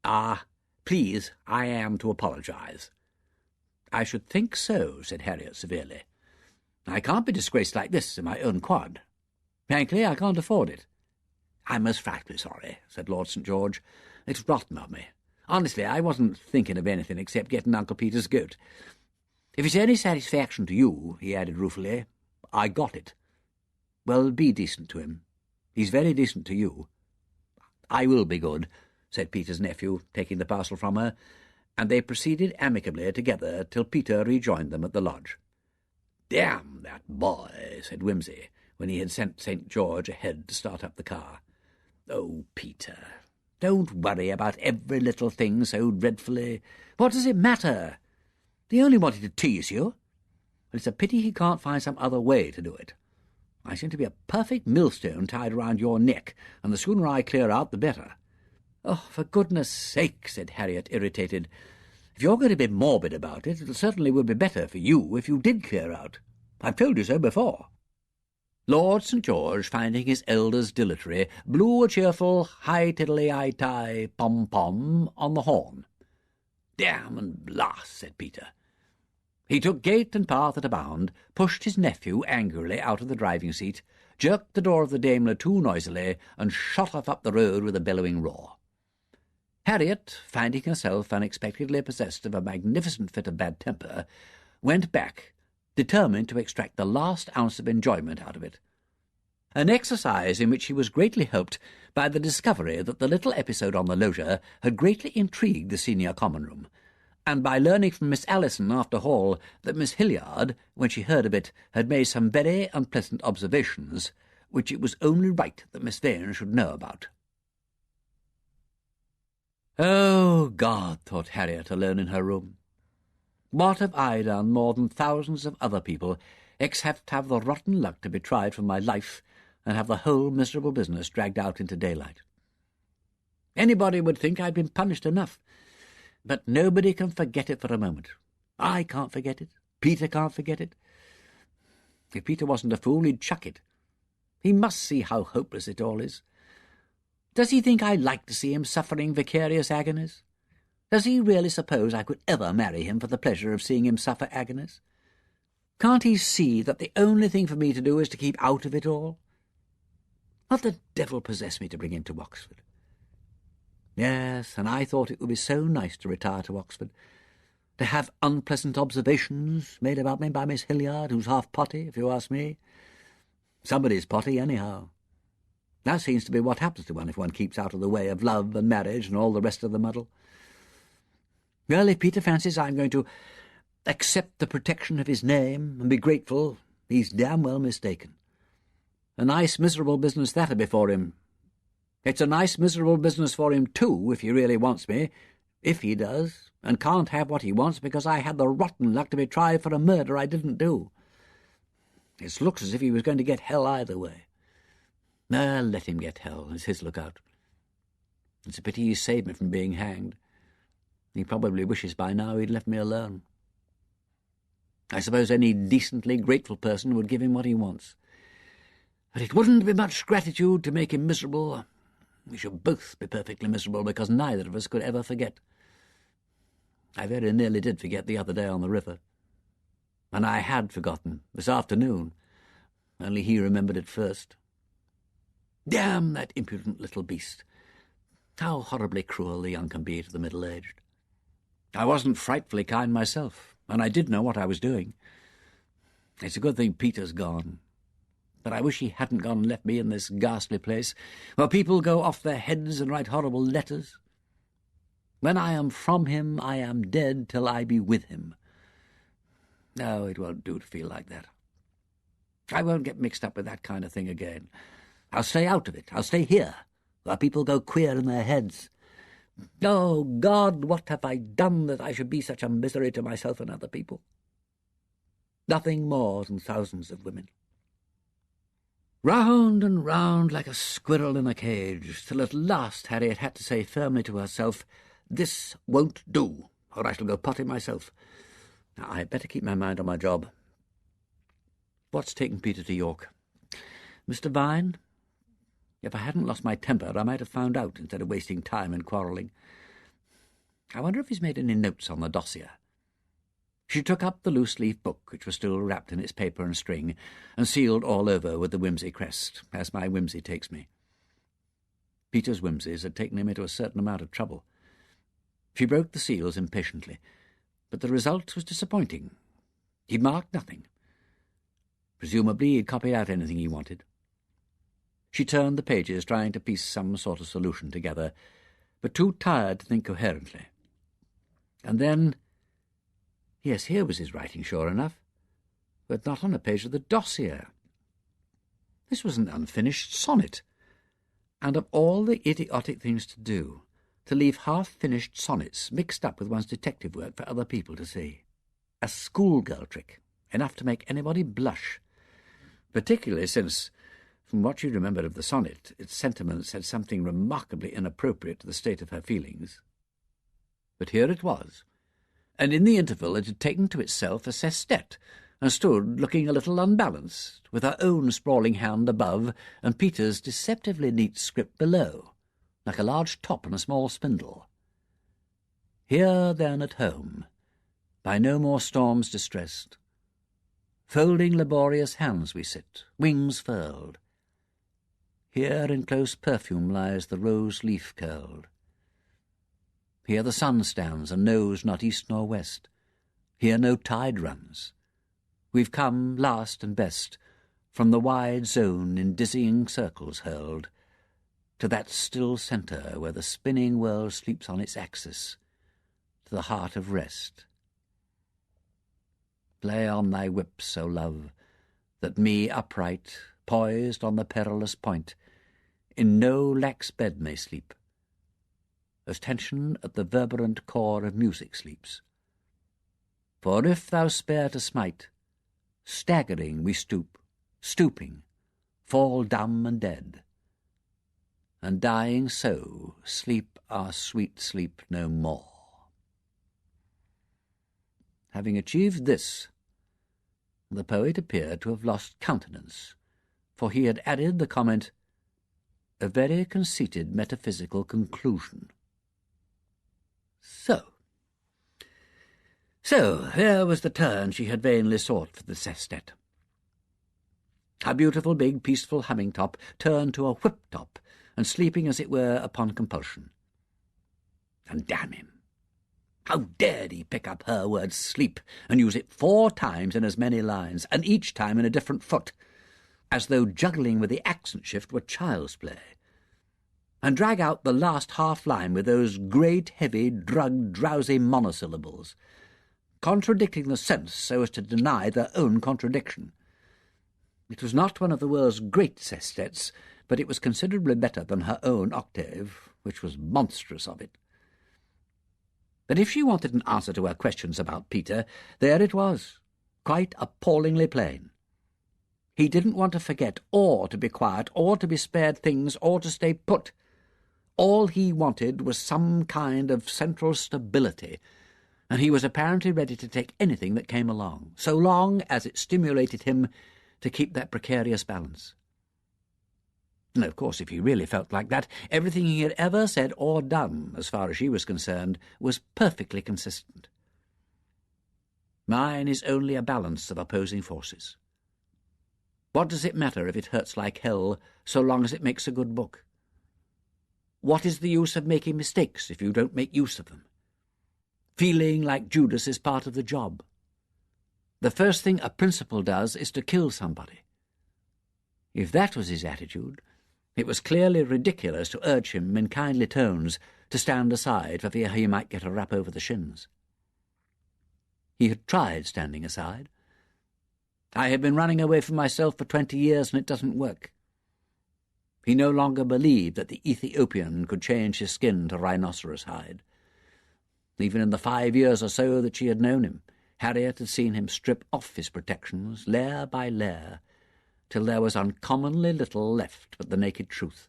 "Ah, please, I am to apologize." "I should think so," said Harriet severely. "I can't be disgraced like this in my own quad. Frankly, I can't afford it." "I'm most frightfully sorry," said Lord St. George. "It's rotten of me. Honestly, I wasn't thinking of anything except getting Uncle Peter's goat. If it's any satisfaction to you," he added ruefully, "I got it." "Well, be decent to him. He's very decent to you." "I will be good," said Peter's nephew, taking the parcel from her, and they proceeded amicably together till Peter rejoined them at the lodge. "Damn that boy," said Wimsey, when he had sent St. George ahead to start up the car. "Oh, Peter, don't worry about every little thing so dreadfully. What does it matter? He only wanted to tease you. But it's a pity he can't find some other way to do it. I seem to be a perfect millstone tied round your neck, and the sooner I clear out, the better." "Oh, for goodness sake," said Harriet, irritated. "If you're going to be morbid about it, it certainly would be better for you if you did clear out. I've told you so before." Lord St. George, finding his elders dilatory, blew a cheerful high-tiddly-eye-tie pom-pom on the horn. "Damn and blast," said Peter. He took gate and path at a bound, pushed his nephew angrily out of the driving seat, jerked the door of the Daimler to noisily, and shot off up the road with a bellowing roar. Harriet, finding herself unexpectedly possessed of a magnificent fit of bad temper, went back, determined to extract the last ounce of enjoyment out of it. An exercise in which he was greatly helped by the discovery that the little episode on the loggia had greatly intrigued the senior common room, and by learning from Miss Allison after hall that Miss Hilliard, when she heard of it, had made some very unpleasant observations, which it was only right that Miss Vane should know about. "Oh, God," thought Harriet, alone in her room. "What have I done more than thousands of other people, except have the rotten luck to be tried for my life and have the whole miserable business dragged out into daylight? Anybody would think I'd been punished enough, but nobody can forget it for a moment. I can't forget it. Peter can't forget it. If Peter wasn't a fool, he'd chuck it. He must see how hopeless it all is. Does he think I like to see him suffering vicarious agonies? Does he really suppose I could ever marry him for the pleasure of seeing him suffer agonies? Can't he see that the only thing for me to do is to keep out of it all? What the devil possessed me to bring him to Oxford? Yes, and I thought it would be so nice to retire to Oxford. to have unpleasant observations made about me by Miss Hilliard, who's half potty, if you ask me. Somebody's potty, anyhow. That seems to be what happens to one if one keeps out of the way of love and marriage and all the rest of the muddle. Well, if Peter fancies I'm going to accept the protection of his name and be grateful, he's damn well mistaken. A nice, miserable business that'll be for him. It's a nice, miserable business for him, too, if he really wants me, if he does, and can't have what he wants because I had the rotten luck to be tried for a murder I didn't do. It looks as if he was going to get hell either way. Let him get hell, it's his lookout. It's a pity he saved me from being hanged. He probably wishes by now he'd left me alone. I suppose any decently grateful person would give him what he wants. But it wouldn't be much gratitude to make him miserable. We should both be perfectly miserable because neither of us could ever forget. I very nearly did forget the other day on the river. And I had forgotten this afternoon, only he remembered it first. Damn that impudent little beast. How horribly cruel the young can be to the middle-aged. I wasn't frightfully kind myself, and I did know what I was doing. It's a good thing Peter's gone. But I wish he hadn't gone and left me in this ghastly place, where people go off their heads and write horrible letters. When I am from him, I am dead till I be with him. No, it won't do to feel like that. I won't get mixed up with that kind of thing again. I'll stay out of it. I'll stay here, where people go queer in their heads. Oh, God, what have I done that I should be such a misery to myself and other people? Nothing more than thousands of women. Round and round like a squirrel in a cage, till at last Harriet had to say firmly to herself, "This won't do, or I shall go potty myself. Now, I'd better keep my mind on my job. What's taken Peter to York? Mr. Vine? If I hadn't lost my temper, I might have found out instead of wasting time in quarrelling. I wonder if he's made any notes on the dossier." She took up the loose-leaf book, which was still wrapped in its paper and string, and sealed all over with the Wimsey crest, as my Wimsey takes me. Peter's Wimseys had taken him into a certain amount of trouble. She broke the seals impatiently, but the result was disappointing. He'd marked nothing. Presumably he'd copied out anything he wanted. She turned the pages, trying to piece some sort of solution together, but too tired to think coherently. And then... Yes, here was his writing, sure enough, but not on a page of the dossier. This was an unfinished sonnet, and of all the idiotic things to do, to leave half-finished sonnets mixed up with one's detective work for other people to see. A schoolgirl trick, enough to make anybody blush, particularly since, from what she remembered of the sonnet, its sentiments had something remarkably inappropriate to the state of her feelings. But here it was, and in the interval it had taken to itself a sestet, and stood looking a little unbalanced, with her own sprawling hand above and Peter's deceptively neat script below, like a large top on a small spindle. Here, then, at home, by no more storms distressed, folding laborious hands we sit, wings furled. Here in close perfume lies the rose leaf curled. Here the sun stands and knows not east nor west. Here no tide runs. We've come, last and best, from the wide zone in dizzying circles hurled, to that still centre where the spinning world sleeps on its axis, to the heart of rest. Play on thy whips, O love, that me upright, poised on the perilous point, in no lax bed may sleep, as tension at the verberant core of music sleeps. For if thou spare to smite, staggering we stoop, stooping, fall dumb and dead, and dying so, sleep our sweet sleep no more. Having achieved this, the poet appeared to have lost countenance, for he had added the comment, "A very conceited metaphysical conclusion." So there was the turn she had vainly sought for the sestet. Her beautiful, big, peaceful humming-top turned to a whip-top, and sleeping, as it were, upon compulsion. And damn him! How dared he pick up her word sleep and use it 4 times in as many lines, and each time in a different foot, as though juggling with the accent shift were child's play, and drag out the last half-line with those great, heavy, drugged, drowsy monosyllables, contradicting the sense so as to deny their own contradiction. It was not one of the world's great sestets, but it was considerably better than her own octave, which was monstrous of it. But if she wanted an answer to her questions about Peter, there it was, quite appallingly plain. He didn't want to forget, or to be quiet, or to be spared things, or to stay put. All he wanted was some kind of central stability, and he was apparently ready to take anything that came along, so long as it stimulated him to keep that precarious balance. And of course, if he really felt like that, everything he had ever said or done, as far as she was concerned, was perfectly consistent. Mine is only a balance of opposing forces. What does it matter if it hurts like hell, so long as it makes a good book? What is the use of making mistakes if you don't make use of them? Feeling like Judas is part of the job. The first thing a principal does is to kill somebody. If that was his attitude, it was clearly ridiculous to urge him in kindly tones to stand aside for fear he might get a rap over the shins. He had tried standing aside. I had been running away from myself for 20 years, and it doesn't work. He no longer believed that the Ethiopian could change his skin to rhinoceros hide. Even in the 5 years or so that she had known him, Harriet had seen him strip off his protections, layer by layer, till there was uncommonly little left but the naked truth.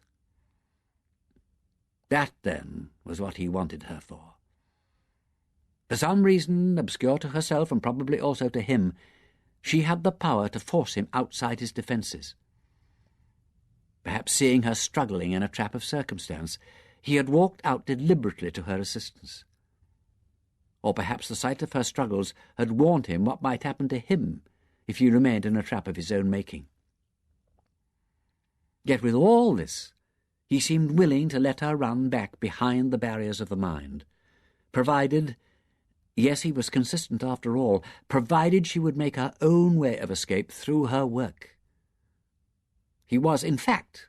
That, then, was what he wanted her for. For some reason, obscure to herself and probably also to him, she had the power to force him outside his defences. Perhaps seeing her struggling in a trap of circumstance, he had walked out deliberately to her assistance. Or perhaps the sight of her struggles had warned him what might happen to him if he remained in a trap of his own making. Yet with all this, he seemed willing to let her run back behind the barriers of the mind, provided, yes, he was consistent after all, provided she would make her own way of escape through her work. He was, in fact,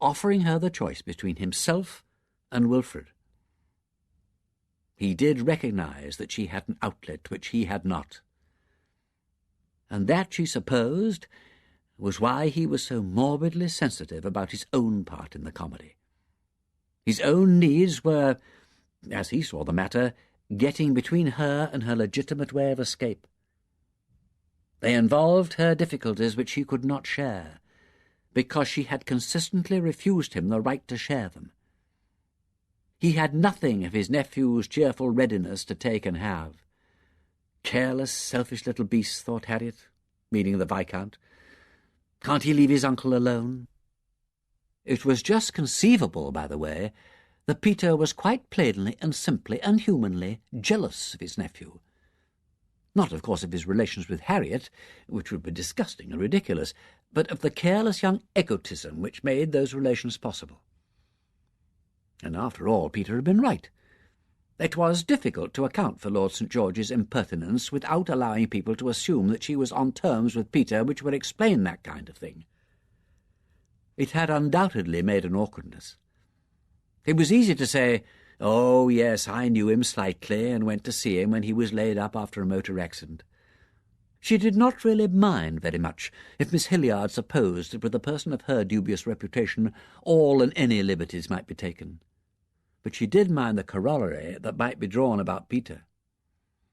offering her the choice between himself and Wilfred. He did recognize that she had an outlet which he had not, and that, she supposed, was why he was so morbidly sensitive about his own part in the comedy. His own needs were, as he saw the matter, getting between her and her legitimate way of escape. They involved her difficulties which he could not share, because she had consistently refused him the right to share them. He had nothing of his nephew's cheerful readiness to take and have. Careless, selfish little beast, thought Harriet, meaning the Viscount. Can't he leave his uncle alone? It was just conceivable, by the way, that Peter was quite plainly and simply and humanly jealous of his nephew. Not, of course, of his relations with Harriet, which would be disgusting and ridiculous, but of the careless young egotism which made those relations possible. And after all, Peter had been right. It was difficult to account for Lord St. George's impertinence without allowing people to assume that she was on terms with Peter which would explain that kind of thing. It had undoubtedly made an awkwardness. It was easy to say, "Oh, yes, I knew him slightly and went to see him when he was laid up after a motor accident." She did not really mind very much if Miss Hilliard supposed that with a person of her dubious reputation all and any liberties might be taken. But she did mind the corollary that might be drawn about Peter,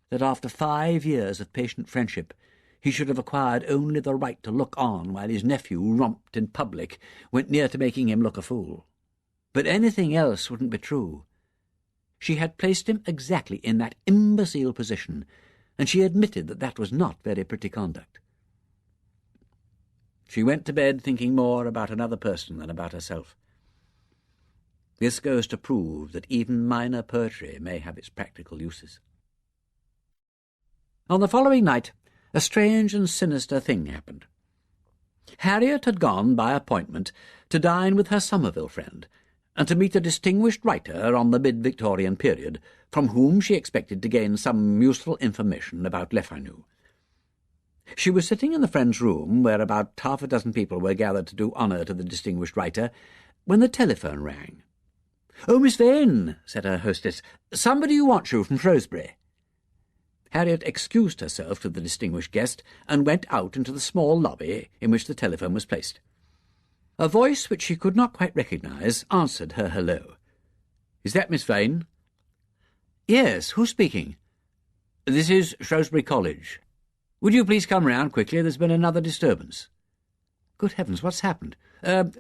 that after 5 years of patient friendship he should have acquired only the right to look on while his nephew romped in public, went near to making him look a fool. But anything else wouldn't be true. She had placed him exactly in that imbecile position, and she admitted that that was not very pretty conduct. She went to bed thinking more about another person than about herself. This goes to prove that even minor poetry may have its practical uses. On the following night, a strange and sinister thing happened. Harriet had gone by appointment to dine with her Somerville friend, and to meet a distinguished writer on the mid-Victorian period, from whom she expected to gain some useful information about Le Fanu. She was sitting in the friend's room, where about half a dozen people were gathered to do honour to the distinguished writer, when the telephone rang. "Oh, Miss Vane," said her hostess, "somebody who wants you from Shrewsbury." Harriet excused herself to the distinguished guest and went out into the small lobby in which the telephone was placed. A voice which she could not quite recognise answered her hello. "Is that Miss Vane?" "Yes, who's speaking?" "This is Shrewsbury College. Would you please come round quickly? There's been another disturbance." "Good heavens, what's happened?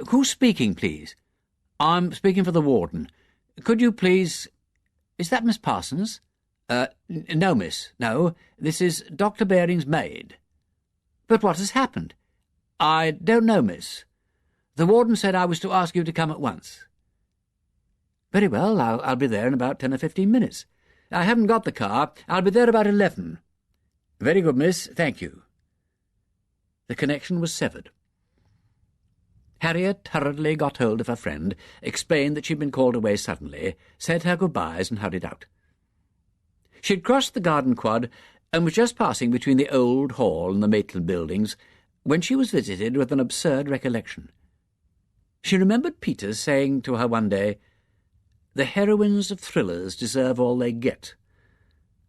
Who's speaking, please?" "I'm speaking for the warden. Could you please—" "Is that Miss Parsons?" No, miss, no. This is Dr. Baring's maid." "But what has happened?" "I don't know, miss. The warden said I was to ask you to come at once." "Very well, I'll be there in about 10 or 15 minutes. I haven't got the car. I'll be there about 11. "Very good, miss. Thank you." The connection was severed. Harriet hurriedly got hold of her friend, explained that she'd been called away suddenly, said her good-byes and hurried out. She had crossed the garden quad and was just passing between the old hall and the Maitland buildings when she was visited with an absurd recollection. She remembered Peter's saying to her one day, "The heroines of thrillers deserve all they get.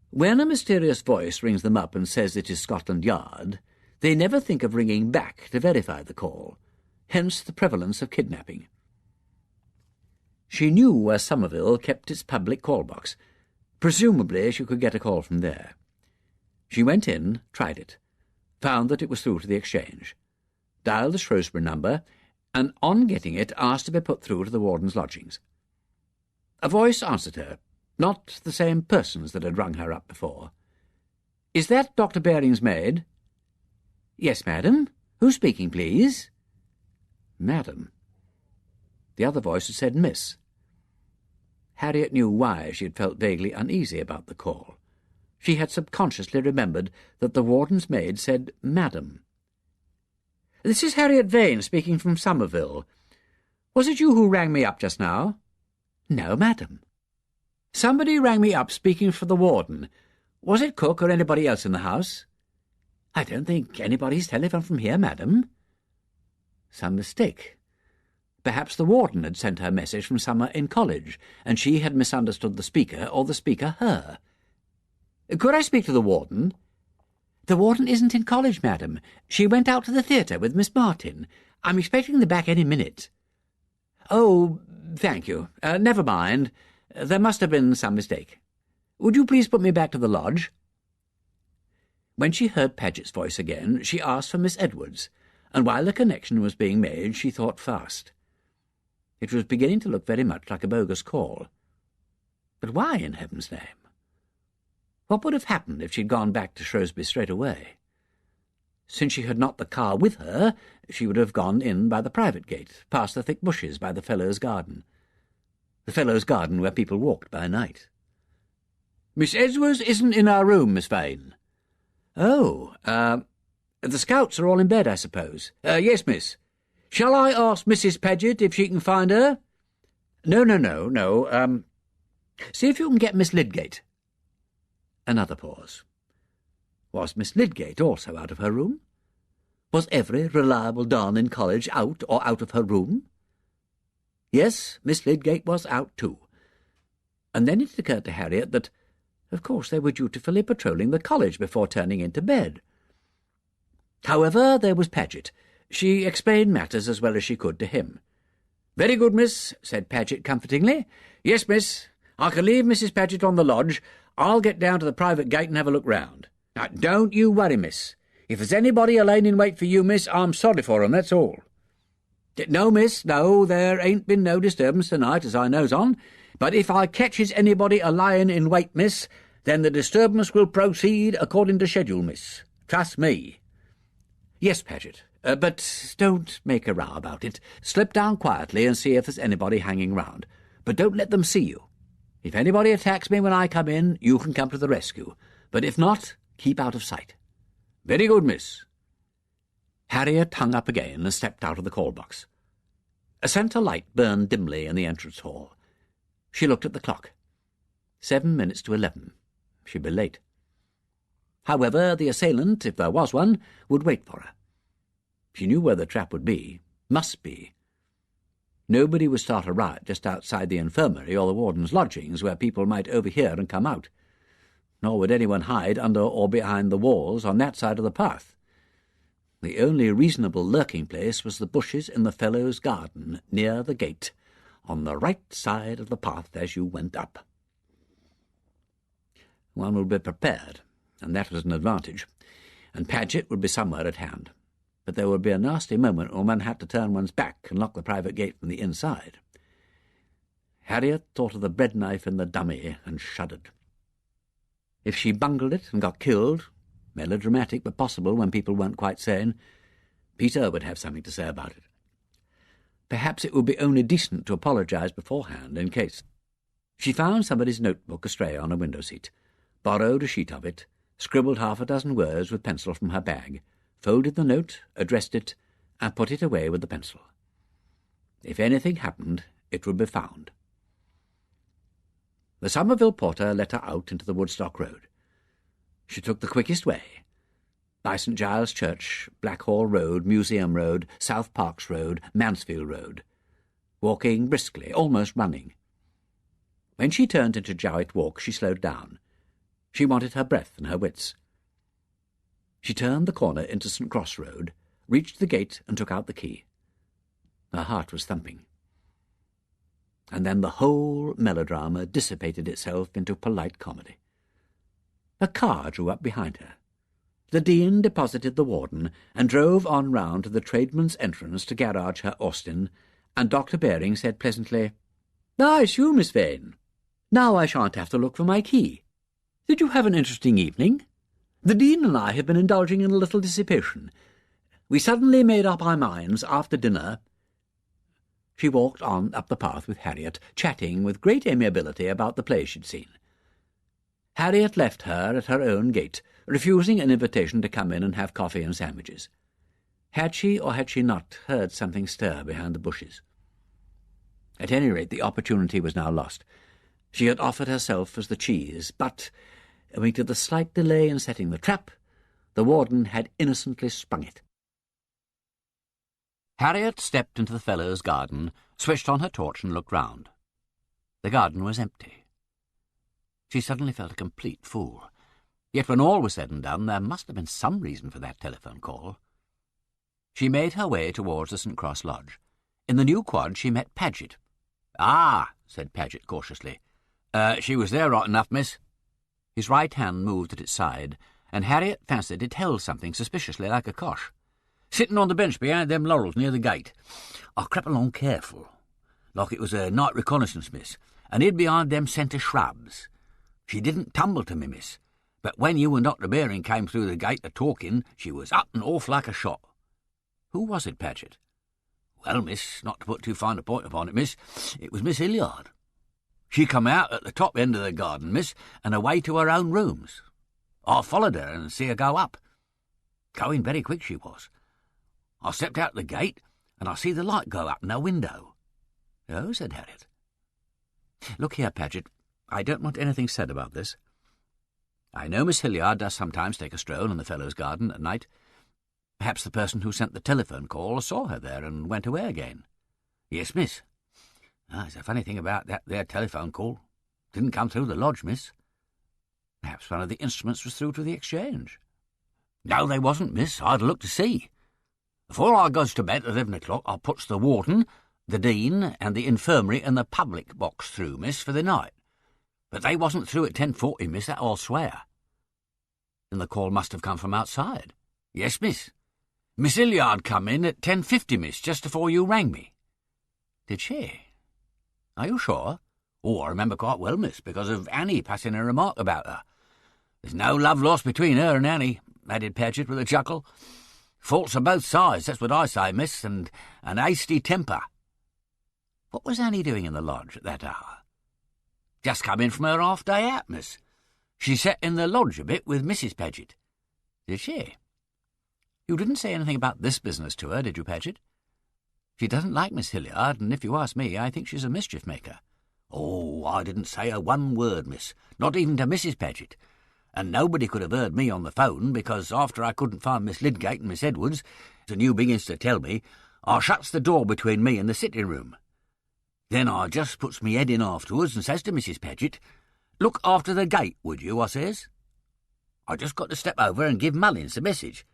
When a mysterious voice rings them up and says it is Scotland Yard, they never think of ringing back to verify the call, hence the prevalence of kidnapping." She knew where Somerville kept its public call-box. Presumably she could get a call from there. She went in, tried it, found that it was through to the exchange, dialed the Shrewsbury number, and on getting it asked to be put through to the warden's lodgings. A voice answered her, not the same person's that had rung her up before. "Is that Dr. Baring's maid?" "Yes, madam. Who's speaking, please?" "Madam." The other voice had said miss. Harriet knew why she had felt vaguely uneasy about the call. She had subconsciously remembered that the warden's maid said madam. "This is Harriet Vane speaking from Somerville. Was it you who rang me up just now?" "No, madam." "Somebody rang me up speaking for the warden. Was it cook or anybody else in the house?" "I don't think anybody's telephoned from here, madam." Some mistake. Perhaps the warden had sent her a message from somewhere in college, and she had misunderstood the speaker, or the speaker her. "Could I speak to the warden?" "The warden isn't in college, madam. She went out to the theatre with Miss Martin. I'm expecting them back any minute." "Oh, thank you. Never mind. There must have been some mistake. Would you please put me back to the lodge?" When she heard Paget's voice again, she asked for Miss Edwards, and while the connection was being made, she thought fast. It was beginning to look very much like a bogus call. But why, in heaven's name? What would have happened if she'd gone back to Shrewsbury straight away? Since she had not the car with her, she would have gone in by the private gate, past the thick bushes by the Fellows' Garden. The Fellows' Garden where people walked by night. "Miss Edwards isn't in our room, Miss Vane." "Oh, the scouts are all in bed, I suppose?" "Yes, miss. Shall I ask Mrs. Paget if she can find her?" No. See if you can get Miss Lydgate." Another pause. Was Miss Lydgate also out of her room? Was every reliable don in college out or out of her room? Yes, Miss Lydgate was out too. And then it occurred to Harriet that, of course, they were dutifully patrolling the college before turning into bed. However, there was Paget. She explained matters as well as she could to him. "Very good, miss," said Paget comfortingly. "Yes, miss. I can leave Mrs. Paget on the lodge. I'll get down to the private gate and have a look round. Now, don't you worry, miss. If there's anybody a-layin' in wait for you, miss, I'm sorry for 'em, that's all." "No, miss, no, there ain't been no disturbance tonight, as I knows on. But if I catches anybody a-layin' in wait, miss, then the disturbance will proceed according to schedule, miss. Trust me." "Yes, Paget. But don't make a row about it. Slip down quietly and see if there's anybody hanging round. But don't let them see you. If anybody attacks me when I come in, you can come to the rescue. But if not, keep out of sight." "Very good, miss." Harriet hung up again and stepped out of the call-box. A centre light burned dimly in the entrance hall. She looked at the clock. 7 minutes to 11. She'd be late. However, the assailant, if there was one, would wait for her. She knew where the trap would be. Must be. Nobody would start a riot just outside the infirmary or the warden's lodgings where people might overhear and come out. Nor would anyone hide under or behind the walls on that side of the path. The only reasonable lurking place was the bushes in the fellow's garden near the gate, on the right side of the path as you went up. One would be prepared, and that was an advantage, and Paget would be somewhere at hand. But there would be a nasty moment when one had to turn one's back and lock the private gate from the inside. Harriet thought of the bread knife in the dummy and shuddered. If she bungled it and got killed, melodramatic but possible when people weren't quite sane, Peter would have something to say about it. Perhaps it would be only decent to apologise beforehand in case. She found somebody's notebook astray on a window seat, borrowed a sheet of it, scribbled 6 words with pencil from her bag, folded the note, addressed it, and put it away with the pencil. If anything happened, it would be found. The Somerville porter let her out into the Woodstock Road. She took the quickest way, by St. Giles Church, Blackhall Road, Museum Road, South Parks Road, Mansfield Road, walking briskly, almost running. When she turned into Jowett Walk, she slowed down. She wanted her breath and her wits. She turned the corner into St. Cross Road, reached the gate and took out the key. Her heart was thumping. And then the whole melodrama dissipated itself into polite comedy. A car drew up behind her. The Dean deposited the warden and drove on round to the tradesman's entrance to garage her Austin, and Dr. Baring said pleasantly, "Ah, it's you, Miss Vane. Now I shan't have to look for my key. Did you have an interesting evening? The Dean and I have been indulging in a little dissipation. We suddenly made up our minds after dinner—" She walked on up the path with Harriet, chatting with great amiability about the play she'd seen. Harriet left her at her own gate, refusing an invitation to come in and have coffee and sandwiches. Had she or had she not heard something stir behind the bushes? At any rate, the opportunity was now lost. She had offered herself as the cheese, but, owing to the slight delay in setting the trap, the warden had innocently sprung it. Harriet stepped into the fellow's garden, switched on her torch and looked round. The garden was empty. She suddenly felt a complete fool. Yet when all was said and done, there must have been some reason for that telephone call. She made her way towards the St. Cross Lodge. In the new quad she met Paget. "Ah," said Paget cautiously. She was there right enough, miss." His right hand moved at its side, and Harriet fancied it held something suspiciously like a cosh. "Sitting on the bench behind them laurels near the gate. I crept along careful, like it was a night reconnaissance, miss, and hid behind them centre shrubs. She didn't tumble to me, miss, but when you and Dr. Baring came through the gate a-talking, she was up and off like a shot." "Who was it, Paget?" "Well, miss, not to put too fine a point upon it, miss, it was Miss Hilliard. She come out at the top end of the garden, miss, and away to her own rooms. I followed her and see her go up. Going very quick she was. I stepped out the gate, and I see the light go up in her window." "Oh," said Harriet. "Look here, Paget, I don't want anything said about this. I know Miss Hilliard does sometimes take a stroll in the fellow's garden at night. Perhaps the person who sent the telephone call saw her there and went away again." "Yes, miss. There's a funny thing about that there telephone call. Didn't come through the lodge, miss." "Perhaps one of the instruments was through to the exchange." "No, they wasn't, miss. I'd look to see. Before I goes to bed at 11 o'clock, I puts the warden, the dean, and the infirmary and the public box through, miss, for the night. But they wasn't through at 10:40, miss, that I'll swear." "Then the call must have come from outside." "Yes, miss. Miss Hilliard come in at 10:50, miss, just before you rang me." "Did she? Are you sure?" "Oh, I remember quite well, miss, because of Annie passing a remark about her. There's no love lost between her and Annie," added Paget with a chuckle. "Faults on both sides, that's what I say, miss, and an hasty temper." "What was Annie doing in the lodge at that hour?" "Just come in from her half-day out, miss. She sat in the lodge a bit with Mrs. Paget." "Did she? You didn't say anything about this business to her, did you, Paget?" She doesn't like Miss Hilliard, and if you ask me, I think she's a mischief-maker." "Oh, I didn't say a one word, miss, not even to Mrs. Paget. And nobody could have heard me on the phone, because after I couldn't find Miss Lydgate and Miss Edwards, and you begins to tell me, I shuts the door between me and the sitting-room. Then I just puts me head in afterwards and says to Mrs. Paget, 'Look after the gate, would you?' I says. I just got to step over and give Mullins the message.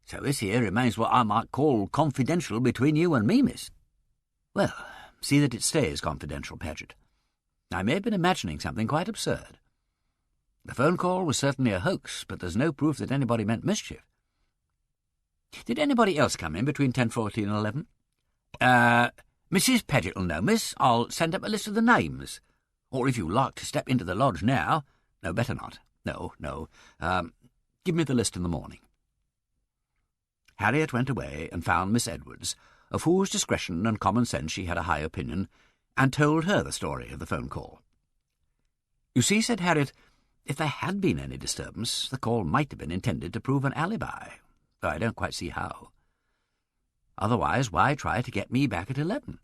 So this here remains what I might call confidential between you and me, miss." "Well, see that it stays confidential, Paget. I may have been imagining something quite absurd. The phone call was certainly a hoax, but there's no proof that anybody meant mischief. Did anybody else come in between 10:40 and 11? Mrs. Paget'll know, miss. I'll send up a list of the names. Or if you like to step into the lodge now—" "No, better not. No. Give me the list in the morning." Harriet went away and found Miss Edwards, of whose discretion and common sense she had a high opinion, and told her the story of the phone call. "You see," said Harriet, "if there had been any disturbance, the call might have been intended to prove an alibi, though I don't quite see how. Otherwise, why try to get me back at 11?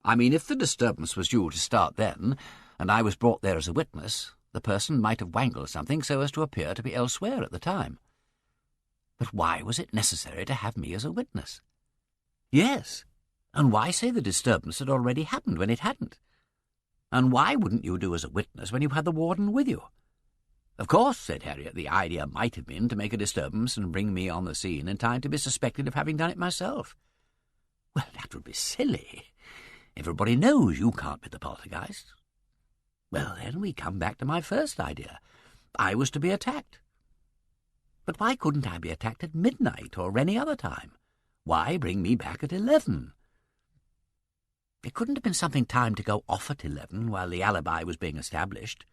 I mean, if the disturbance was due to start then, and I was brought there as a witness, the person might have wangled something so as to appear to be elsewhere at the time. But why was it necessary to have me as a witness? Yes, and why say the disturbance had already happened when it hadn't? And why wouldn't you do as a witness when you had the warden with you?" "Of course," said Harriet, "the idea might have been to make a disturbance and bring me on the scene in time to be suspected of having done it myself." "Well, that would be silly. Everybody knows you can't be the poltergeist." "Well, then we come back to my first idea. I was to be attacked. But why couldn't I be attacked at midnight or any other time? Why bring me back at 11? It couldn't have been something timed to go off at 11 while the alibi was being established.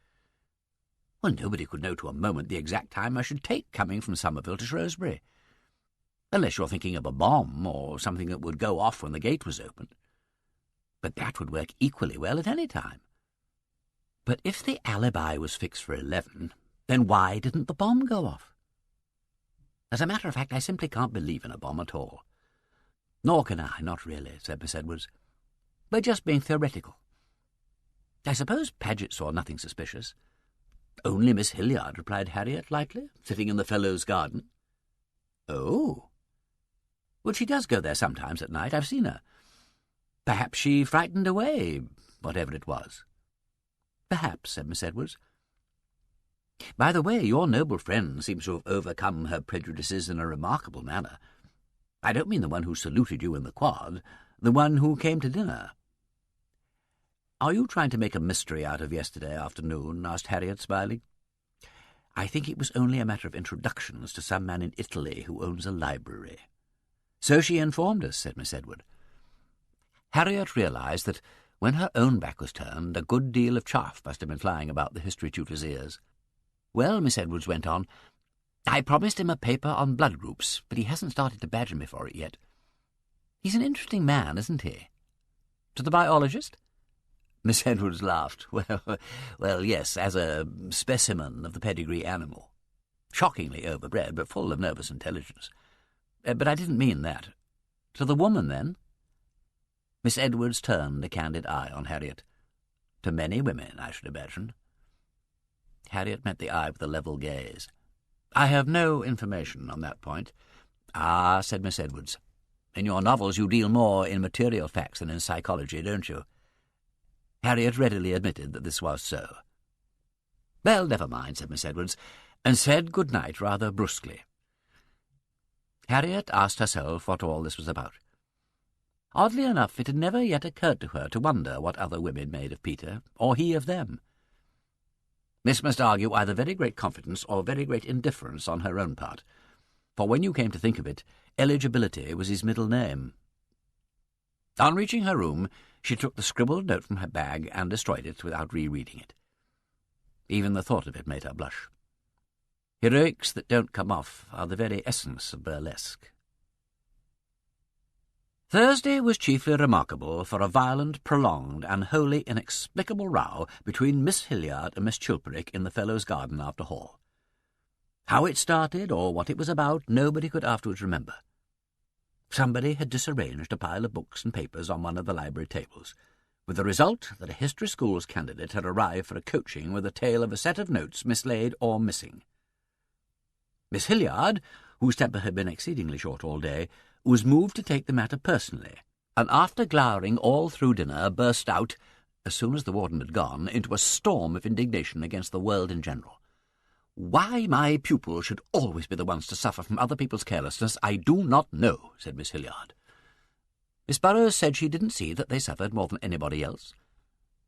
Well, nobody could know to a moment the exact time I should take coming from Somerville to Shrewsbury. Unless you're thinking of a bomb or something that would go off when the gate was opened. But that would work equally well at any time. But if the alibi was fixed for 11, then why didn't the bomb go off? As a matter of fact, I simply can't believe in a bomb at all." "Nor can I, not really," said Miss Edwards. "We're just being theoretical. I suppose Paget saw nothing suspicious." "Only Miss Hilliard," replied Harriet lightly, "sitting in the Fellows' garden." "Oh. Well, she does go there sometimes at night. I've seen her. Perhaps she frightened away whatever it was." "Perhaps," said Miss Edwards. "By the way, your noble friend seems to have overcome her prejudices in a remarkable manner. I don't mean the one who saluted you in the quad, the one who came to dinner." "Are you trying to make a mystery out of yesterday afternoon?" asked Harriet, smiling. "I think it was only a matter of introductions to some man in Italy who owns a library." "So she informed us," said Miss Edward. Harriet realized that, when her own back was turned, a good deal of chaff must have been flying about the history tutor's ears. "Well," Miss Edwards went on, "I promised him a paper on blood groups, but he hasn't started to badger me for it yet. He's an interesting man, isn't he?" "To the biologist?" Miss Edwards laughed. Well, yes, as a specimen of the pedigree animal. Shockingly overbred, but full of nervous intelligence. But I didn't mean that. To the woman, then?" Miss Edwards turned a candid eye on Harriet. "To many women, I should imagine." Harriet met the eye with a level gaze. "I have no information on that point." "Ah," said Miss Edwards, "in your novels you deal more in material facts than in psychology, don't you?" Harriet readily admitted that this was so. "Well, never mind," said Miss Edwards, and said good night rather brusquely. Harriet asked herself what all this was about. Oddly enough, it had never yet occurred to her to wonder what other women made of Peter, or he of them. This must argue either very great confidence or very great indifference on her own part, for when you came to think of it, eligibility was his middle name. On reaching her room, she took the scribbled note from her bag and destroyed it without rereading it. Even the thought of it made her blush. Heroics that don't come off are the very essence of burlesque. Thursday was chiefly remarkable for a violent, prolonged, and wholly inexplicable row between Miss Hilliard and Miss Chilperic in the Fellows' garden after hall. How it started, or what it was about, nobody could afterwards remember. Somebody had disarranged a pile of books and papers on one of the library tables, with the result that a history school's candidate had arrived for a coaching with a tale of a set of notes mislaid or missing. Miss Hilliard, whose temper had been exceedingly short all day, was moved to take the matter personally, and after glowering all through dinner, burst out, as soon as the warden had gone, into a storm of indignation against the world in general. "Why my pupils should always be the ones to suffer from other people's carelessness, I do not know," said Miss Hilliard. Miss Burrows said she didn't see that they suffered more than anybody else.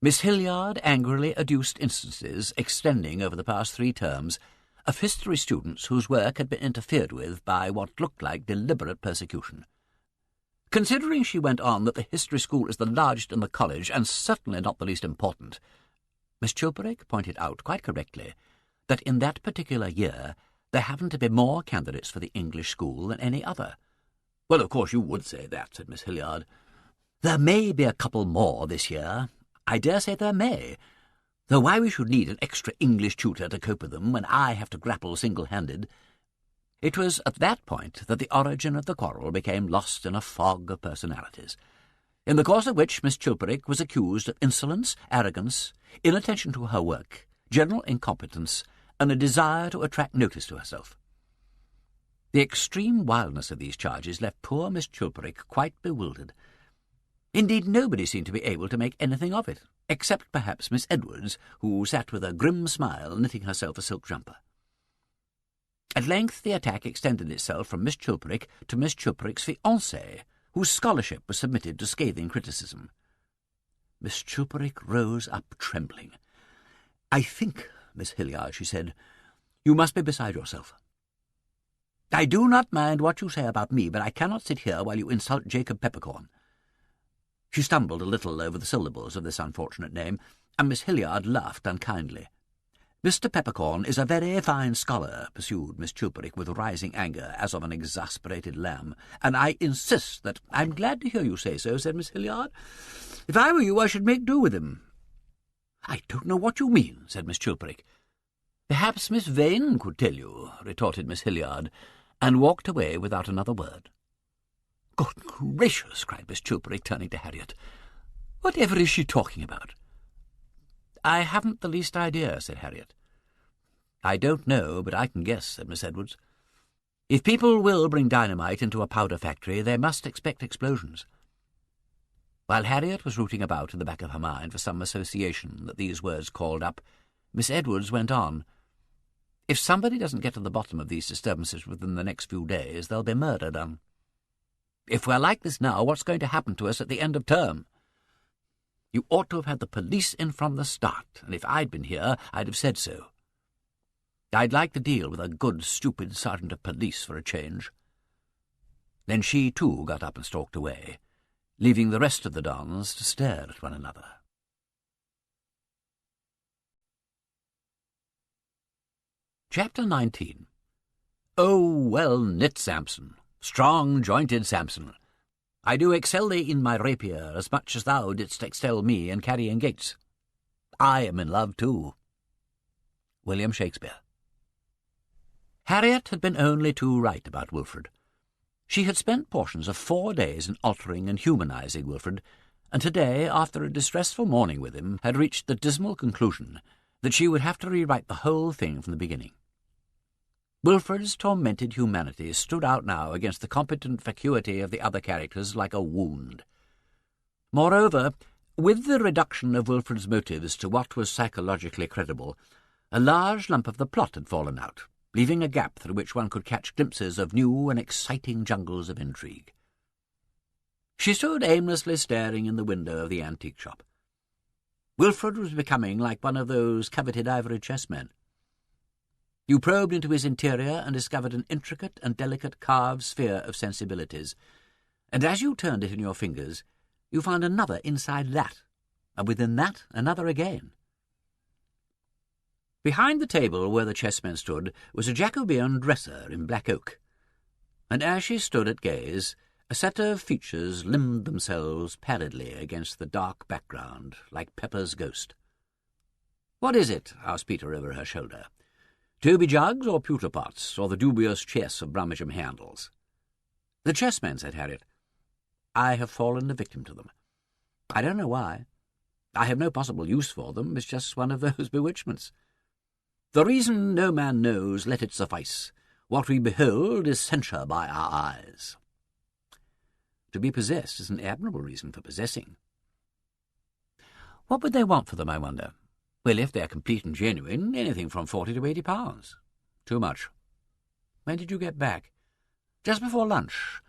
Miss Hilliard angrily adduced instances, extending over the past 3 terms, of history students whose work had been interfered with by what looked like deliberate persecution. Considering, she went on, that the history school is the largest in the college, and certainly not the least important, Miss Chilperic pointed out, quite correctly, that in that particular year there happened to be more candidates for the English school than any other. "Well, of course you would say that," said Miss Hilliard. "There may be a couple more this year. I dare say there may. Though why we should need an extra English tutor to cope with them when I have to grapple single-handed—" It was at that point that the origin of the quarrel became lost in a fog of personalities, in the course of which Miss Chilperic was accused of insolence, arrogance, inattention to her work, general incompetence, and a desire to attract notice to herself. The extreme wildness of these charges left poor Miss Chilperic quite bewildered. Indeed, nobody seemed to be able to make anything of it, except perhaps Miss Edwards, who sat with a grim smile knitting herself a silk jumper. At length the attack extended itself from Miss Chilperic to Miss Chilperic's fiancé, whose scholarship was submitted to scathing criticism. Miss Chilperic rose up trembling. "I think, Miss Hilliard," she said, "you must be beside yourself. I do not mind what you say about me, but I cannot sit here while you insult Jacob Peppercorn." She stumbled a little over the syllables of this unfortunate name, and Miss Hilliard laughed unkindly. "Mr. Peppercorn is a very fine scholar," pursued Miss Chilperic with rising anger, as of an exasperated lamb, "and I insist that—" "I'm glad to hear you say so," said Miss Hilliard. "If I were you, I should make do with him." "I don't know what you mean," said Miss Chilperic. "Perhaps Miss Vane could tell you," retorted Miss Hilliard, and walked away without another word. "Good gracious!" cried Miss Chilperic, turning to Harriet. "Whatever is she talking about?" "I haven't the least idea," said Harriet. "I don't know, but I can guess," said Miss Edwards. "If people will bring dynamite into a powder factory, they must expect explosions." While Harriet was rooting about in the back of her mind for some association that these words called up, Miss Edwards went on. "If somebody doesn't get to the bottom of these disturbances within the next few days, there'll be murder done. If we're like this now, what's going to happen to us at the end of term? You ought to have had the police in from the start, and if I'd been here, I'd have said so. I'd like to deal with a good, stupid sergeant of police for a change." Then she, too, got up and stalked away, leaving the rest of the dons to stare at one another. Chapter 19. "Oh, well-knit Samson, strong-jointed Samson, I do excel thee in my rapier as much as thou didst excel me in carrying gates. I am in love too." William Shakespeare. Harriet had been only too right about Wilfred. She had spent portions of 4 days in altering and humanizing Wilfred, and today, after a distressful morning with him, had reached the dismal conclusion that she would have to rewrite the whole thing from the beginning. Wilfred's tormented humanity stood out now against the competent vacuity of the other characters like a wound. Moreover, with the reduction of Wilfred's motives to what was psychologically credible, a large lump of the plot had fallen out, leaving a gap through which one could catch glimpses of new and exciting jungles of intrigue. She stood aimlessly staring in the window of the antique shop. Wilfred was becoming like one of those coveted ivory chessmen. You probed into his interior and discovered an intricate and delicate carved sphere of sensibilities, and as you turned it in your fingers, you found another inside that, and within that another again. Behind the table where the chessmen stood was a Jacobean dresser in black oak, and as she stood at gaze, a set of features limned themselves pallidly against the dark background, like Pepper's ghost. "What is it?" asked Peter over her shoulder. "Toby jugs or pewter pots, or the dubious chess of Brummagem handles?" "The chessmen," said Harriet. "I have fallen a victim to them. I don't know why. I have no possible use for them. It's just one of those bewitchments. The reason no man knows, let it suffice. What we behold is censure by our eyes." To be possessed is an admirable reason for possessing. What would they want for them, I wonder? Well, if they're complete and genuine, anything from £40 to £80. Too much. When did you get back? Just before lunch.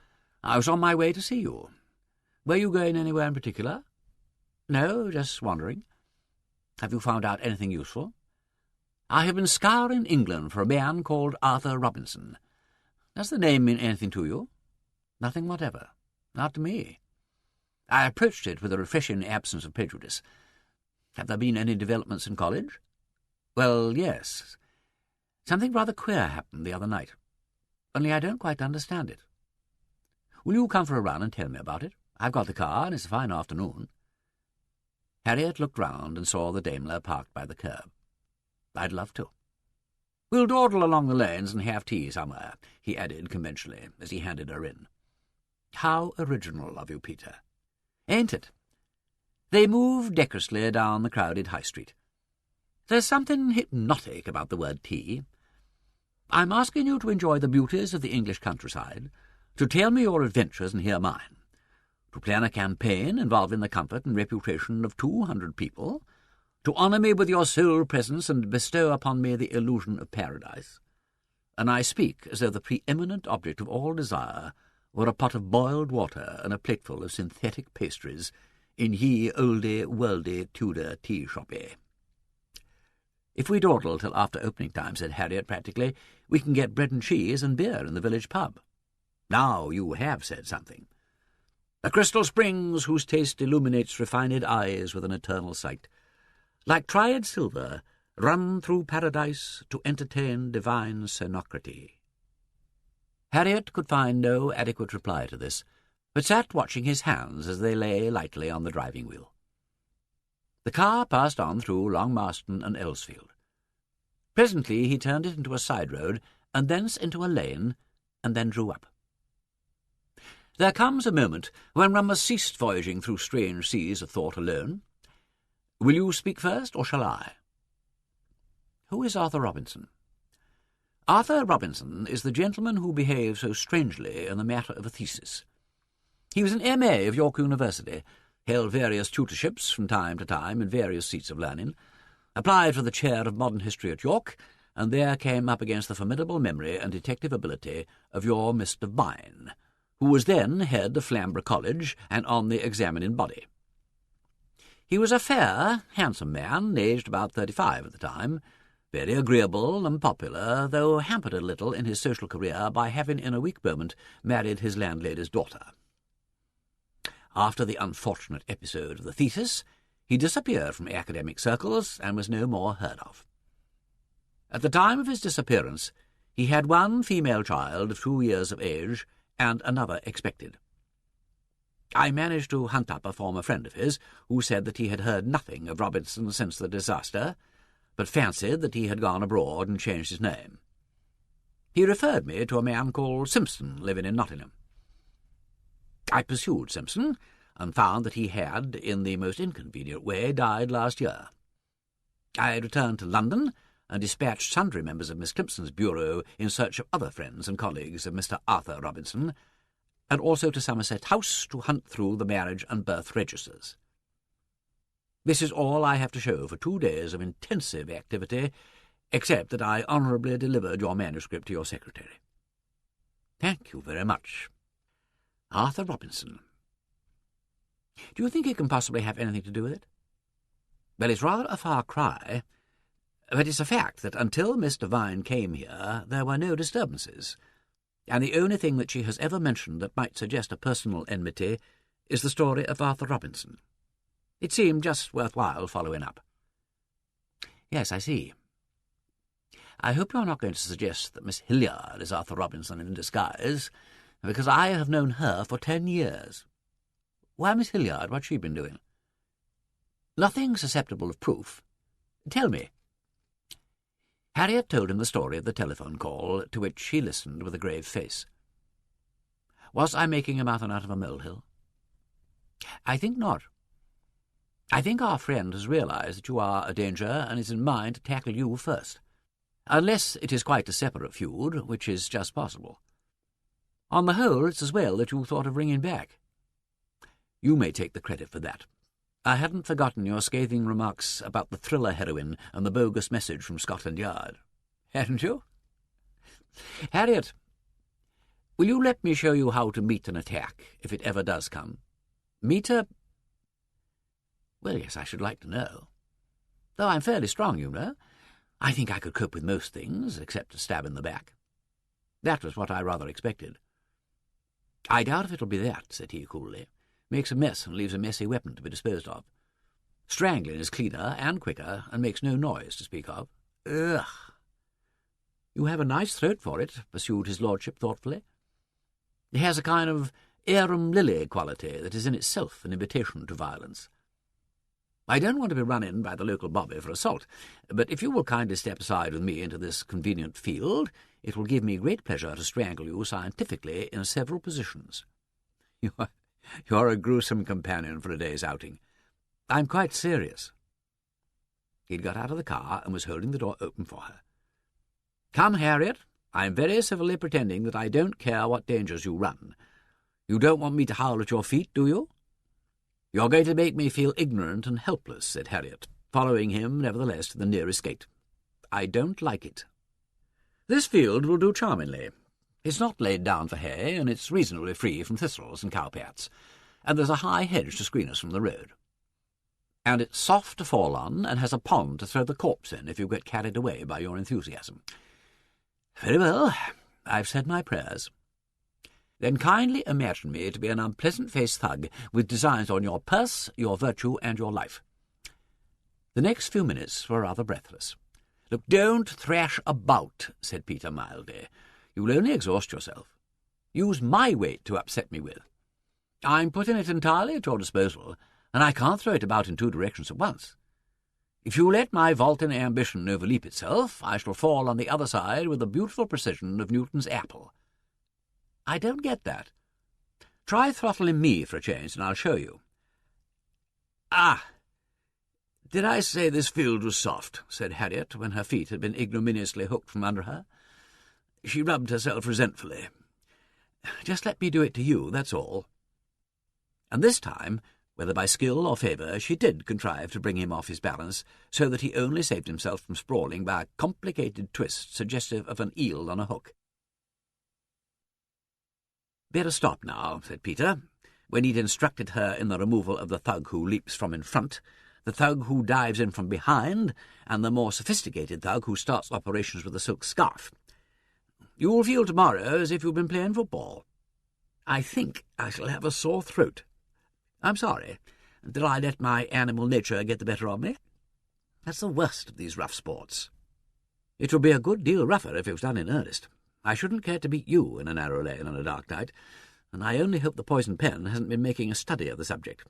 I was on my way to see you. Were you going anywhere in particular? No, just wandering. Have you found out anything useful? I have been scouring England for a man called Arthur Robinson. Does the name mean anything to you? Nothing whatever. Not to me. I approached it with a refreshing absence of prejudice. Have there been any developments in college? Well, yes. Something rather queer happened the other night. Only I don't quite understand it. Will you come for a run and tell me about it? I've got the car, and it's a fine afternoon. Harriet looked round and saw the Daimler parked by the curb. I'd love to. We'll dawdle along the lanes and have tea somewhere, he added conventionally, as he handed her in. How original of you, Peter. Ain't it? They moved decorously down the crowded High Street. There's something hypnotic about the word tea. I'm asking you to enjoy the beauties of the English countryside, to tell me your adventures and hear mine, to plan a campaign involving the comfort and reputation of 200 people, to honour me with your sole presence and bestow upon me the illusion of paradise. And I speak as though the preeminent object of all desire were a pot of boiled water and a plateful of synthetic pastries in ye olde worldy Tudor tea-shoppy. If we dawdle till after opening time, said Harriet practically, we can get bread and cheese and beer in the village pub. Now you have said something. A crystal springs whose taste illuminates refined eyes with an eternal sight, like triad silver, run through paradise to entertain divine Xenocraty. Harriet could find no adequate reply to this, but sat watching his hands as they lay lightly on the driving wheel. The car passed on through Long Marston and Elsfield. Presently he turned it into a side road, and thence into a lane, and then drew up. There comes a moment when one must cease voyaging through strange seas of thought alone. Will you speak first, or shall I? Who is Arthur Robinson? Arthur Robinson is the gentleman who behaved so strangely in the matter of a thesis. He was an M.A. of York University, held various tutorships from time to time in various seats of learning, applied for the chair of modern history at York, and there came up against the formidable memory and detective ability of your Mr. Vane, who was then head of Shrewsbury College and on the examining body. He was a fair, handsome man, aged about 35 at the time, very agreeable and popular, though hampered a little in his social career by having in a weak moment married his landlady's daughter. After the unfortunate episode of the thesis, he disappeared from academic circles and was no more heard of. At the time of his disappearance, he had one female child of 2 years of age and another expected. I managed to hunt up a former friend of his who said that he had heard nothing of Robinson since the disaster, but fancied that he had gone abroad and changed his name. He referred me to a man called Simpson living in Nottingham. I pursued Simpson, and found that he had, in the most inconvenient way, died last year. I returned to London, and dispatched sundry members of Miss Climpson's bureau in search of other friends and colleagues of Mr. Arthur Robinson, and also to Somerset House to hunt through the marriage and birth registers. This is all I have to show for 2 days of intensive activity, except that I honourably delivered your manuscript to your secretary. Thank you very much. Arthur Robinson. Do you think he can possibly have anything to do with it? Well, it's rather a far cry, but it's a fact that until Mr. Vine came here there were no disturbances, and the only thing that she has ever mentioned that might suggest a personal enmity is the story of Arthur Robinson. It seemed just worthwhile following up. Yes, I see. I hope you're not going to suggest that Miss Hilliard is Arthur Robinson in disguise, because I have known her for 10 years. Why, Miss Hilliard, what's she been doing? Nothing susceptible of proof. Tell me. Harriet told him the story of the telephone call, to which he listened with a grave face. Was I making a mountain out of a molehill? I think not. I think our friend has realized that you are a danger and is in mind to tackle you first. Unless it is quite a separate feud, which is just possible. On the whole, it's as well that you thought of ringing back. You may take the credit for that. I hadn't forgotten your scathing remarks about the thriller heroine and the bogus message from Scotland Yard. Hadn't you? Harriet, will you let me show you how to meet an attack, if it ever does come? Meet a... Well, yes, I should like to know. Though I'm fairly strong, you know. I think I could cope with most things, except a stab in the back. That was what I rather expected. I doubt if it'll be that, said he coolly. Makes a mess and leaves a messy weapon to be disposed of. Strangling is cleaner and quicker, and makes no noise to speak of. Ugh! You have a nice throat for it, pursued his lordship thoughtfully. It has a kind of arum lily quality that is in itself an invitation to violence. I don't want to be run in by the local bobby for assault, but if you will kindly step aside with me into this convenient field, it will give me great pleasure to strangle you scientifically in several positions. You're a gruesome companion for a day's outing. I'm quite serious. He'd got out of the car and was holding the door open for her. Come, Harriet, I'm very civilly pretending that I don't care what dangers you run. You don't want me to howl at your feet, do you? You're going to make me feel ignorant and helpless, said Harriet, following him, nevertheless, to the nearest gate. I don't like it. This field will do charmingly. It's not laid down for hay, and it's reasonably free from thistles and cowpats, and there's a high hedge to screen us from the road. And it's soft to fall on, and has a pond to throw the corpse in if you get carried away by your enthusiasm. Very well, I've said my prayers. Then kindly imagine me to be an unpleasant-faced thug with designs on your purse, your virtue, and your life. The next few minutes were rather breathless. Look, don't thrash about, said Peter mildly. You'll only exhaust yourself. Use my weight to upset me with. I'm putting it entirely at your disposal, and I can't throw it about in two directions at once. If you let my vaulting ambition overleap itself, I shall fall on the other side with the beautiful precision of Newton's apple. I don't get that. Try throttling me for a change, and I'll show you. Ah! Did I say this field was soft? Said Harriet, when her feet had been ignominiously hooked from under her. She rubbed herself resentfully. Just let me do it to you, that's all. And this time, whether by skill or favour, she did contrive to bring him off his balance, so that he only saved himself from sprawling by a complicated twist suggestive of an eel on a hook. Better stop now, said Peter, when he'd instructed her in the removal of the thug who leaps from in front, the thug who dives in from behind, and the more sophisticated thug who starts operations with a silk scarf. You'll feel tomorrow as if you've been playing football. I think I shall have a sore throat. I'm sorry. Did I let my animal nature get the better of me? That's the worst of these rough sports. It would be a good deal rougher if it was done in earnest. I shouldn't care to beat you in a narrow lane on a dark night, and I only hope the poisoned pen hasn't been making a study of the subject.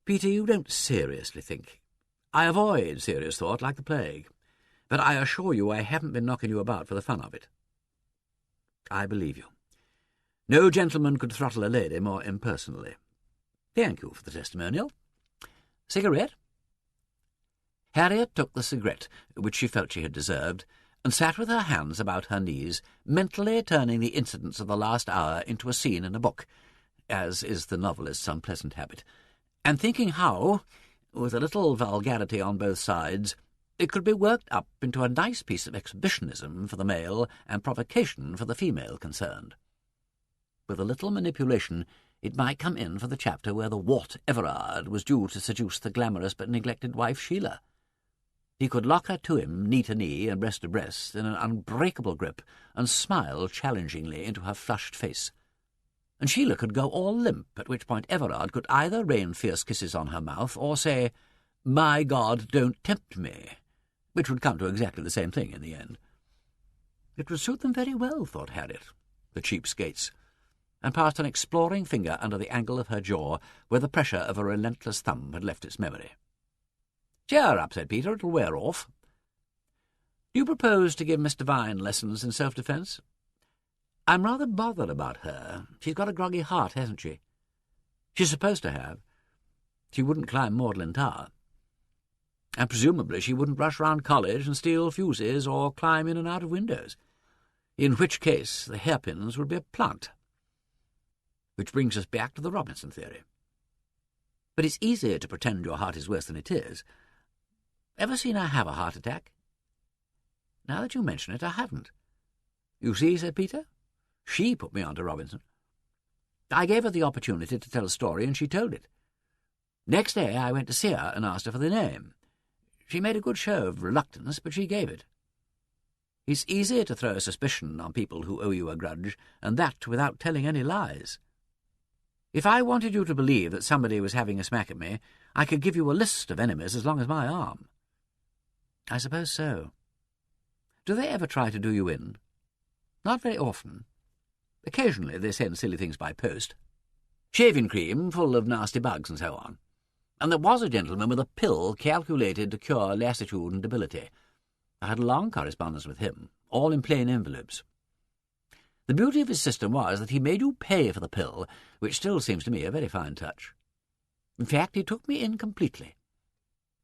Peter, you don't seriously think. I avoid serious thought like the plague, but I assure you I haven't been knocking you about for the fun of it. I believe you. No gentleman could throttle a lady more impersonally. Thank you for the testimonial. Cigarette? Harriet took the cigarette, which she felt she had deserved, and sat with her hands about her knees, mentally turning the incidents of the last hour into a scene in a book, as is the novelist's unpleasant habit, and thinking how, with a little vulgarity on both sides, it could be worked up into a nice piece of exhibitionism for the male and provocation for the female concerned. With a little manipulation, it might come in for the chapter where the wart Everard was due to seduce the glamorous but neglected wife Sheila. He could lock her to him, knee to knee and breast to breast, in an unbreakable grip, and smile challengingly into her flushed face. And Sheila could go all limp, at which point Everard could either rain fierce kisses on her mouth or say, "My God, don't tempt me," which would come to exactly the same thing in the end. It would suit them very well, thought Harriet, the cheapskates, and passed an exploring finger under the angle of her jaw, where the pressure of a relentless thumb had left its memory. "Cheer up," said Peter, "it'll wear off. Do you propose to give Mr. Vine lessons in self-defence?" I'm rather bothered about her. She's got a groggy heart, hasn't she? She's supposed to have. She wouldn't climb Magdalen Tower. And presumably she wouldn't rush round college and steal fuses or climb in and out of windows, in which case the hairpins would be a plant. Which brings us back to the Robinson theory. But it's easier to pretend your heart is worse than it is. Ever seen her have a heart attack? Now that you mention it, I haven't. You see, said Peter, she put me on to Robinson. I gave her the opportunity to tell a story, and she told it. Next day I went to see her and asked her for the name. She made a good show of reluctance, but she gave it. It's easier to throw a suspicion on people who owe you a grudge, and that without telling any lies. If I wanted you to believe that somebody was having a smack at me, I could give you a list of enemies as long as my arm. I suppose so. Do they ever try to do you in? Not very often. Occasionally they send silly things by post. Shaving cream full of nasty bugs and so on. And there was a gentleman with a pill calculated to cure lassitude and debility. I had a long correspondence with him, all in plain envelopes. The beauty of his system was that he made you pay for the pill, which still seems to me a very fine touch. In fact, he took me in completely.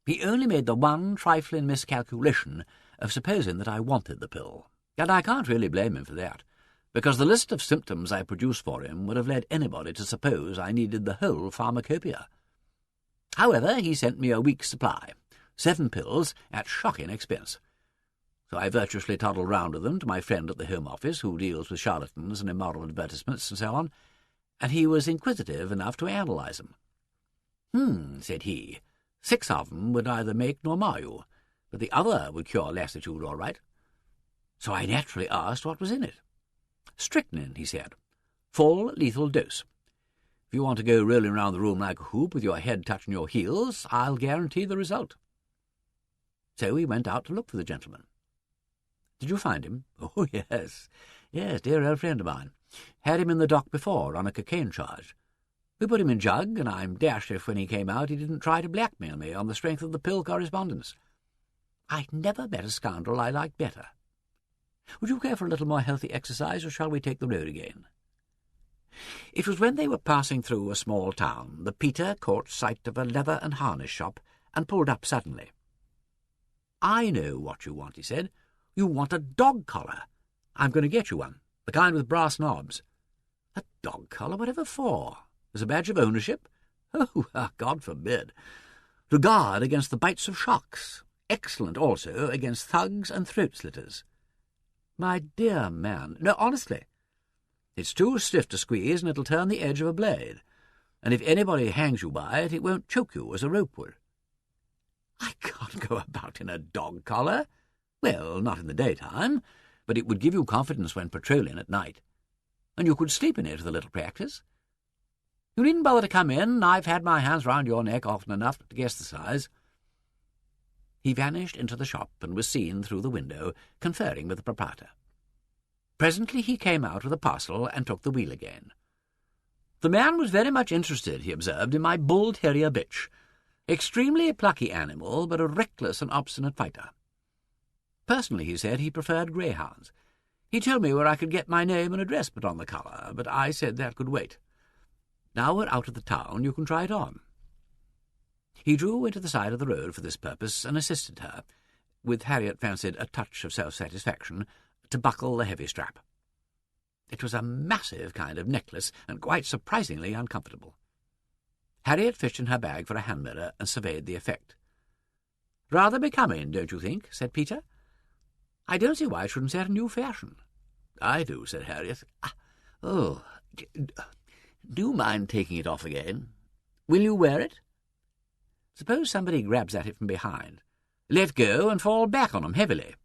He only made the one trifling miscalculation of supposing that I wanted the pill, and I can't really blame him for that, because the list of symptoms I produced for him would have led anybody to suppose I needed the whole pharmacopoeia. However, he sent me a week's supply, 7 pills at shocking expense. So I virtuously toddled round with them to my friend at the Home Office, who deals with charlatans and immoral advertisements and so on, and he was inquisitive enough to analyse them. Said he, 6 of them would neither make nor mar you, but the other would cure lassitude all right. So I naturally asked what was in it. Strychnine, he said. Full lethal dose. If you want to go rolling round the room like a hoop with your head touching your heels, I'll guarantee the result. So we went out to look for the gentleman. Did you find him? Oh, yes. Yes, dear old friend of mine. Had him in the dock before on a cocaine charge. We put him in jug, and I'm dashed if when he came out he didn't try to blackmail me on the strength of the pill correspondence. I'd never met a scoundrel I liked better. Would you care for a little more healthy exercise, or shall we take the road again? It was when they were passing through a small town that Peter caught sight of a leather and harness shop and pulled up suddenly. I know what you want, he said. You want a dog collar. I'm going to get you one, the kind with brass knobs. A dog collar? Whatever for? As a badge of ownership? Oh, God forbid. To guard against the bites of sharks. Excellent also against thugs and throat-slitters. My dear man, no, honestly, it's too stiff to squeeze and it'll turn the edge of a blade, and if anybody hangs you by it, it won't choke you as a rope would. I can't go about in a dog collar. Well, not in the daytime, but it would give you confidence when patrolling at night, and you could sleep in it with a little practice. You needn't bother to come in. I've had my hands round your neck often enough to guess the size. He vanished into the shop and was seen through the window, conferring with the proprietor. Presently he came out with a parcel and took the wheel again. The man was very much interested, he observed, in my bull-terrier bitch. Extremely plucky animal, but a reckless and obstinate fighter. Personally, he said, he preferred greyhounds. He told me where I could get my name and address put on the collar, but I said that could wait. Now we're out of the town, you can try it on. He drew into the side of the road for this purpose and assisted her, with Harriet fancied a touch of self-satisfaction, to buckle the heavy strap. It was a massive kind of necklace and quite surprisingly uncomfortable. Harriet fished in her bag for a hand mirror and surveyed the effect. "Rather becoming, don't you think?" said Peter. "I don't see why it shouldn't set a new fashion." "I do," said Harriet. "Do you mind taking it off again? Will you wear it? Suppose somebody grabs at it from behind. Let go and fall back on them heavily.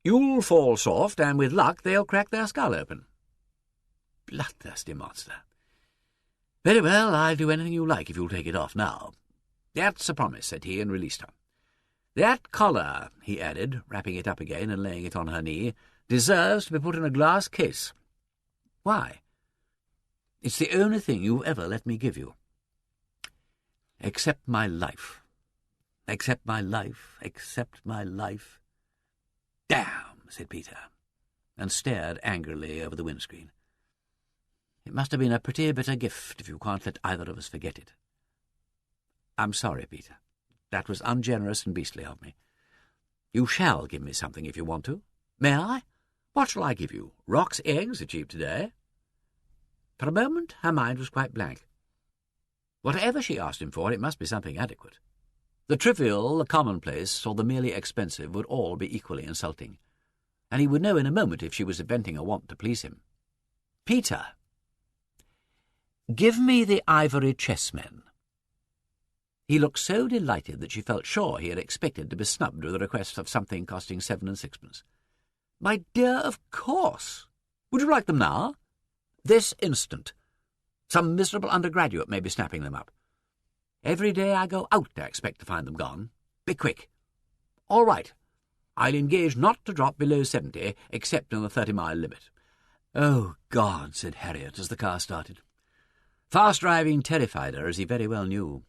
You'll fall soft, and with luck they'll crack their skull open." Bloodthirsty monster. "Very well, I'll do anything you like if you'll take it off now." "That's a promise," said he, and released her. "That collar," he added, wrapping it up again and laying it on her knee, "deserves to be put in a glass case." "Why?" "It's the only thing you've ever let me give you." "Except my life. Except my life. Except my life." "Damn," said Peter. and stared angrily over the windscreen. "It must have been a pretty bitter gift if you can't let either of us forget it." "I'm sorry, Peter. That was ungenerous and beastly of me. You shall give me something if you want to. May I? What shall I give you? Roc's eggs are cheap today." For a moment her mind was quite blank. Whatever she asked him for, it must be something adequate. The trivial, the commonplace, or the merely expensive would all be equally insulting, and he would know in a moment if she was inventing a want to please him. "Peter, give me the ivory chessmen." He looked so delighted that she felt sure he had expected to be snubbed with a request of something costing 7 and 6pence. "My dear, of course. Would you like them now?" "This instant. Some miserable undergraduate may be snapping them up. Every day I go out I expect to find them gone. Be quick." "All right. I'll engage not to drop below 70, except in the 30-mile limit." "Oh, God," said Harriet as the car started. Fast driving terrified her, as he very well knew.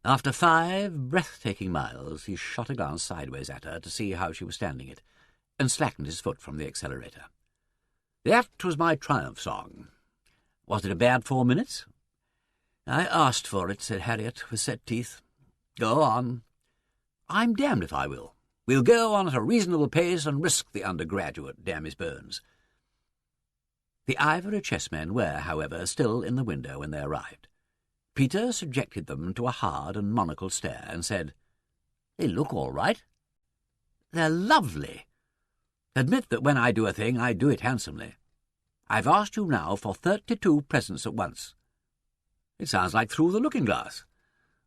After 5 breathtaking miles, he shot a glance sideways at her to see how she was standing it, and slackened his foot from the accelerator. "That was my triumph song. Was it a bad 4 minutes?" "I asked for it," said Harriet, with set teeth. "Go on." "I'm damned if I will. We'll go on at a reasonable pace and risk the undergraduate, damn his bones." The ivory chessmen were, however, still in the window when they arrived. Peter subjected them to a hard and monocled stare and said, "They look all right." "They're lovely. Admit that when I do a thing, I do it handsomely. I've asked you now for 32 presents at once. It sounds like through the looking-glass.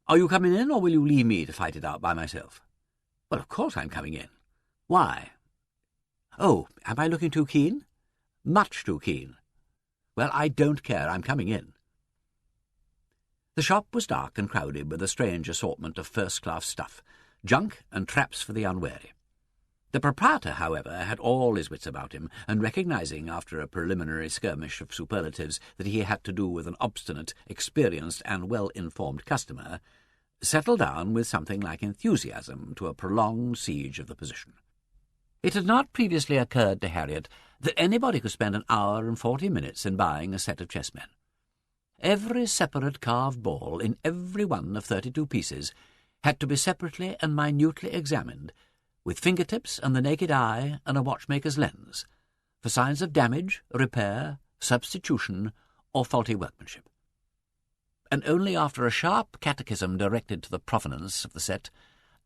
Are you coming in, or will you leave me to fight it out by myself?" "Well, of course I'm coming in." "Why?" "Oh, am I looking too keen?" "Much too keen." "Well, I don't care. I'm coming in." The shop was dark and crowded with a strange assortment of first-class stuff, junk and traps for the unwary. The proprietor, however, had all his wits about him, and recognizing, after a preliminary skirmish of superlatives, that he had to do with an obstinate, experienced, and well-informed customer, settled down with something like enthusiasm to a prolonged siege of the position. It had not previously occurred to Harriet that anybody could spend an hour and 40 minutes in buying a set of chessmen. Every separate carved ball in every one of 32 pieces had to be separately and minutely examined, with fingertips and the naked eye and a watchmaker's lens, for signs of damage, repair, substitution, or faulty workmanship. And only after a sharp catechism directed to the provenance of the set,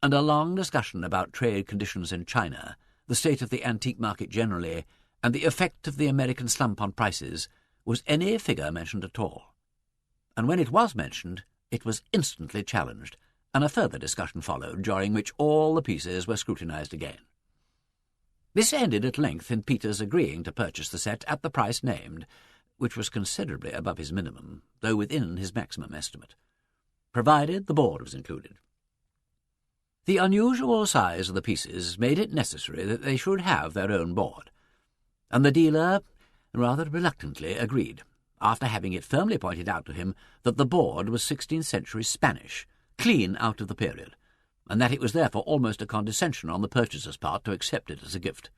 and a long discussion about trade conditions in China, the state of the antique market generally, and the effect of the American slump on prices, was any figure mentioned at all. And when it was mentioned, it was instantly challenged, and a further discussion followed, during which all the pieces were scrutinized again. This ended at length in Peter's agreeing to purchase the set at the price named, which was considerably above his minimum, though within his maximum estimate, provided the board was included. The unusual size of the pieces made it necessary that they should have their own board, and the dealer rather reluctantly agreed, after having it firmly pointed out to him that the board was 16th century Spanish, clean out of the period, and that it was therefore almost a condescension on the purchaser's part to accept it as a gift.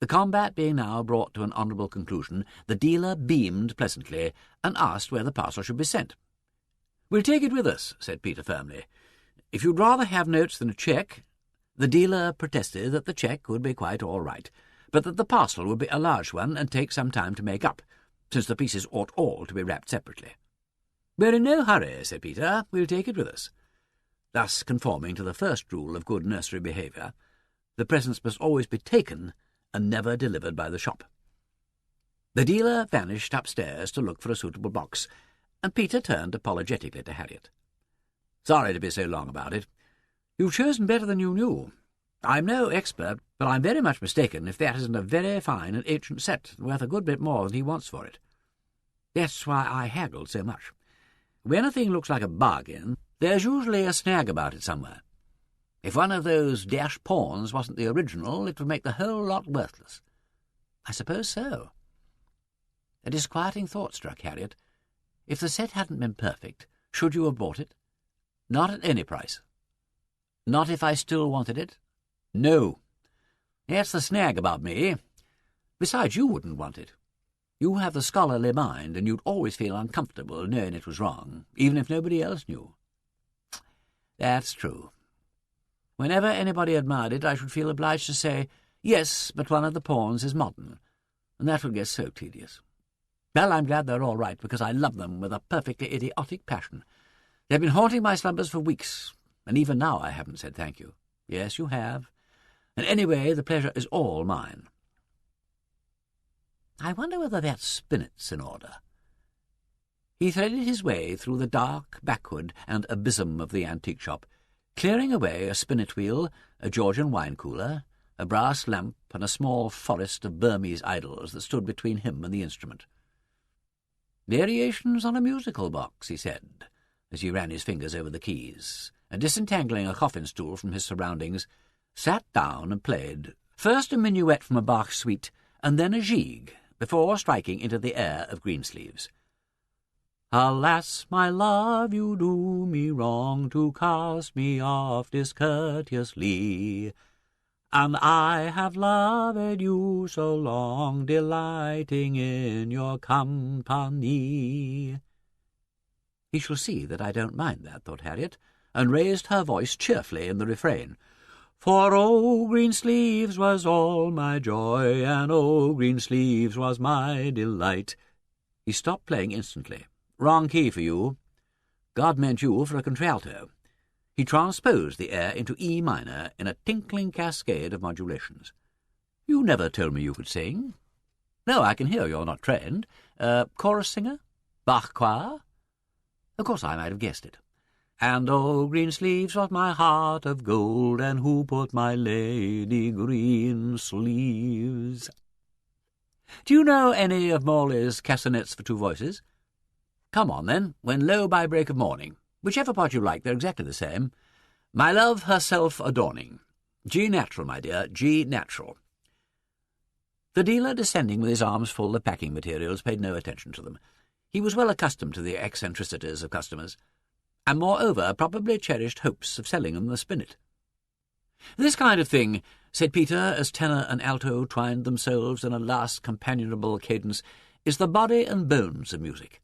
The combat being now brought to an honourable conclusion, the dealer beamed pleasantly and asked where the parcel should be sent. "We'll take it with us," said Peter firmly. "If you'd rather have notes than a cheque—" The dealer protested that the cheque would be quite all right, but that the parcel would be a large one and take some time to make up, since the pieces ought all to be wrapped separately. "We're in no hurry," said Peter. "We'll take it with us." Thus conforming to the first rule of good nursery behaviour, the presents must always be taken and never delivered by the shop. The dealer vanished upstairs to look for a suitable box, and Peter turned apologetically to Harriet. "Sorry to be so long about it. You've chosen better than you knew. I'm no expert, but I'm very much mistaken if that isn't a very fine and ancient set, worth a good bit more than he wants for it. That's why I haggled so much. When a thing looks like a bargain, there's usually a snag about it somewhere. If one of those dash pawns wasn't the original, it would make the whole lot worthless." "I suppose so." A disquieting thought struck Harriet. If the set hadn't been perfect, should you have bought it? "Not at any price." "Not if I still wanted it?" "No." That's the snag about me. Besides, you wouldn't want it. You have the scholarly mind, and you'd always feel uncomfortable knowing it was wrong, even if nobody else knew. That's true. Whenever anybody admired it, I should feel obliged to say, yes, but one of the pawns is modern, and that would get so tedious. Well, I'm glad they're all right, because I love them with a perfectly idiotic passion. They've been haunting my slumbers for weeks, and even now I haven't said thank you. Yes, you have. And anyway, the pleasure is all mine. I wonder whether that spinet's in order. He threaded his way through the dark backward and abysm of the antique shop, clearing away a spinet wheel, a Georgian wine-cooler, a brass lamp, and a small forest of Burmese idols that stood between him and the instrument. "Variations on a musical box," he said, as he ran his fingers over the keys, and disentangling a coffin-stool from his surroundings, sat down and played, first a minuet from a Bach suite, and then a gigue, before striking into the air of Greensleeves. "Alas, my love, you do me wrong to cast me off discourteously, and I have loved you so long, delighting in your company." He shall see that I don't mind that, thought Harriet, and raised her voice cheerfully in the refrain. "For oh, Greensleeves was all my joy, and oh, Greensleeves was my delight." He stopped playing instantly. "Wrong key for you. God meant you for a contralto." He transposed the air into E minor in a tinkling cascade of modulations. "You never told me you could sing." "No, I can hear you're not trained. Chorus singer? Bach choir?" Of course I might have guessed it. "And oh, Greensleeves was my heart of gold, and who put my lady Greensleeves?" Do you know any of Morley's castanets for two voices? Come on, then, "When low by break of morning." Whichever part you like, they're exactly the same. "My love herself adorning." G natural, my dear, G natural. The dealer, descending with his arms full of packing materials, paid no attention to them. He was well accustomed to the eccentricities of customers, and moreover probably cherished hopes of selling them the spinet. "This kind of thing," said Peter, as tenor and alto twined themselves in a last companionable cadence, "is the body and bones of music.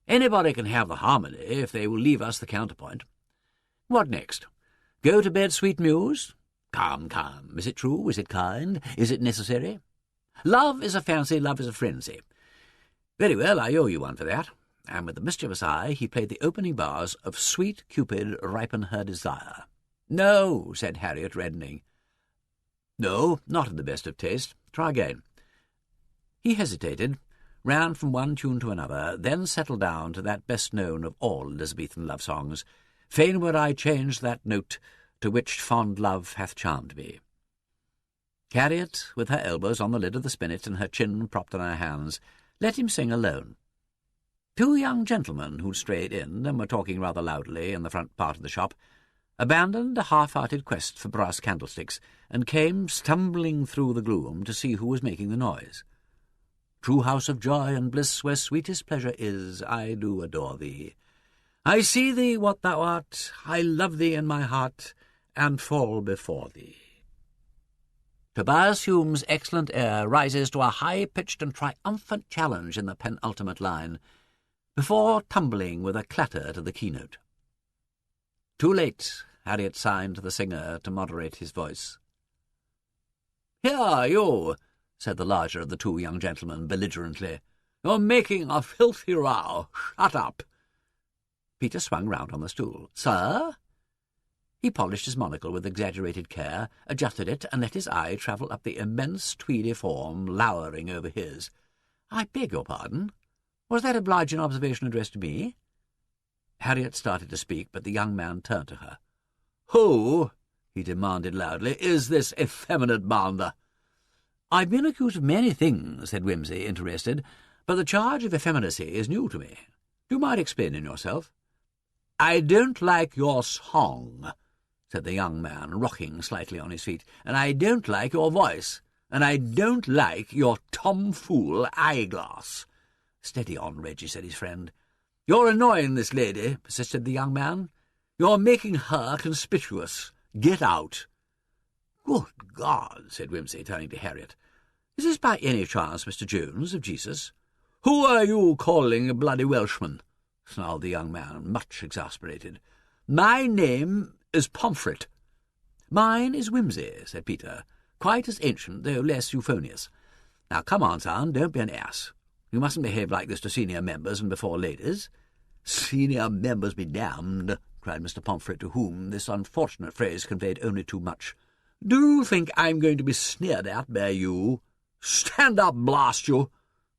Anybody can have the harmony if they will leave us the counterpoint. What next? Go to bed, sweet muse? Come, come. Is it true? Is it kind? Is it necessary? Love is a fancy, love is a frenzy. Very well, I owe you one for that." And with a mischievous eye he played the opening bars of "Sweet Cupid, ripen her desire." "No," said Harriet, reddening. "No, not in the best of taste. Try again." He hesitated, ran from one tune to another, then settled down to that best known of all Elizabethan love songs, "Fain would I change that note to which fond love hath charmed me." Harriet, with her elbows on the lid of the spinet and her chin propped on her hands, let him sing alone. Two young gentlemen who'd strayed in and were talking rather loudly in the front part of the shop abandoned a half-hearted quest for brass candlesticks and came stumbling through the gloom to see who was making the noise. "True house of joy and bliss, where sweetest pleasure is, I do adore thee. I see thee what thou art, I love thee in my heart, and fall before thee." Tobias Hume's excellent air rises to a high-pitched and triumphant challenge in the penultimate line, before tumbling with a clatter to the keynote. "Too late," Harriet signed to the singer to moderate his voice. "Here, you," said the larger of the two young gentlemen belligerently. "You're making a filthy row. Shut up." Peter swung round on the stool. "Sir?" He polished his monocle with exaggerated care, adjusted it, and let his eye travel up the immense tweedy form lowering over his. "I beg your pardon. Was that obliging observation addressed to me?" Harriet started to speak, but the young man turned to her. "Who," he demanded loudly, "is this effeminate bounder?" "I've been accused of many things," said Wimsey, interested, "but the charge of effeminacy is new to me. Do you mind explaining yourself?" "I don't like your song," said the young man, rocking slightly on his feet, "and I don't like your voice, and I don't like your tomfool eyeglass." "Steady on, Reggie," said his friend. "You're annoying this lady," persisted the young man. "You're making her conspicuous. Get out." Good God, said Wimsey, turning to Harriet. Is this by any chance Mr. Jones of Jesus? Who are you calling a bloody Welshman? Snarled the young man, much exasperated. My name is Pomfret. Mine is Wimsey, said Peter, quite as ancient, though less euphonious. Now, come on, son, don't be an ass. You mustn't behave like this to senior members and before ladies. Senior members be damned, cried Mr. Pomfret, to whom this unfortunate phrase conveyed only too much. Do you think I'm going to be sneered at by you? Stand up, blast you!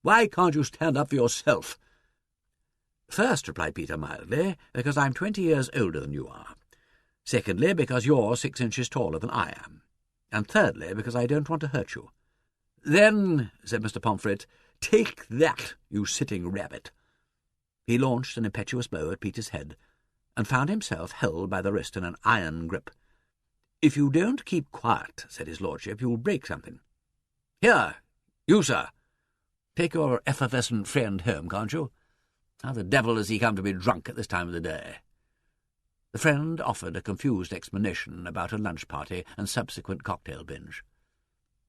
Why can't you stand up for yourself? First, replied Peter mildly, because I'm 20 years older than you are. Secondly, because you're 6 inches taller than I am. And thirdly, because I don't want to hurt you. Then, said Mr. Pomfret, take that, you sitting rabbit. He launched an impetuous blow at Peter's head, and found himself held by the wrist in an iron grip. If you don't keep quiet, said his lordship, you'll break something. Here, you, sir. Take your effervescent friend home, can't you? How the devil has he come to be drunk at this time of the day? The friend offered a confused explanation about a lunch party and subsequent cocktail binge.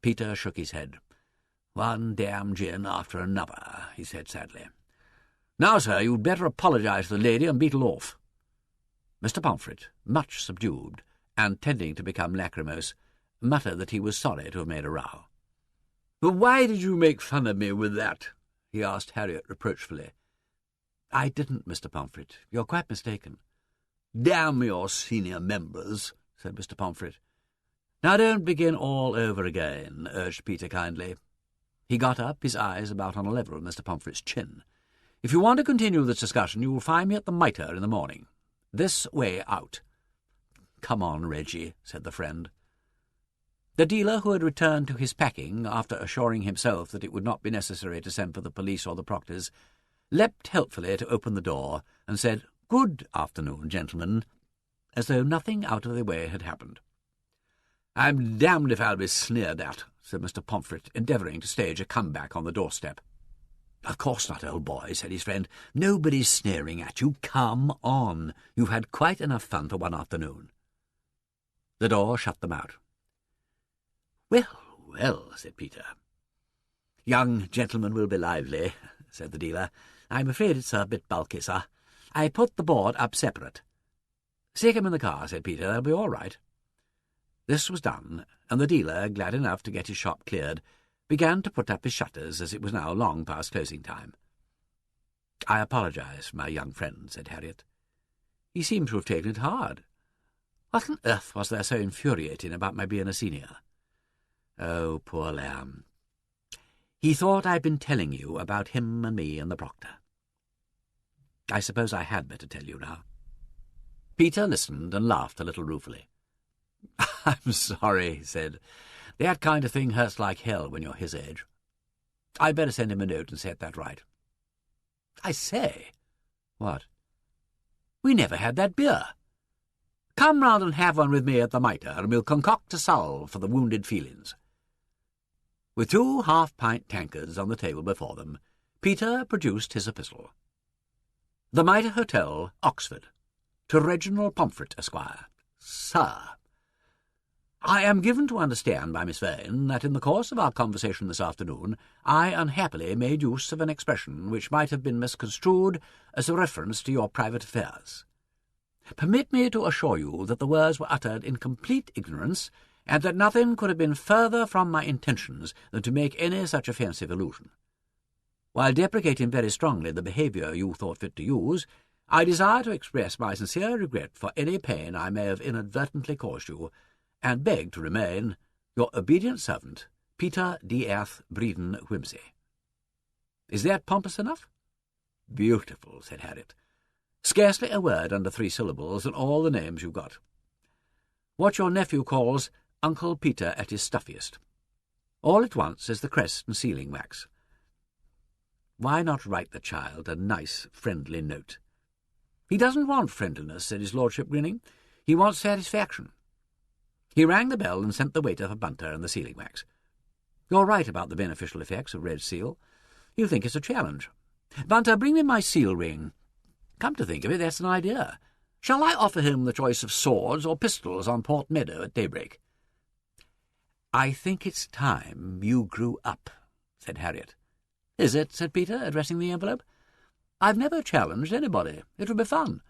Peter shook his head. One damn gin after another, he said sadly. Now, sir, you'd better apologise to the lady and beetle off. Mr. Pomfret, much subdued, and tending to become lachrymose, muttered that he was sorry to have made a row. But why did you make fun of me with that? He asked Harriet reproachfully. I didn't, Mr. Pomfret. You're quite mistaken. Damn your senior members, said Mr. Pomfret. Now don't begin all over again, urged Peter kindly. He got up, his eyes about on a level with Mr. Pomfret's chin. If you want to continue this discussion, you will find me at the Mitre in the morning. This way out. Come on, Reggie, said the friend. The dealer, who had returned to his packing after assuring himself that it would not be necessary to send for the police or the proctors, leapt helpfully to open the door and said, "Good afternoon, gentlemen," as though nothing out of the way had happened. I'm damned if I'll be sneered at, said Mr. Pomfret, endeavouring to stage a comeback on the doorstep. Of course not, old boy, said his friend. Nobody's sneering at you. Come on. You've had quite enough fun for one afternoon. The door shut them out. Well, well, said Peter. Young gentlemen will be lively, said the dealer. I'm afraid it's a bit bulky, sir. I put the board up separate. Stick 'em in the car, said Peter. They'll be all right. This was done, and the dealer, glad enough to get his shop cleared, began to put up his shutters, as it was now long past closing time. "I apologise for my young friend," said Harriet. "He seems to have taken it hard. What on earth was there so infuriating about my being a senior?" "Oh, poor lamb. He thought I'd been telling you about him and me and the proctor. I suppose I had better tell you now." Peter listened and laughed a little ruefully. "I'm sorry," he said. "That kind of thing hurts like hell when you're his age. I'd better send him a note and set that right. I say." "What?" "We never had that beer. Come round and have one with me at the Mitre, and we'll concoct a salve for the wounded feelings." With 2 half-pint tankards on the table before them, Peter produced his epistle. "The Mitre Hotel, Oxford. To Reginald Pomfret, Esquire. Sir, I am given to understand by Miss Vane that in the course of our conversation this afternoon I unhappily made use of an expression which might have been misconstrued as a reference to your private affairs. Permit me to assure you that the words were uttered in complete ignorance, and that nothing could have been further from my intentions than to make any such offensive allusion. While deprecating very strongly the behaviour you thought fit to use, I desire to express my sincere regret for any pain I may have inadvertently caused you, and beg to remain your obedient servant, Peter D.F. Breeden Wimsey. Is that pompous enough?" "Beautiful," said Harriet. "Scarcely a word under 3 syllables, and all the names you've got. What your nephew calls Uncle Peter at his stuffiest. All at once is the crest and sealing wax. Why not write the child a nice, friendly note?" "He doesn't want friendliness," said his lordship, grinning. "He wants satisfaction." He rang the bell and sent the waiter for Bunter and the sealing wax. "You're right about the beneficial effects of red seal. You think it's a challenge. Bunter, bring me my seal ring. Come to think of it, that's an idea. Shall I offer him the choice of swords or pistols on Port Meadow at daybreak?" "I think it's time you grew up," said Harriet. "Is it?" said Peter, addressing the envelope. "I've never challenged anybody. It'll be fun.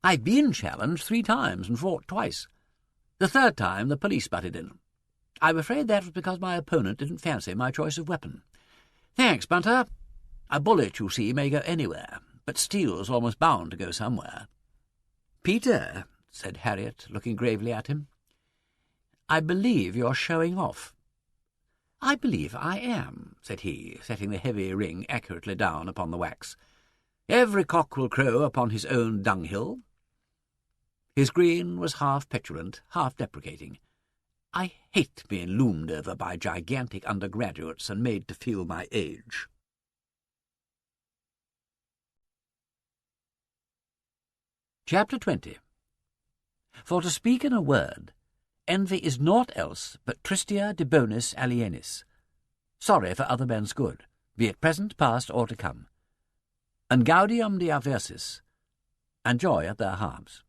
I've been challenged 3 times and fought twice. The 3rd time the police butted in. I'm afraid that was because my opponent didn't fancy my choice of weapon. Thanks, Bunter. A bullet, you see, may go anywhere, but steel's almost bound to go somewhere." "Peter," said Harriet, looking gravely at him, "I believe you're showing off." "I believe I am," said he, setting the heavy ring accurately down upon the wax. "Every cock will crow upon his own dunghill." His grin was half petulant, half deprecating. "I hate being loomed over by gigantic undergraduates and made to feel my age." Chapter 20. For to speak in a word, envy is naught else but tristia de bonis alienis, sorry for other men's good, be it present, past, or to come, and gaudium de aversis, and joy at their harms.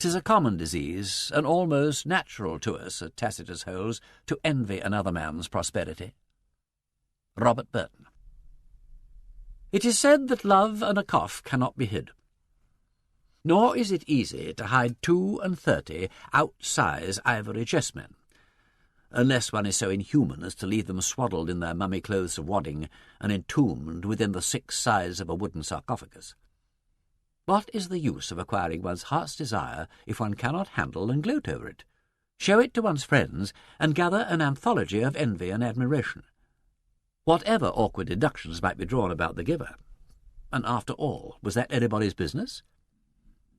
'Tis a common disease, and almost natural to us, as Tacitus holds, to envy another man's prosperity. Robert Burton. It is said that love and a cough cannot be hid. Nor is it easy to hide 32 outsize ivory chessmen, unless one is so inhuman as to leave them swaddled in their mummy clothes of wadding and entombed within the 6 sides of a wooden sarcophagus. What is the use of acquiring one's heart's desire if one cannot handle and gloat over it, show it to one's friends, and gather an anthology of envy and admiration? Whatever awkward deductions might be drawn about the giver. And after all, was that anybody's business?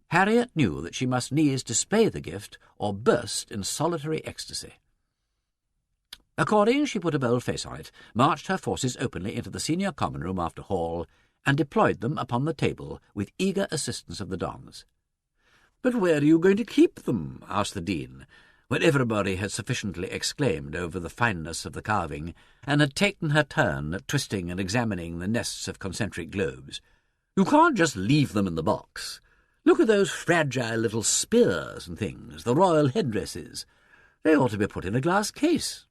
Harriet knew that she must needs display the gift or burst in solitary ecstasy. According, she put a bold face on it, marched her forces openly into the senior common room after hall, and deployed them upon the table with eager assistance of the dons. "But where are you going to keep them?" asked the Dean, when everybody had sufficiently exclaimed over the fineness of the carving, and had taken her turn at twisting and examining the nests of concentric globes. "You can't just leave them in the box. Look at those fragile little spears and things, the royal headdresses. They ought to be put in a glass case."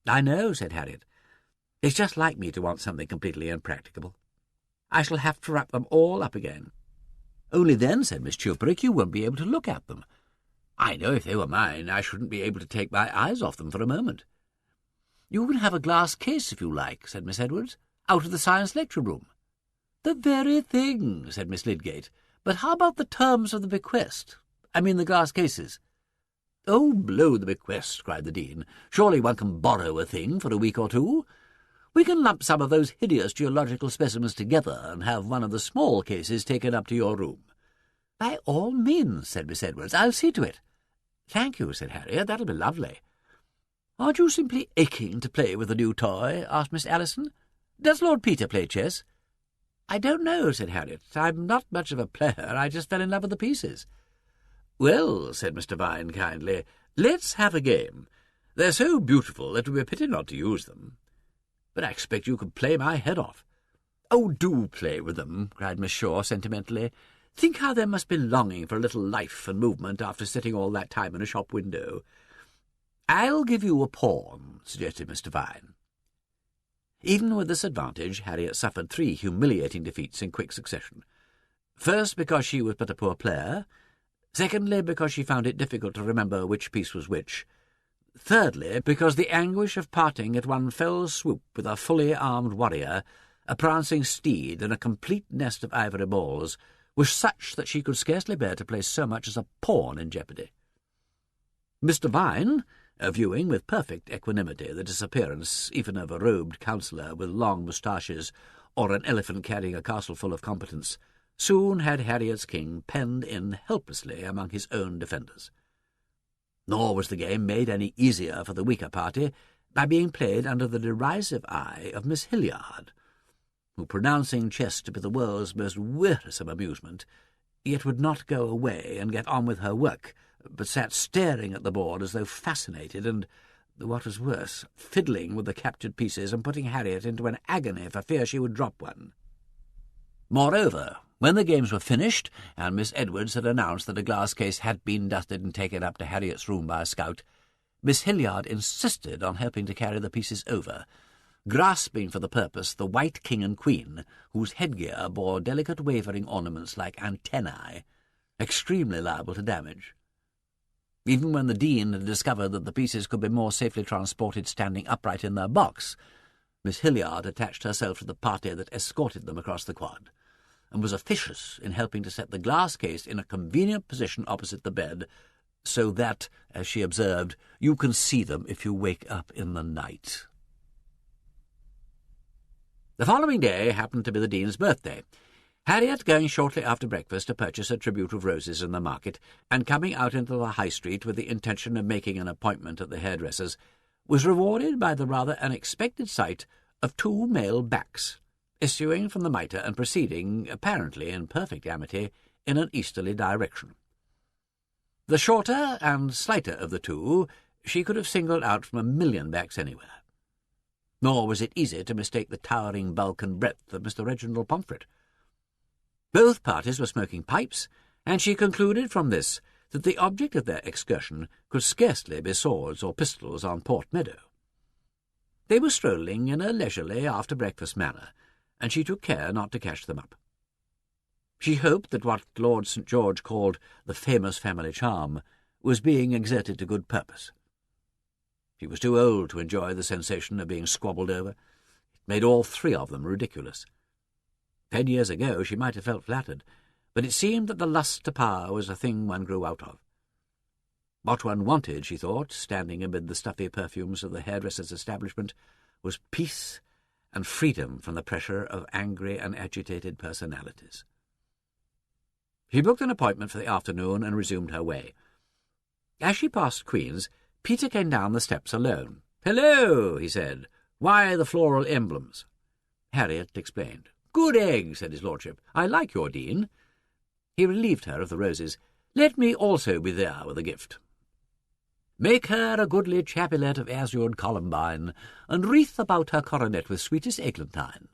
"I know," said Harriet. "It's just like me to want something completely impracticable. I shall have to wrap them all up again." "Only then," said Miss Chilperic, "you won't be able to look at them. I know if they were mine, I shouldn't be able to take my eyes off them for a moment." "You can have a glass case if you like," said Miss Edwards, "out of the science lecture room." "The very thing," said Miss Lydgate. "But how about the terms of the bequest? I mean the glass cases." "Oh, blow the bequest," cried the Dean. "Surely one can borrow a thing for a week or 2. We can lump some of those hideous geological specimens together and have one of the small cases taken up to your room." "By all means," said Miss Edwards. "I'll see to it." "Thank you," said Harriet. "That'll be lovely." "Aren't you simply aching to play with the new toy?" asked Miss Allison. "Does Lord Peter play chess?" "I don't know," said Harriet. "I'm not much of a player. I just fell in love with the pieces." "Well," said Mr. Vine kindly, "let's have a game. They're so beautiful it would be a pity not to use them. But I expect you could play my head off." "Oh, do play with them," cried Miss Shaw sentimentally. "Think how they must be longing for a little life and movement after sitting all that time in a shop window." "I'll give you a pawn," suggested Mr. Vine. Even with this advantage, Harriet suffered 3 humiliating defeats in quick succession. First, because she was but a poor player. Secondly, because she found it difficult to remember which piece was which. Thirdly, because the anguish of parting at one fell swoop with a fully armed warrior, a prancing steed, and a complete nest of ivory balls was such that she could scarcely bear to place so much as a pawn in jeopardy. Mr. Vine, viewing with perfect equanimity the disappearance even of a robed counsellor with long moustaches or an elephant carrying a castle full of competence, soon had Harriet's king penned in helplessly among his own defenders. Nor was the game made any easier for the weaker party by being played under the derisive eye of Miss Hilliard, who, pronouncing chess to be the world's most wearisome amusement, yet would not go away and get on with her work, but sat staring at the board as though fascinated and, what was worse, fiddling with the captured pieces and putting Harriet into an agony for fear she would drop one. Moreover, when the games were finished, and Miss Edwards had announced that a glass case had been dusted and taken up to Harriet's room by a scout, Miss Hilliard insisted on helping to carry the pieces over, grasping for the purpose the white king and queen, whose headgear bore delicate wavering ornaments like antennae, extremely liable to damage. Even when the Dean had discovered that the pieces could be more safely transported standing upright in their box, Miss Hilliard attached herself to the party that escorted them across the quad, and was officious in helping to set the glass case in a convenient position opposite the bed, so that, as she observed, you can see them if you wake up in the night. The following day happened to be the Dean's birthday. Harriet, going shortly after breakfast to purchase a tribute of roses in the market, and coming out into the High Street with the intention of making an appointment at the hairdresser's, was rewarded by the rather unexpected sight of two male backs, issuing from the mitre and proceeding, apparently in perfect amity, in an easterly direction. The shorter and slighter of the two she could have singled out from a million backs anywhere. Nor was it easy to mistake the towering bulk and breadth of Mr. Reginald Pomfret. Both parties were smoking pipes, and she concluded from this that the object of their excursion could scarcely be swords or pistols on Port Meadow. They were strolling in a leisurely after-breakfast manner, and she took care not to catch them up. She hoped that what Lord St. George called the famous family charm was being exerted to good purpose. She was too old to enjoy the sensation of being squabbled over. It made all three of them ridiculous. 10 years ago she might have felt flattered, but it seemed that the lust to power was a thing one grew out of. What one wanted, she thought, standing amid the stuffy perfumes of the hairdresser's establishment, was peace and freedom from the pressure of angry and agitated personalities. She booked an appointment for the afternoon and resumed her way. As she passed Queen's, Peter came down the steps alone. "Hello," he said. "Why the floral emblems?" Harriet explained. "Good egg," said his lordship. "I like your Dean." He relieved her of the roses. "Let me also be there with a gift. Make her a goodly chapelet of azured columbine, and wreath about her coronet with sweetest eglantine,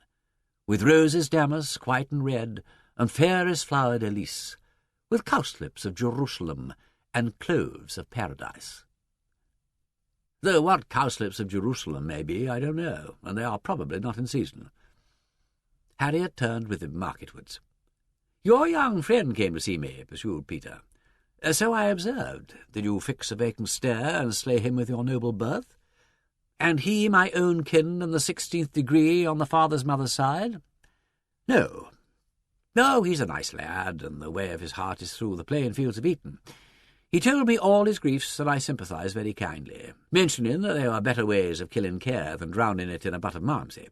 with roses damask, white and red, and fairest flowered elise, with cowslips of Jerusalem, and cloves of paradise." Though what cowslips of Jerusalem may be, I don't know, and they are probably not in season. Harriet turned with him marketwards. "Your young friend came to see me," pursued Peter. "So I observed. Did you fix a vacant stare and slay him with your noble birth? And he my own kin in the 16th degree on the father's mother's side?" "No. No, he's a nice lad, and the way of his heart is through the plain fields of Eton. He told me all his griefs, and I sympathise very kindly, mentioning that there are better ways of killing care than drowning it in a butt of Malmsey.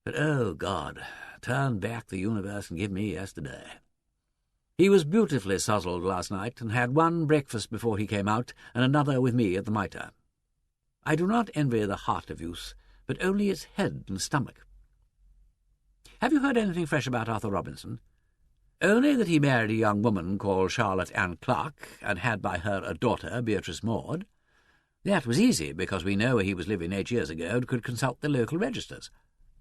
But, oh God, turn back the universe and give me yesterday. He was beautifully sozzled last night, and had one breakfast before he came out, and another with me at the mitre. I do not envy the heart of youth, but only its head and stomach. Have you heard anything fresh about Arthur Robinson?" "Only that he married a young woman called Charlotte Ann Clark, and had by her a daughter, Beatrice Maud. That was easy, because we know where he was living 8 years ago and could consult the local registers.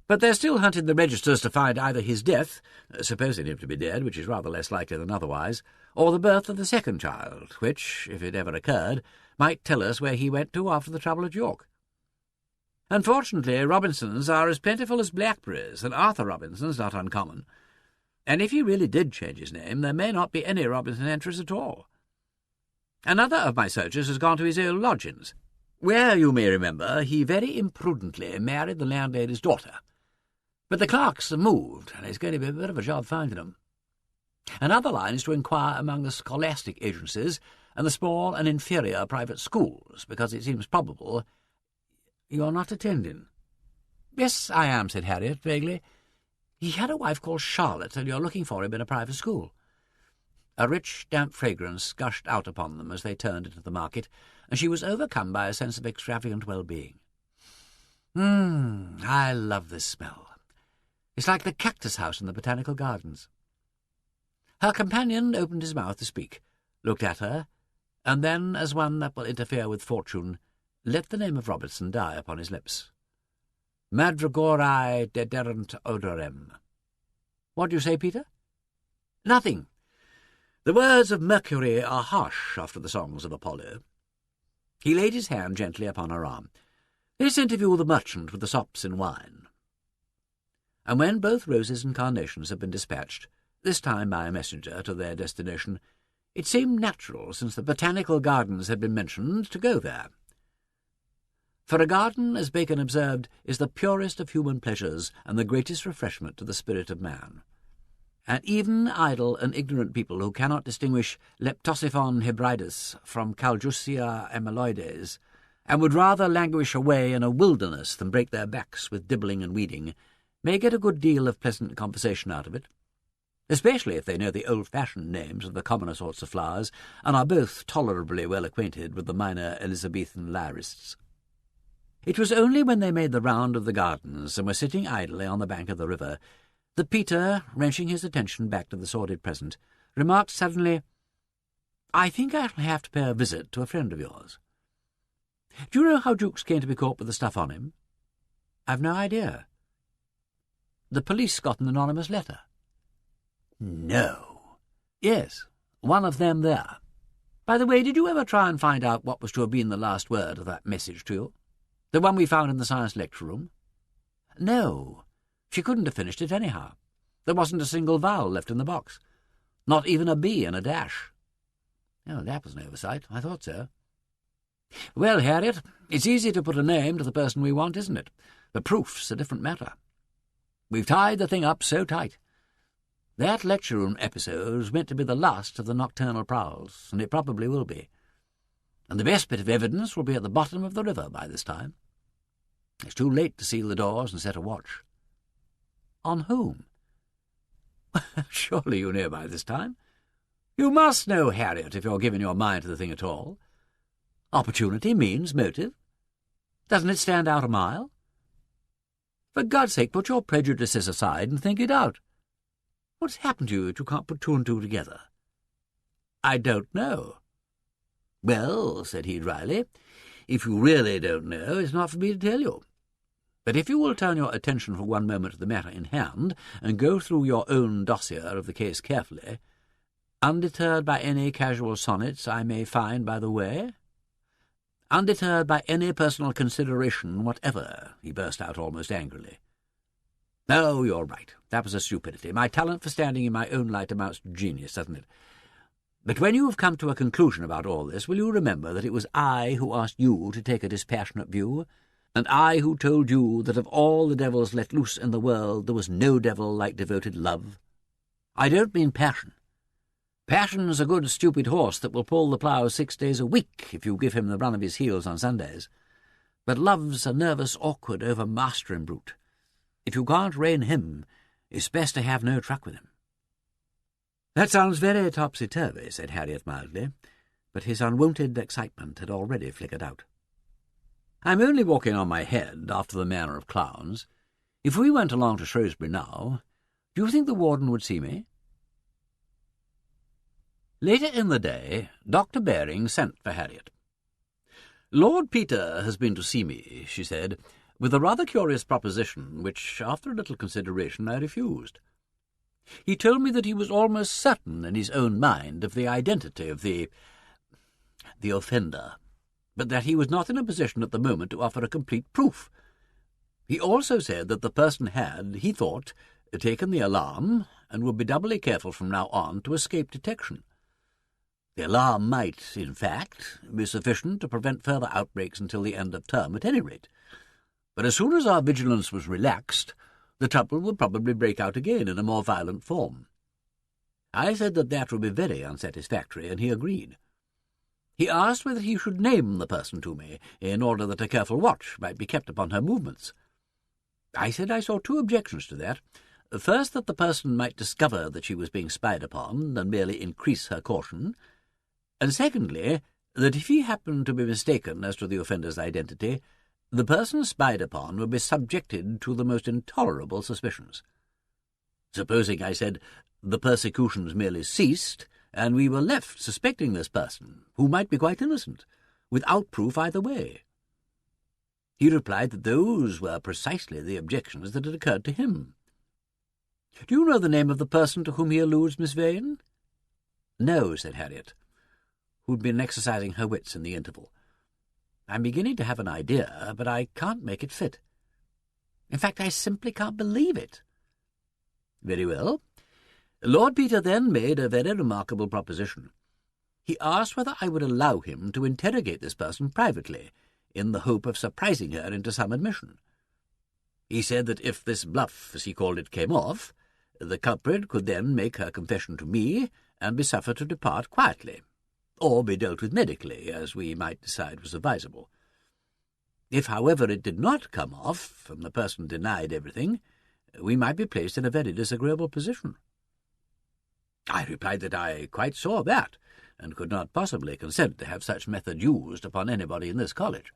But they're still hunting the registers to find either his death, supposing him to be dead, which is rather less likely than otherwise, or the birth of the second child, which, if it ever occurred, might tell us where he went to after the trouble at York. Unfortunately, Robinsons are as plentiful as blackberries, and Arthur Robinson's not uncommon. And if he really did change his name, there may not be any Robinson entries at all. Another of my searchers has gone to his old lodgings, where, you may remember, he very imprudently married the landlady's daughter. But the Clarks have moved, and it's going to be a bit of a job finding them. Another line is to inquire among the scholastic agencies and the small and inferior private schools, because it seems probable— You're not attending?" "Yes, I am," said Harriet, vaguely. "He had a wife called Charlotte, and you're looking for him in a private school." A rich, damp fragrance gushed out upon them as they turned into the market, and she was overcome by a sense of extravagant well-being. I love this smell. It's like the cactus house in the botanical gardens." Her companion opened his mouth to speak, looked at her, and then, as one that will interfere with fortune, let the name of Robinson die upon his lips. "Madrigorae dederent odorem." "What do you say, Peter?" "Nothing. The words of Mercury are harsh after the songs of Apollo." He laid his hand gently upon her arm. "This interview the merchant with the sops in wine." And when both roses and carnations had been dispatched, this time by a messenger, to their destination, it seemed natural, since the botanical gardens had been mentioned, to go there. For a garden, as Bacon observed, is the purest of human pleasures and the greatest refreshment to the spirit of man. And even idle and ignorant people who cannot distinguish Leptosiphon hybridus from Caljusia amyloides, and would rather languish away in a wilderness than break their backs with dibbling and weeding, may get a good deal of pleasant conversation out of it, especially if they know the old-fashioned names of the commoner sorts of flowers, and are both tolerably well acquainted with the minor Elizabethan lyrists. It was only when they made the round of the gardens and were sitting idly on the bank of the river that Peter, wrenching his attention back to the sordid present, remarked suddenly, "I think I shall have to pay a visit to a friend of yours. Do you know how Jukes came to be caught with the stuff on him?" "I've no idea." "The police got an anonymous letter." "No." "Yes, one of them there. By the way, did you ever try and find out what was to have been the last word of that message to you? The one we found in the science lecture room?" "No. She couldn't have finished it anyhow. There wasn't a single vowel left in the box. Not even a B and a dash." "Oh, that was an oversight. I thought so." "Well, Harriet, it's easy to put a name to the person we want, isn't it? The proof's a different matter. We've tied the thing up so tight. That lecture-room episode was meant to be the last of the nocturnal prowls, and it probably will be. And the best bit of evidence will be at the bottom of the river by this time. It's too late to seal the doors and set a watch." "On whom?" "Surely you know by this time. You must know, Harriet, if you're giving your mind to the thing at all. Opportunity means motive. Doesn't it stand out a mile? For God's sake, put your prejudices aside and think it out. What's happened to you that you can't put two and two together?" "I don't know." "Well," said he dryly, "if you really don't know, it's not for me to tell you. But if you will turn your attention for one moment to the matter in hand, and go through your own dossier of the case carefully, undeterred by any casual sonnets I may find by the way, undeterred by any personal consideration whatever," he burst out almost angrily. "Oh, you're right. That was a stupidity. My talent for standing in my own light amounts to genius, doesn't it? But when you have come to a conclusion about all this, will you remember that it was I who asked you to take a dispassionate view, and I who told you that of all the devils let loose in the world there was no devil like devoted love? I don't mean passion. Passion's a good stupid horse that will pull the plough 6 days a week if you give him the run of his heels on Sundays. But love's a nervous, awkward, overmastering brute. If you can't rein him, it's best to have no truck with him." "That sounds very topsy-turvy," said Harriet mildly, but his unwonted excitement had already flickered out. "I'm only walking on my head, after the manner of clowns. If we went along to Shrewsbury now, do you think the warden would see me?" Later in the day, Dr. Baring sent for Harriet. "Lord Peter has been to see me," she said, with a rather curious proposition which, after a little consideration, I refused. "He told me that he was almost certain in his own mind of the identity of the offender, but that he was not in a position at the moment to offer a complete proof. He also said that the person had, he thought, taken the alarm, and would be doubly careful from now on to escape detection. The alarm might, in fact, be sufficient to prevent further outbreaks until the end of term at any rate. But as soon as our vigilance was relaxed, the trouble would probably break out again in a more violent form. I said that would be very unsatisfactory, and he agreed. He asked whether he should name the person to me, in order that a careful watch might be kept upon her movements. I said I saw two objections to that. First, that the person might discover that she was being spied upon, and merely increase her caution, and secondly, that if he happened to be mistaken as to the offender's identity, the person spied upon would be subjected to the most intolerable suspicions. Supposing, I said, the persecutions merely ceased, and we were left suspecting this person, who might be quite innocent, without proof either way. He replied that those were precisely the objections that had occurred to him. Do you know the name of the person to whom he alludes, Miss Vane? No, said Harriet, who'd been exercising her wits in the interval. I'm beginning to have an idea, but I can't make it fit. In fact, I simply can't believe it." "Very well. Lord Peter then made a very remarkable proposition. He asked whether I would allow him to interrogate this person privately, in the hope of surprising her into some admission. He said that if this bluff, as he called it, came off, the culprit could then make her confession to me and be suffered to depart quietly, or be dealt with medically, as we might decide was advisable. If, however, it did not come off, and the person denied everything, we might be placed in a very disagreeable position." I replied that I quite saw that, and could not possibly consent to have such method used upon anybody in this college,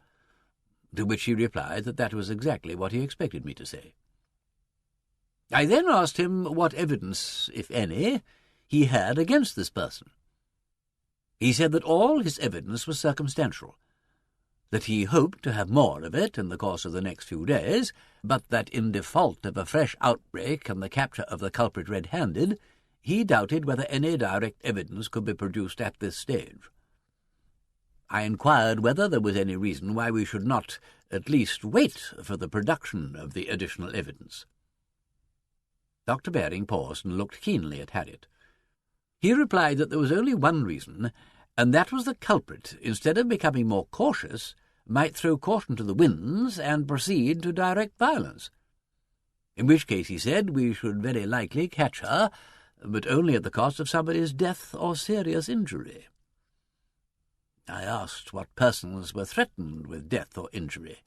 to which he replied that that was exactly what he expected me to say. I then asked him what evidence, if any, he had against this person. He said that all his evidence was circumstantial, that he hoped to have more of it in the course of the next few days, but that in default of a fresh outbreak and the capture of the culprit red-handed, he doubted whether any direct evidence could be produced at this stage. I inquired whether there was any reason why we should not at least wait for the production of the additional evidence. Dr. Baring paused and looked keenly at Harriet. He replied that there was only one reason, and that was the culprit, instead of becoming more cautious, might throw caution to the winds and proceed to direct violence. In which case, he said, we should very likely catch her, but only at the cost of somebody's death or serious injury. I asked what persons were threatened with death or injury.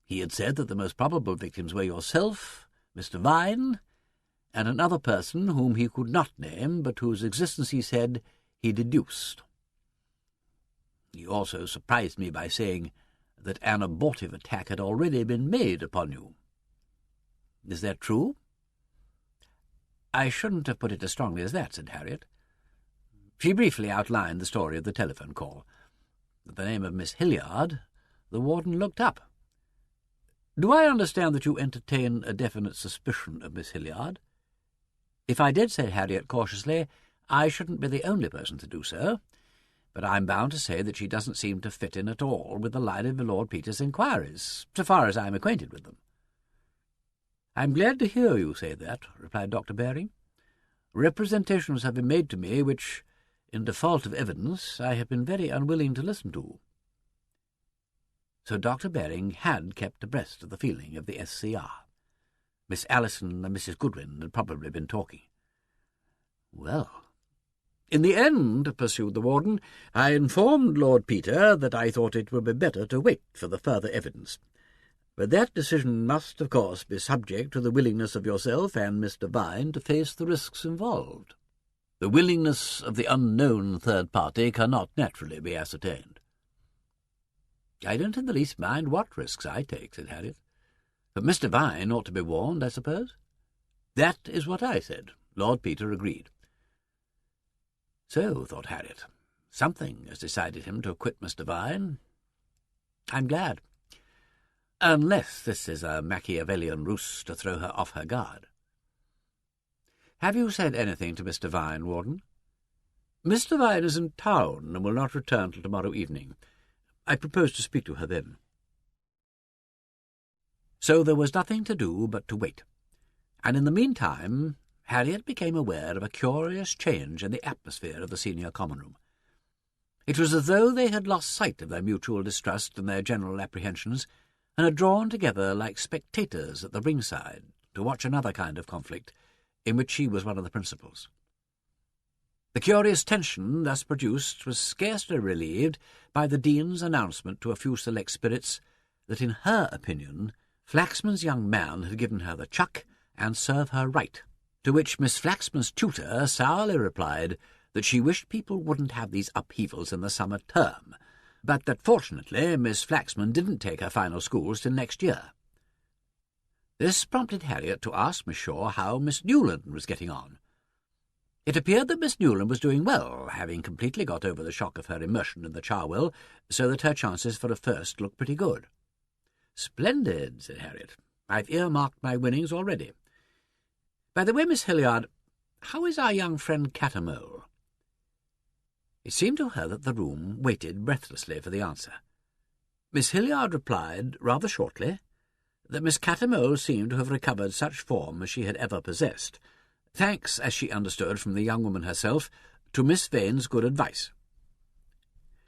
He had said that the most probable victims were yourself, Mr. Vane, and another person whom he could not name, but whose existence, he said, he deduced. He also surprised me by saying that an abortive attack had already been made upon you. Is that true? I shouldn't have put it as strongly as that, said Harriet. She briefly outlined the story of the telephone call. At the name of Miss Hilliard, the warden looked up. Do I understand that you entertain a definite suspicion of Miss Hilliard? If I did, said Harriet cautiously, I shouldn't be the only person to do so, but I'm bound to say that she doesn't seem to fit in at all with the line of Lord Peter's inquiries, so far as I'm acquainted with them. I'm glad to hear you say that, replied Dr. Baring. Representations have been made to me which, in default of evidence, I have been very unwilling to listen to. So Dr. Baring had kept abreast of the feeling of the SCR. Miss Allison and Mrs. Goodwin had probably been talking. Well, in the end, pursued the warden, I informed Lord Peter that I thought it would be better to wait for the further evidence. But that decision must, of course, be subject to the willingness of yourself and Mr. Vine to face the risks involved. The willingness of the unknown third party cannot naturally be ascertained. I don't in the least mind what risks I take, said Harriet. But Mr. Vine ought to be warned, I suppose. That is what I said. Lord Peter agreed. So, thought Harriet, something has decided him to quit Mr. Vine. I'm glad. Unless this is a Machiavellian ruse to throw her off her guard. Have you said anything to Mr. Vine, Warden? Mr. Vine is in town and will not return till tomorrow evening. I propose to speak to her then. So there was nothing to do but to wait, and in the meantime Harriet became aware of a curious change in the atmosphere of the senior common room. It was as though they had lost sight of their mutual distrust and their general apprehensions, and had drawn together like spectators at the ringside to watch another kind of conflict, in which she was one of the principals. The curious tension thus produced was scarcely relieved by the Dean's announcement to a few select spirits that, in her opinion, Flaxman's young man had given her the chuck and serve her right, to which Miss Flaxman's tutor sourly replied that she wished people wouldn't have these upheavals in the summer term, but that fortunately Miss Flaxman didn't take her final schools till next year. This prompted Harriet to ask Miss Shaw how Miss Newland was getting on. It appeared that Miss Newland was doing well, having completely got over the shock of her immersion in the charwell, so that her chances for a first looked pretty good. "Splendid," said Harriet. "I've earmarked my winnings already. By the way, Miss Hilliard, how is our young friend Catamole?" It seemed to her that the room waited breathlessly for the answer. Miss Hilliard replied, rather shortly, that Miss Catamole seemed to have recovered such form as she had ever possessed, thanks, as she understood from the young woman herself, to Miss Vane's good advice.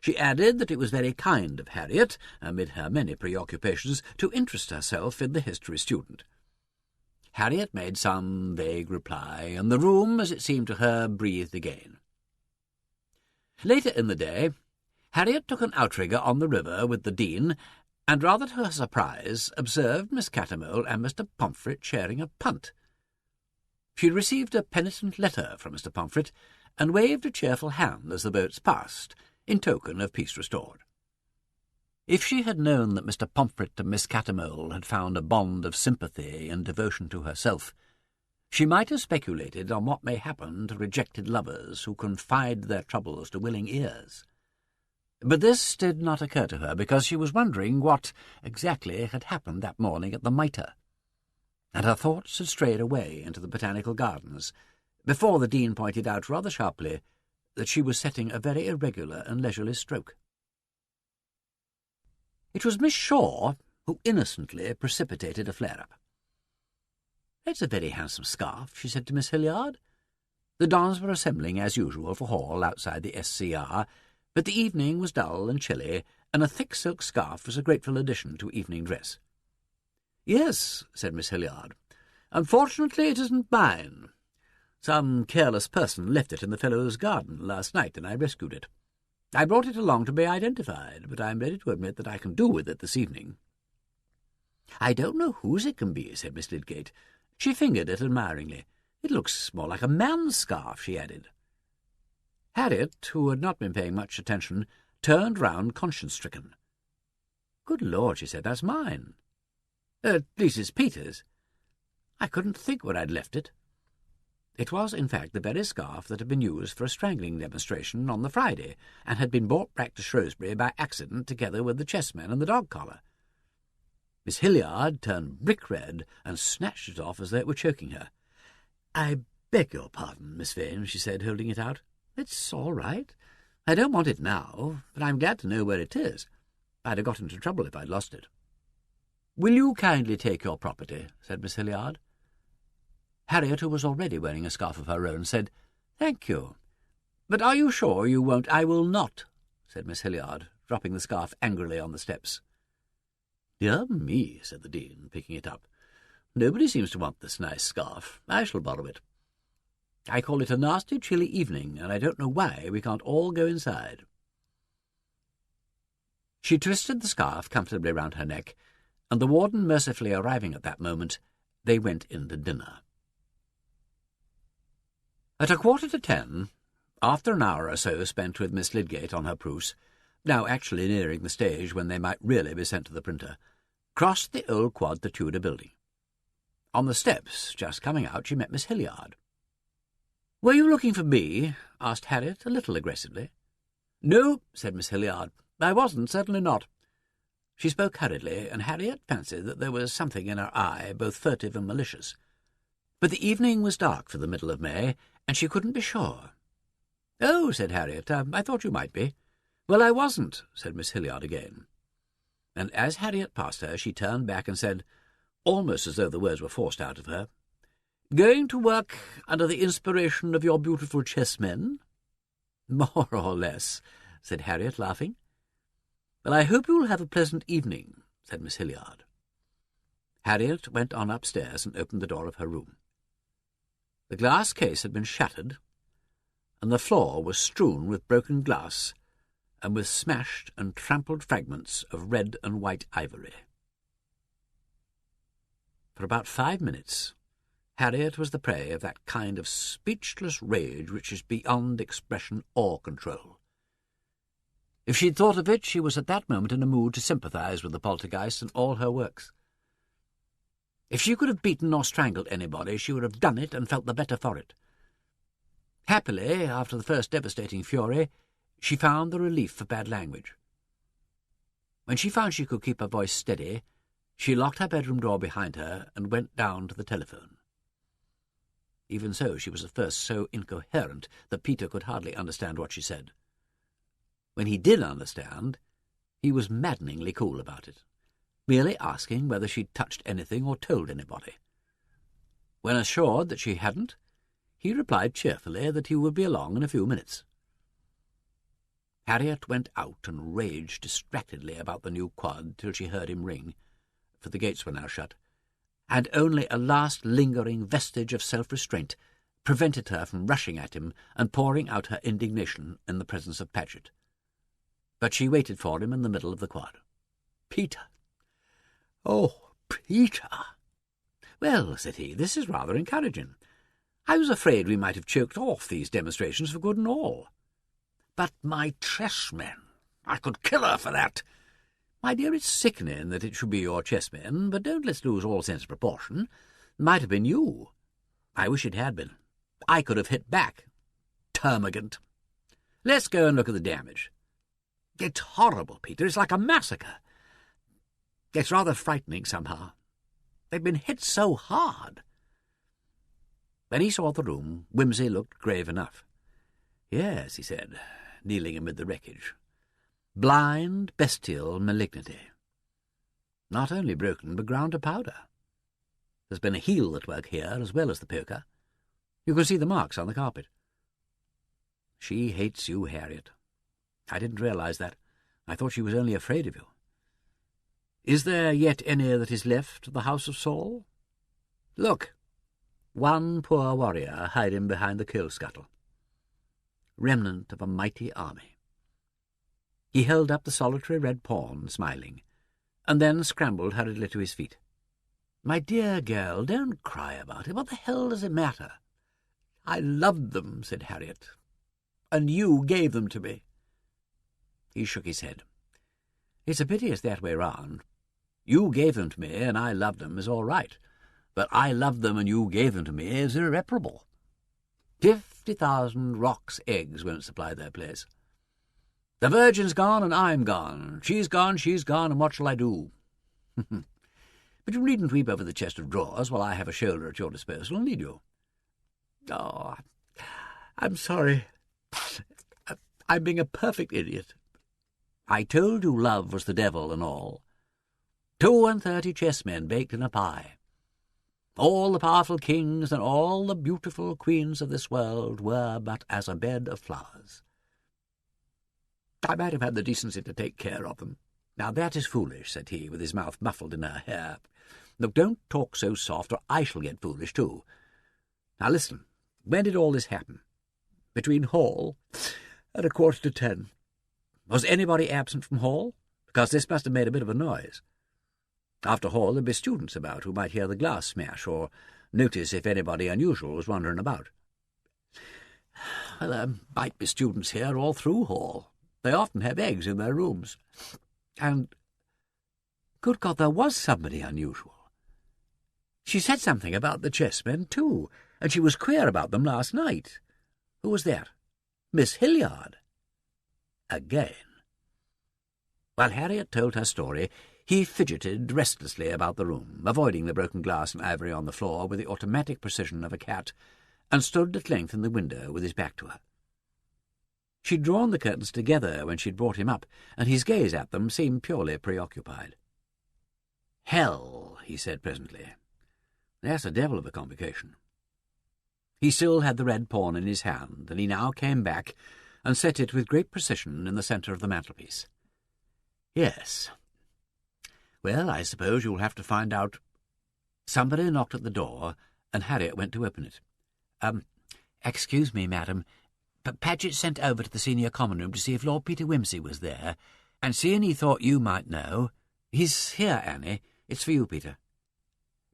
She added that it was very kind of Harriet, amid her many preoccupations, to interest herself in the history student. Harriet made some vague reply, and the room, as it seemed to her, breathed again. Later in the day, Harriet took an outrigger on the river with the Dean, and, rather to her surprise, observed Miss Catamole and Mr. Pomfret sharing a punt. She received a penitent letter from Mr. Pomfret, and waved a cheerful hand as the boats passed, in token of peace restored. If she had known that Mr. Pomfret and Miss Catamole had found a bond of sympathy and devotion to herself, she might have speculated on what may happen to rejected lovers who confide their troubles to willing ears. But this did not occur to her, because she was wondering what exactly had happened that morning at the Mitre, and her thoughts had strayed away into the botanical gardens, before the Dean pointed out rather sharply that she was setting a very irregular and leisurely stroke. It was Miss Shaw who innocently precipitated a flare-up. "It's a very handsome scarf," she said to Miss Hilliard. The dons were assembling as usual for hall outside the SCR, but the evening was dull and chilly, and a thick silk scarf was a grateful addition to evening dress. "Yes," said Miss Hilliard. "Unfortunately it isn't mine. Some careless person left it in the fellow's garden last night, and I rescued it. I brought it along to be identified, but I am ready to admit that I can do with it this evening." "I don't know whose it can be," said Miss Lydgate. She fingered it admiringly. "It looks more like a man's scarf," she added. Harriet, who had not been paying much attention, turned round conscience-stricken. "Good Lord," she said, "that's mine. At least it's Peter's. I couldn't think where I'd left it." It was, in fact, the very scarf that had been used for a strangling demonstration on the Friday, and had been brought back to Shrewsbury by accident together with the chessmen and the dog-collar. Miss Hilliard turned brick-red and snatched it off as though it were choking her. "I beg your pardon, Miss Vane," she said, holding it out. "It's all right. I don't want it now, but I'm glad to know where it is. I'd have got into trouble if I'd lost it." "Will you kindly take your property?" said Miss Hilliard. Harriet, who was already wearing a scarf of her own, said, "Thank you. But are you sure you won't?" "I will not," said Miss Hilliard, dropping the scarf angrily on the steps. "Dear me," said the Dean, picking it up. "Nobody seems to want this nice scarf. I shall borrow it. I call it a nasty, chilly evening, and I don't know why we can't all go inside." She twisted the scarf comfortably round her neck, and the warden mercifully arriving at that moment, they went in to dinner. At 9:45, after an hour or so spent with Miss Lydgate on her proofs, now actually nearing the stage when they might really be sent to the printer, crossed the old quad to Tudor building. On the steps, just coming out, she met Miss Hilliard. "Were you looking for me?" asked Harriet, a little aggressively. "No," said Miss Hilliard. "I wasn't, certainly not." She spoke hurriedly, and Harriet fancied that there was something in her eye, both furtive and malicious. But the evening was dark for the middle of May, and she couldn't be sure. "Oh," said Harriet, "I thought you might be." "Well, I wasn't," said Miss Hilliard again. And as Harriet passed her, she turned back and said, almost as though the words were forced out of her, "Going to work under the inspiration of your beautiful chessmen?" "More or less," said Harriet, laughing. "Well, I hope you'll have a pleasant evening," said Miss Hilliard. Harriet went on upstairs and opened the door of her room. The glass case had been shattered, and the floor was strewn with broken glass and with smashed and trampled fragments of red and white ivory. For about 5 minutes, Harriet was the prey of that kind of speechless rage which is beyond expression or control. If she'd thought of it, she was at that moment in a mood to sympathize with the poltergeist and all her works. If she could have beaten or strangled anybody, she would have done it and felt the better for it. Happily, after the first devastating fury, she found the relief for bad language. When she found she could keep her voice steady, she locked her bedroom door behind her and went down to the telephone. Even so, she was at first so incoherent that Peter could hardly understand what she said. When he did understand, He was maddeningly cool about it, merely asking whether she'd touched anything or told anybody. When assured that she hadn't, he replied cheerfully that he would be along in a few minutes. Harriet went out and raged distractedly about the new quad till she heard him ring, for the gates were now shut, and only a last lingering vestige of self-restraint prevented her from rushing at him and pouring out her indignation in the presence of Paget. But she waited for him in the middle of the quad. "Peter! Oh, Peter!" "Well," said he, "this is rather encouraging. I was afraid we might have choked off these demonstrations for good and all. But my chessmen, I could kill her for that. My dear, it's sickening that it should be your chessmen, but don't let's lose all sense of proportion. It might have been you. I wish it had been. I could have hit back. Termagant. Let's go and look at the damage. It's horrible, Peter. It's like a massacre. It's rather frightening somehow. They've been hit so hard." When he saw the room, Wimsey looked grave enough. "Yes," he said, kneeling amid the wreckage. "Blind, bestial malignity. Not only broken, but ground to powder. There's been a heel at work here as well as the poker. You can see the marks on the carpet. She hates you, Harriet. I didn't realize that. I thought she was only afraid of you. Is there yet any that is left of the house of Saul? Look, one poor warrior hiding behind the kill scuttle. Remnant of a mighty army." He held up the solitary red pawn, smiling, and then scrambled hurriedly to his feet. "My dear girl, don't cry about it. What the hell does it matter?" "I loved them," said Harriet, "and you gave them to me." He shook his head. "It's a pity it's that way round. You gave them to me, and I loved them, is all right. But I loved them, and you gave them to me, is irreparable. 50,000 roc's eggs won't supply their place. The Virgin's gone, and I'm gone. She's gone, and what shall I do? But you needn't weep over the chest of drawers while I have a shoulder at your disposal, need you?" "Oh, I'm sorry. I'm being a perfect idiot. I told you love was the devil and all. 32 chessmen baked in a pie. All the powerful kings and all the beautiful queens of this world were but as a bed of flowers. I might have had the decency to take care of them. Now that is foolish," said he, with his mouth muffled in her hair. "Look, don't talk so soft, or I shall get foolish too. Now listen, when did all this happen?" "Between Hall and 10:15. Was anybody absent from Hall? Because this must have made a bit of a noise. After Hall there'd be students about who might hear the glass smash, or notice if anybody unusual was wandering about." "Well, there might be students here all through Hall. They often have eggs in their rooms. And, good God, there was somebody unusual. She said something about the chessmen, too, and she was queer about them last night. Who was that? Miss Hilliard." Again. While Harriet told her story, he fidgeted restlessly about the room, avoiding the broken glass and ivory on the floor with the automatic precision of a cat, and stood at length in the window with his back to her. She'd drawn the curtains together when she'd brought him up, and his gaze at them seemed purely preoccupied. "Hell," he said presently. "That's a devil of a complication." He still had the red pawn in his hand, and he now came back and set it with great precision in the centre of the mantelpiece. "Yes. Well, I suppose you'll have to find out—" Somebody knocked at the door, and Harriet went to open it. Excuse me, madam, but Paget sent over to the senior common room to see if Lord Peter Wimsey was there, and seeing he thought you might know—" "He's here, Annie. It's for you, Peter."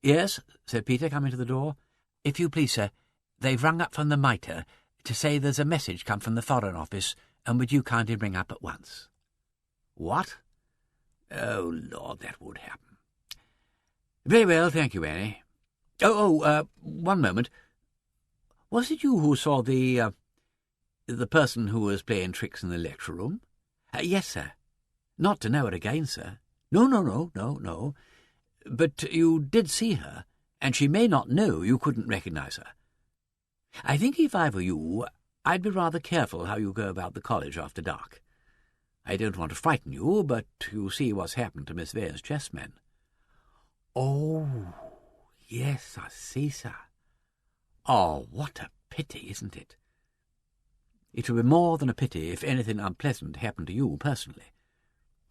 "Yes," said Peter, coming to the door. "If you please, sir, they've rung up from the Mitre to say there's a message come from the Foreign Office, and would you kindly ring up at once?" "What? Oh, Lord, that would happen. Very well, thank you, Annie. One moment. Was it you who saw the person who was playing tricks in the lecture room?" "Yes, sir. Not to know her again, sir." No. But you did see her, and she may not know you couldn't recognize her. I think if I were you, I'd be rather careful how you go about the college after dark. I don't want to frighten you, but you see what's happened to Miss Vane's chessmen." "Oh, yes, I see, sir. Oh, what a pity, isn't it? It would be more than a pity if anything unpleasant happened to you personally.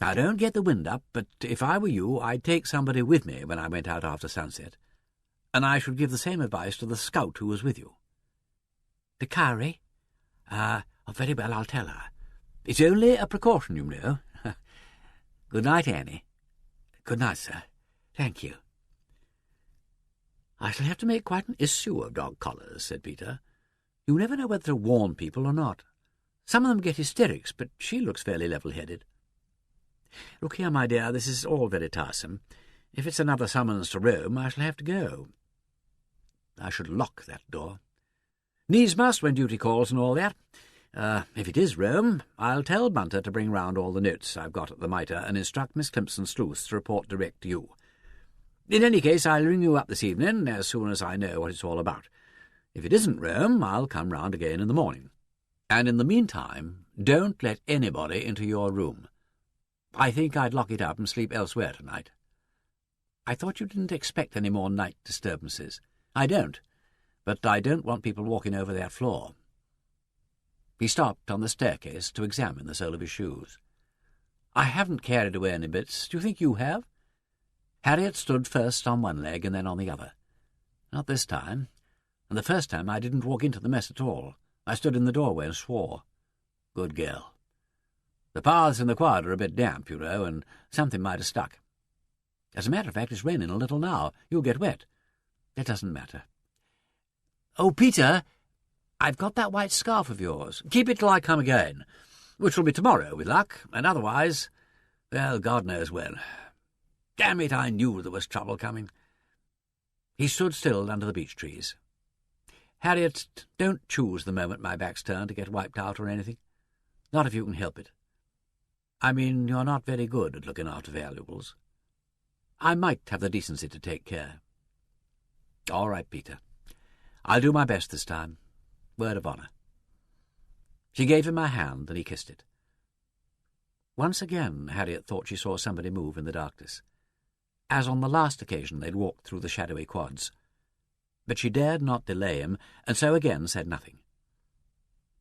Now, don't get the wind up, but if I were you, I'd take somebody with me when I went out after sunset, and I should give the same advice to the scout who was with you." "To Carrie? Oh, very well, I'll tell her. It's only a precaution, you know. Good night, Annie." "Good night, sir. Thank you." "I shall have to make quite an issue of dog collars," said Peter. "You never know whether to warn people or not. Some of them get hysterics, but she looks fairly level-headed. Look here, my dear, this is all very tiresome. If it's another summons to Rome, I shall have to go. I should lock that door. Needs must when duty calls and all that. If it is Rome, I'll tell Bunter to bring round all the notes I've got at the Mitre and instruct Miss Climpson Sleuth to report direct to you. In any case, I'll ring you up this evening as soon as I know what it's all about. If it isn't Rome, I'll come round again in the morning. And in the meantime, don't let anybody into your room. I think I'd lock it up and sleep elsewhere tonight. I thought you didn't expect any more night disturbances. I don't, but I don't want people walking over that floor." He stopped on the staircase to examine the sole of his shoes. "I haven't carried away any bits. Do you think you have?" Harriet stood first on one leg and then on the other. "Not this time. And the first time I didn't walk into the mess at all. I stood in the doorway and swore." "Good girl. The paths in the quad are a bit damp, you know, and something might have stuck. As a matter of fact, it's raining a little now. You'll get wet. It doesn't matter. Oh, Peter, I've got that white scarf of yours. Keep it till I come again, which will be tomorrow, with luck, and otherwise, well, God knows when. Damn it, I knew there was trouble coming." He stood still under the beech trees. "Harriet, don't choose the moment my back's turned to get wiped out or anything. Not if you can help it. I mean, you're not very good at looking after valuables. I might have the decency to take care." "All right, Peter. I'll do my best this time. Word of honour." She gave him her hand, and he kissed it. Once again Harriet thought she saw somebody move in the darkness, as on the last occasion they'd walked through the shadowy quads. But she dared not delay him, and so again said nothing.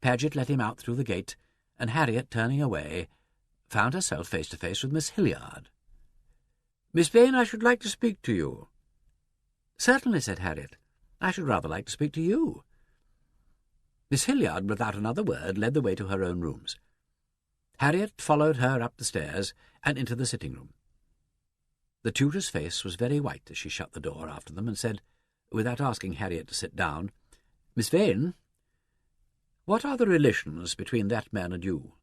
Paget let him out through the gate, and Harriet, turning away, found herself face to face with Miss Hilliard. "Miss Vane, I should like to speak to you." "Certainly," said Harriet. "I should rather like to speak to you." Miss Hilliard, without another word, led the way to her own rooms. Harriet followed her up the stairs and into the sitting-room. The tutor's face was very white as she shut the door after them and said, without asking Harriet to sit down, "Miss Vane, what are the relations between that man and you?"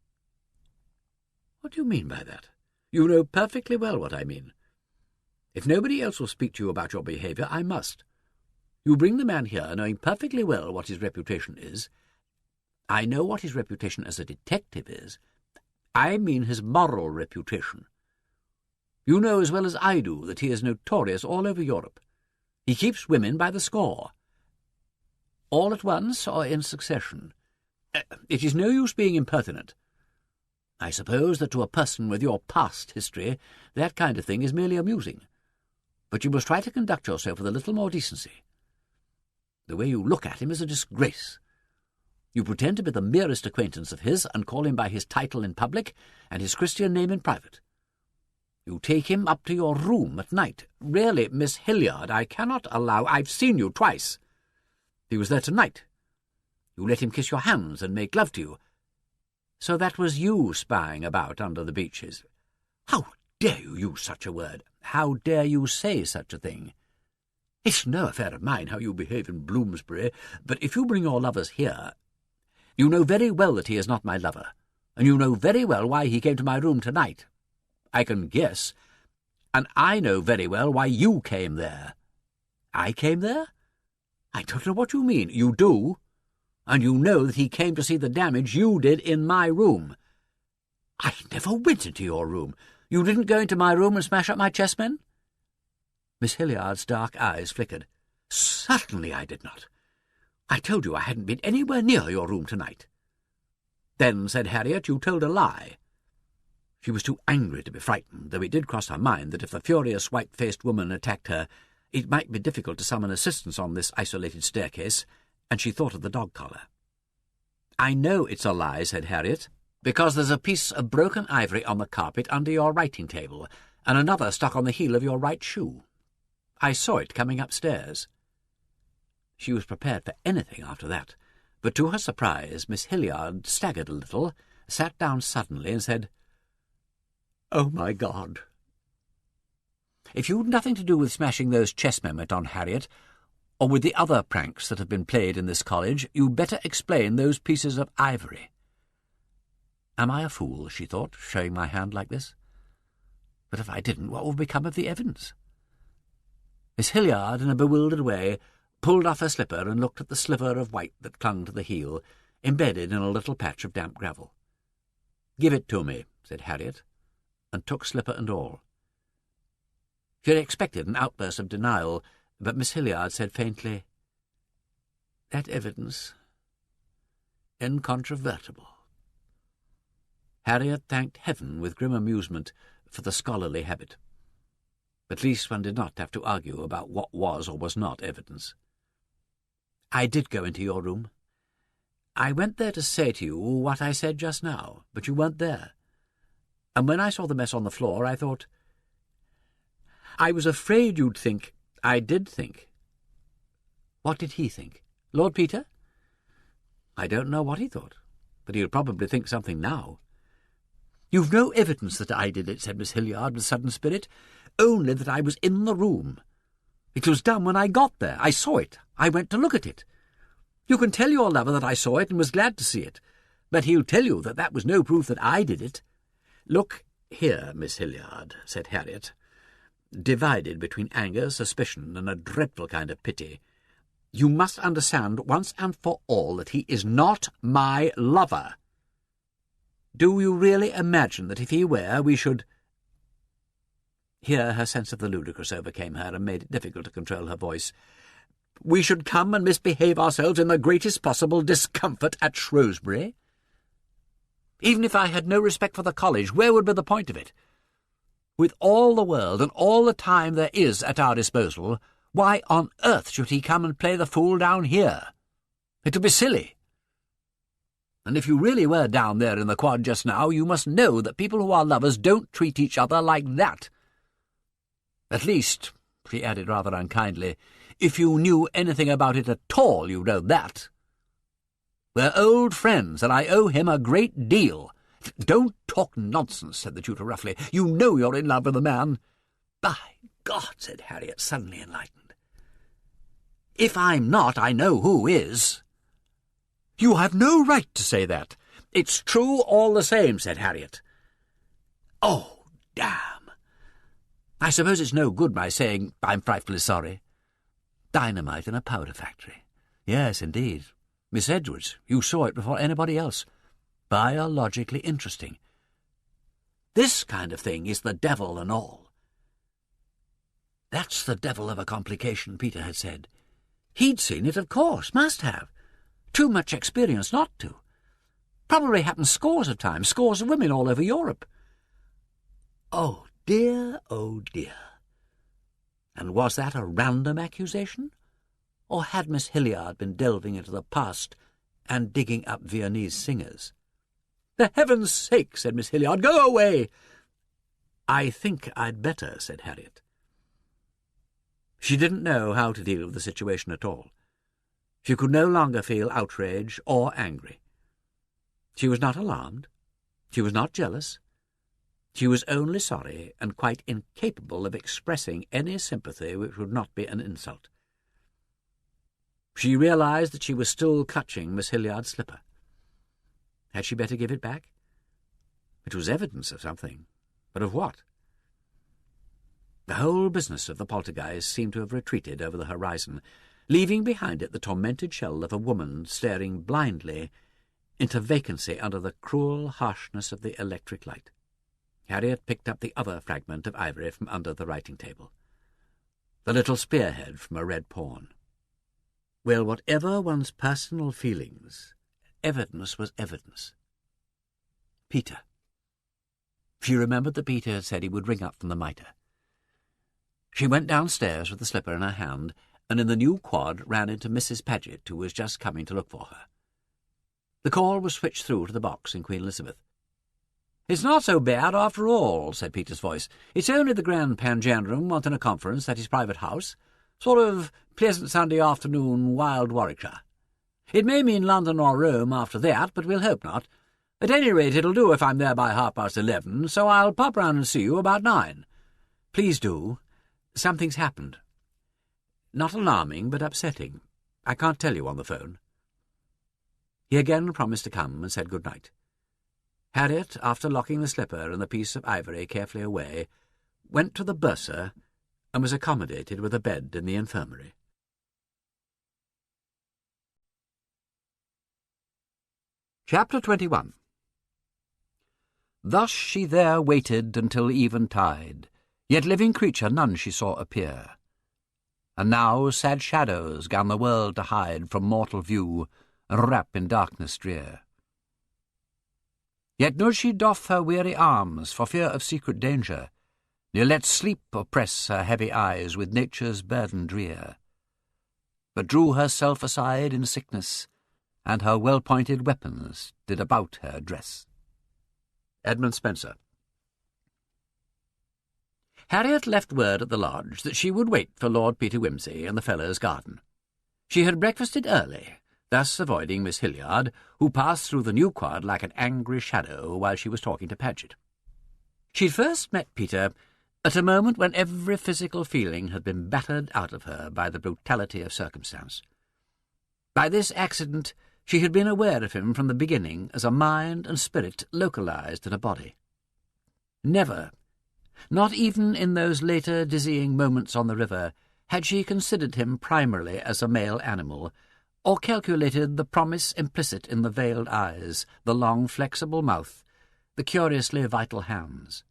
"What do you mean by that? You know perfectly well what I mean. If nobody else will speak to you about your behaviour, I must. You bring the man here knowing perfectly well what his reputation is. I know what his reputation as a detective is. I mean his moral reputation. You know as well as I do that he is notorious all over Europe. He keeps women by the score. All at once or in succession. It is no use being impertinent. I suppose that to a person with your past history that kind of thing is merely amusing. But you must try to conduct yourself with a little more decency. The way you look at him is a disgrace. You pretend to be the merest acquaintance of his and call him by his title in public and his Christian name in private. You take him up to your room at night. Really, Miss Hilliard, I cannot allow— I've seen you twice. He was there tonight. You let him kiss your hands and make love to you. So that was you spying about under the beeches. How dare you use such a word? How dare you say such a thing? It's no affair of mine how you behave in Bloomsbury, but if you bring your lovers here— You know very well that he is not my lover, and you know very well why he came to my room tonight. I can guess, and I know very well why you came there. I came there? I don't know what you mean. You do? And you know that he came to see the damage you did in my room. I never went into your room. You didn't go into my room and smash up my chessmen? Miss Hilliard's dark eyes flickered. Certainly I did not. I told you I hadn't been anywhere near your room tonight. Then, said Harriet, you told a lie. She was too angry to be frightened, though it did cross her mind that if the furious white-faced woman attacked her, it might be difficult to summon assistance on this isolated staircase, and she thought of the dog collar. "I know it's a lie," said Harriet, "because there's a piece of broken ivory on the carpet under your writing table, and another stuck on the heel of your right shoe. I saw it coming upstairs." She was prepared for anything after that, but to her surprise Miss Hilliard staggered a little, sat down suddenly, and said, "Oh, my God!" "If you'd nothing to do with smashing those chessmen went on, Harriet, or with the other pranks that have been played in this college, you'd better explain those pieces of ivory." "Am I a fool?" she thought, showing my hand like this. "But if I didn't, what would become of the evidence?" Miss Hilliard, in a bewildered way, pulled off her slipper and looked at the sliver of white that clung to the heel, embedded in a little patch of damp gravel. "Give it to me," said Harriet, and took slipper and all. She had expected an outburst of denial, but Miss Hilliard said faintly, "That evidence, incontrovertible." Harriet thanked heaven with grim amusement for the scholarly habit. At least one did not have to argue about what was or was not evidence. "I did go into your room. I went there to say to you what I said just now, but you weren't there. And when I saw the mess on the floor, I thought... I was afraid you'd think I did think." "What did he think? Lord Peter?" "I don't know what he thought, but he'll probably think something now." "You've no evidence that I did it," said Miss Hilliard with sudden spirit, "only that I was in the room. It was done when I got there. I saw it. I went to look at it. You can tell your lover that I saw it and was glad to see it, but he'll tell you that that was no proof that I did it." "Look here, Miss Hilliard," said Harriet, divided between anger, suspicion, and a dreadful kind of pity. "You must understand once and for all that he is not my lover. Do you really imagine that if he were, we should—" Here her sense of the ludicrous overcame her and made it difficult to control her voice. "We should come and misbehave ourselves in the greatest possible discomfort at Shrewsbury? Even if I had no respect for the college, where would be the point of it? With all the world and all the time there is at our disposal, why on earth should he come and play the fool down here? It would be silly. And if you really were down there in the quad just now, you must know that people who are lovers don't treat each other like that. At least," she added rather unkindly, "if you knew anything about it at all, you know that. We're old friends, and I owe him a great deal." "Don't talk nonsense," said the tutor roughly. "You know you're in love with the man." "By God," said Harriet, suddenly enlightened. "If I'm not, I know who is." "You have no right to say that." "It's true all the same," said Harriet. "Oh, damn. I suppose it's no good my saying I'm frightfully sorry. Dynamite in a powder factory. Yes, indeed. Miss Edgeworth, you saw it before anybody else. Biologically interesting. This kind of thing is the devil and all." "That's the devil of a complication," Peter had said. He'd seen it, of course, must have. Too much experience not to. Probably happened scores of times, scores of women all over Europe. Oh dear, oh dear. And was that a random accusation? Or had Miss Hilliard been delving into the past and digging up Viennese singers? "For heaven's sake," said Miss Hilliard, "go away." "I think I'd better," said Harriet. She didn't know how to deal with the situation at all. She could no longer feel outrage or angry. She was not alarmed. She was not jealous. She was only sorry and quite incapable of expressing any sympathy which would not be an insult. She realized that she was still clutching Miss Hilliard's slipper. Had she better give it back? It was evidence of something, but of what? The whole business of the poltergeist seemed to have retreated over the horizon, leaving behind it the tormented shell of a woman staring blindly into vacancy under the cruel harshness of the electric light. Harriet picked up the other fragment of ivory from under the writing-table, the little spearhead from a red pawn. Well, whatever one's personal feelings, evidence was evidence. Peter. She remembered that Peter had said he would ring up from the Mitre. She went downstairs with the slipper in her hand, and in the new quad ran into Mrs. Paget, who was just coming to look for her. The call was switched through to the box in Queen Elizabeth. "It's not so bad after all," said Peter's voice. "It's only the Grand Pangendrum wanting a conference at his private house. Sort of pleasant Sunday afternoon, wild Warwickshire. It may mean London or Rome after that, but we'll hope not. At any rate, it'll do if I'm there by 11:30, so I'll pop round and see you about 9. Please do. Something's happened. Not alarming, but upsetting. I can't tell you on the phone." He again promised to come and said good night. Harriet, after locking the slipper and the piece of ivory carefully away, went to the bursar and was accommodated with a bed in the infirmary. Chapter 21. Thus she there waited until eventide, yet living creature none she saw appear. And now sad shadows gan the world to hide from mortal view, and wrap in darkness drear. Yet no she doff her weary arms for fear of secret danger, ne let sleep oppress her heavy eyes with nature's burden drear, but drew herself aside in sickness, and her well-pointed weapons did about her dress. Edmund Spenser. Harriet left word at the lodge that she would wait for Lord Peter Wimsey in the Fellows' garden. She had breakfasted early, thus avoiding Miss Hilliard, who passed through the new quad like an angry shadow while she was talking to Paget. She'd first met Peter at a moment when every physical feeling had been battered out of her by the brutality of circumstance. By this accident she had been aware of him from the beginning as a mind and spirit localized in a body. Never, not even in those later dizzying moments on the river, had she considered him primarily as a male animal, or calculated the promise implicit in the veiled eyes, the long flexible mouth, the curiously vital hands.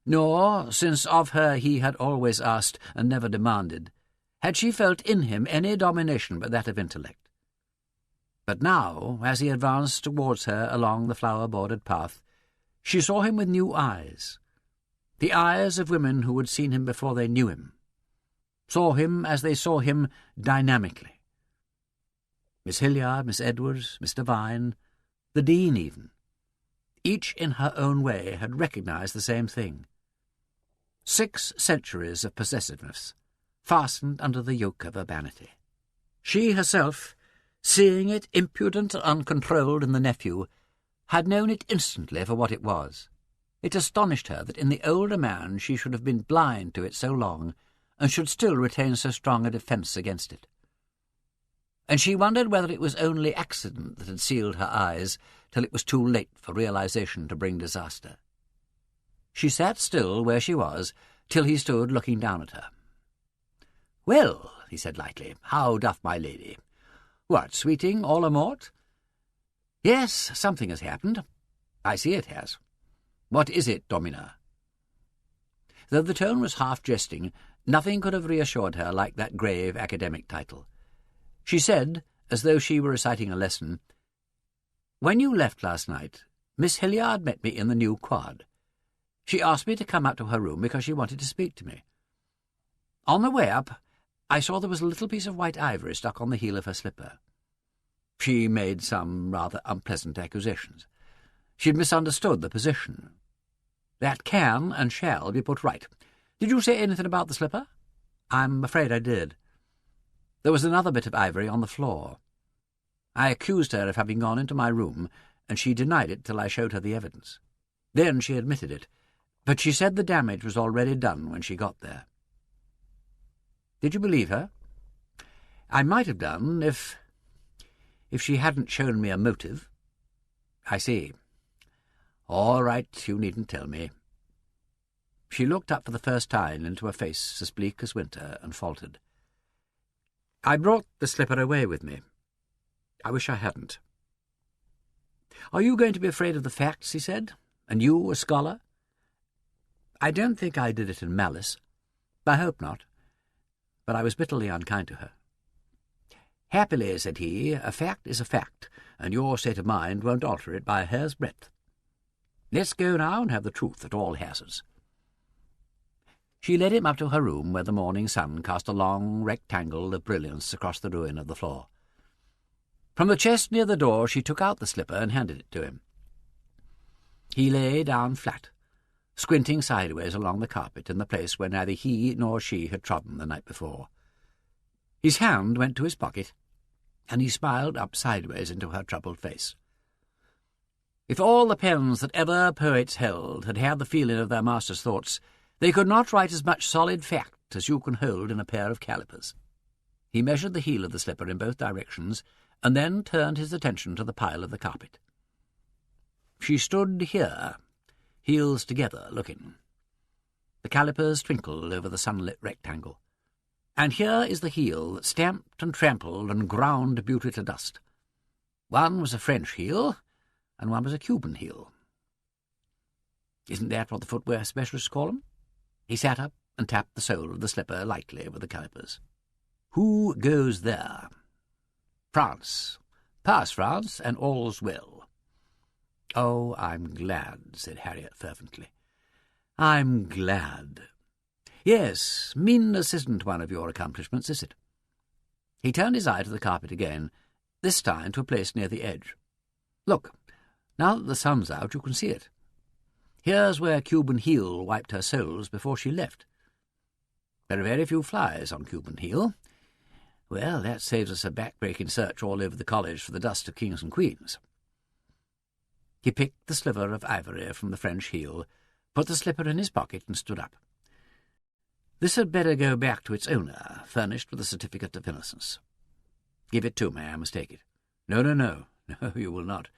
Nor, since of her he had always asked and never demanded, had she felt in him any domination but that of intellect. But now, as he advanced towards her along the flower-bordered path, she saw him with new eyes, the eyes of women who had seen him before they knew him, saw him as they saw him dynamically. Miss Hilliard, Miss Edwards, Mr. Vine, the Dean even, each in her own way had recognized the same thing. 6 centuries of possessiveness, fastened under the yoke of urbanity. She herself, seeing it impudent and uncontrolled in the nephew, had known it instantly for what it was. It astonished her that in the older man she should have been blind to it so long, and should still retain so strong a defence against it. And she wondered whether it was only accident that had sealed her eyes till it was too late for realization to bring disaster. She sat still where she was till he stood looking down at her. "Well," he said lightly, "how doth my lady? What, sweeting all amort?" "Yes, something has happened. I see it has. What is it, Domina?" Though the tone was half jesting, nothing could have reassured her like that grave academic title. She said, as though she were reciting a lesson, "When you left last night, Miss Hilliard met me in the new quad. She asked me to come up to her room because she wanted to speak to me. On the way up, I saw there was a little piece of white ivory stuck on the heel of her slipper. She made some rather unpleasant accusations. She'd misunderstood the position. That can and shall be put right. Did you say anything about the slipper?" "I'm afraid I did. There was another bit of ivory on the floor. I accused her of having gone into my room, and she denied it till I showed her the evidence. Then she admitted it, but she said the damage was already done when she got there." "Did you believe her?" "I might have done if she hadn't shown me a motive." "I see. All right, you needn't tell me." She looked up for the first time into a face as bleak as winter, and faltered. "I brought the slipper away with me. I wish I hadn't." "Are you going to be afraid of the facts?" he said. "And you, a scholar?" "I don't think I did it in malice. I hope not. But I was bitterly unkind to her." "Happily," said he, "a fact is a fact, and your state of mind won't alter it by a hair's breadth." Let's go now and have the truth at all hazards." She led him up to her room, where the morning sun cast a long rectangle of brilliance across the ruin of the floor. From the chest near the door she took out the slipper and handed it to him. He lay down flat, squinting sideways along the carpet in the place where neither he nor she had trodden the night before. His hand went to his pocket, and he smiled up sideways into her troubled face. If all the pens that ever poets held had had the feeling of their master's thoughts, they could not write as much solid fact as you can hold in a pair of calipers. He measured the heel of the slipper in both directions, and then turned his attention to the pile of the carpet. She stood here, heels together, looking. The calipers twinkled over the sunlit rectangle. And here is the heel that stamped and trampled and ground beauty to dust. One was a French heel, and one was a Cuban heel. Isn't that what the footwear specialists call them? He sat up and tapped the sole of the slipper lightly with the calipers. Who goes there? France. Pass France, and all's well. Oh, I'm glad, said Harriet fervently. I'm glad. Yes, meanness isn't one of your accomplishments, is it? He turned his eye to the carpet again, this time to a place near the edge. Look, now that the sun's out, you can see it. Here's where Cuban heel wiped her soles before she left. There are very few flies on Cuban heel. Well, that saves us a back-breaking search all over the college for the dust of kings and queens. He picked the sliver of ivory from the French heel, put the slipper in his pocket, and stood up. This had better go back to its owner, furnished with a certificate of innocence. Give it to me, I must take it. No, you will not.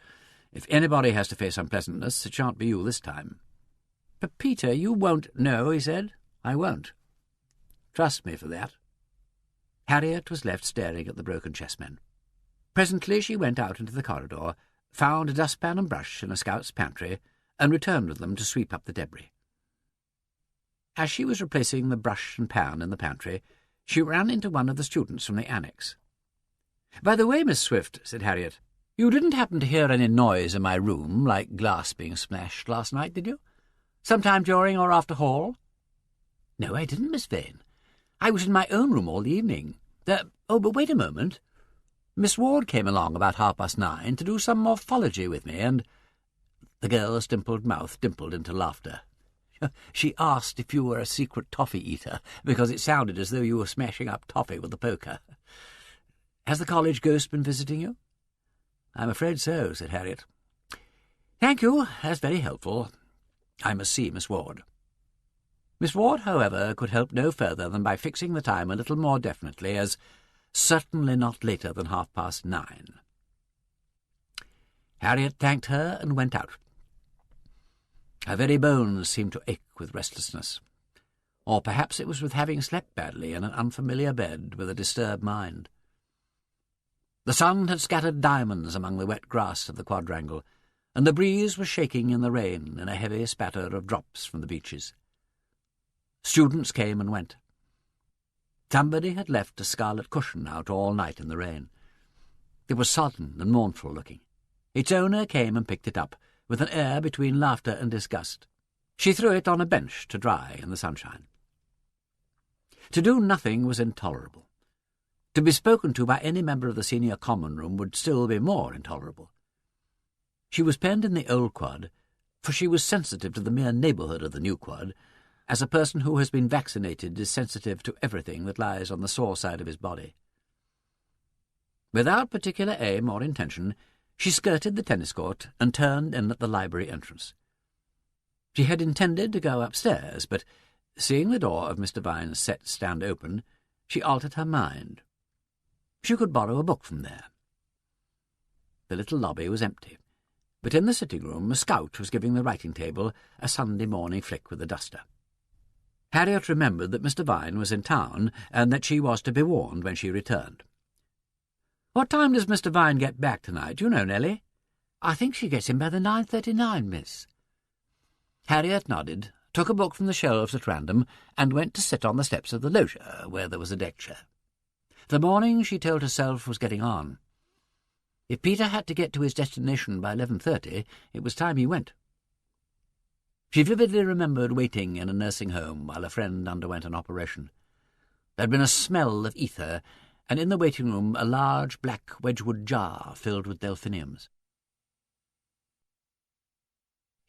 If anybody has to face unpleasantness, it shan't be you this time. But, Peter, you won't. No, he said. I won't. Trust me for that. Harriet was left staring at the broken chessmen. Presently she went out into the corridor, found a dustpan and brush in a scout's pantry, and returned with them to sweep up the debris. As she was replacing the brush and pan in the pantry, she ran into one of the students from the annex. "By the way, Miss Swift," said Harriet, "you didn't happen to hear any noise in my room, like glass being smashed last night, did you? Sometime during or after hall?" "No, I didn't, Miss Vane. I was in my own room all the evening. But wait a moment. Miss Ward came along about 9:30 to do some morphology with me, and—" The girl's dimpled mouth dimpled into laughter. "She asked if you were a secret toffee-eater, because it sounded as though you were smashing up toffee with the poker. Has the college ghost been visiting you?" "I'm afraid so," said Harriet. "Thank you. That's very helpful. I must see Miss Ward." Miss Ward, however, could help no further than by fixing the time a little more definitely as certainly not later than 9:30. Harriet thanked her and went out. Her very bones seemed to ache with restlessness, or perhaps it was with having slept badly in an unfamiliar bed with a disturbed mind. The sun had scattered diamonds among the wet grass of the quadrangle, and the breeze was shaking in the rain in a heavy spatter of drops from the beeches. Students came and went. Somebody had left a scarlet cushion out all night in the rain. It was sodden and mournful-looking. Its owner came and picked it up, with an air between laughter and disgust. She threw it on a bench to dry in the sunshine. To do nothing was intolerable. To be spoken to by any member of the senior common room would still be more intolerable. She was penned in the old quad, for she was sensitive to the mere neighbourhood of the new quad, as a person who has been vaccinated is sensitive to everything that lies on the sore side of his body. Without particular aim or intention, she skirted the tennis court and turned in at the library entrance. She had intended to go upstairs, but, seeing the door of Mr. Vine's set stand open, she altered her mind. She could borrow a book from there. The little lobby was empty, but in the sitting-room a scout was giving the writing-table a Sunday morning flick with a duster. Harriet remembered that Mr. Vine was in town, and that she was to be warned when she returned. "What time does Mr. Vine get back tonight, do you know, Nellie?" "I think she gets in by the 9:39, miss." Harriet nodded, took a book from the shelves at random, and went to sit on the steps of the loggia, where there was a deck chair. The morning, she told herself, was getting on. If Peter had to get to his destination by 11:30, it was time he went. She vividly remembered waiting in a nursing home while a friend underwent an operation. There had been a smell of ether, and in the waiting room a large black Wedgwood jar filled with delphiniums.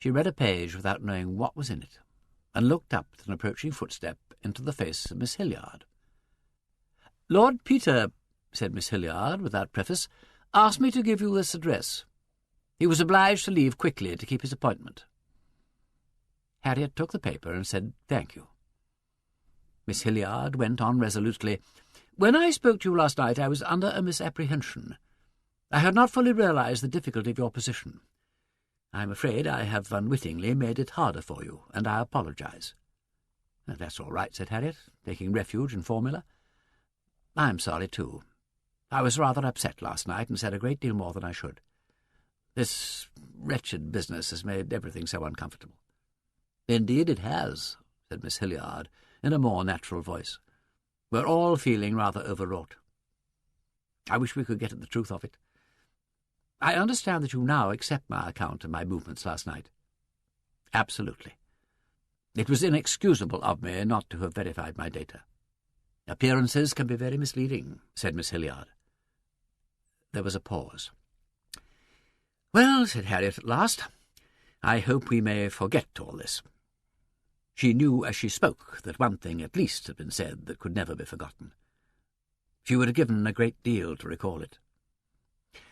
She read a page without knowing what was in it, and looked up with an approaching footstep into the face of Miss Hilliard. "Lord Peter," said Miss Hilliard, without preface, "asked me to give you this address. He was obliged to leave quickly to keep his appointment." Harriet took the paper and said thank you. Miss Hilliard went on resolutely, "When I spoke to you last night I was under a misapprehension. I had not fully realized the difficulty of your position. I am afraid I have unwittingly made it harder for you, and I apologize." "That's all right," said Harriet, taking refuge in formula. "I am sorry, too. I was rather upset last night and said a great deal more than I should. This wretched business has made everything so uncomfortable." "Indeed it has," said Miss Hilliard, in a more natural voice. "We're all feeling rather overwrought. I wish we could get at the truth of it. I understand that you now accept my account of my movements last night." "Absolutely. It was inexcusable of me not to have verified my data." "Appearances can be very misleading," said Miss Hilliard. There was a pause. "Well," said Harriet at last, "I hope we may forget all this." She knew as she spoke that one thing at least had been said that could never be forgotten. She would have given a great deal to recall it.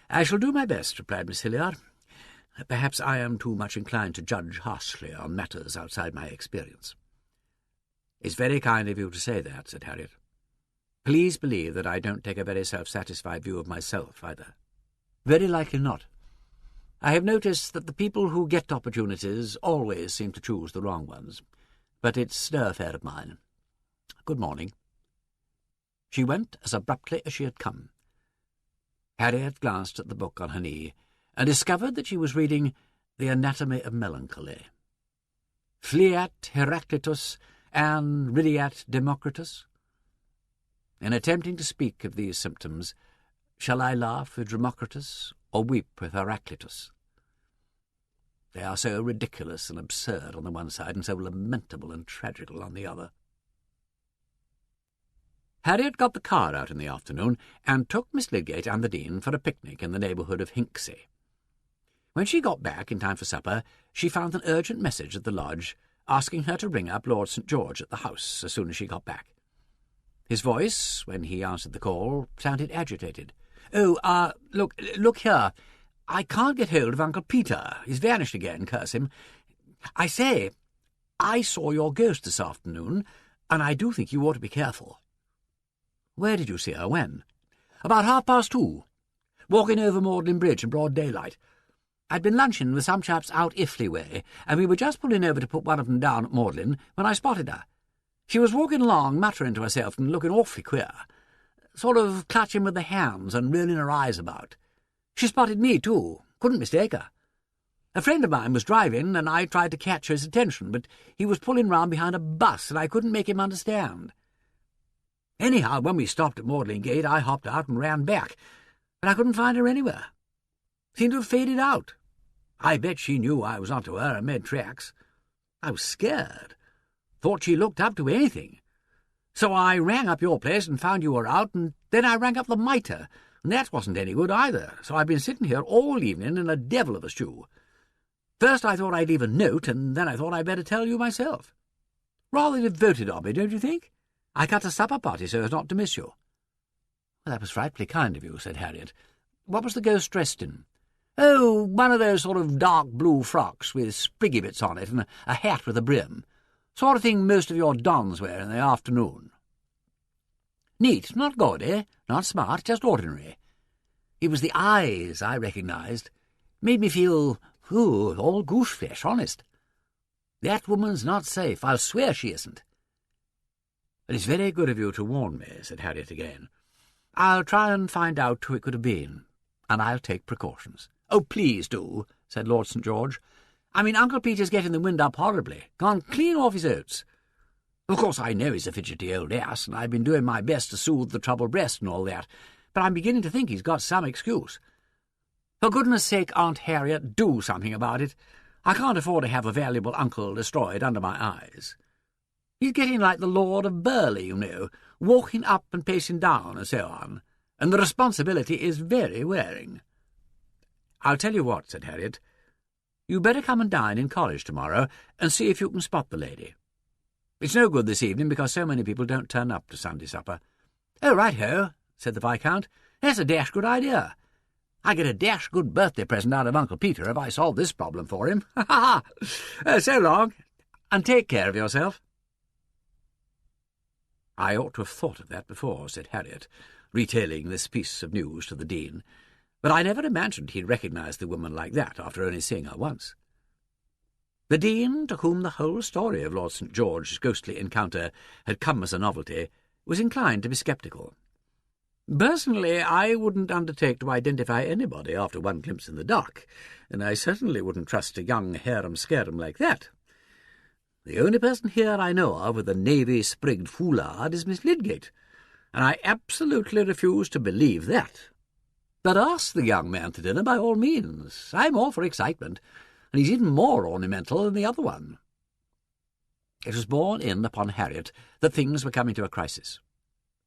"I shall do my best," replied Miss Hilliard. "Perhaps I am too much inclined to judge harshly on matters outside my experience." "It's very kind of you to say that," said Harriet. "Please believe that I don't take a very self-satisfied view of myself, either." "Very likely not. I have noticed that the people who get opportunities always seem to choose the wrong ones. But it's no affair of mine. Good morning." She went as abruptly as she had come. Harriet glanced at the book on her knee, and discovered that she was reading The Anatomy of Melancholy. Fleat Heraclitus and rideat Democritus. In attempting to speak of these symptoms, shall I laugh with Democritus or weep with Heraclitus? They are so ridiculous and absurd on the one side, and so lamentable and tragical on the other. Harriet got the car out in the afternoon, and took Miss Lydgate and the Dean for a picnic in the neighbourhood of Hinksey. When she got back in time for supper, she found an urgent message at the lodge, asking her to ring up Lord St. George at the house as soon as she got back. His voice, when he answered the call, sounded agitated. Look here. I can't get hold of Uncle Peter. He's vanished again, curse him. I say, I saw your ghost this afternoon, and I do think you ought to be careful." "Where did you see her? When?" "About 2:30. Walking over Magdalen Bridge in broad daylight. I'd been lunching with some chaps out Iffley way, and we were just pulling over to put one of them down at Magdalen when I spotted her. She was walking along, muttering to herself and looking awfully queer, sort of clutching with the hands and rolling her eyes about. She spotted me, too. Couldn't mistake her. A friend of mine was driving, and I tried to catch his attention, but he was pulling round behind a bus, and I couldn't make him understand. Anyhow, when we stopped at Magdalen Gate, I hopped out and ran back, but I couldn't find her anywhere. Seemed to have faded out. I bet she knew I was onto her and made tracks. I was scared. Thought she looked up to anything. So I rang up your place and found you were out, and then I rang up the Mitre, and that wasn't any good either, so I've been sitting here all evening in a devil of a stew. First I thought I'd leave a note, and then I thought I'd better tell you myself. Rather devoted of me, don't you think? I cut a supper party so as not to miss you." "Well, that was frightfully kind of you," said Harriet. "What was the ghost dressed in?" "Oh, one of those sort of dark blue frocks with spriggy bits on it, and a hat with a brim. Sort of thing most of your dons wear in the afternoon. Neat, not gaudy, not smart, just ordinary. It was the eyes I recognised. Made me feel, all goose-flesh, honest. That woman's not safe, I'll swear she isn't." "It's very good of you to warn me," said Harriet again. "I'll try and find out who it could have been, and I'll take precautions." "Oh, please do," said Lord St. George. "I mean, Uncle Peter's getting the wind up horribly, gone clean off his oats. Of course, I know he's a fidgety old ass, and I've been doing my best to soothe the troubled breast and all that, but I'm beginning to think he's got some excuse. For goodness sake, Aunt Harriet, do something about it. I can't afford to have a valuable uncle destroyed under my eyes. He's getting like the Lord of Burleigh, you know, walking up and pacing down and so on, and the responsibility is very wearing." "I'll tell you what," said Harriet. "You better come and dine in college tomorrow and see if you can spot the lady. It's no good this evening because so many people don't turn up to Sunday supper." "Oh, right-ho," said the Viscount. "That's a dash good idea. I get a dash good birthday present out of Uncle Peter if I solve this problem for him. Ha ha! So long, and take care of yourself." "I ought to have thought of that before," said Harriet, retailing this piece of news to the Dean, "but I never imagined he'd recognise the woman like that after only seeing her once." The Dean, to whom the whole story of Lord St. George's ghostly encounter had come as a novelty, was inclined to be sceptical. "Personally, I wouldn't undertake to identify anybody after one glimpse in the dark, and I certainly wouldn't trust a young harum-scarum like that. The only person here I know of with a navy-sprigged foulard is Miss Lydgate, and I absolutely refuse to believe that. But ask the young man to dinner by all means. I'm all for excitement, and he's even more ornamental than the other one." It was borne in upon Harriet that things were coming to a crisis.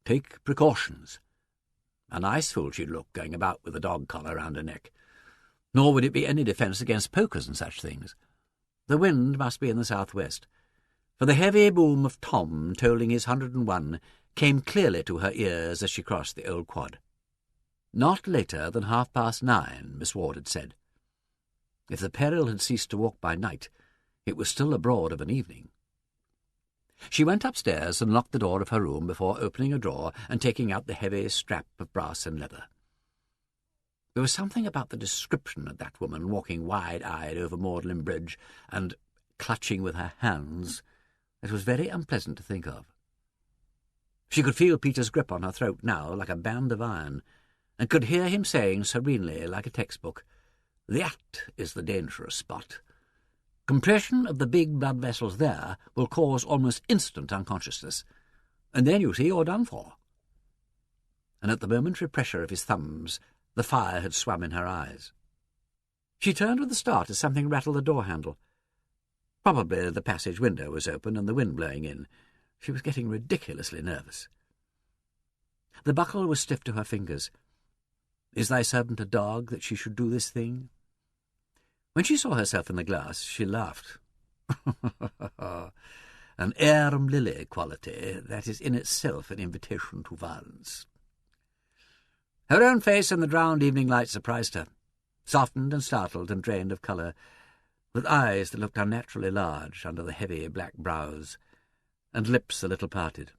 Take precautions. A nice fool she'd look going about with a dog collar round her neck. Nor would it be any defence against pokers and such things. The wind must be in the south-west, for the heavy boom of Tom tolling his 101 came clearly to her ears as she crossed the old quad. Not later than 9:30, Miss Ward had said. If the peril had ceased to walk by night, it was still abroad of an evening. She went upstairs and locked the door of her room before opening a drawer and taking out the heavy strap of brass and leather. There was something about the description of that woman walking wide-eyed over Magdalen Bridge and clutching with her hands that was very unpleasant to think of. She could feel Peter's grip on her throat now like a band of iron, and could hear him saying serenely, like a textbook, "That is the dangerous spot. Compression of the big blood vessels there will cause almost instant unconsciousness, and then, you see, you're done for." And at the momentary pressure of his thumbs, the fire had swum in her eyes. She turned with a start as something rattled the door-handle. Probably the passage window was open and the wind blowing in. She was getting ridiculously nervous. The buckle was stiff to her fingers. Is thy servant a dog that she should do this thing? When she saw herself in the glass, she laughed. An arum lily quality that is in itself an invitation to violence. Her own face in the drowned evening light surprised her, softened and startled and drained of colour, with eyes that looked unnaturally large under the heavy black brows, and lips a little parted.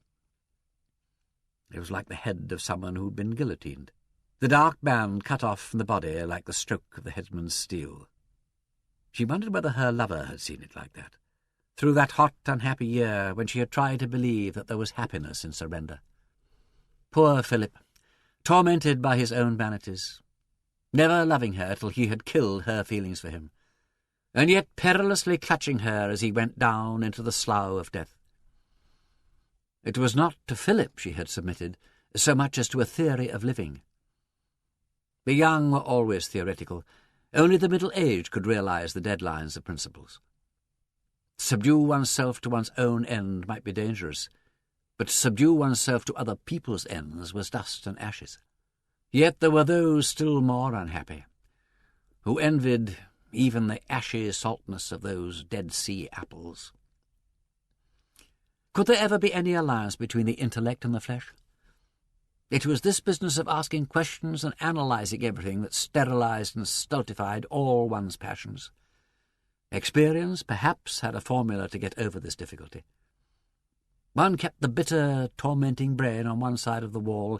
It was like the head of someone who'd been guillotined, the dark band cut off from the body like the stroke of the headsman's steel. She wondered whether her lover had seen it like that, through that hot, unhappy year when she had tried to believe that there was happiness in surrender. Poor Philip, tormented by his own vanities, never loving her till he had killed her feelings for him, and yet perilously clutching her as he went down into the slough of death. It was not to Philip she had submitted so much as to a theory of living. The young were always theoretical. Only the middle-aged could realize the deadlines of principles. To subdue oneself to one's own end might be dangerous, but to subdue oneself to other people's ends was dust and ashes. Yet there were those still more unhappy, who envied even the ashy saltness of those Dead Sea apples. Could there ever be any alliance between the intellect and the flesh? It was this business of asking questions and analysing everything that sterilized and stultified all one's passions. Experience, perhaps, had a formula to get over this difficulty. One kept the bitter, tormenting brain on one side of the wall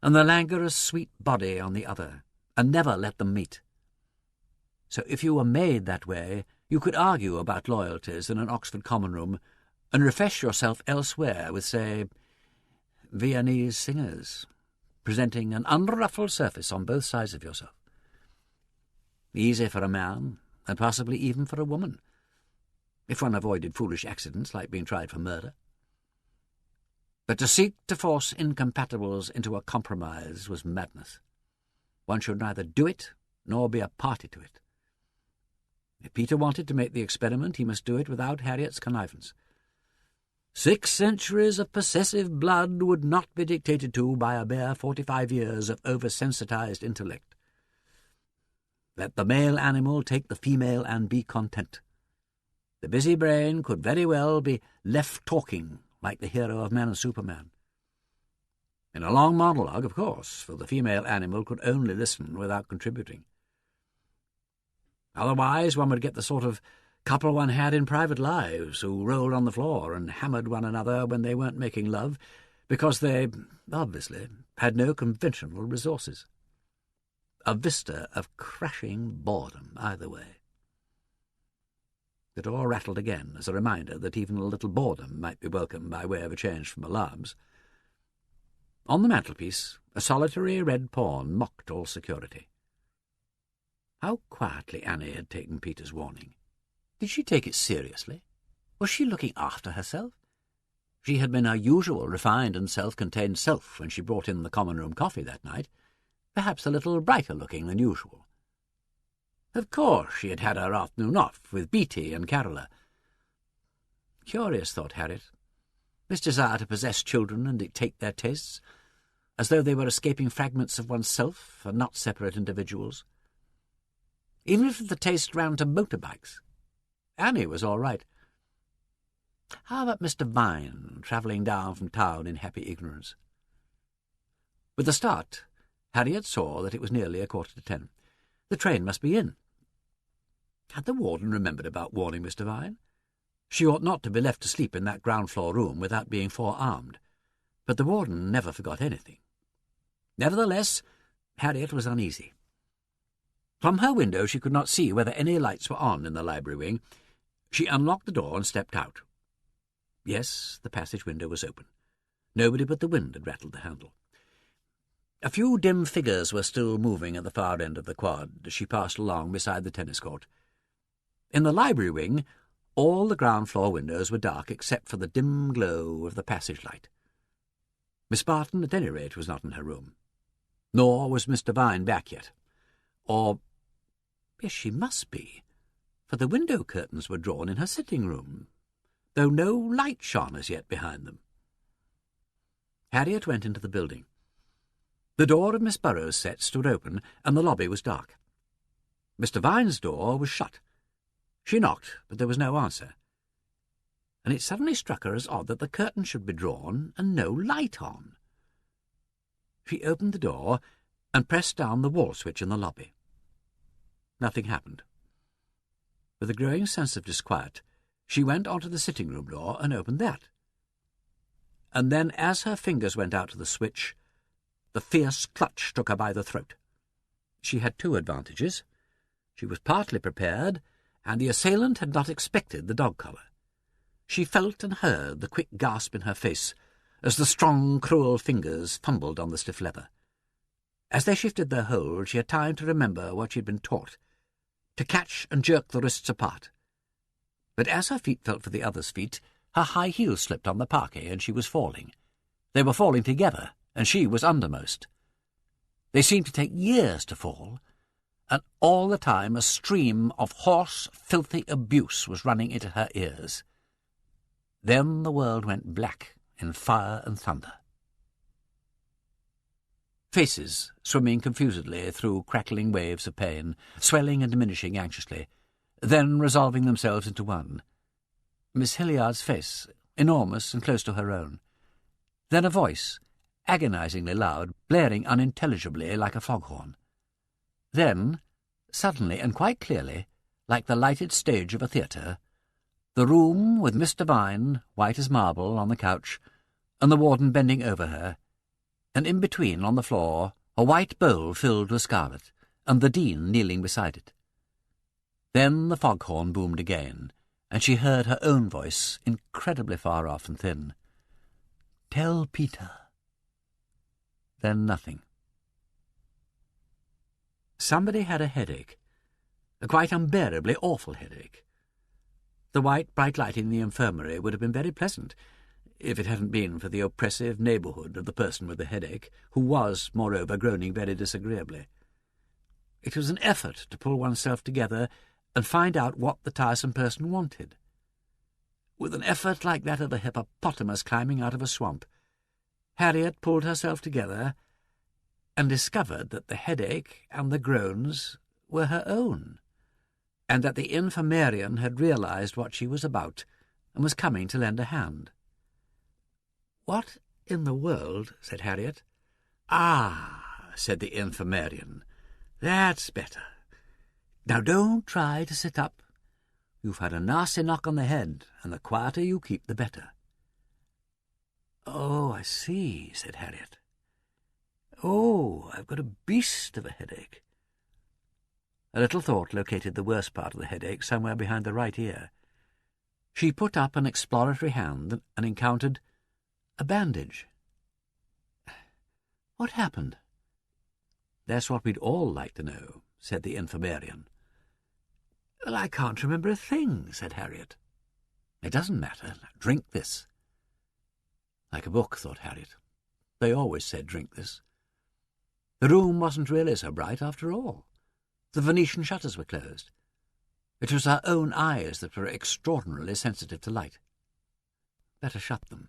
and the languorous, sweet body on the other, and never let them meet. So if you were made that way, you could argue about loyalties in an Oxford common room and refresh yourself elsewhere with, say, Viennese singers, presenting an unruffled surface on both sides of yourself. Easy for a man, and possibly even for a woman, if one avoided foolish accidents like being tried for murder. But to seek to force incompatibles into a compromise was madness. One should neither do it nor be a party to it. If Peter wanted to make the experiment, he must do it without Harriet's connivance. 6 centuries of possessive blood would not be dictated to by a bare 45 years of oversensitized intellect. Let the male animal take the female and be content. The busy brain could very well be left talking like the hero of Man and Superman. In a long monologue, of course, for the female animal could only listen without contributing. Otherwise one would get the sort of couple one had in private lives, who rolled on the floor and hammered one another when they weren't making love, because they, obviously, had no conventional resources. A vista of crashing boredom either way. The door rattled again, as a reminder that even a little boredom might be welcome by way of a change from alarms. On the mantelpiece, a solitary red pawn mocked all security. How quietly Annie had taken Peter's warning. Did she take it seriously? Was she looking after herself? She had been her usual refined and self-contained self when she brought in the common-room coffee that night, perhaps a little brighter-looking than usual. Of course she had had her afternoon off with Beatty and Carola. Curious, thought Harriet, this desire to possess children and dictate their tastes, as though they were escaping fragments of oneself and not separate individuals. Even if the taste ran to motorbikes, Annie was all right. How about Mr. Vine, travelling down from town in happy ignorance? With a start, Harriet saw that it was nearly 10:15. The train must be in. Had the warden remembered about warning Mr. Vine? She ought not to be left to sleep in that ground-floor room without being forearmed, but the warden never forgot anything. Nevertheless, Harriet was uneasy. From her window she could not see whether any lights were on in the library wing. She unlocked the door and stepped out. Yes, the passage window was open. Nobody but the wind had rattled the handle. A few dim figures were still moving at the far end of the quad as she passed along beside the tennis court. In the library wing, all the ground-floor windows were dark except for the dim glow of the passage light. Miss Barton, at any rate, was not in her room. Nor was Mr. Vine back yet. Or, yes, she must be, for the window curtains were drawn in her sitting-room, though no light shone as yet behind them. Harriet went into the building. The door of Miss Burrows' set stood open, and the lobby was dark. Mr. Vine's door was shut. She knocked, but there was no answer, and it suddenly struck her as odd that the curtain should be drawn and no light on. She opened the door and pressed down the wall switch in the lobby. Nothing happened. With a growing sense of disquiet, she went on to the sitting-room door and opened that. And then, as her fingers went out to the switch, the fierce clutch took her by the throat. She had 2 advantages. She was partly prepared, and the assailant had not expected the dog-collar. She felt and heard the quick gasp in her face as the strong, cruel fingers fumbled on the stiff leather. As they shifted their hold, she had time to remember what she had been taught, to catch and jerk the wrists apart. But as her feet felt for the other's feet, her high heels slipped on the parquet and she was falling. They were falling together, and she was undermost. They seemed to take years to fall, and all the time a stream of hoarse, filthy abuse was running into her ears. Then the world went black in fire and thunder. Faces swimming confusedly through crackling waves of pain, swelling and diminishing anxiously, then resolving themselves into one. Miss Hilliard's face, enormous and close to her own. Then a voice, agonizingly loud, blaring unintelligibly like a foghorn. Then, suddenly and quite clearly, like the lighted stage of a theatre, the room with Mr. Vine, white as marble, on the couch, and the warden bending over her, and in between, on the floor, a white bowl filled with scarlet, and the Dean kneeling beside it. Then the foghorn boomed again, and she heard her own voice, incredibly far off and thin. "Tell Peter." Then nothing. Somebody had a headache, a quite unbearably awful headache. The white, bright light in the infirmary would have been very pleasant, if it hadn't been for the oppressive neighbourhood of the person with the headache, who was, moreover, groaning very disagreeably. It was an effort to pull oneself together and find out what the tiresome person wanted. With an effort like that of a hippopotamus climbing out of a swamp, Harriet pulled herself together and discovered that the headache and the groans were her own, and that the infirmarian had realized what she was about and was coming to lend a hand. "What in the world?" said Harriet. "Ah," said the infirmarian, "that's better. Now don't try to sit up. You've had a nasty knock on the head, and the quieter you keep, the better." "Oh, I see," said Harriet. "Oh, I've got a beast of a headache." A little thought located the worst part of the headache somewhere behind the right ear. She put up an exploratory hand and encountered a bandage. "What happened?" "That's what we'd all like to know," said the infirmarian. "Well, I can't remember a thing," said Harriet. "It doesn't matter. Drink this." Like a book, thought Harriet. They always said drink this. The room wasn't really so bright after all. The Venetian shutters were closed. It was her own eyes that were extraordinarily sensitive to light. Better shut them.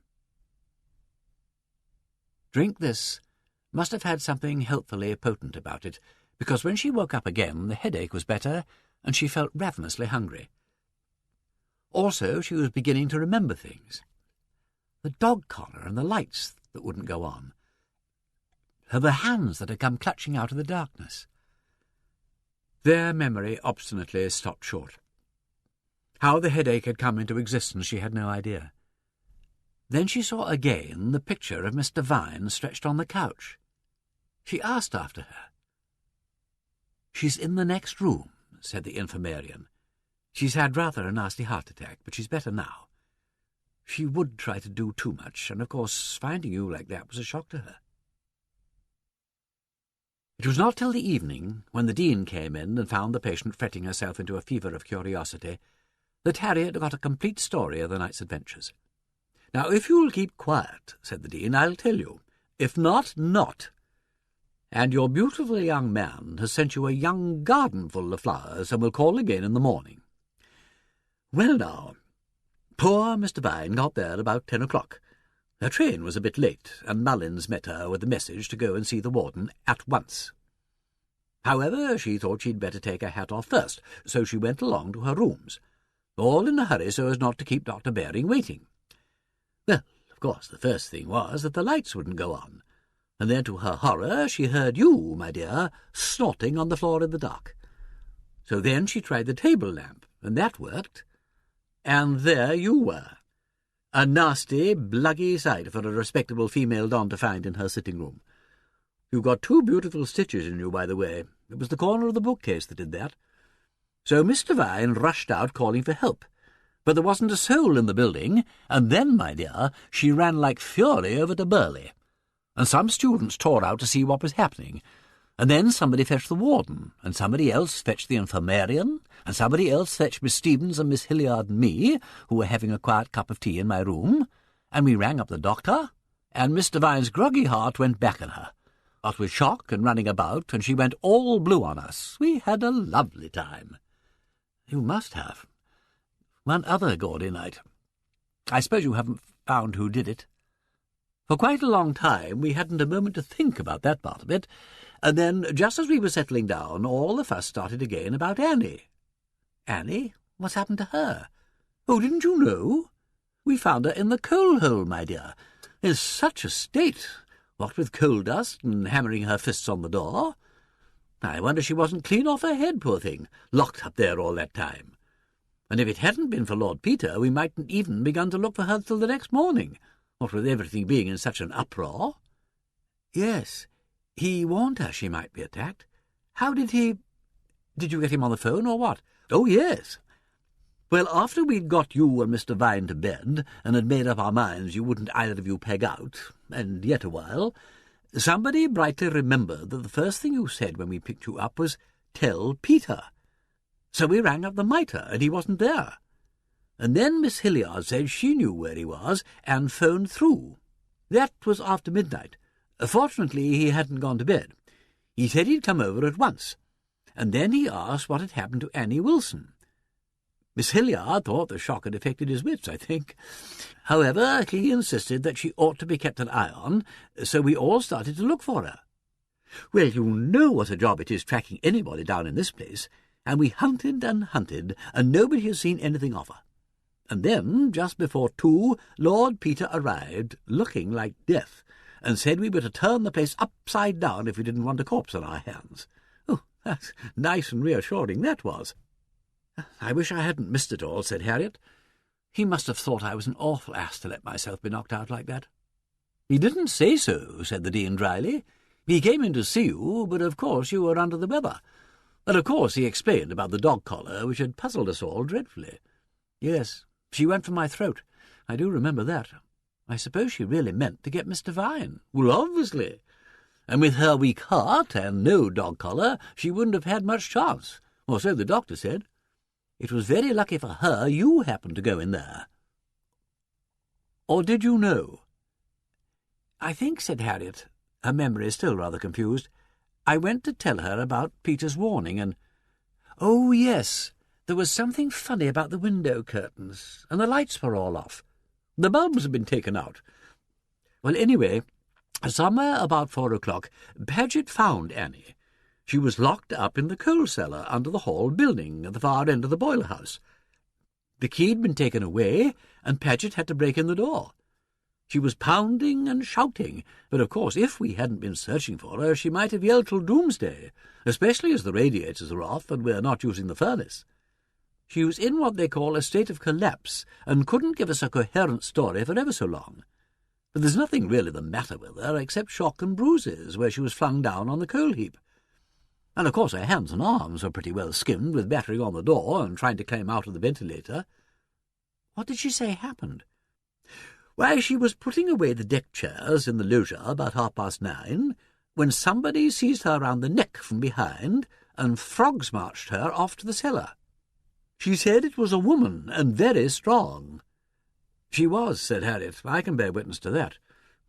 Drink this must have had something healthfully potent about it, because when she woke up again the headache was better and she felt ravenously hungry. Also, she was beginning to remember things. The dog collar and the lights that wouldn't go on. The hands that had come clutching out of the darkness. Their memory obstinately stopped short. How the headache had come into existence she had no idea. Then she saw again the picture of Mr. Vine stretched on the couch. She asked after her. "She's in the next room," said the infirmarian. "She's had rather a nasty heart attack, but she's better now. She would try to do too much, and of course finding you like that was a shock to her." It was not till the evening, when the Dean came in and found the patient fretting herself into a fever of curiosity, that Harriet got a complete story of the night's adventures. "Now, if you'll keep quiet," said the Dean, "I'll tell you. If not, not. And your beautiful young man has sent you a young garden full of flowers, and will call again in the morning. Well now, poor Mr. Vine got there about 10 o'clock. Her train was a bit late, and Mullins met her with a message to go and see the warden at once. However, she thought she'd better take her hat off first, so she went along to her rooms, all in a hurry so as not to keep Dr. Baring waiting. Well, of course, the first thing was that the lights wouldn't go on, and then to her horror she heard you, my dear, snorting on the floor in the dark. So then she tried the table lamp, and that worked, and there you were. A nasty, bluggy sight for a respectable female don to find in her sitting-room. You've got 2 beautiful stitches in you, by the way. It was the corner of the bookcase that did that. So Mr. Vine rushed out calling for help, but there wasn't a soul in the building, and then, my dear, she ran like fury over to Burley, and some students tore out to see what was happening, and then somebody fetched the warden, and somebody else fetched the infirmarian, and somebody else fetched Miss Stevens and Miss Hilliard and me, who were having a quiet cup of tea in my room, and we rang up the doctor, and Mr. Vine's groggy heart went back on her, what with shock and running about, and she went all blue on us. We had a lovely time." "You must have. One other Gaudy night. I suppose you haven't found who did it?" "For quite a long time we hadn't a moment to think about that part of it, and then, just as we were settling down, all the fuss started again about Annie." "Annie? What's happened to her?" "Oh, didn't you know? We found her in the coal-hole, my dear, in such a state, what with coal dust and hammering her fists on the door. I wonder she wasn't clean off her head, poor thing, locked up there all that time. And if it hadn't been for Lord Peter, we mightn't even begun to look for her till the next morning, what with everything being in such an uproar." "Yes, he warned her she might be attacked. How did he— Did you get him on the phone, or what?" "Oh, yes. Well, after we'd got you and Mr. Vine to bed, and had made up our minds you wouldn't either of you peg out, and yet a while, somebody brightly remembered that the first thing you said when we picked you up was, 'Tell Peter.' So we rang up the mitre, and he wasn't there. And then Miss Hilliard said she knew where he was, and phoned through. That was after midnight. Fortunately, he hadn't gone to bed. He said he'd come over at once. And then he asked what had happened to Annie Wilson, Miss Hilliard thought the shock had affected his wits, I think. However, he insisted that she ought to be kept an eye on, so we all started to look for her. Well, you know what a job it is tracking anybody down in this place, and we hunted, and nobody has seen anything of her. And then, just before 2, Lord Peter arrived, looking like death, and said we were to turn the place upside down if we didn't want a corpse on our hands. Oh, that's nice and reassuring, that was. I wish I hadn't missed it all, said Harriet. He must have thought I was an awful ass to let myself be knocked out like that. He didn't say so, said the Dean dryly. He came in to see you, but of course you were under the weather. And of course he explained about the dog collar, which had puzzled us all dreadfully. Yes, she went for my throat. I do remember that. I suppose she really meant to get Mr. Vine. Well, obviously. And with her weak heart and no dog collar, she wouldn't have had much chance, or so the doctor said. It was very lucky for her you happened to go in there. Or did you know? I think, said Harriet, her memory still rather confused, I went to tell her about Peter's warning and... Oh, yes, there was something funny about the window curtains, and the lights were all off. The bulbs had been taken out. Well, anyway, somewhere about 4 o'clock, Paget found Annie. She was locked up in the coal cellar under the hall building at the far end of the boiler house. The key had been taken away, and Paget had to break in the door. She was pounding and shouting, but of course if we hadn't been searching for her, she might have yelled till doomsday, especially as the radiators were off and we're not using the furnace. She was in what they call a state of collapse, and couldn't give us a coherent story for ever so long. But there's nothing really the matter with her except shock and bruises where she was flung down on the coal heap. And of course her hands and arms were pretty well skinned with battering on the door and trying to climb out of the ventilator. What did she say happened? Why, she was putting away the deck chairs in the loggia about 9:30, when somebody seized her round the neck from behind and frogs-marched her off to the cellar. She said it was a woman, and very strong. She was, said Harriet. I can bear witness to that.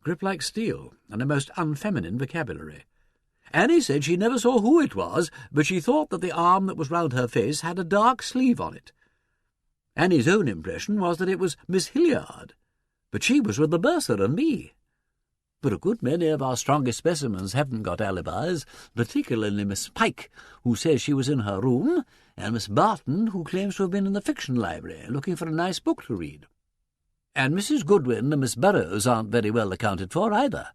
Grip like steel, and a most unfeminine vocabulary. Annie said she never saw who it was, but she thought that the arm that was round her face had a dark sleeve on it. Annie's own impression was that it was Miss Hilliard, but she was with the bursar and me. But a good many of our strongest specimens haven't got alibis, particularly Miss Pike, who says she was in her room, and Miss Barton, who claims to have been in the fiction library, looking for a nice book to read. And Mrs. Goodwin and Miss Burrows aren't very well accounted for either.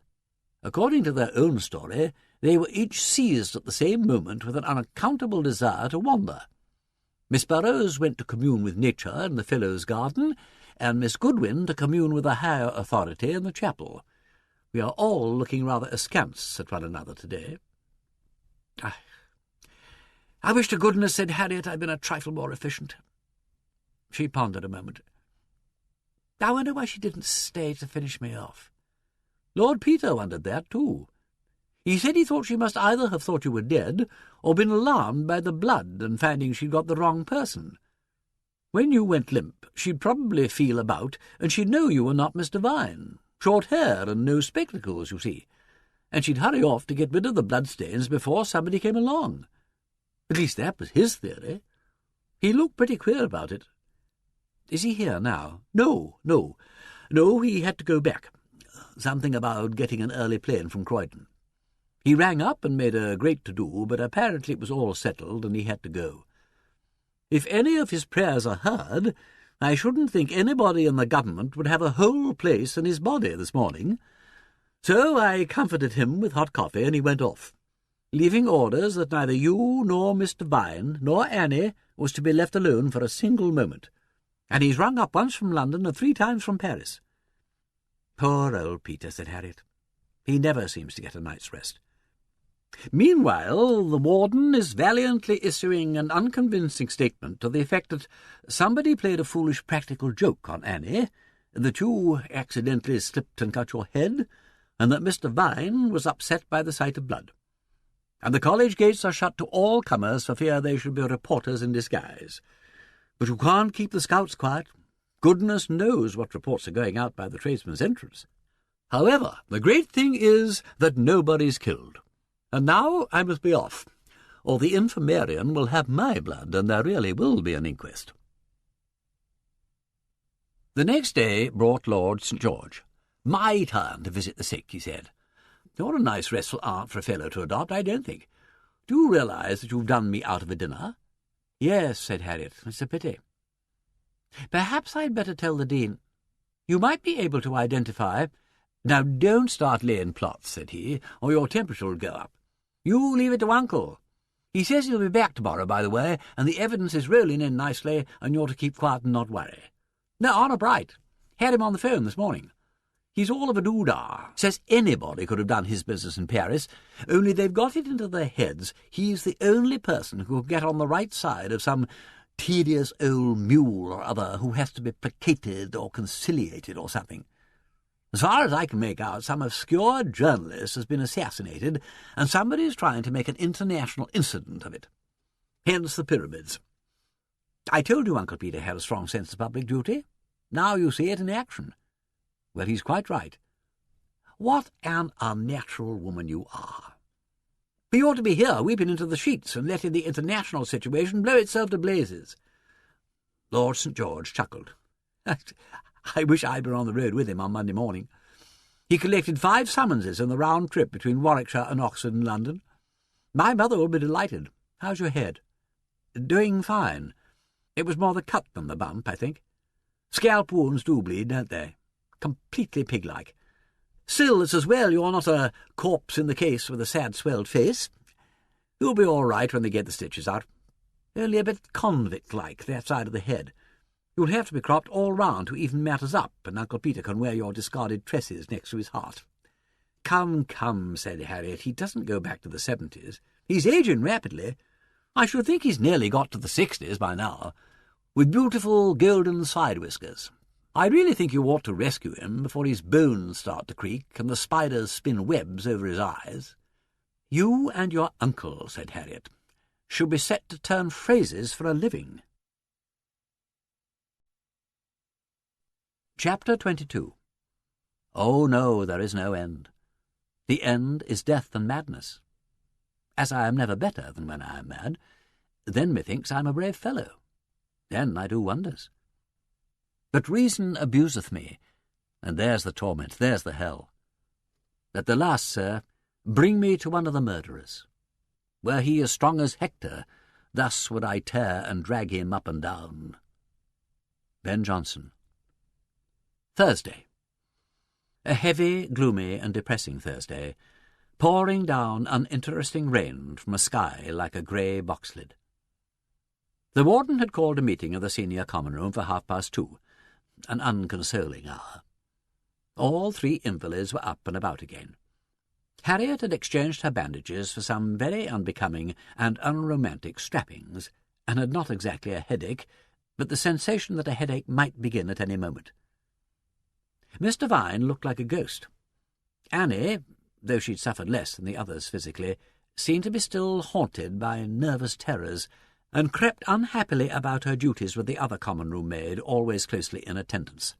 According to their own story, they were each seized at the same moment with an unaccountable desire to wander. Miss Burrows went to commune with nature in the Fellows' Garden, and Miss Goodwin to commune with a higher authority in the chapel. We are all looking rather askance at one another today. I wish to goodness, said Harriet, I'd been a trifle more efficient. She pondered a moment. I wonder why she didn't stay to finish me off. Lord Peter wondered that, too. He said he thought she must either have thought you were dead or been alarmed by the blood and finding she'd got the wrong person. When you went limp, she'd probably feel about, and she'd know you were not Mr. Vine. Short hair and no spectacles, you see. And she'd hurry off to get rid of the bloodstains before somebody came along. At least that was his theory. He looked pretty queer about it. Is he here now? No, he had to go back. Something about getting an early plane from Croydon. He rang up and made a great to-do, but apparently it was all settled and he had to go. If any of his prayers are heard, I shouldn't think anybody in the government would have a whole place in his body this morning. So I comforted him with hot coffee and he went off, leaving orders that neither you nor Mr. Vine nor Annie was to be left alone for a single moment. And he's rung up once from London and 3 times from Paris. Poor old Peter, said Harriet. He never seems to get a night's rest. Meanwhile, the warden is valiantly issuing an unconvincing statement to the effect that somebody played a foolish practical joke on Annie, that you accidentally slipped and cut your head, and that Mr. Vine was upset by the sight of blood. And the college gates are shut to all comers for fear they should be reporters in disguise. But you can't keep the scouts quiet. Goodness knows what reports are going out by the tradesman's entrance. However, the great thing is that nobody's killed. And now I must be off, or the infirmarian will have my blood, and there really will be an inquest. The next day brought Lord St. George. "My turn to visit the sick," he said. "You're a nice restful aunt for a fellow to adopt, I don't think. Do you realise that you've done me out of a dinner?" "Yes," said Harriet. "It's a pity." "Perhaps I'd better tell the Dean. You might be able to identify—" "Now, don't start laying plots," said he, "or your temperature will go up. You leave it to Uncle. He says he'll be back tomorrow, by the way, and the evidence is rolling in nicely, and you're to keep quiet and not worry. No, honour bright. Had him on the phone this morning. He's all of a doodah. Says anybody could have done his business in Paris, only they've got it into their heads he's the only person who will get on the right side of some tedious old mule or other who has to be placated or conciliated or something. As far as I can make out, some obscure journalist has been assassinated, and somebody is trying to make an international incident of it. Hence the pyramids. I told you Uncle Peter had a strong sense of public duty. Now you see it in action. Well, he's quite right. What an unnatural woman you are. But you ought to be here weeping into the sheets and letting the international situation blow itself to blazes." Lord St. George chuckled. "I wish I'd been on the road with him on Monday morning. He collected 5 summonses in the round trip between Warwickshire and Oxford and London. My mother will be delighted. How's your head?" "Doing fine. It was more the cut than the bump, I think. Scalp wounds do bleed, don't they? Completely pig-like. Still, it's as well you're not a corpse in the case with a sad swelled face. You'll be all right when they get the stitches out. Only a bit convict-like, that side of the head. You'll have to be cropped all round to even matters up, and Uncle Peter can wear your discarded tresses next to his heart." "Come, come," said Harriet, "he doesn't go back to the 70s. He's ageing rapidly. I should think he's nearly got to the 60s by now, with beautiful golden side whiskers. I really think you ought to rescue him before his bones start to creak and the spiders spin webs over his eyes." "You and your uncle," said Harriet, "should be set to turn phrases for a living." Chapter 22. Oh, no, there is no end. The end is death and madness. As I am never better than when I am mad, then methinks I am a brave fellow. Then I do wonders. But reason abuseth me, and there's the torment, there's the hell. At the last, sir, bring me to one of the murderers. Were he as strong as Hector, thus would I tear and drag him up and down. Ben Jonson. Thursday. A heavy, gloomy, and depressing Thursday, pouring down uninteresting rain from a sky like a grey boxlid. The warden had called a meeting of the senior common room for 2:30, an unconsoling hour. All 3 invalids were up and about again. Harriet had exchanged her bandages for some very unbecoming and unromantic strappings, and had not exactly a headache, but the sensation that a headache might begin at any moment. Mr. Vine looked like a ghost. Annie, though she'd suffered less than the others physically, seemed to be still haunted by nervous terrors, and crept unhappily about her duties with the other common-room maid, always closely in attendance.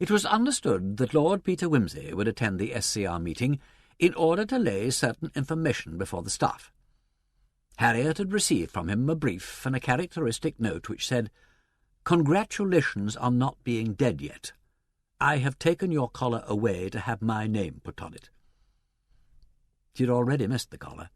It was understood that Lord Peter Wimsey would attend the SCR meeting in order to lay certain information before the staff. Harriet had received from him a brief and a characteristic note which said, "Congratulations on not being dead yet. I have taken your collar away to have my name put on it." She had already missed the collar,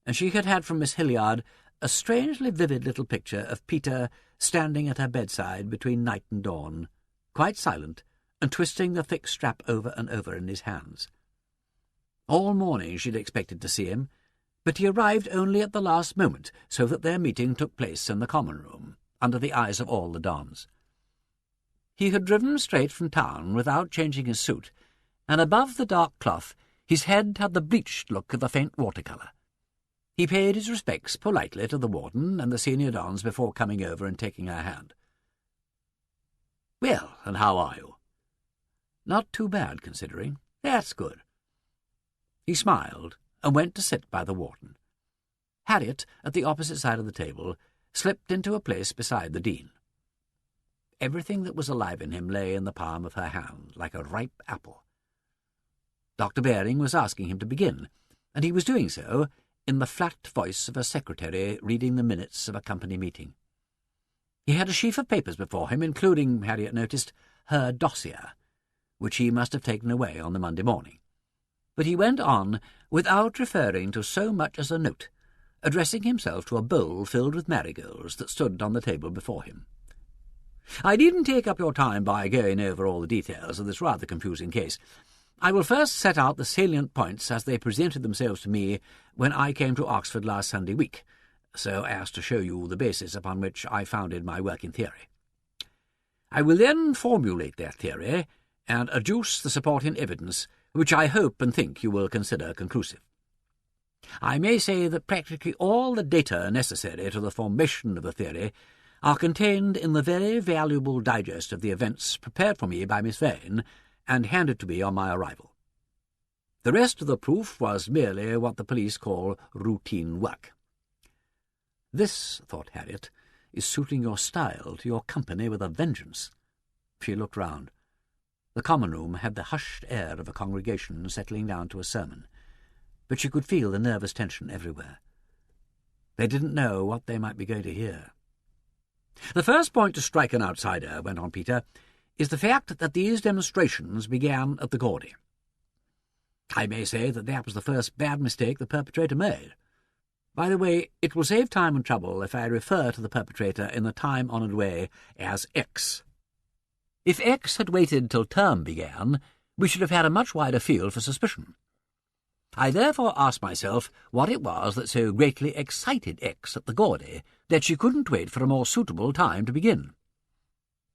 and she had had from Miss Hilliard a strangely vivid little picture of Peter standing at her bedside between night and dawn, quite silent, and twisting the thick strap over and over in his hands. All morning she had expected to see him, but he arrived only at the last moment, so that their meeting took place in the common room, under the eyes of all the dons. He had driven straight from town without changing his suit, and above the dark cloth his head had the bleached look of a faint watercolour. He paid his respects politely to the warden and the senior dons before coming over and taking her hand. "Well, and how are you?" "Not too bad, considering." "That's good." He smiled and went to sit by the warden. Harriet, at the opposite side of the table, slipped into a place beside the dean. Everything that was alive in him lay in the palm of her hand, like a ripe apple. Dr. Baring was asking him to begin, and he was doing so in the flat voice of a secretary reading the minutes of a company meeting. He had a sheaf of papers before him, including, Harriet noticed, her dossier, which he must have taken away on the Monday morning. But he went on without referring to so much as a note, addressing himself to a bowl filled with marigolds that stood on the table before him. "I needn't take up your time by going over all the details of this rather confusing case. I will first set out the salient points as they presented themselves to me when I came to Oxford last Sunday week, so as to show you the basis upon which I founded my work in theory. I will then formulate that theory and adduce the supporting evidence which I hope and think you will consider conclusive. I may say that practically all the data necessary to the formation of the theory are contained in the very valuable digest of the events prepared for me by Miss Vane and handed to me on my arrival. The rest of the proof was merely what the police call routine work." "This," thought Harriet, "is suiting your style to your company with a vengeance." She looked round. The common room had the hushed air of a congregation settling down to a sermon, but she could feel the nervous tension everywhere. They didn't know what they might be going to hear. "The first point to strike an outsider," went on Peter, "is the fact that these demonstrations began at the Gaudy. I may say that was the first bad mistake the perpetrator made. By the way, it will save time and trouble if I refer to the perpetrator in the time-honoured way as X. If X had waited till term began, we should have had a much wider field for suspicion. I therefore asked myself what it was that so greatly excited X at the Gaudy that she couldn't wait for a more suitable time to begin.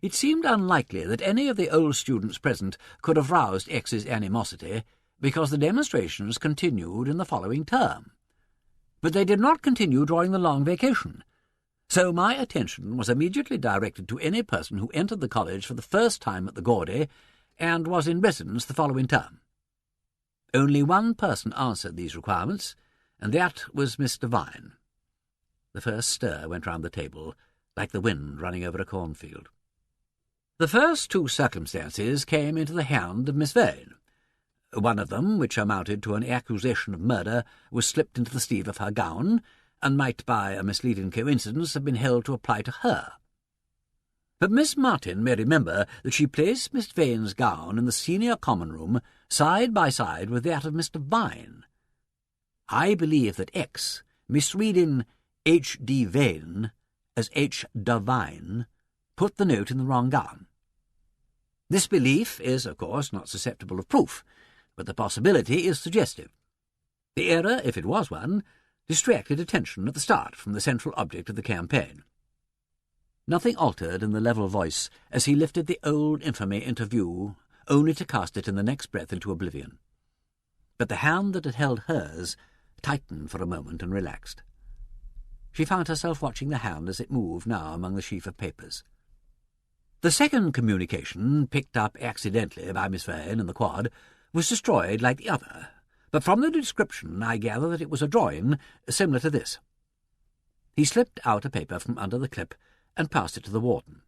It seemed unlikely that any of the old students present could have roused X's animosity, because the demonstrations continued in the following term. But they did not continue during the long vacation, so my attention was immediately directed to any person who entered the college for the first time at the Gaudy and was in residence the following term. Only one person answered these requirements, and that was Mr. Vine." The first stir went round the table, like the wind running over a cornfield. "The first two circumstances came into the hand of Miss Vane. One of them, which amounted to an accusation of murder, was slipped into the sleeve of her gown, and might by a misleading coincidence have been held to apply to her. But Miss Martin may remember that she placed Miss Vane's gown in the senior common room side by side with that of Mr. Vine. I believe that X, misreading H.D. Vane as H. Devine, put the note in the wrong gown. This belief is, of course, not susceptible of proof, but the possibility is suggestive. The error, if it was one, distracted attention at the start from the central object of the campaign." Nothing altered in the level voice as he lifted the old infamy into view, only to cast it in the next breath into oblivion. But the hand that had held hers tightened for a moment and relaxed. She found herself watching the hand as it moved now among the sheaf of papers. The second communication, picked up accidentally by Miss Vane in the quad, was destroyed like the other, but from the description I gather that it was a drawing similar to this. He slipped out a paper from under the clip and passed it to the warden.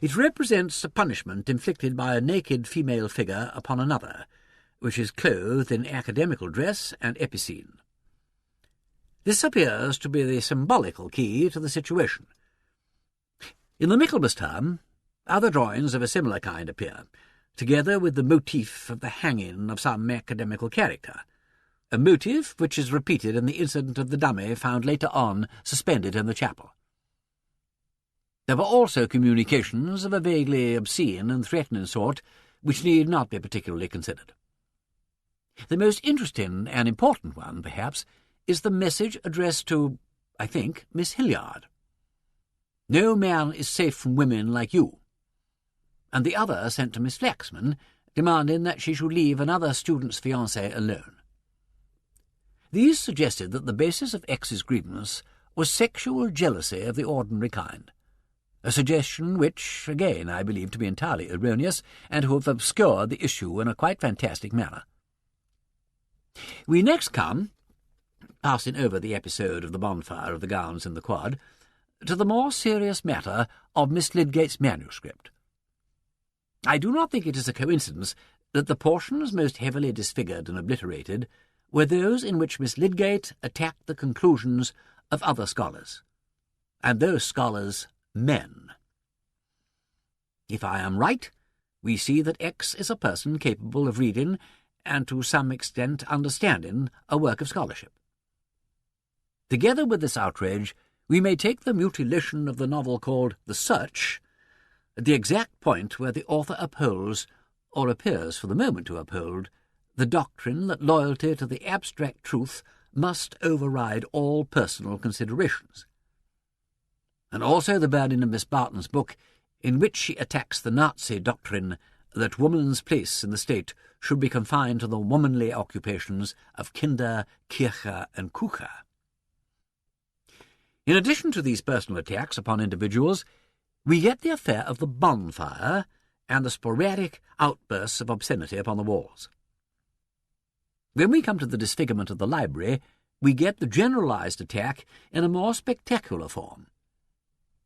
It represents a punishment inflicted by a naked female figure upon another, which is clothed in academical dress and epicene. This appears to be the symbolical key to the situation. In the Michaelmas term, other drawings of a similar kind appear, together with the motif of the hanging of some academical character, a motif which is repeated in the incident of the dummy found later on suspended in the chapel. There were also communications of a vaguely obscene and threatening sort, which need not be particularly considered. The most interesting and important one, perhaps, is the message addressed to, I think, Miss Hilliard. "No man is safe from women like you," and the other sent to Miss Flaxman, demanding that she should leave another student's fiancé alone. These suggested that the basis of X's grievance was sexual jealousy of the ordinary kind, a suggestion which, again, I believe to be entirely erroneous, and to have obscured the issue in a quite fantastic manner. We next come, passing over the episode of the bonfire of the gowns in the quad, to the more serious matter of Miss Lydgate's manuscript. I do not think it is a coincidence that the portions most heavily disfigured and obliterated were those in which Miss Lydgate attacked the conclusions of other scholars, and those scholars men. If I am right, we see that X is a person capable of reading and to some extent understanding a work of scholarship. Together with this outrage, we may take the mutilation of the novel called The Search at the exact point where the author upholds, or appears for the moment to uphold, the doctrine that loyalty to the abstract truth must override all personal considerations. And also the burden of Miss Barton's book, in which she attacks the Nazi doctrine that woman's place in the state should be confined to the womanly occupations of Kinder, Kirche, and Küche. In addition to these personal attacks upon individuals, we get the affair of the bonfire and the sporadic outbursts of obscenity upon the walls. When we come to the disfigurement of the library, we get the generalized attack in a more spectacular form.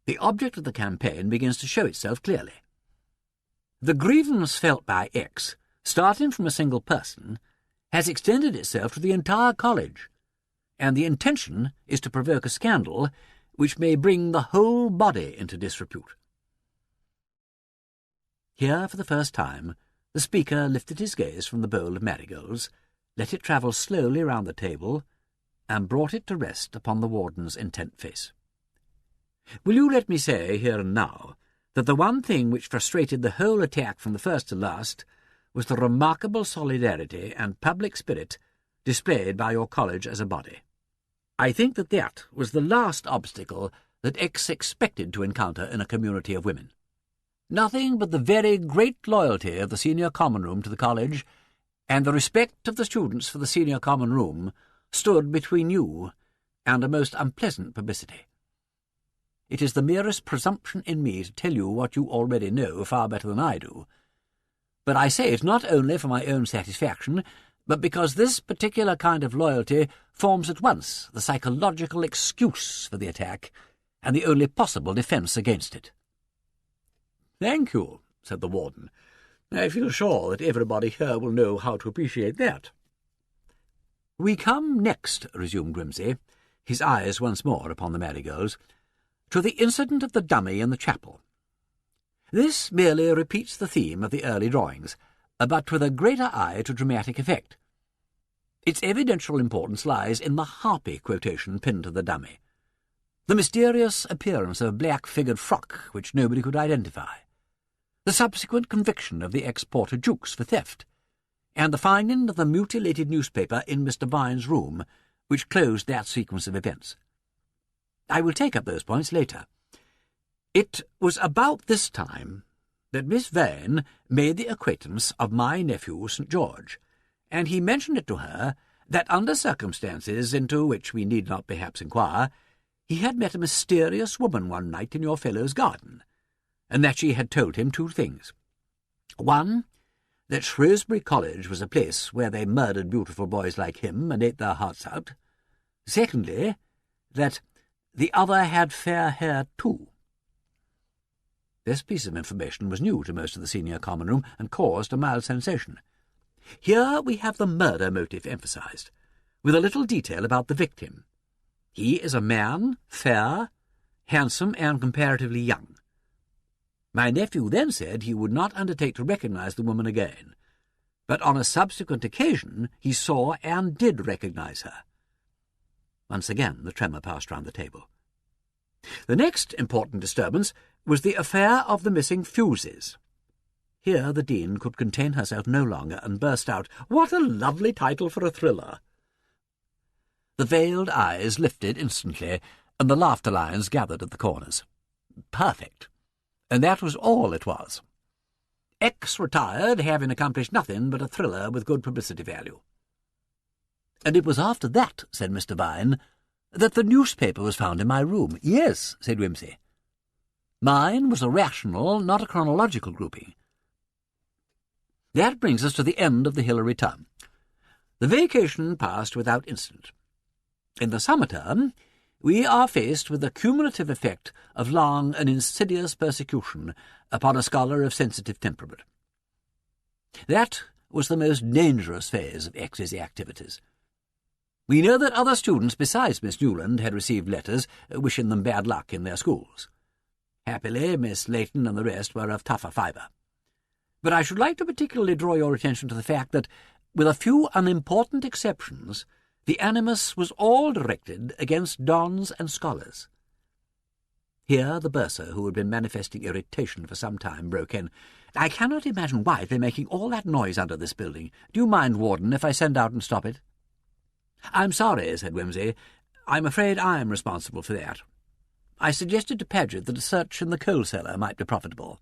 The object of the campaign begins to show itself clearly. The grievance felt by X, starting from a single person, has extended itself to the entire college, and the intention is to provoke a scandal which may bring the whole body into disrepute. Here, for the first time, the speaker lifted his gaze from the bowl of marigolds, let it travel slowly round the table, and brought it to rest upon the warden's intent face. Will you let me say, here and now, that the one thing which frustrated the whole attack from the first to last was the remarkable solidarity and public spirit displayed by your college as a body. I think that that was the last obstacle that X expected to encounter in a community of women. Nothing but the very great loyalty of the senior common room to the college and the respect of the students for the senior common room stood between you and a most unpleasant publicity. It is the merest presumption in me to tell you what you already know far better than I do. But I say it not only for my own satisfaction, but because this particular kind of loyalty forms at once the psychological excuse for the attack and the only possible defence against it. "Thank you," said the warden. "I feel sure that everybody here will know how to appreciate that." "We come next," resumed Wimsey, his eyes once more upon the marigolds, "to the incident of the dummy in the chapel. This merely repeats the theme of the early drawings, but with a greater eye to dramatic effect. Its evidential importance lies in the harpy quotation pinned to the dummy, the mysterious appearance of a black-figured frock which nobody could identify, the subsequent conviction of the ex-porter Jukes for theft, and the finding of the mutilated newspaper in Mr. Vine's room, which closed that sequence of events. I will take up those points later. It was about this time that Miss Vane made the acquaintance of my nephew St. George, and he mentioned it to her that under circumstances into which we need not perhaps inquire, he had met a mysterious woman one night in your fellow's garden, and that she had told him two things. One, that Shrewsbury College was a place where they murdered beautiful boys like him and ate their hearts out. Secondly, that the other had fair hair too. This piece of information was new to most of the senior common room and caused a mild sensation. Here we have the murder motive emphasized, with a little detail about the victim. He is a man, fair, handsome, and comparatively young. My nephew then said he would not undertake to recognize the woman again, but on a subsequent occasion he saw and did recognize her. Once again the tremor passed round the table. The next important disturbance was the affair of the missing fuses. Here the Dean could contain herself no longer and burst out, "What a lovely title for a thriller!" The veiled eyes lifted instantly, and the laughter lines gathered at the corners. Perfect. And that was all it was. X retired, having accomplished nothing but a thriller with good publicity value. "And it was after that," said Mr. Vine, "that the newspaper was found in my room." "Yes," said Wimsey. "Mine was a rational, not a chronological grouping. That brings us to the end of the Hilary term. The vacation passed without incident. In the summer term, we are faced with the cumulative effect of long and insidious persecution upon a scholar of sensitive temperament. That was the most dangerous phase of X's activities. We know that other students besides Miss Newland had received letters wishing them bad luck in their schools. Happily, Miss Layton and the rest were of tougher fibre. But I should like to particularly draw your attention to the fact that, with a few unimportant exceptions, the animus was all directed against dons and scholars. Here the bursar, who had been manifesting irritation for some time, broke in. "I cannot imagine why they're making all that noise under this building. Do you mind, Warden, if I send out and stop it?" "I'm sorry," said Wimsey. "I'm afraid I'm responsible for that. I suggested to Paget that a search in the coal cellar might be profitable."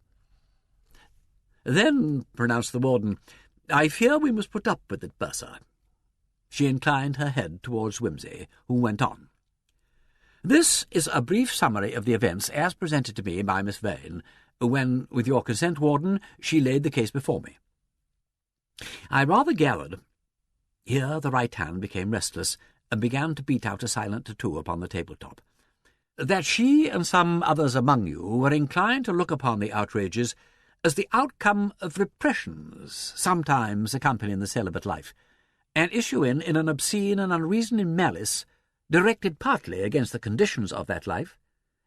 "Then," pronounced the Warden, "I fear we must put up with it, bursar." She inclined her head towards Wimsey, who went on. "This is a brief summary of the events as presented to me by Miss Vane, when, with your consent, Warden, she laid the case before me. I rather gathered—" Here the right hand became restless and began to beat out a silent tattoo upon the tabletop. "That she and some others among you were inclined to look upon the outrages as the outcome of repressions sometimes accompanying the celibate life, and issuing in an obscene and unreasoning malice directed partly against the conditions of that life,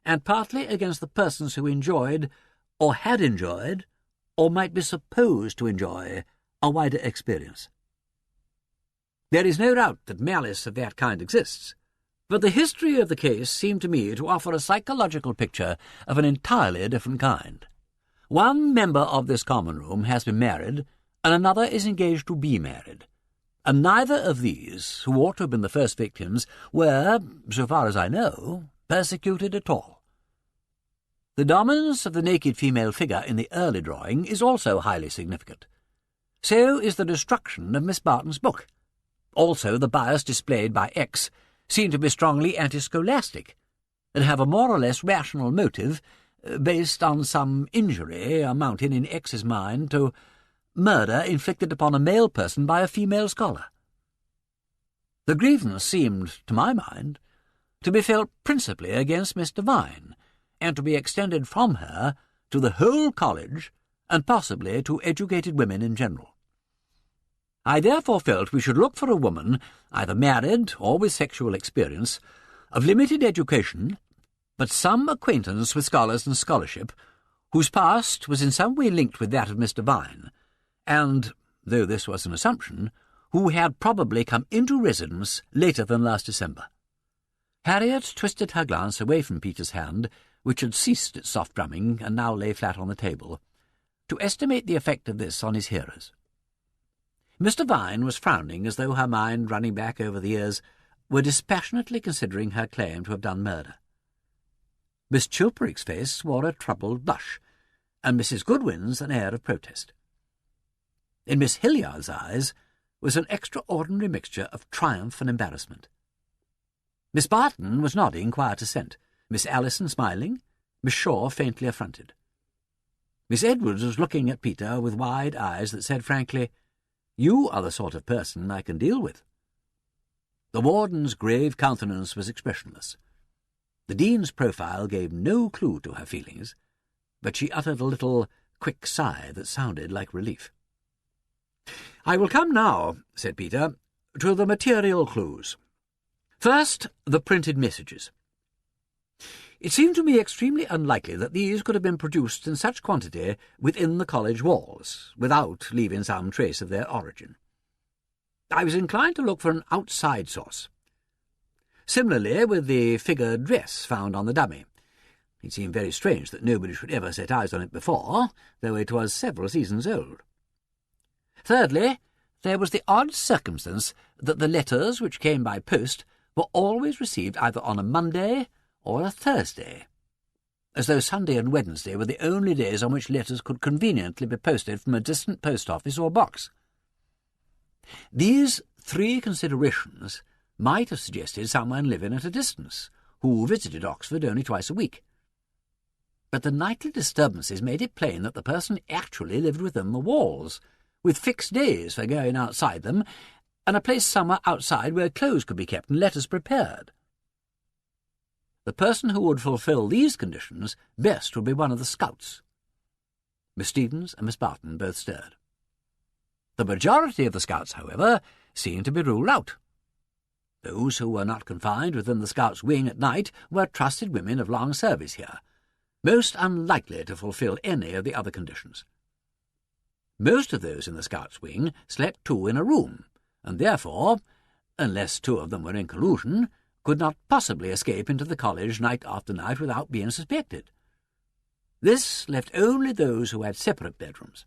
and partly against the persons who enjoyed, or had enjoyed, or might be supposed to enjoy, a wider experience. There is no doubt that malice of that kind exists, but the history of the case seemed to me to offer a psychological picture of an entirely different kind. One member of this common room has been married, and another is engaged to be married, and neither of these, who ought to have been the first victims, were, so far as I know, persecuted at all. The dominance of the naked female figure in the early drawing is also highly significant. So is the destruction of Miss Barton's book. Also the bias displayed by X seem to be strongly anti-scholastic, and have a more or less rational motive, based on some injury amounting in X's mind to murder inflicted upon a male person by a female scholar. The grievance seemed, to my mind, to be felt principally against Mr. Vine, and to be extended from her to the whole college, and possibly to educated women in general. I therefore felt we should look for a woman, either married or with sexual experience, of limited education, but some acquaintance with scholars and scholarship, whose past was in some way linked with that of Mr. Vine, and, though this was an assumption, who had probably come into residence later than last December. Harriet twisted her glance away from Peter's hand, which had ceased its soft drumming and now lay flat on the table, to estimate the effect of this on his hearers. Mr. Vine was frowning as though her mind, running back over the years, were dispassionately considering her claim to have done murder. Miss Chilperick's face wore a troubled blush, and Mrs. Goodwin's an air of protest. In Miss Hilliard's eyes was an extraordinary mixture of triumph and embarrassment. Miss Barton was nodding quiet assent, Miss Allison smiling, Miss Shaw faintly affronted. Miss Edwards was looking at Peter with wide eyes that said frankly, "You are the sort of person I can deal with." The warden's grave countenance was expressionless. The dean's profile gave no clue to her feelings, but she uttered a little, quick sigh that sounded like relief. "I will come now," said Peter, "to the material clues. First, the printed messages. It seemed to me extremely unlikely that these could have been produced in such quantity within the college walls, without leaving some trace of their origin. I was inclined to look for an outside source. Similarly with the figured dress found on the dummy. It seemed very strange that nobody should ever set eyes on it before, though it was several seasons old. Thirdly, there was the odd circumstance that the letters which came by post were always received either on a Monday or a Thursday, as though Sunday and Wednesday were the only days on which letters could conveniently be posted from a distant post office or box. These three considerations might have suggested someone living at a distance, who visited Oxford only twice a week. But the nightly disturbances made it plain that the person actually lived within the walls, with fixed days for going outside them, and a place somewhere outside where clothes could be kept and letters prepared. The person who would fulfil these conditions best would be one of the scouts. Miss Stevens and Miss Barton both stirred. The majority of the scouts, however, seemed to be ruled out. Those who were not confined within the scouts' wing at night were trusted women of long service here, most unlikely to fulfil any of the other conditions. Most of those in the Scouts' wing slept two in a room, and therefore, unless two of them were in collusion, could not possibly escape into the college night after night without being suspected. This left only those who had separate bedrooms.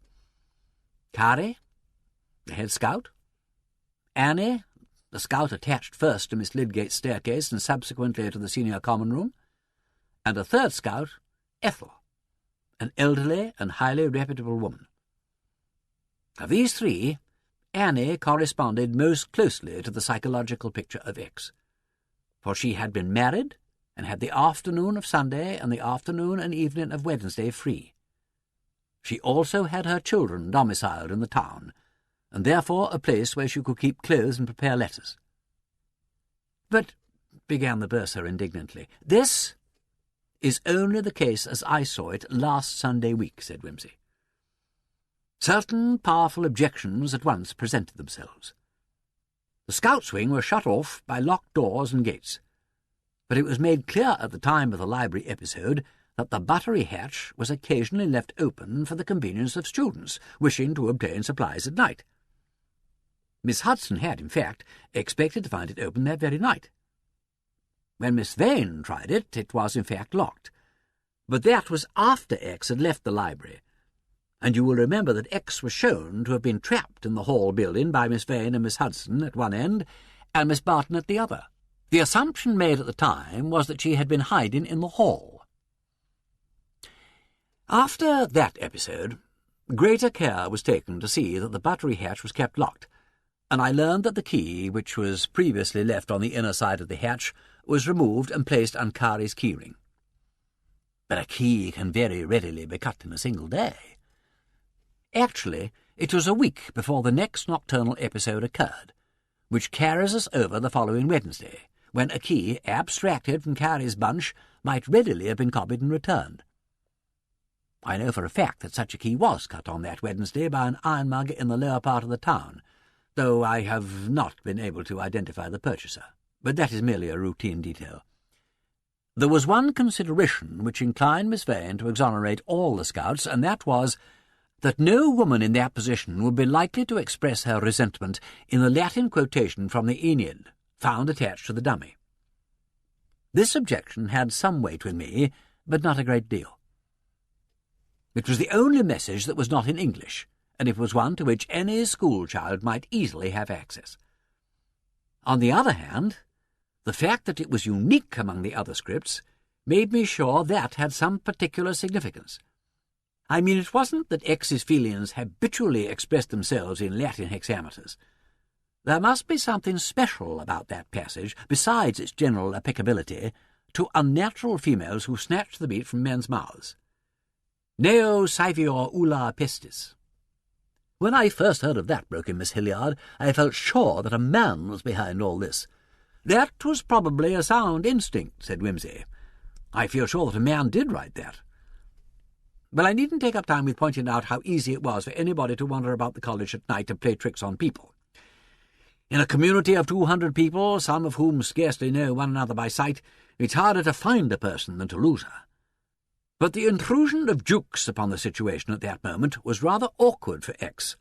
Carrie, the head scout, Annie, the scout attached first to Miss Lydgate's staircase and subsequently to the senior common room, and a third scout, Ethel, an elderly and highly reputable woman. Of these three, Annie corresponded most closely to the psychological picture of X, for she had been married and had the afternoon of Sunday and the afternoon and evening of Wednesday free. She also had her children domiciled in the town, and therefore a place where she could keep clothes and prepare letters. "But," began the bursar indignantly, "this is only the case as I saw it last Sunday week," said Wimsey. Certain powerful objections at once presented themselves. The Scouts' wing were shut off by locked doors and gates, but it was made clear at the time of the library episode that the buttery hatch was occasionally left open for the convenience of students wishing to obtain supplies at night. Miss Hudson had, in fact, expected to find it open that very night. When Miss Vane tried it, it was in fact locked, but that was after X had left the library, and you will remember that X was shown to have been trapped in the hall building by Miss Vane and Miss Hudson at one end and Miss Barton at the other. The assumption made at the time was that she had been hiding in the hall. After that episode, greater care was taken to see that the buttery hatch was kept locked, and I learned that the key, which was previously left on the inner side of the hatch, was removed and placed on Kari's keyring. But a key can very readily be cut in a single day. Actually, it was a week before the next nocturnal episode occurred, which carries us over the following Wednesday, when a key abstracted from Kari's bunch might readily have been copied and returned. I know for a fact that such a key was cut on that Wednesday by an ironmonger in the lower part of the town, though I have not been able to identify the purchaser, but that is merely a routine detail. There was one consideration which inclined Miss Vane to exonerate all the Scouts, and that was that no woman in that position would be likely to express her resentment in the Latin quotation from the Aeneid, found attached to the dummy. This objection had some weight with me, but not a great deal. It was the only message that was not in English, and it was one to which any schoolchild might easily have access. On the other hand, the fact that it was unique among the other scripts made me sure that had some particular significance. I mean, it wasn't that X's feelings habitually expressed themselves in Latin hexameters. There must be something special about that passage, besides its general applicability to unnatural females who snatch the meat from men's mouths. Neo saevior ulla pestis. When I first heard of that, broke in Miss Hilliard, I felt sure that a man was behind all this. That was probably a sound instinct, said Wimsey. I feel sure that a man did write that. Well, I needn't take up time with pointing out how easy it was for anybody to wander about the college at night and play tricks on people. In a community of 200 people, some of whom scarcely know one another by sight, it's harder to find a person than to lose her. But the intrusion of Jukes upon the situation at that moment was rather awkward for X.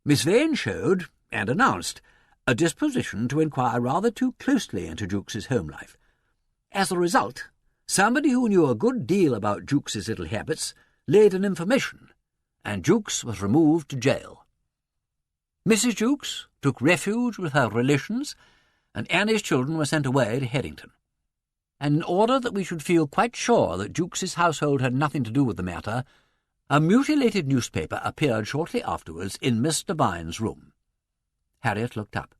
Miss Vane showed, and announced, a disposition to inquire rather too closely into Jukes's home life. As a result, somebody who knew a good deal about Jukes's little habits laid an information, and Jukes was removed to jail. Mrs. Jukes took refuge with her relations, and Annie's children were sent away to Headington. And in order that we should feel quite sure that Jukes's household had nothing to do with the matter, a mutilated newspaper appeared shortly afterwards in Mr. Vine's room. Harriet looked up.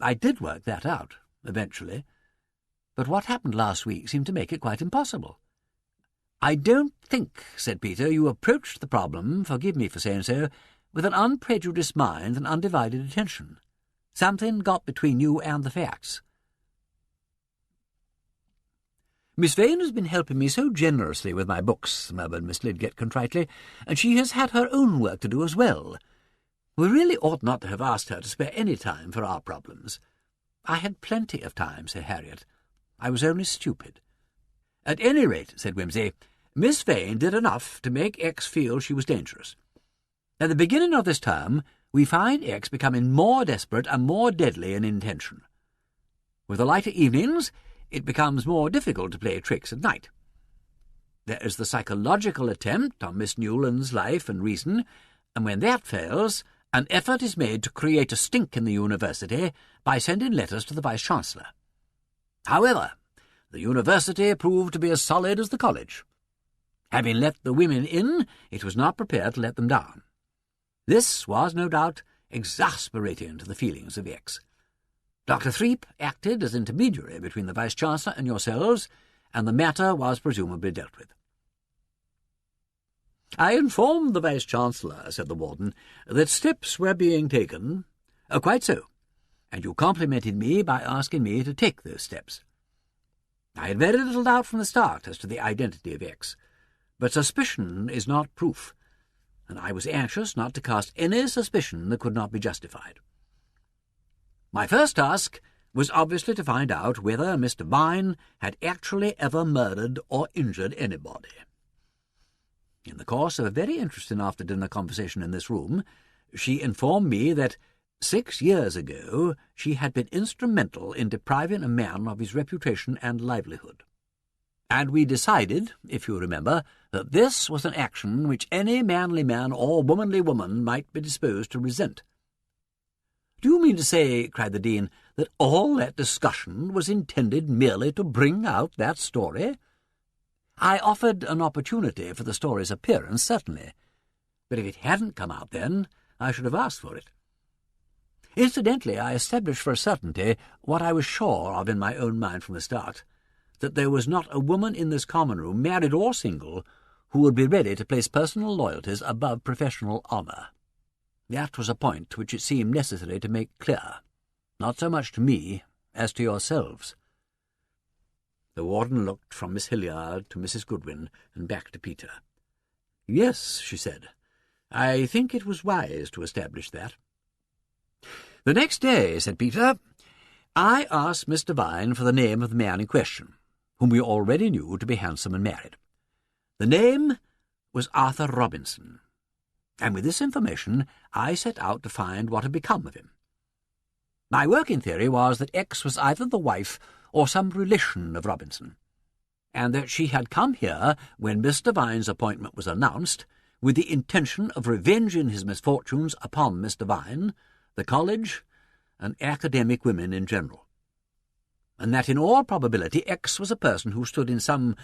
I did work that out, eventually, but what happened last week seemed to make it quite impossible. I don't think, said Peter, you approached the problem, forgive me for saying so, with an unprejudiced mind and undivided attention. Something got between you and the facts. Miss Vane has been helping me so generously with my books, murmured Miss Lydgate contritely, and she has had her own work to do as well. We really ought not to have asked her to spare any time for our problems. I had plenty of time, said Harriet. I was only stupid. At any rate, said Wimsey, Miss Vane did enough to make X feel she was dangerous. At the beginning of this term, we find X becoming more desperate and more deadly in intention. With the lighter evenings, it becomes more difficult to play tricks at night. There is the psychological attempt on Miss Newland's life and reason, and when that fails, an effort is made to create a stink in the university by sending letters to the Vice-Chancellor. However, the university proved to be as solid as the college. Having let the women in, it was not prepared to let them down. This was, no doubt, exasperating to the feelings of X. Dr. Threep acted as intermediary between the Vice-Chancellor and yourselves, and the matter was presumably dealt with. "I informed the Vice-Chancellor," said the warden, "that steps were being taken." "Quite so, and you complimented me by asking me to take those steps. I had very little doubt from the start as to the identity of X, but suspicion is not proof, and I was anxious not to cast any suspicion that could not be justified. My first task was obviously to find out whether Mr. Vine had actually ever murdered or injured anybody. In the course of a very interesting after-dinner conversation in this room, she informed me that 6 years ago she had been instrumental in depriving a man of his reputation and livelihood. And we decided, if you remember, that this was an action which any manly man or womanly woman might be disposed to resent. "Do you mean to say," cried the Dean, "that all that discussion was intended merely to bring out that story?" "I offered an opportunity for the story's appearance, certainly, but if it hadn't come out then, I should have asked for it. Incidentally, I established for a certainty what I was sure of in my own mind from the start, that there was not a woman in this common room, married or single, who would be ready to place personal loyalties above professional honour. That was a point which it seemed necessary to make clear, not so much to me as to yourselves." The warden looked from Miss Hilliard to Mrs. Goodwin and back to Peter. "Yes," she said, "I think it was wise to establish that." "The next day," said Peter, "I asked Mr. Vine for the name of the man in question, whom we already knew to be handsome and married. The name was Arthur Robinson, and with this information I set out to find what had become of him. My working theory was that X was either the wife or some relation of Robinson, and that she had come here when Mr. Vine's appointment was announced with the intention of revenging his misfortunes upon Mr. Vine, the college, and academic women in general, and that in all probability X was a person who stood in some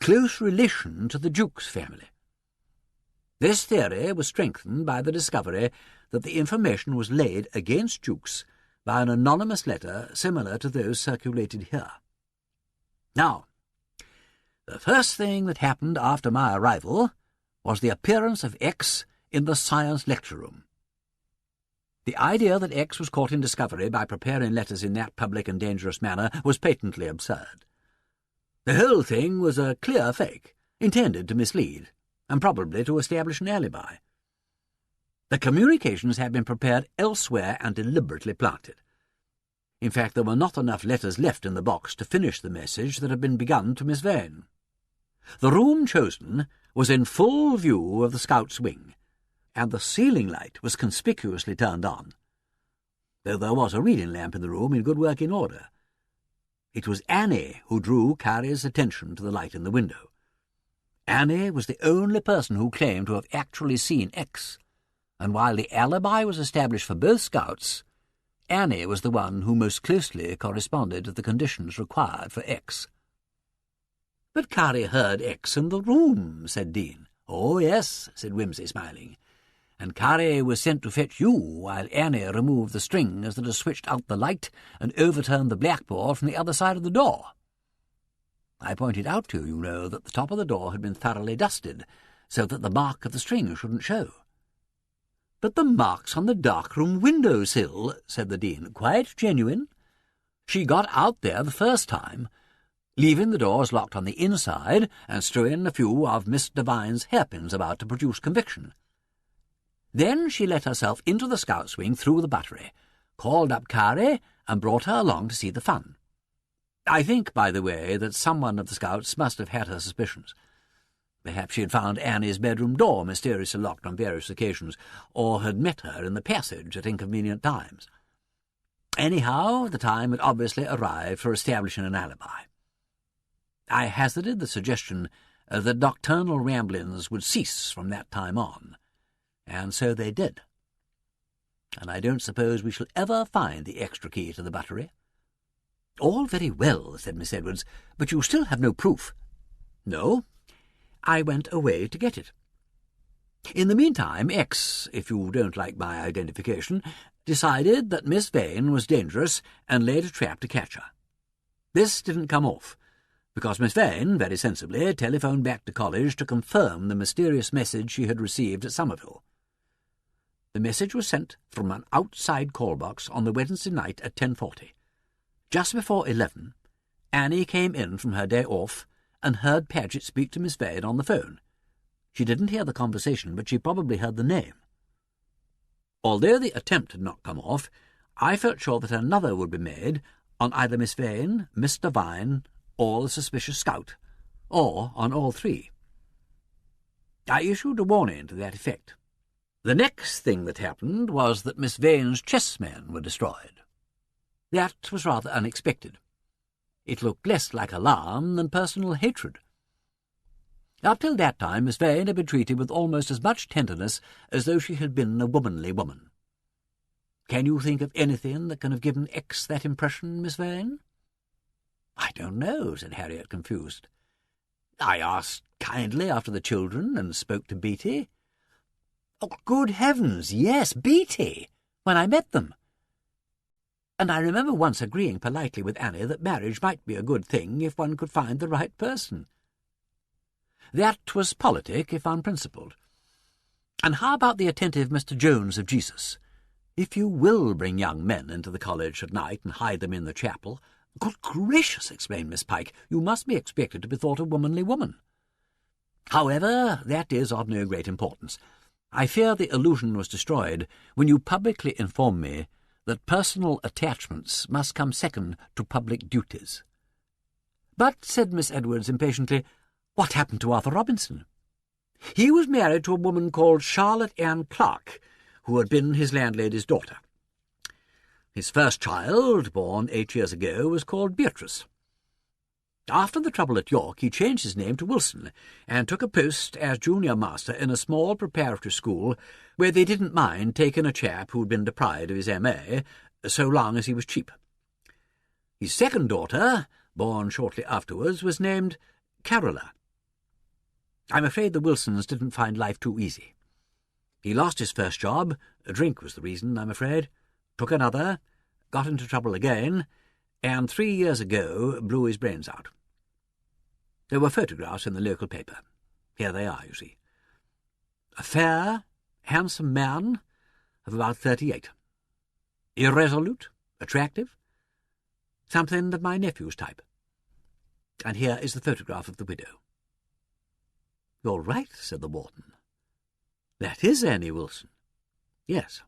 close relation to the Duke's family. This theory was strengthened by the discovery that the information was laid against Jukes by an anonymous letter similar to those circulated here. Now, the first thing that happened after my arrival was the appearance of X in the science lecture-room. The idea that X was caught in discovery by preparing letters in that public and dangerous manner was patently absurd. The whole thing was a clear fake, intended to mislead, and probably to establish an alibi. The communications had been prepared elsewhere and deliberately planted. In fact, there were not enough letters left in the box to finish the message that had been begun to Miss Vane. The room chosen was in full view of the Scouts' wing, and the ceiling light was conspicuously turned on, though there was a reading lamp in the room in good working order. It was Annie who drew Carrie's attention to the light in the window. Annie was the only person who claimed to have actually seen X, and while the alibi was established for both Scouts, Annie was the one who most closely corresponded to the conditions required for X. "But Carrie heard X in the room," said Dean. "Oh, yes," said Wimsey, smiling, "and Carrie was sent to fetch you while Annie removed the strings that had switched out the light and overturned the blackboard from the other side of the door. I pointed out to you, that the top of the door had been thoroughly dusted, so that the mark of the string shouldn't show." "But the marks on the dark-room window-sill," said the Dean, "quite genuine. She got out there the first time, leaving the doors locked on the inside and strewing a few of Mr. Vine's hairpins about to produce conviction. Then she let herself into the Scouts' wing through the buttery, called up Carrie, and brought her along to see the fun. I think, by the way, that someone of the Scouts must have had her suspicions. Perhaps she had found Annie's bedroom door mysteriously locked on various occasions, or had met her in the passage at inconvenient times. Anyhow, the time had obviously arrived for establishing an alibi. I hazarded the suggestion that nocturnal ramblings would cease from that time on, and so they did. And I don't suppose we shall ever find the extra key to the buttery. "All very well," said Miss Edwards, "but you still have no proof." "No. I went away to get it. In the meantime, X, if you don't like my identification, decided that Miss Vane was dangerous and laid a trap to catch her. This didn't come off, because Miss Vane, very sensibly, telephoned back to college to confirm the mysterious message she had received at Somerville. The message was sent from an outside call box on the Wednesday night at 10:40. Just before 11, Annie came in from her day off and heard Paget speak to Miss Vane on the phone. She didn't hear the conversation, but she probably heard the name. Although the attempt had not come off, I felt sure that another would be made on either Miss Vane, Mr. Vine, or the suspicious scout, or on all three. I issued a warning to that effect. The next thing that happened was that Miss Vane's chessmen were destroyed. That was rather unexpected. It looked less like alarm than personal hatred. Up till that time, Miss Vane had been treated with almost as much tenderness as though she had been a womanly woman. Can you think of anything that can have given X that impression, Miss Vane? "I don't know," said Harriet, confused. "I asked kindly after the children and spoke to Beatty." "Oh, good heavens, yes, Beatty, when I met them. And I remember once agreeing politely with Annie that marriage might be a good thing if one could find the right person." "That was politic, if unprincipled. And how about the attentive Mr. Jones of Jesus? If you will bring young men into the college at night and hide them in the chapel—" "Good gracious," exclaimed Miss Pike, "you must be expected to be thought a womanly woman. However, that is of no great importance. I fear the illusion was destroyed when you publicly informed me that personal attachments must come second to public duties." "But," said Miss Edwards impatiently, "what happened to Arthur Robinson?" "He was married to a woman called Charlotte Ann Clark, who had been his landlady's daughter. His first child, born 8 years ago, was called Beatrice. After the trouble at York, he changed his name to Wilson, and took a post as junior master in a small preparatory school where they didn't mind taking a chap who'd been deprived of his M.A., so long as he was cheap. His second daughter, born shortly afterwards, was named Carola. I'm afraid the Wilsons didn't find life too easy. He lost his first job. A drink was the reason, I'm afraid. Took another, got into trouble again, and 3 years ago blew his brains out. There were photographs in the local paper. Here they are, you see. A fair, handsome man of about 38. Irresolute, attractive, something of my nephew's type. And here is the photograph of the widow." "You're right," said the warden. "That is Annie Wilson." "Yes.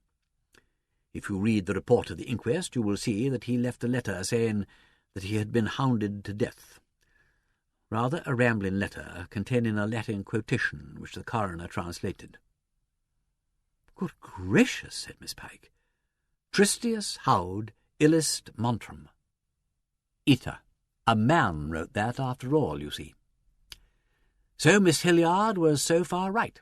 If you read the report of the inquest, you will see that he left a letter saying that he had been hounded to death. Rather a rambling letter containing a Latin quotation which the coroner translated." "Good gracious," said Miss Pike. "Tristius haud illist montrum." "Ita. A man wrote that after all, you see." So Miss Hilliard was so far right.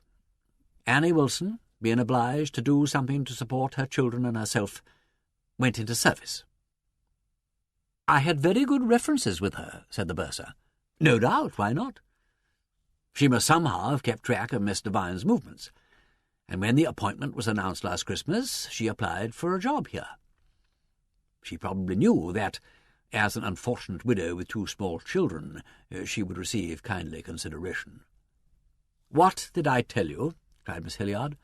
Annie Wilson, being obliged to do something to support her children and herself, went into service. "I had very good references with her," said the bursar. "No doubt, why not? She must somehow have kept track of Mr. Vine's movements, and when the appointment was announced last Christmas, she applied for a job here. She probably knew that, as an unfortunate widow with 2 small children, she would receive kindly consideration." "What did I tell you?" cried Miss Hilliard.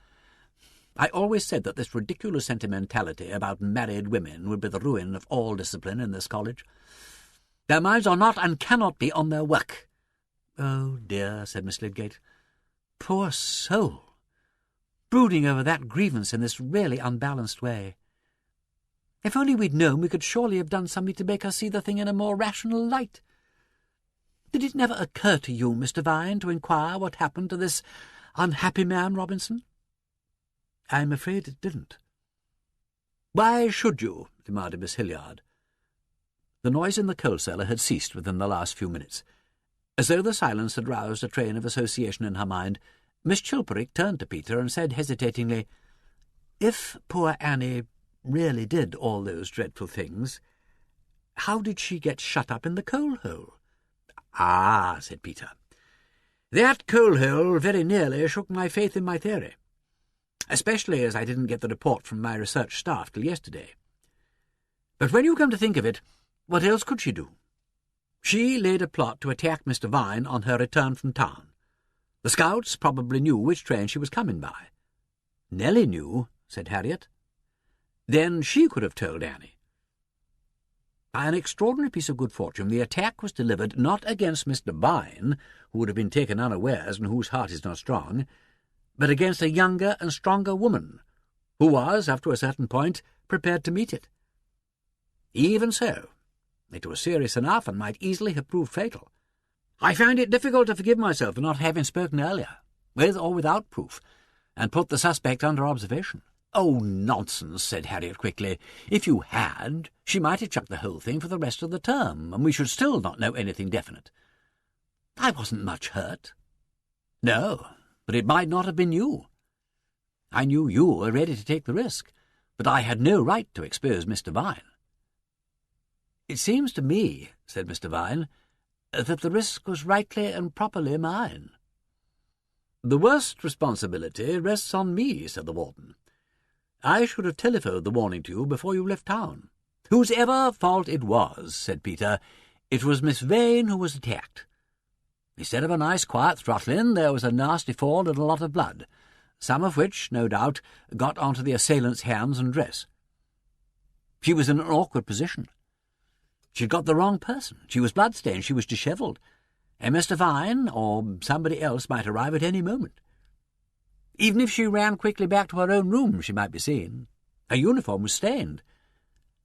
"I always said that this ridiculous sentimentality about married women would be the ruin of all discipline in this college. Their minds are not and cannot be on their work." "Oh, dear," said Miss Lydgate. "Poor soul! Brooding over that grievance in this really unbalanced way. If only we'd known, we could surely have done something to make her see the thing in a more rational light. Did it never occur to you, Mr. Vine, to inquire what happened to this unhappy man, Robinson?" "I'm afraid it didn't." "Why should you?" demanded Miss Hilliard. The noise in the coal cellar had ceased within the last few minutes. As though the silence had roused a train of association in her mind, Miss Chilperic turned to Peter and said hesitatingly, "If poor Annie really did all those dreadful things, how did she get shut up in the coal-hole?" "Ah," said Peter, "that coal-hole very nearly shook my faith in my theory, especially as I didn't get the report from my research staff till yesterday. But when you come to think of it, what else could she do? She laid a plot to attack Mr. Vine on her return from town. The scouts probably knew which train she was coming by." "Nellie knew," said Harriet. "Then she could have told Annie." By an extraordinary piece of good fortune, the attack was delivered not against Mr. Vine, who would have been taken unawares and whose heart is not strong, but against a younger and stronger woman, who was, up to a certain point, prepared to meet it. Even so, it was serious enough and might easily have proved fatal. I find it difficult to forgive myself for not having spoken earlier, with or without proof, and put the suspect under observation." "Oh, nonsense," said Harriet quickly. "If you had, she might have chucked the whole thing for the rest of the term, and we should still not know anything definite." "I wasn't much hurt." "No, but it might not have been you. I knew you were ready to take the risk, but I had no right to expose Mr. Vine." "It seems to me," said Mr. Vine, "that the risk was rightly and properly mine." "The worst responsibility rests on me," said the warden. "I should have telephoned the warning to you before you left town." "Whosever fault it was," said Peter, "it was Miss Vane who was attacked. Instead of a nice quiet throttling, there was a nasty fall and a lot of blood, some of which, no doubt, got onto the assailant's hands and dress. She was in an awkward position. She'd got the wrong person. She was blood-stained, she was dishevelled, and Mr. Vine or somebody else might arrive at any moment. Even if she ran quickly back to her own room, she might be seen. Her uniform was stained,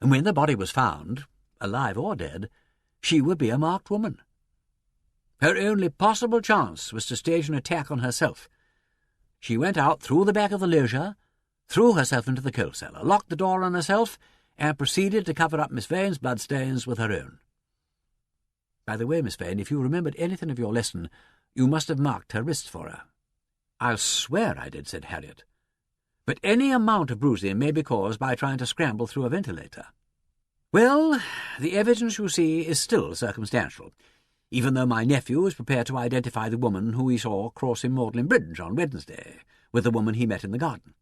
and when the body was found, alive or dead, she would be a marked woman. Her only possible chance was to stage an attack on herself. She went out through the back of the loggia, threw herself into the coal cellar, locked the door on herself, and proceeded to cover up Miss Vane's bloodstains with her own. By the way, Miss Vane, if you remembered anything of your lesson, you must have marked her wrists for her." "I'll swear I did," said Harriet. "But any amount of bruising may be caused by trying to scramble through a ventilator." "Well, the evidence, you see, is still circumstantial, even though my nephew is prepared to identify the woman who he saw crossing Magdalen Bridge on Wednesday with the woman he met in the garden.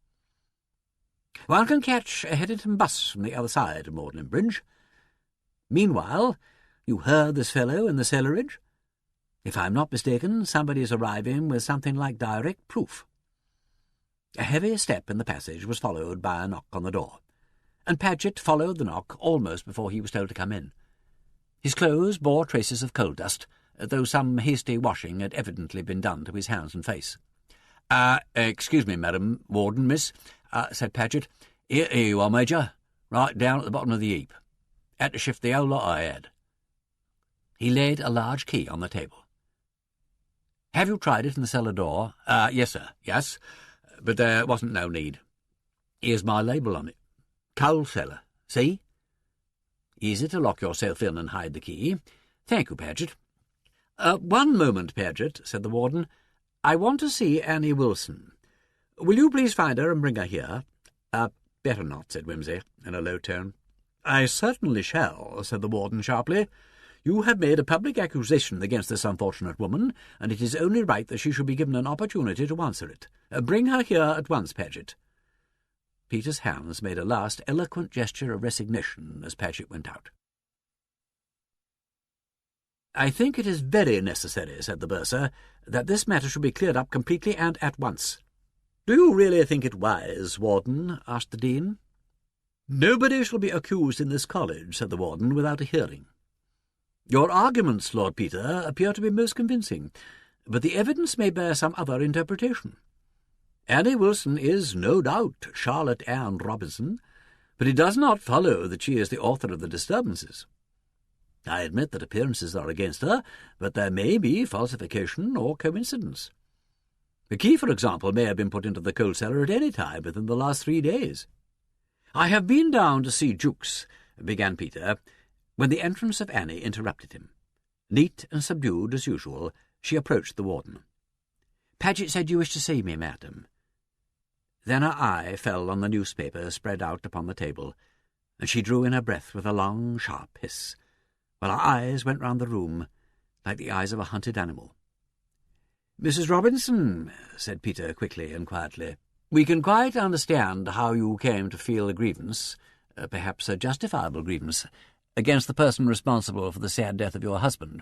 One can catch a Headington bus from the other side of Magdalen Bridge. Meanwhile, you heard this fellow in the cellarage? If I'm not mistaken, somebody is arriving with something like direct proof." A heavy step in the passage was followed by a knock on the door, and Paget followed the knock almost before he was told to come in. His clothes bore traces of coal dust, though some hasty washing had evidently been done to his hands and face. Excuse me, madam, warden, miss," said Paget. Here you are, Major, right down at the bottom of the heap. Had to shift the whole lot I had." He laid a large key on the table. "Have you tried it in the cellar door?" Yes, sir, yes, but there wasn't no need. Here's my label on it. Coal cellar, see? Easy to lock yourself in and hide the key. Thank you, Paget." One moment, Paget," said the warden. "I want to see Annie Wilson. Will you please find her and bring her here?" Better not," said Wimsey, in a low tone. "I certainly shall," said the warden sharply. "You have made a public accusation against this unfortunate woman, and it is only right that she should be given an opportunity to answer it. Bring her here at once, Paget." Peter's hands made a last eloquent gesture of resignation as Paget went out. "I think it is very necessary," said the bursar, "that this matter should be cleared up completely and at once." "Do you really think it wise, Warden?" asked the Dean. "Nobody shall be accused in this college," said the Warden, "without a hearing. Your arguments, Lord Peter, appear to be most convincing, but the evidence may bear some other interpretation. Annie Wilson is, no doubt, Charlotte Ann Robinson, but it does not follow that she is the author of the disturbances. I admit that appearances are against her, but there may be falsification or coincidence. The key, for example, may have been put into the coal cellar at any time within the last 3 days. I have been down to see Jukes, began Peter, when the entrance of Annie interrupted him. Neat and subdued as usual, she approached the warden. "Paget said you wished to see me, madam." Then her eye fell on the newspaper spread out upon the table, and she drew in her breath with a long, sharp hiss, while her eyes went round the room like the eyes of a hunted animal. "Mrs. Robinson," said Peter quickly and quietly, "we can quite understand how you came to feel a grievance, perhaps a justifiable grievance, against the person responsible for the sad death of your husband.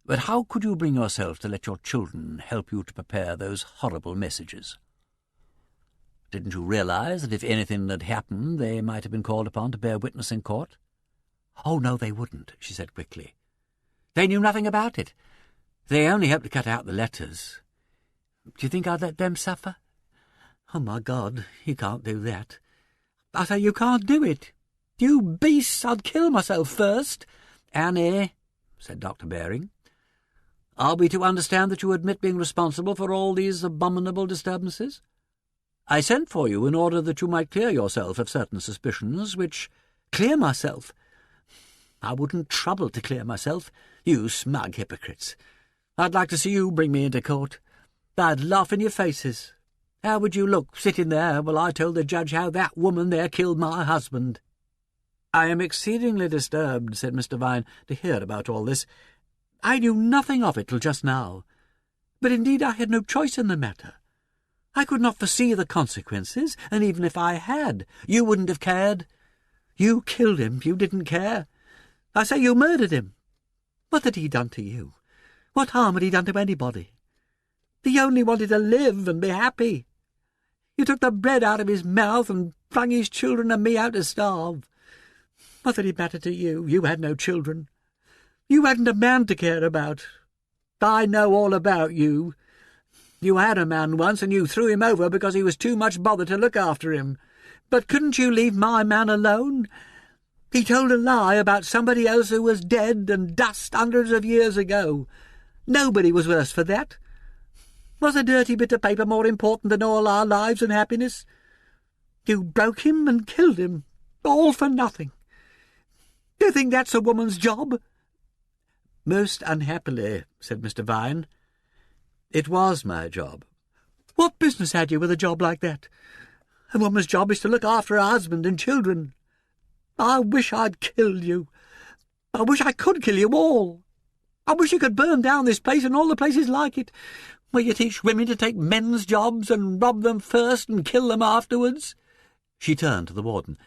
But how could you bring yourself to let your children help you to prepare those horrible messages? Didn't you realize that if anything had happened, they might have been called upon to bear witness in court?" "Oh, no, they wouldn't," she said quickly. "They knew nothing about it. They only helped to cut out the letters. Do you think I'd let them suffer? Oh, my God, you can't do that. I say you can't do it. You beasts, I'd kill myself first." "Annie," said Dr. Baring, "are we to understand that you admit being responsible for all these abominable disturbances? I sent for you in order that you might clear yourself of certain suspicions which—" "Clear myself? I wouldn't trouble to clear myself, you smug hypocrites. I'd like to see you bring me into court. I'd laugh in your faces. How would you look, sitting there, while I told the judge how that woman there killed my husband?" "I am exceedingly disturbed," said Mr. Vine, "to hear about all this. I knew nothing of it till just now. But indeed I had no choice in the matter. I could not foresee the consequences, and even if I had, you wouldn't have cared. You killed him, you didn't care. I say you murdered him. What had he done to you? What harm had he done to anybody? He only wanted to live and be happy. You took the bread out of his mouth and flung his children and me out to starve. What did it matter to you? You had no children. You hadn't a man to care about. I know all about you. You had a man once, and you threw him over because he was too much bother to look after him. But couldn't you leave my man alone? He told a lie about somebody else who was dead and dust hundreds of years ago. Nobody was worse for that. Was a dirty bit of paper more important than all our lives and happiness? You broke him and killed him, all for nothing. Do you think that's a woman's job?" "Most unhappily," said Mr. Vine, "it was my job." "What business had you with a job like that? A woman's job is to look after her husband and children. I wish I'd killed you. I wish I could kill you all. I wish you could burn down this place and all the places like it, where you teach women to take men's jobs and rob them first and kill them afterwards." She turned to the warden.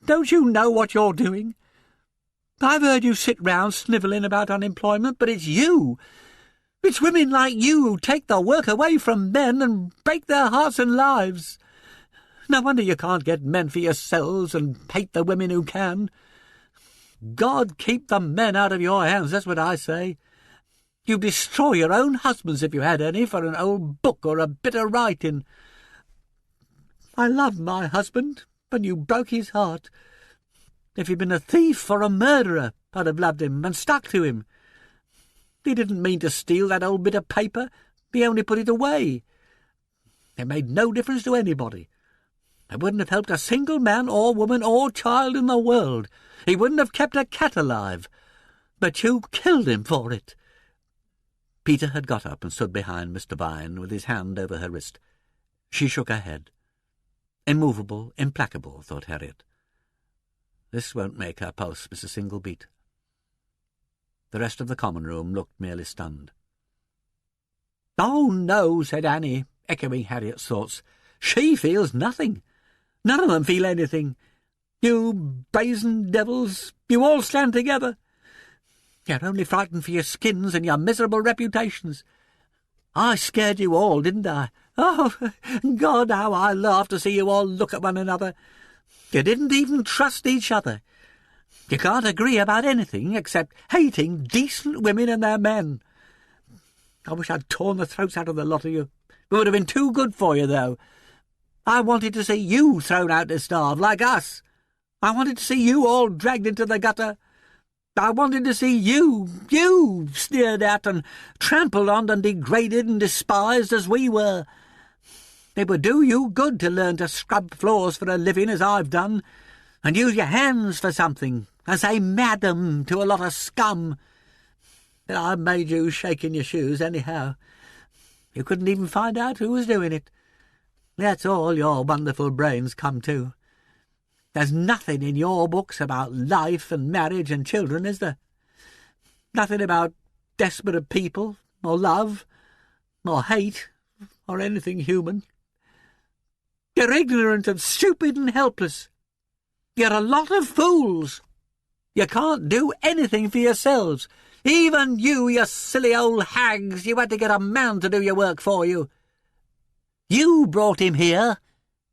"Don't you know what you're doing? I've heard you sit round snivelling about unemployment, but it's you. It's women like you who take the work away from men and break their hearts and lives. No wonder you can't get men for yourselves and hate the women who can. God keep the men out of your hands, that's what I say. You'd destroy your own husbands if you had any for an old book or a bit of writing. I loved my husband, and you broke his heart. If he'd been a thief or a murderer, I'd have loved him and stuck to him. He didn't mean to steal that old bit of paper. He only put it away. It made no difference to anybody. It wouldn't have helped a single man or woman or child in the world. He wouldn't have kept a cat alive. But you killed him for it." Peter had got up and stood behind Mr. Vine with his hand over her wrist. She shook her head. Immovable, implacable, thought Harriet. This won't make her pulse miss a single beat. The rest of the common room looked merely stunned. "Oh, no," said Annie, echoing Harriet's thoughts. "She feels nothing. None of them feel anything. You brazen devils, you all stand together. You're only frightened for your skins and your miserable reputations. I scared you all, didn't I? Oh, God, how I laughed to see you all look at one another. You didn't even trust each other. You can't agree about anything except hating decent women and their men. I wish I'd torn the throats out of the lot of you. It would have been too good for you, though. I wanted to see you thrown out to starve, like us. I wanted to see you all dragged into the gutter. I wanted to see you sneered at and trampled on and degraded and despised as we were. It would do you good to learn to scrub floors for a living as I've done, and use your hands for something, and say madam to a lot of scum. But I made you shake in your shoes anyhow. You couldn't even find out who was doing it. That's all your wonderful brains come to. There's nothing in your books about life and marriage and children, is there? Nothing about desperate people, or love, or hate, or anything human. You're ignorant and stupid and helpless. You're a lot of fools. You can't do anything for yourselves. Even you silly old hags, you had to get a man to do your work for you. You brought him here.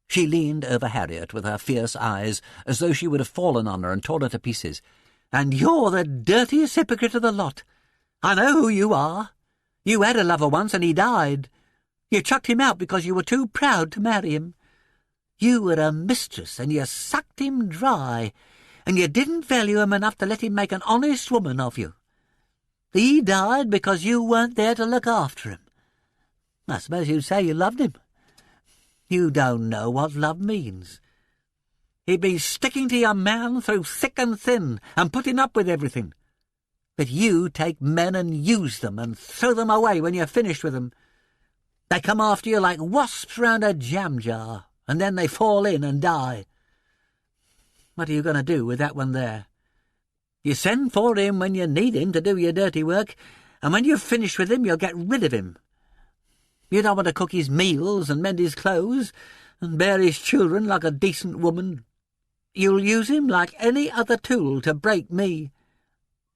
She leaned over Harriet with her fierce eyes, as though she would have fallen on her and torn her to pieces. And you're the dirtiest hypocrite of the lot. I know who you are. You had a lover once and he died. You chucked him out because you were too proud to marry him. You were a mistress and you sucked him dry, and you didn't value him enough to let him make an honest woman of you. He died because you weren't there to look after him. I suppose you'd say you loved him. You don't know what love means. He'd been sticking to your man through thick and thin and putting up with everything. But you take men and use them and throw them away when you're finished with them. They come after you like wasps round a jam jar, and then they fall in and die. What are you going to do with that one there? You send for him when you need him to do your dirty work, and when you've finished with him, you'll get rid of him. You don't want to cook his meals and mend his clothes and bear his children like a decent woman. You'll use him like any other tool to break me.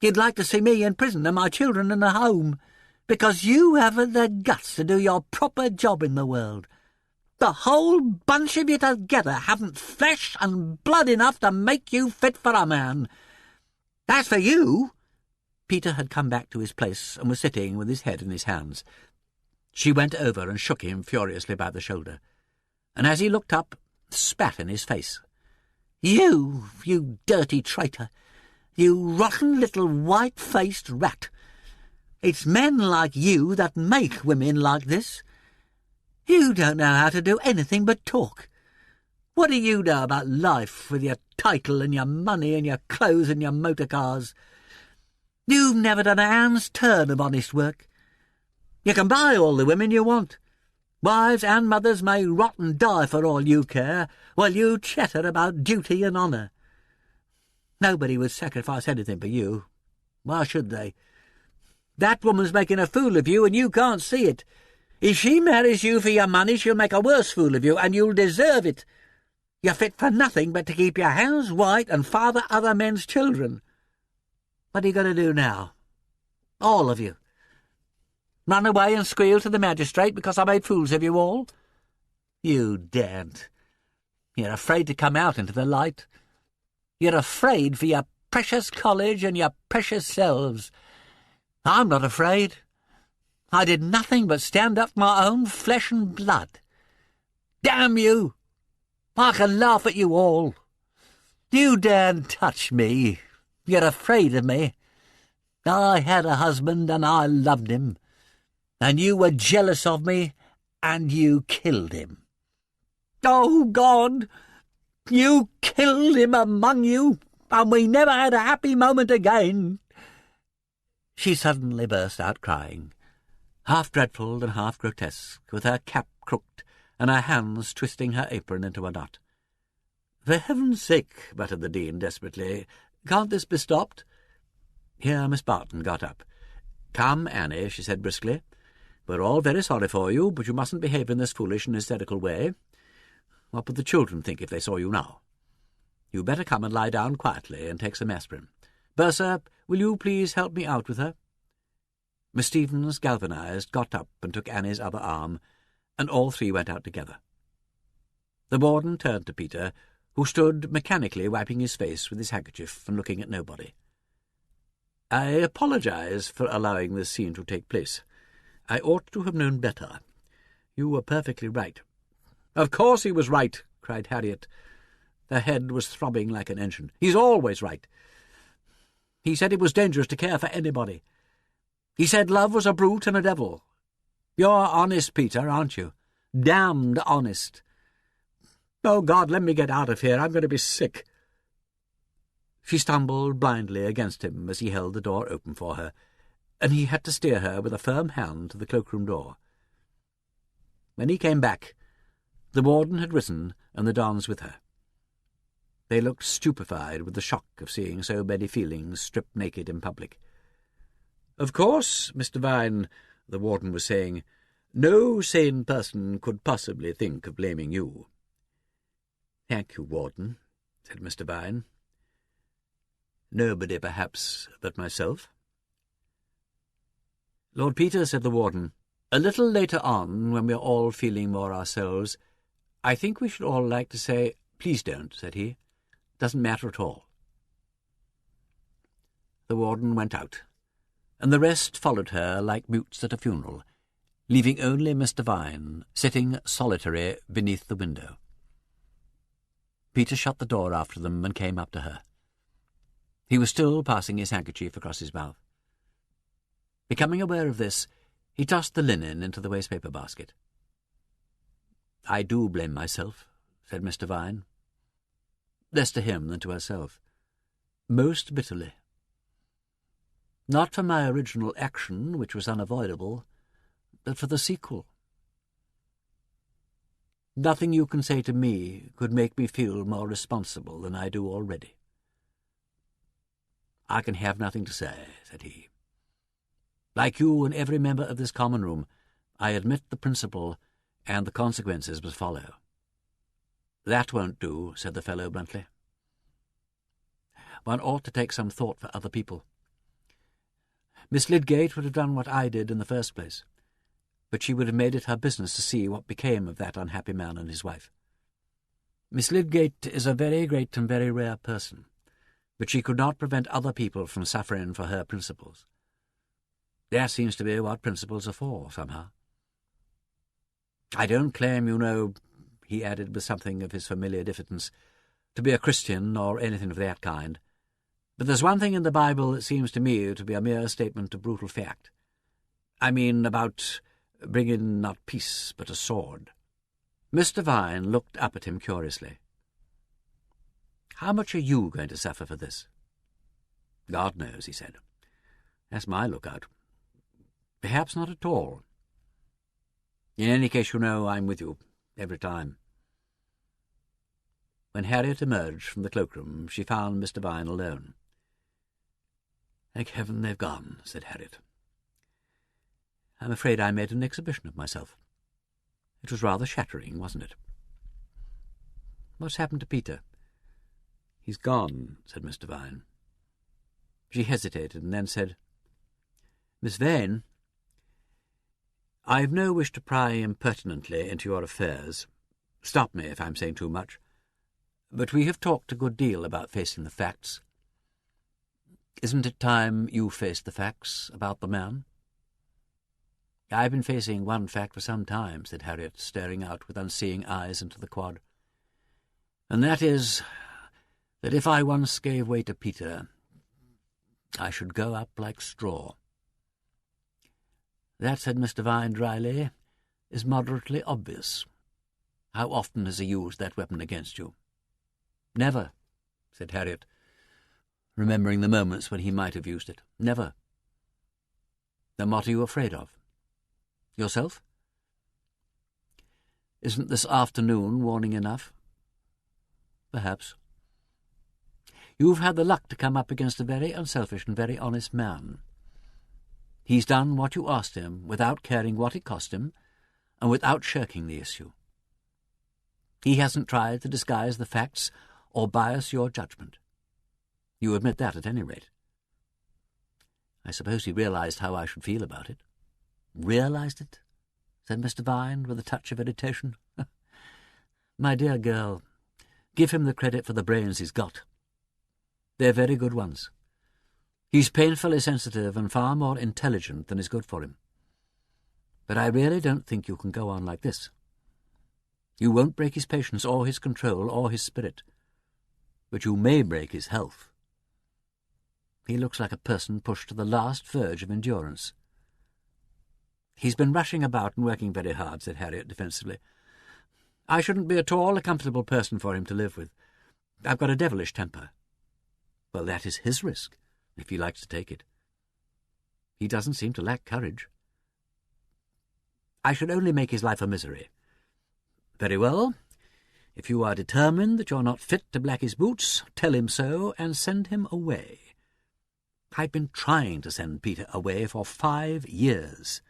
You'd like to see me in prison and my children in a home, because you haven't the guts to do your proper job in the world. The whole bunch of you together haven't flesh and blood enough to make you fit for a man. As for you—" Peter had come back to his place and was sitting with his head in his hands. She went over and shook him furiously by the shoulder, and as he looked up, spat in his face. You dirty traitor! You rotten little white-faced rat! It's men like you that make women like this. You don't know how to do anything but talk. What do you know about life, with your title and your money and your clothes and your motor cars? You've never done a hand's turn of honest work. You can buy all the women you want. Wives and mothers may rot and die for all you care, while you chatter about duty and honour. Nobody would sacrifice anything for you. Why should they? That woman's making a fool of you, and you can't see it. If she marries you for your money, she'll make a worse fool of you, and you'll deserve it. You're fit for nothing but to keep your hands white and father other men's children. What are you going to do now? All of you. Run away and squeal to the magistrate because I made fools of you all? You daren't. You're afraid to come out into the light. You're afraid for your precious college and your precious selves. I'm not afraid. I did nothing but stand up for my own flesh and blood. Damn you! I can laugh at you all. You daren't touch me. You're afraid of me. I had a husband and I loved him. And you were jealous of me, and you killed him. Oh, God! You killed him among you, and we never had a happy moment again. She suddenly burst out crying, half dreadful and half grotesque, with her cap crooked and her hands twisting her apron into a knot. "For heaven's sake," muttered the Dean desperately, "can't this be stopped?" Here Miss Barton got up. "Come, Annie," she said briskly. "We're all very sorry for you, but you mustn't behave in this foolish and hysterical way. What would the children think if they saw you now? You'd better come and lie down quietly and take some aspirin. Bertha, will you please help me out with her?" Miss Stevens, galvanized, got up and took Annie's other arm, and all three went out together. The warden turned to Peter, who stood mechanically wiping his face with his handkerchief and looking at nobody. "I apologize for allowing this scene to take place. I ought to have known better. You were perfectly right." "Of course he was right," cried Harriet. Her head was throbbing like an engine. "He's always right. He said it was dangerous to care for anybody. He said love was a brute and a devil. You're honest, Peter, aren't you? Damned honest. Oh, God, let me get out of here. I'm going to be sick." She stumbled blindly against him as he held the door open for her, and he had to steer her with a firm hand to the cloakroom door. When he came back, the warden had risen, and the dons with her. They looked stupefied with the shock of seeing so many feelings stripped naked in public. "Of course, Mr. Vine," the warden was saying, "no sane person could possibly think of blaming you." "Thank you, warden," said Mr. Vine. "Nobody, perhaps, but myself." "Lord Peter," said the warden, "a little later on, when we are all feeling more ourselves, I think we should all like to say—" "Please don't," said he. "Doesn't matter at all." The warden went out, and the rest followed her like mutes at a funeral, leaving only Mr. Vine sitting solitary beneath the window. Peter shut the door after them and came up to her. He was still passing his handkerchief across his mouth. Becoming aware of this, he tossed the linen into the waste-paper basket. "I do blame myself," said Mr. Vine. Less to him than to herself. Most bitterly. Not for my original action, which was unavoidable, but for the sequel. Nothing you can say to me could make me feel more responsible than I do already. "I can have nothing to say," said he. "Like you and every member of this common room, I admit the principle, and the consequences must follow." "That won't do," said the fellow bluntly. "One ought to take some thought for other people. Miss Lydgate would have done what I did in the first place, but she would have made it her business to see what became of that unhappy man and his wife. Miss Lydgate is a very great and very rare person, but she could not prevent other people from suffering for her principles. That seems to be what principles are for, somehow. I don't claim, you know," he added with something of his familiar diffidence, "to be a Christian or anything of that kind, but there's one thing in the Bible that seems to me to be a mere statement of brutal fact. I mean about bringing not peace but a sword." Mr. Vine looked up at him curiously. "How much are you going to suffer for this?" "God knows," he said. "That's my lookout. Perhaps not at all. In any case, you know, I'm with you, every time." When Harriet emerged from the cloakroom, she found Mr. Vine alone. "Thank heaven they've gone," said Harriet. "I'm afraid I made an exhibition of myself. It was rather shattering, wasn't it?" "What's happened to Peter?" "He's gone," said Mr. Vine. She hesitated and then said, "Miss Vane, I've no wish to pry impertinently into your affairs. Stop me if I'm saying too much. But we have talked a good deal about facing the facts. Isn't it time you faced the facts about the man?" "I've been facing one fact for some time," said Harriet, staring out with unseeing eyes into the quad. "And that is that if I once gave way to Peter, I should go up like straw." "That," said Mr. Vine dryly, "is moderately obvious. How often has he used that weapon against you?" "Never," said Harriet, remembering the moments when he might have used it. "Never." "Then what are you afraid of? Yourself?" "Isn't this afternoon warning enough?" "Perhaps. You've had the luck to come up against a very unselfish and very honest man. He's done what you asked him without caring what it cost him, and without shirking the issue. He hasn't tried to disguise the facts or bias your judgment. You admit that at any rate." "I suppose he realized how I should feel about it." "Realized it?" said Mr. Vine, with a touch of irritation. "My dear girl, give him the credit for the brains he's got. They're very good ones. He's painfully sensitive and far more intelligent than is good for him. But I really don't think you can go on like this. You won't break his patience or his control or his spirit, but you may break his health." He looks like a person pushed to the last verge of endurance. "He's been rushing about and working very hard," said Harriet defensively. "I shouldn't be at all a comfortable person for him to live with. I've got a devilish temper." "Well, that is his risk, if he likes to take it. He doesn't seem to lack courage." "I should only make his life a misery." "Very well. If you are determined that you're not fit to black his boots, tell him so and send him away. I've been trying to send Peter away for 5 years.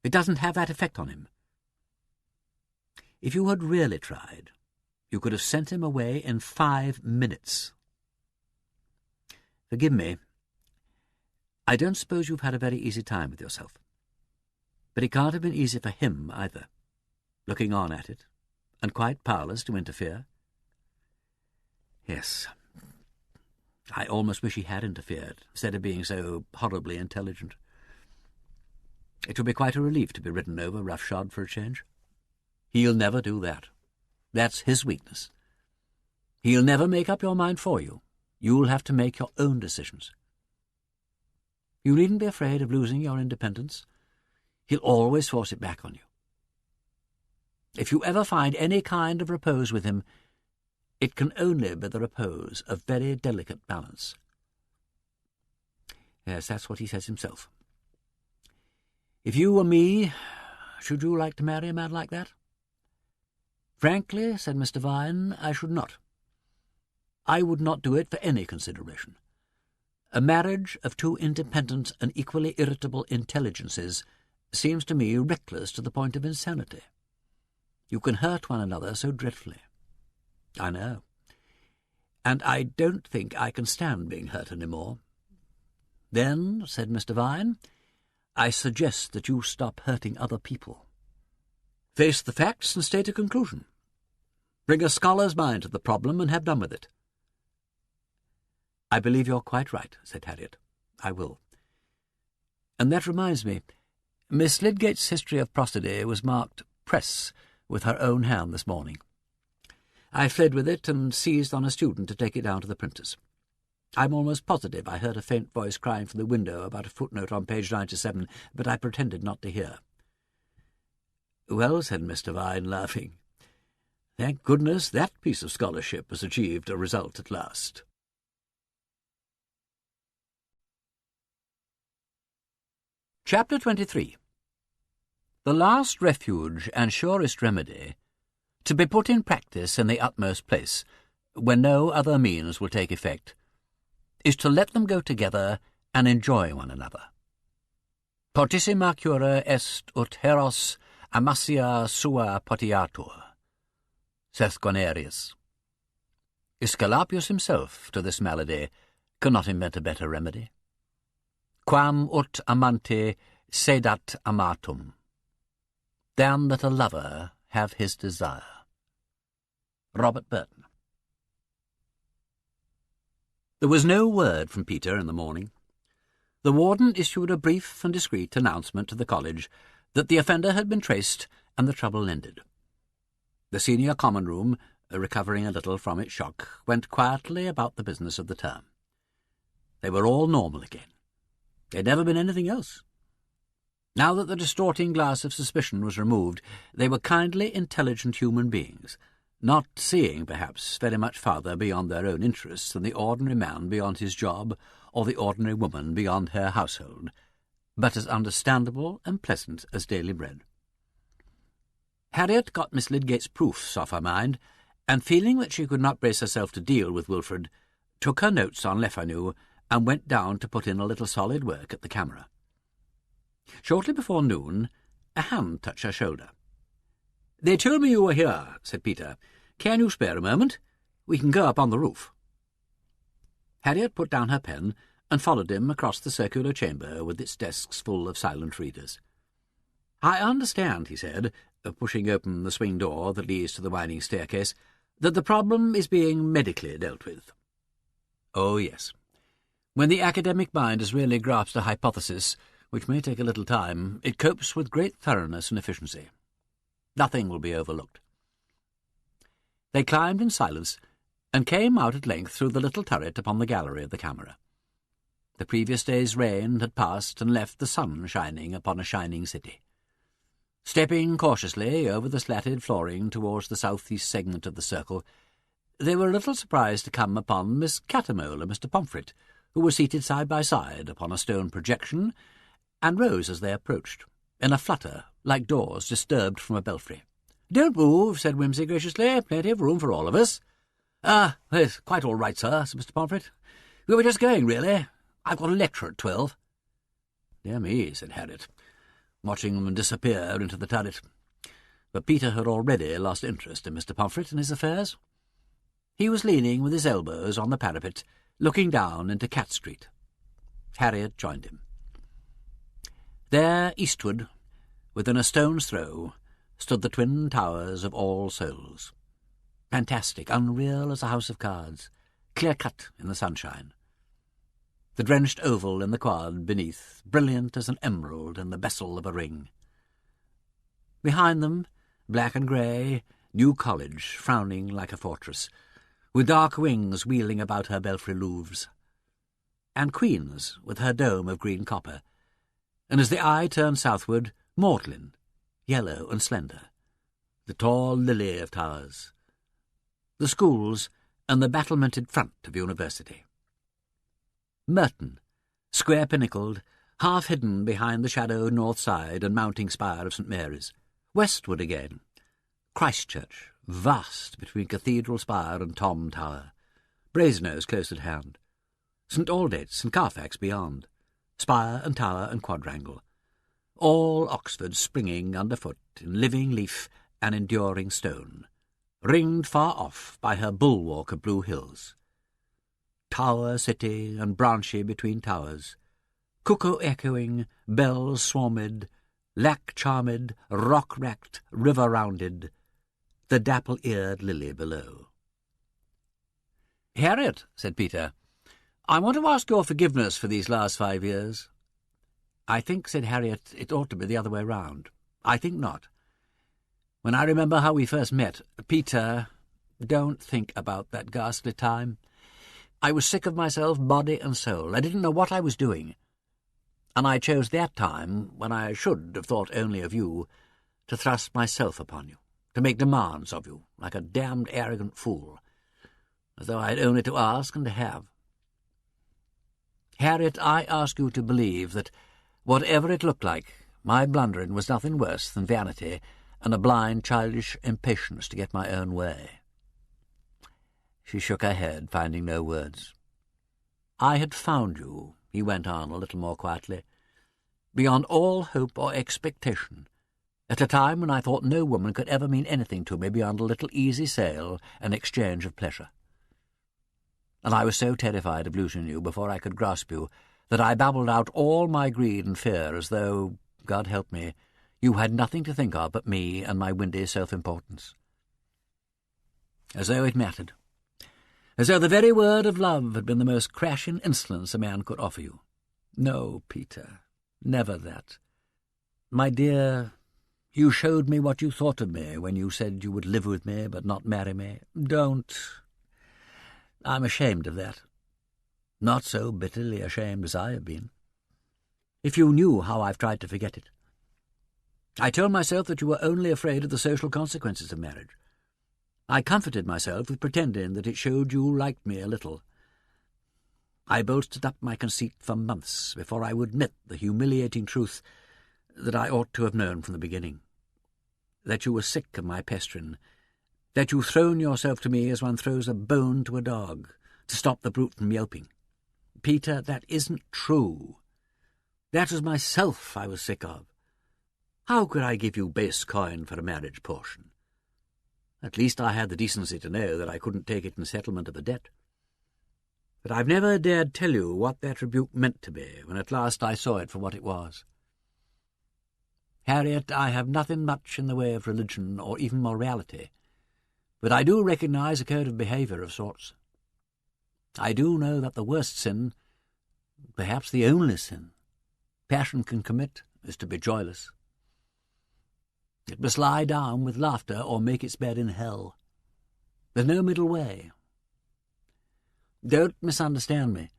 It doesn't have that effect on him. If you had really tried, you could have sent him away in 5 minutes. Forgive me. I don't suppose you've had a very easy time with yourself. But it can't have been easy for him either, looking on at it, and quite powerless to interfere." "Yes, I almost wish he had interfered, instead of being so horribly intelligent. It would be quite a relief to be ridden over roughshod for a change. He'll never do that. That's his weakness. He'll never make up your mind for you. You'll have to make your own decisions. You needn't be afraid of losing your independence. He'll always force it back on you. If you ever find any kind of repose with him, it can only be the repose of very delicate balance." "Yes, that's what he says himself. If you were me, should you like to marry a man like that?" "Frankly," said Mr. Vine, "I should not. I would not do it for any consideration. A marriage of 2 independent and equally irritable intelligences seems to me reckless to the point of insanity. You can hurt one another so dreadfully." "I know. And I don't think I can stand being hurt any more." "Then," said Mr. Vine, "I suggest that you stop hurting other people. Face the facts and state a conclusion. Bring a scholar's mind to the problem and have done with it." "I believe you're quite right," said Harriet. "I will. And that reminds me, Miss Lydgate's history of prosody was marked 'Press' with her own hand this morning. I fled with it and seized on a student to take it down to the printers. I'm almost positive I heard a faint voice crying from the window about a footnote on page 97, but I pretended not to hear." "Well," said Mr. Vine, laughing, "thank goodness that piece of scholarship has achieved a result at last." Chapter 23. The last refuge and surest remedy, to be put in practice in the utmost place, when no other means will take effect, is to let them go together and enjoy one another. Potissima cura est ut heros amasia sua potiatur, saith Guarnerius. Aesculapius himself to this malady could not invent a better remedy. Quam ut amante sedat amatum, than that a lover have his desire. Robert Burton. There was no word from Peter in the morning. The warden issued a brief and discreet announcement to the college that the offender had been traced and the trouble ended. The senior common room, recovering a little from its shock, went quietly about the business of the term. They were all normal again. There had never been anything else. Now that the distorting glass of suspicion was removed, they were kindly, intelligent human beings, not seeing, perhaps, very much farther beyond their own interests than the ordinary man beyond his job or the ordinary woman beyond her household, but as understandable and pleasant as daily bread. Harriet got Miss Lydgate's proofs off her mind, and feeling that she could not brace herself to deal with Wilfred, took her notes on Lefanu and went down to put in a little solid work at the camera. Shortly before noon, a hand touched her shoulder. "They told me you were here," said Peter. "Can you spare a moment? We can go up on the roof." Harriet put down her pen and followed him across the circular chamber with its desks full of silent readers. "I understand," he said, pushing open the swing door that leads to the winding staircase, "that the problem is being medically dealt with." "Oh, yes. When the academic mind has really grasped a hypothesis, which may take a little time, it copes with great thoroughness and efficiency. Nothing will be overlooked." They climbed in silence and came out at length through the little turret upon the gallery of the camera. The previous day's rain had passed and left the sun shining upon a shining city. Stepping cautiously over the slatted flooring towards the south-east segment of the circle, they were a little surprised to come upon Miss Catamole and Mr. Pomfret, who were seated side by side upon a stone projection, and rose as they approached, in a flutter like doors disturbed from a belfry. "Don't move," said Wimsey graciously. "Plenty of room for all of us." It's quite all right, sir," said Mr. Pomfret. "We were just going, really. I've got a lecture at 12. "Dear me," said Harriet, watching them disappear into the turret. But Peter had already lost interest in Mr. Pomfret and his affairs. He was leaning with his elbows on the parapet, looking down into Cat Street. Harriet joined him. There, eastward, within a stone's throw, stood the twin towers of All Souls, fantastic, unreal as a house of cards, clear-cut in the sunshine. The drenched oval in the quad beneath, brilliant as an emerald in the bezel of a ring. Behind them, black and grey, New College, frowning like a fortress, with dark wings wheeling about her belfry louvres, and Queen's with her dome of green copper, and as the eye turned southward, Magdalen, yellow and slender, the tall lily of towers, the schools, and the battlemented front of University. Merton, square-pinnacled, half hidden behind the shadowed north side and mounting spire of St. Mary's. Westward again, Christchurch, vast between Cathedral Spire and Tom Tower, Brasenose close at hand, St. Aldate's and Carfax beyond, spire and tower and quadrangle, all Oxford springing underfoot in living leaf and enduring stone, ringed far off by her bulwark of blue hills. Tower city and branchy between towers, cuckoo echoing, bells swarmed, lac charmed, rock-racked, river-rounded, the dapple-eared lily below. "Harriet," said Peter, "I want to ask your forgiveness for these last 5 years." "I think," said Harriet, "it ought to be the other way round. I think not. When I remember how we first met, Peter, don't think about that ghastly time. I was sick of myself, body and soul. I didn't know what I was doing. And I chose that time, when I should have thought only of you, to thrust myself upon you, to make demands of you, like a damned arrogant fool, as though I had only to ask and to have. Harriet, I ask you to believe that, whatever it looked like, my blundering was nothing worse than vanity and a blind, childish impatience to get my own way." She shook her head, finding no words. "I had found you," he went on a little more quietly, "beyond all hope or expectation, at a time when I thought no woman could ever mean anything to me beyond a little easy sale and exchange of pleasure. And I was so terrified of losing you before I could grasp you that I babbled out all my greed and fear as though, God help me, you had nothing to think of but me and my windy self-importance. As though it mattered. As though the very word of love had been the most crashing insolence a man could offer you. No, Peter, never that. My dear, you showed me what you thought of me when you said you would live with me but not marry me. Don't. I'm ashamed of that. Not so bitterly ashamed as I have been. If you knew how I've tried to forget it. I told myself that you were only afraid of the social consequences of marriage. I comforted myself with pretending that it showed you liked me a little. I bolstered up my conceit for months before I would admit the humiliating truth that I ought to have known from the beginning. That you were sick of my pestering, that you thrown yourself to me as one throws a bone to a dog, to stop the brute from yelping. Peter, that isn't true. That was myself I was sick of. How could I give you base coin for a marriage portion? At least I had the decency to know that I couldn't take it in settlement of a debt. But I've never dared tell you what that rebuke meant to me when at last I saw it for what it was. Harriet, I have nothing much in the way of religion or even morality, but I do recognize a code of behaviour of sorts. I do know that the worst sin, perhaps the only sin, passion can commit is to be joyless. It must lie down with laughter or make its bed in hell. There's no middle way. Don't misunderstand me.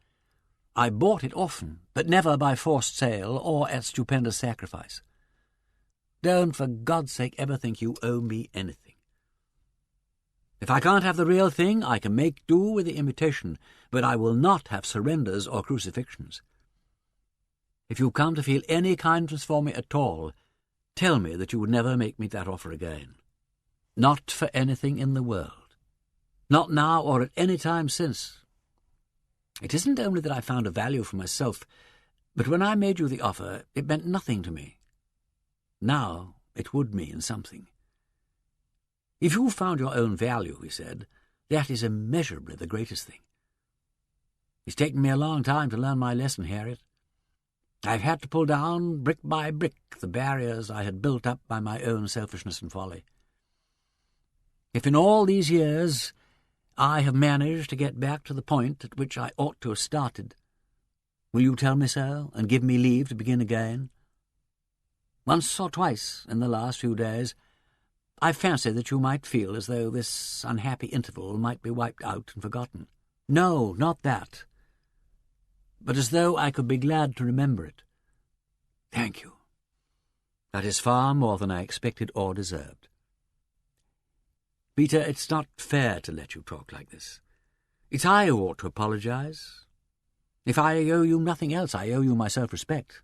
I bought it often, but never by forced sale or at stupendous sacrifice. Don't, for God's sake, ever think you owe me anything. If I can't have the real thing, I can make do with the imitation, but I will not have surrenders or crucifixions. If you come to feel any kindness for me at all, tell me that you would never make me that offer again. Not for anything in the world. Not now or at any time since. It isn't only that I found a value for myself, but when I made you the offer, it meant nothing to me. Now it would mean something. If you found your own value, he said, that is immeasurably the greatest thing. It's taken me a long time to learn my lesson, Harriet. I've had to pull down, brick by brick, the barriers I had built up by my own selfishness and folly. If in all these years I have managed to get back to the point at which I ought to have started, will you tell me so, and give me leave to begin again? Once or twice in the last few days, I fancied that you might feel as though this unhappy interval might be wiped out and forgotten. No, not that, but as though I could be glad to remember it. Thank you. That is far more than I expected or deserved. Peter, it's not fair to let you talk like this. It's I who ought to apologize. If I owe you nothing else, I owe you my self-respect.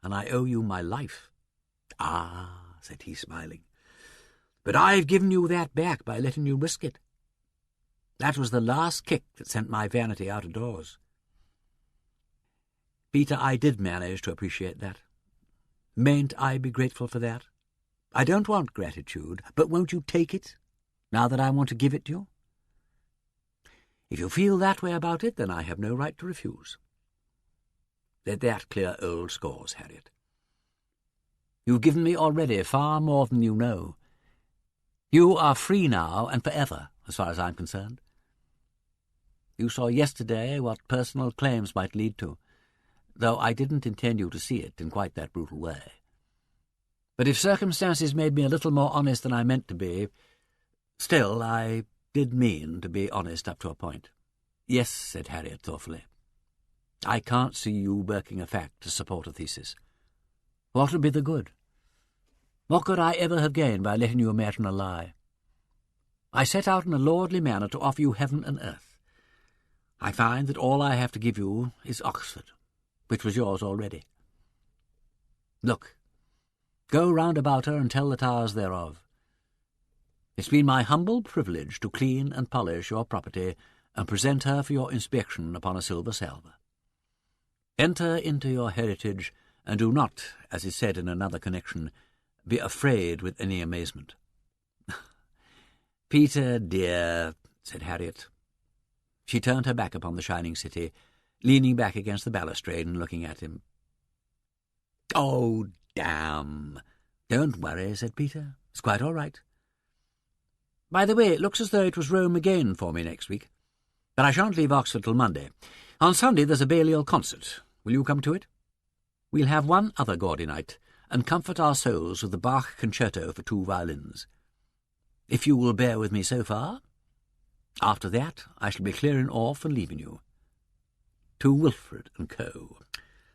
And I owe you my life. Ah, said he, smiling. But I've given you that back by letting you risk it. That was the last kick that sent my vanity out of doors. Peter, I did manage to appreciate that. Mayn't I be grateful for that? I don't want gratitude, but won't you take it, now that I want to give it to you? If you feel that way about it, then I have no right to refuse. Let that clear old scores, Harriet. You've given me already far more than you know. You are free now and forever, as far as I'm concerned. You saw yesterday what personal claims might lead to, though I didn't intend you to see it in quite that brutal way. But if circumstances made me a little more honest than I meant to be, still I did mean to be honest up to a point. Yes, said Harriet thoughtfully. I can't see you working a fact to support a thesis. What would be the good? What could I ever have gained by letting you imagine a lie? I set out in a lordly manner to offer you heaven and earth. I find that all I have to give you is Oxford, which was yours already. Look, go round about her and tell the towers thereof. It's been my humble privilege to clean and polish your property and present her for your inspection upon a silver salver. Enter into your heritage, and do not, as is said in another connection, be afraid with any amazement. Peter, dear, said Harriet. She turned her back upon the shining city, leaning back against the balustrade and looking at him. Oh, damn! Don't worry, said Peter. It's quite all right. By the way, it looks as though it was Rome again for me next week. But I shan't leave Oxford till Monday. On Sunday there's a Balliol concert. Will you come to it? We'll have one other Gaudy Night, and comfort our souls with the Bach concerto for 2 violins. If you will bear with me so far, after that I shall be clearing off and leaving you. To Wilfred and Co.,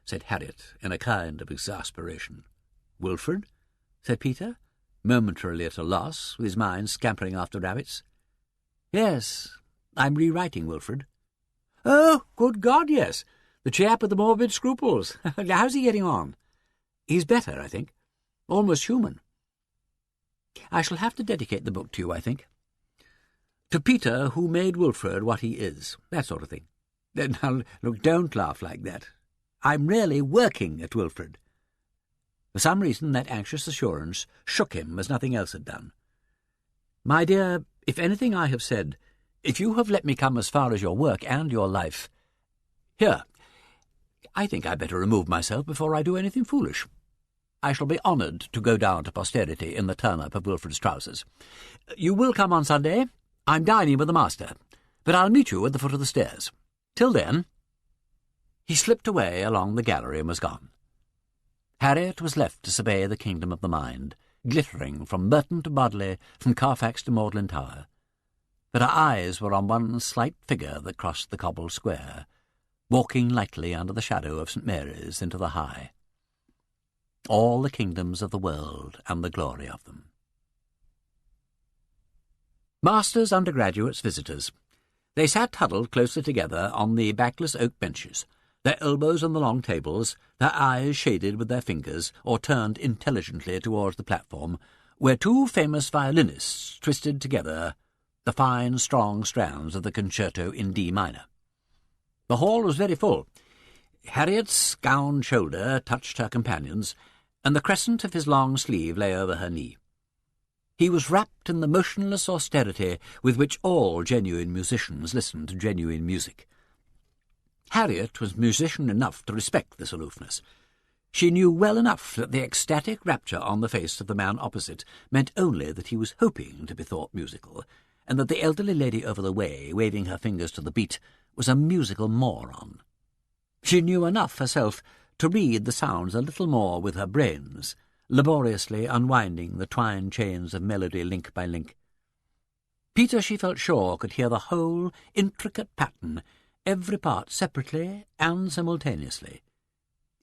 said Harriet in a kind of exasperation. Wilfred? Said Peter, momentarily at a loss, with his mind scampering after rabbits. Yes, I'm rewriting Wilfred. Oh, good God, yes. The chap with the morbid scruples. How's he getting on? He's better, I think. Almost human. I shall have to dedicate the book to you, I think. To Peter, who made Wilfred what he is. That sort of thing. Now, look, don't laugh like that. I'm really working at Wilfred. For some reason, that anxious assurance shook him as nothing else had done. My dear, if anything I have said, if you have let me come as far as your work and your life... Here, I think I'd better remove myself before I do anything foolish. I shall be honoured to go down to posterity in the turn-up of Wilfred's trousers. You will come on Sunday? I'm dining with the master, but I'll meet you at the foot of the stairs. Till then... He slipped away along the gallery and was gone. Harriet was left to survey the kingdom of the mind, glittering from Merton to Bodley, from Carfax to Magdalen Tower. But her eyes were on one slight figure that crossed the cobbled square, walking lightly under the shadow of St. Mary's into the high. All the kingdoms of the world and the glory of them. Masters, undergraduates, visitors. They sat huddled closely together on the backless oak benches, their elbows on the long tables, their eyes shaded with their fingers or turned intelligently towards the platform, where two famous violinists twisted together the fine, strong strands of the concerto in D minor. The hall was very full. Harriet's gowned shoulder touched her companion's, and the crescent of his long sleeve lay over her knee. He was wrapped in the motionless austerity with which all genuine musicians listen to genuine music. Harriet was musician enough to respect this aloofness. She knew well enough that the ecstatic rapture on the face of the man opposite meant only that he was hoping to be thought musical, and that the elderly lady over the way, waving her fingers to the beat, was a musical moron. She knew enough herself to read the sounds a little more with her brains, laboriously unwinding the twined chains of melody link by link. Peter, she felt sure, could hear the whole intricate pattern, every part separately and simultaneously,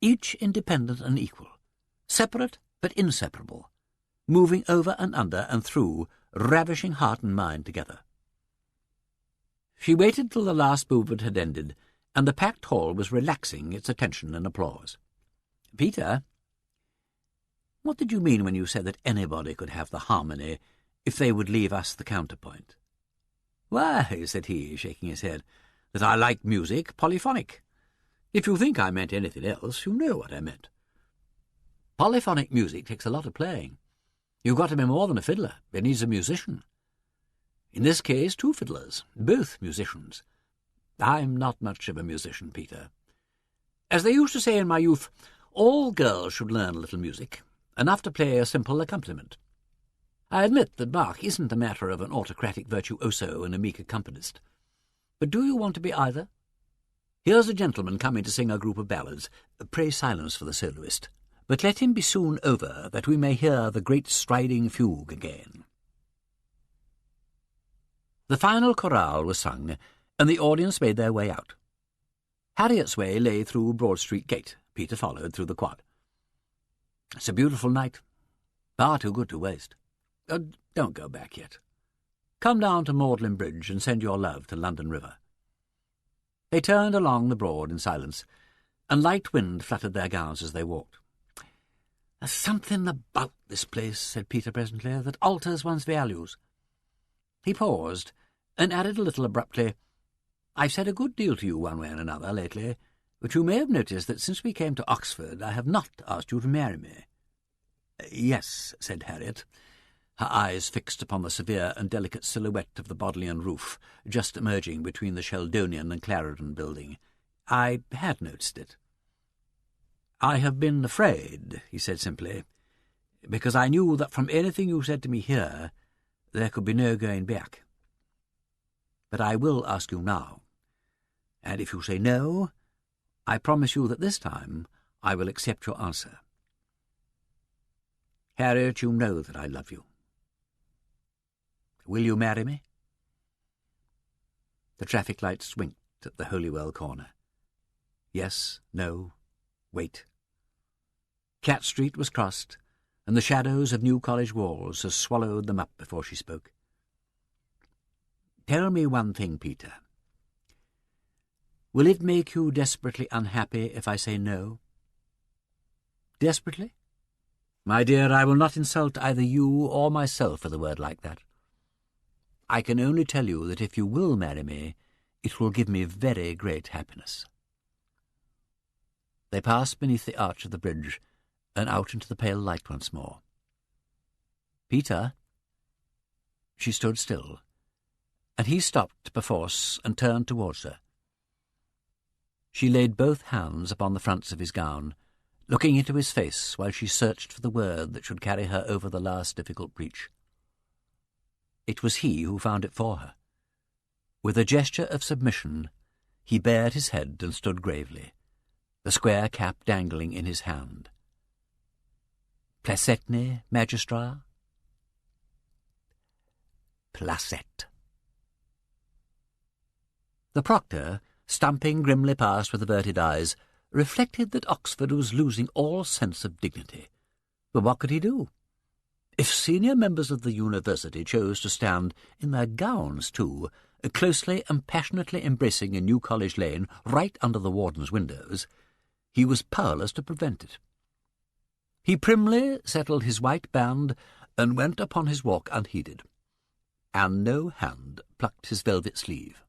each independent and equal, separate but inseparable, moving over and under and through, ravishing heart and mind together. She waited till the last movement had ended, and the packed hall was relaxing its attention and applause. "Peter, what did you mean when you said that anybody could have the harmony if they would leave us the counterpoint?" "Why," said he, shaking his head, "that I like music polyphonic. If you think I meant anything else, you know what I meant. Polyphonic music takes a lot of playing. You've got to be more than a fiddler. It needs a musician. In this case, two fiddlers, both musicians. I'm not much of a musician, Peter. As they used to say in my youth, all girls should learn a little music, enough to play a simple accompaniment. I admit that Bach isn't a matter of an autocratic virtuoso and a meek accompanist. But do you want to be either? Here's a gentleman coming to sing a group of ballads. Pray silence for the soloist, but let him be soon over, that we may hear the great striding fugue again." The final chorale was sung, and the audience made their way out. Harriet's way lay through Broad Street Gate. Peter followed through the quad. "It's a beautiful night. Far too good to waste. Don't go back yet. Come down to Magdalen Bridge and send your love to London River." They turned along the Broad in silence, and light wind fluttered their gowns as they walked. "There's something about this place," said Peter presently, "that alters one's values." He paused, and added a little abruptly, "I've said a good deal to you one way and another lately, but you may have noticed that since we came to Oxford I have not asked you to marry me." "Yes," said Harriet, her eyes fixed upon the severe and delicate silhouette of the Bodleian roof, just emerging between the Sheldonian and Clarendon building. "I had noticed it." "I have been afraid," he said simply, "because I knew that from anything you said to me here there could be no going back. But I will ask you now, and if you say no, I promise you that this time I will accept your answer. Harriet, you know that I love you. Will you marry me?" The traffic lights winked at the Holywell corner. Yes, no, wait. Cat Street was crossed, and the shadows of New College walls had swallowed them up before she spoke. "Tell me one thing, Peter. Will it make you desperately unhappy if I say no?" "Desperately? My dear, I will not insult either you or myself with a word like that. I can only tell you that if you will marry me, it will give me very great happiness." They passed beneath the arch of the bridge and out into the pale light once more. "Peter?" She stood still, and he stopped perforce and turned towards her. She laid both hands upon the fronts of his gown, looking into his face while she searched for the word that should carry her over the last difficult breach. It was he who found it for her. With a gesture of submission, he bared his head and stood gravely, the square cap dangling in his hand. "Placetne, magistra?" "Placet." The proctor, stamping grimly past with averted eyes, reflected that Oxford was losing all sense of dignity. But what could he do? If senior members of the university chose to stand, in their gowns too, closely and passionately embracing in New College Lane, right under the warden's windows, he was powerless to prevent it. He primly settled his white band and went upon his walk unheeded, and no hand plucked his velvet sleeve.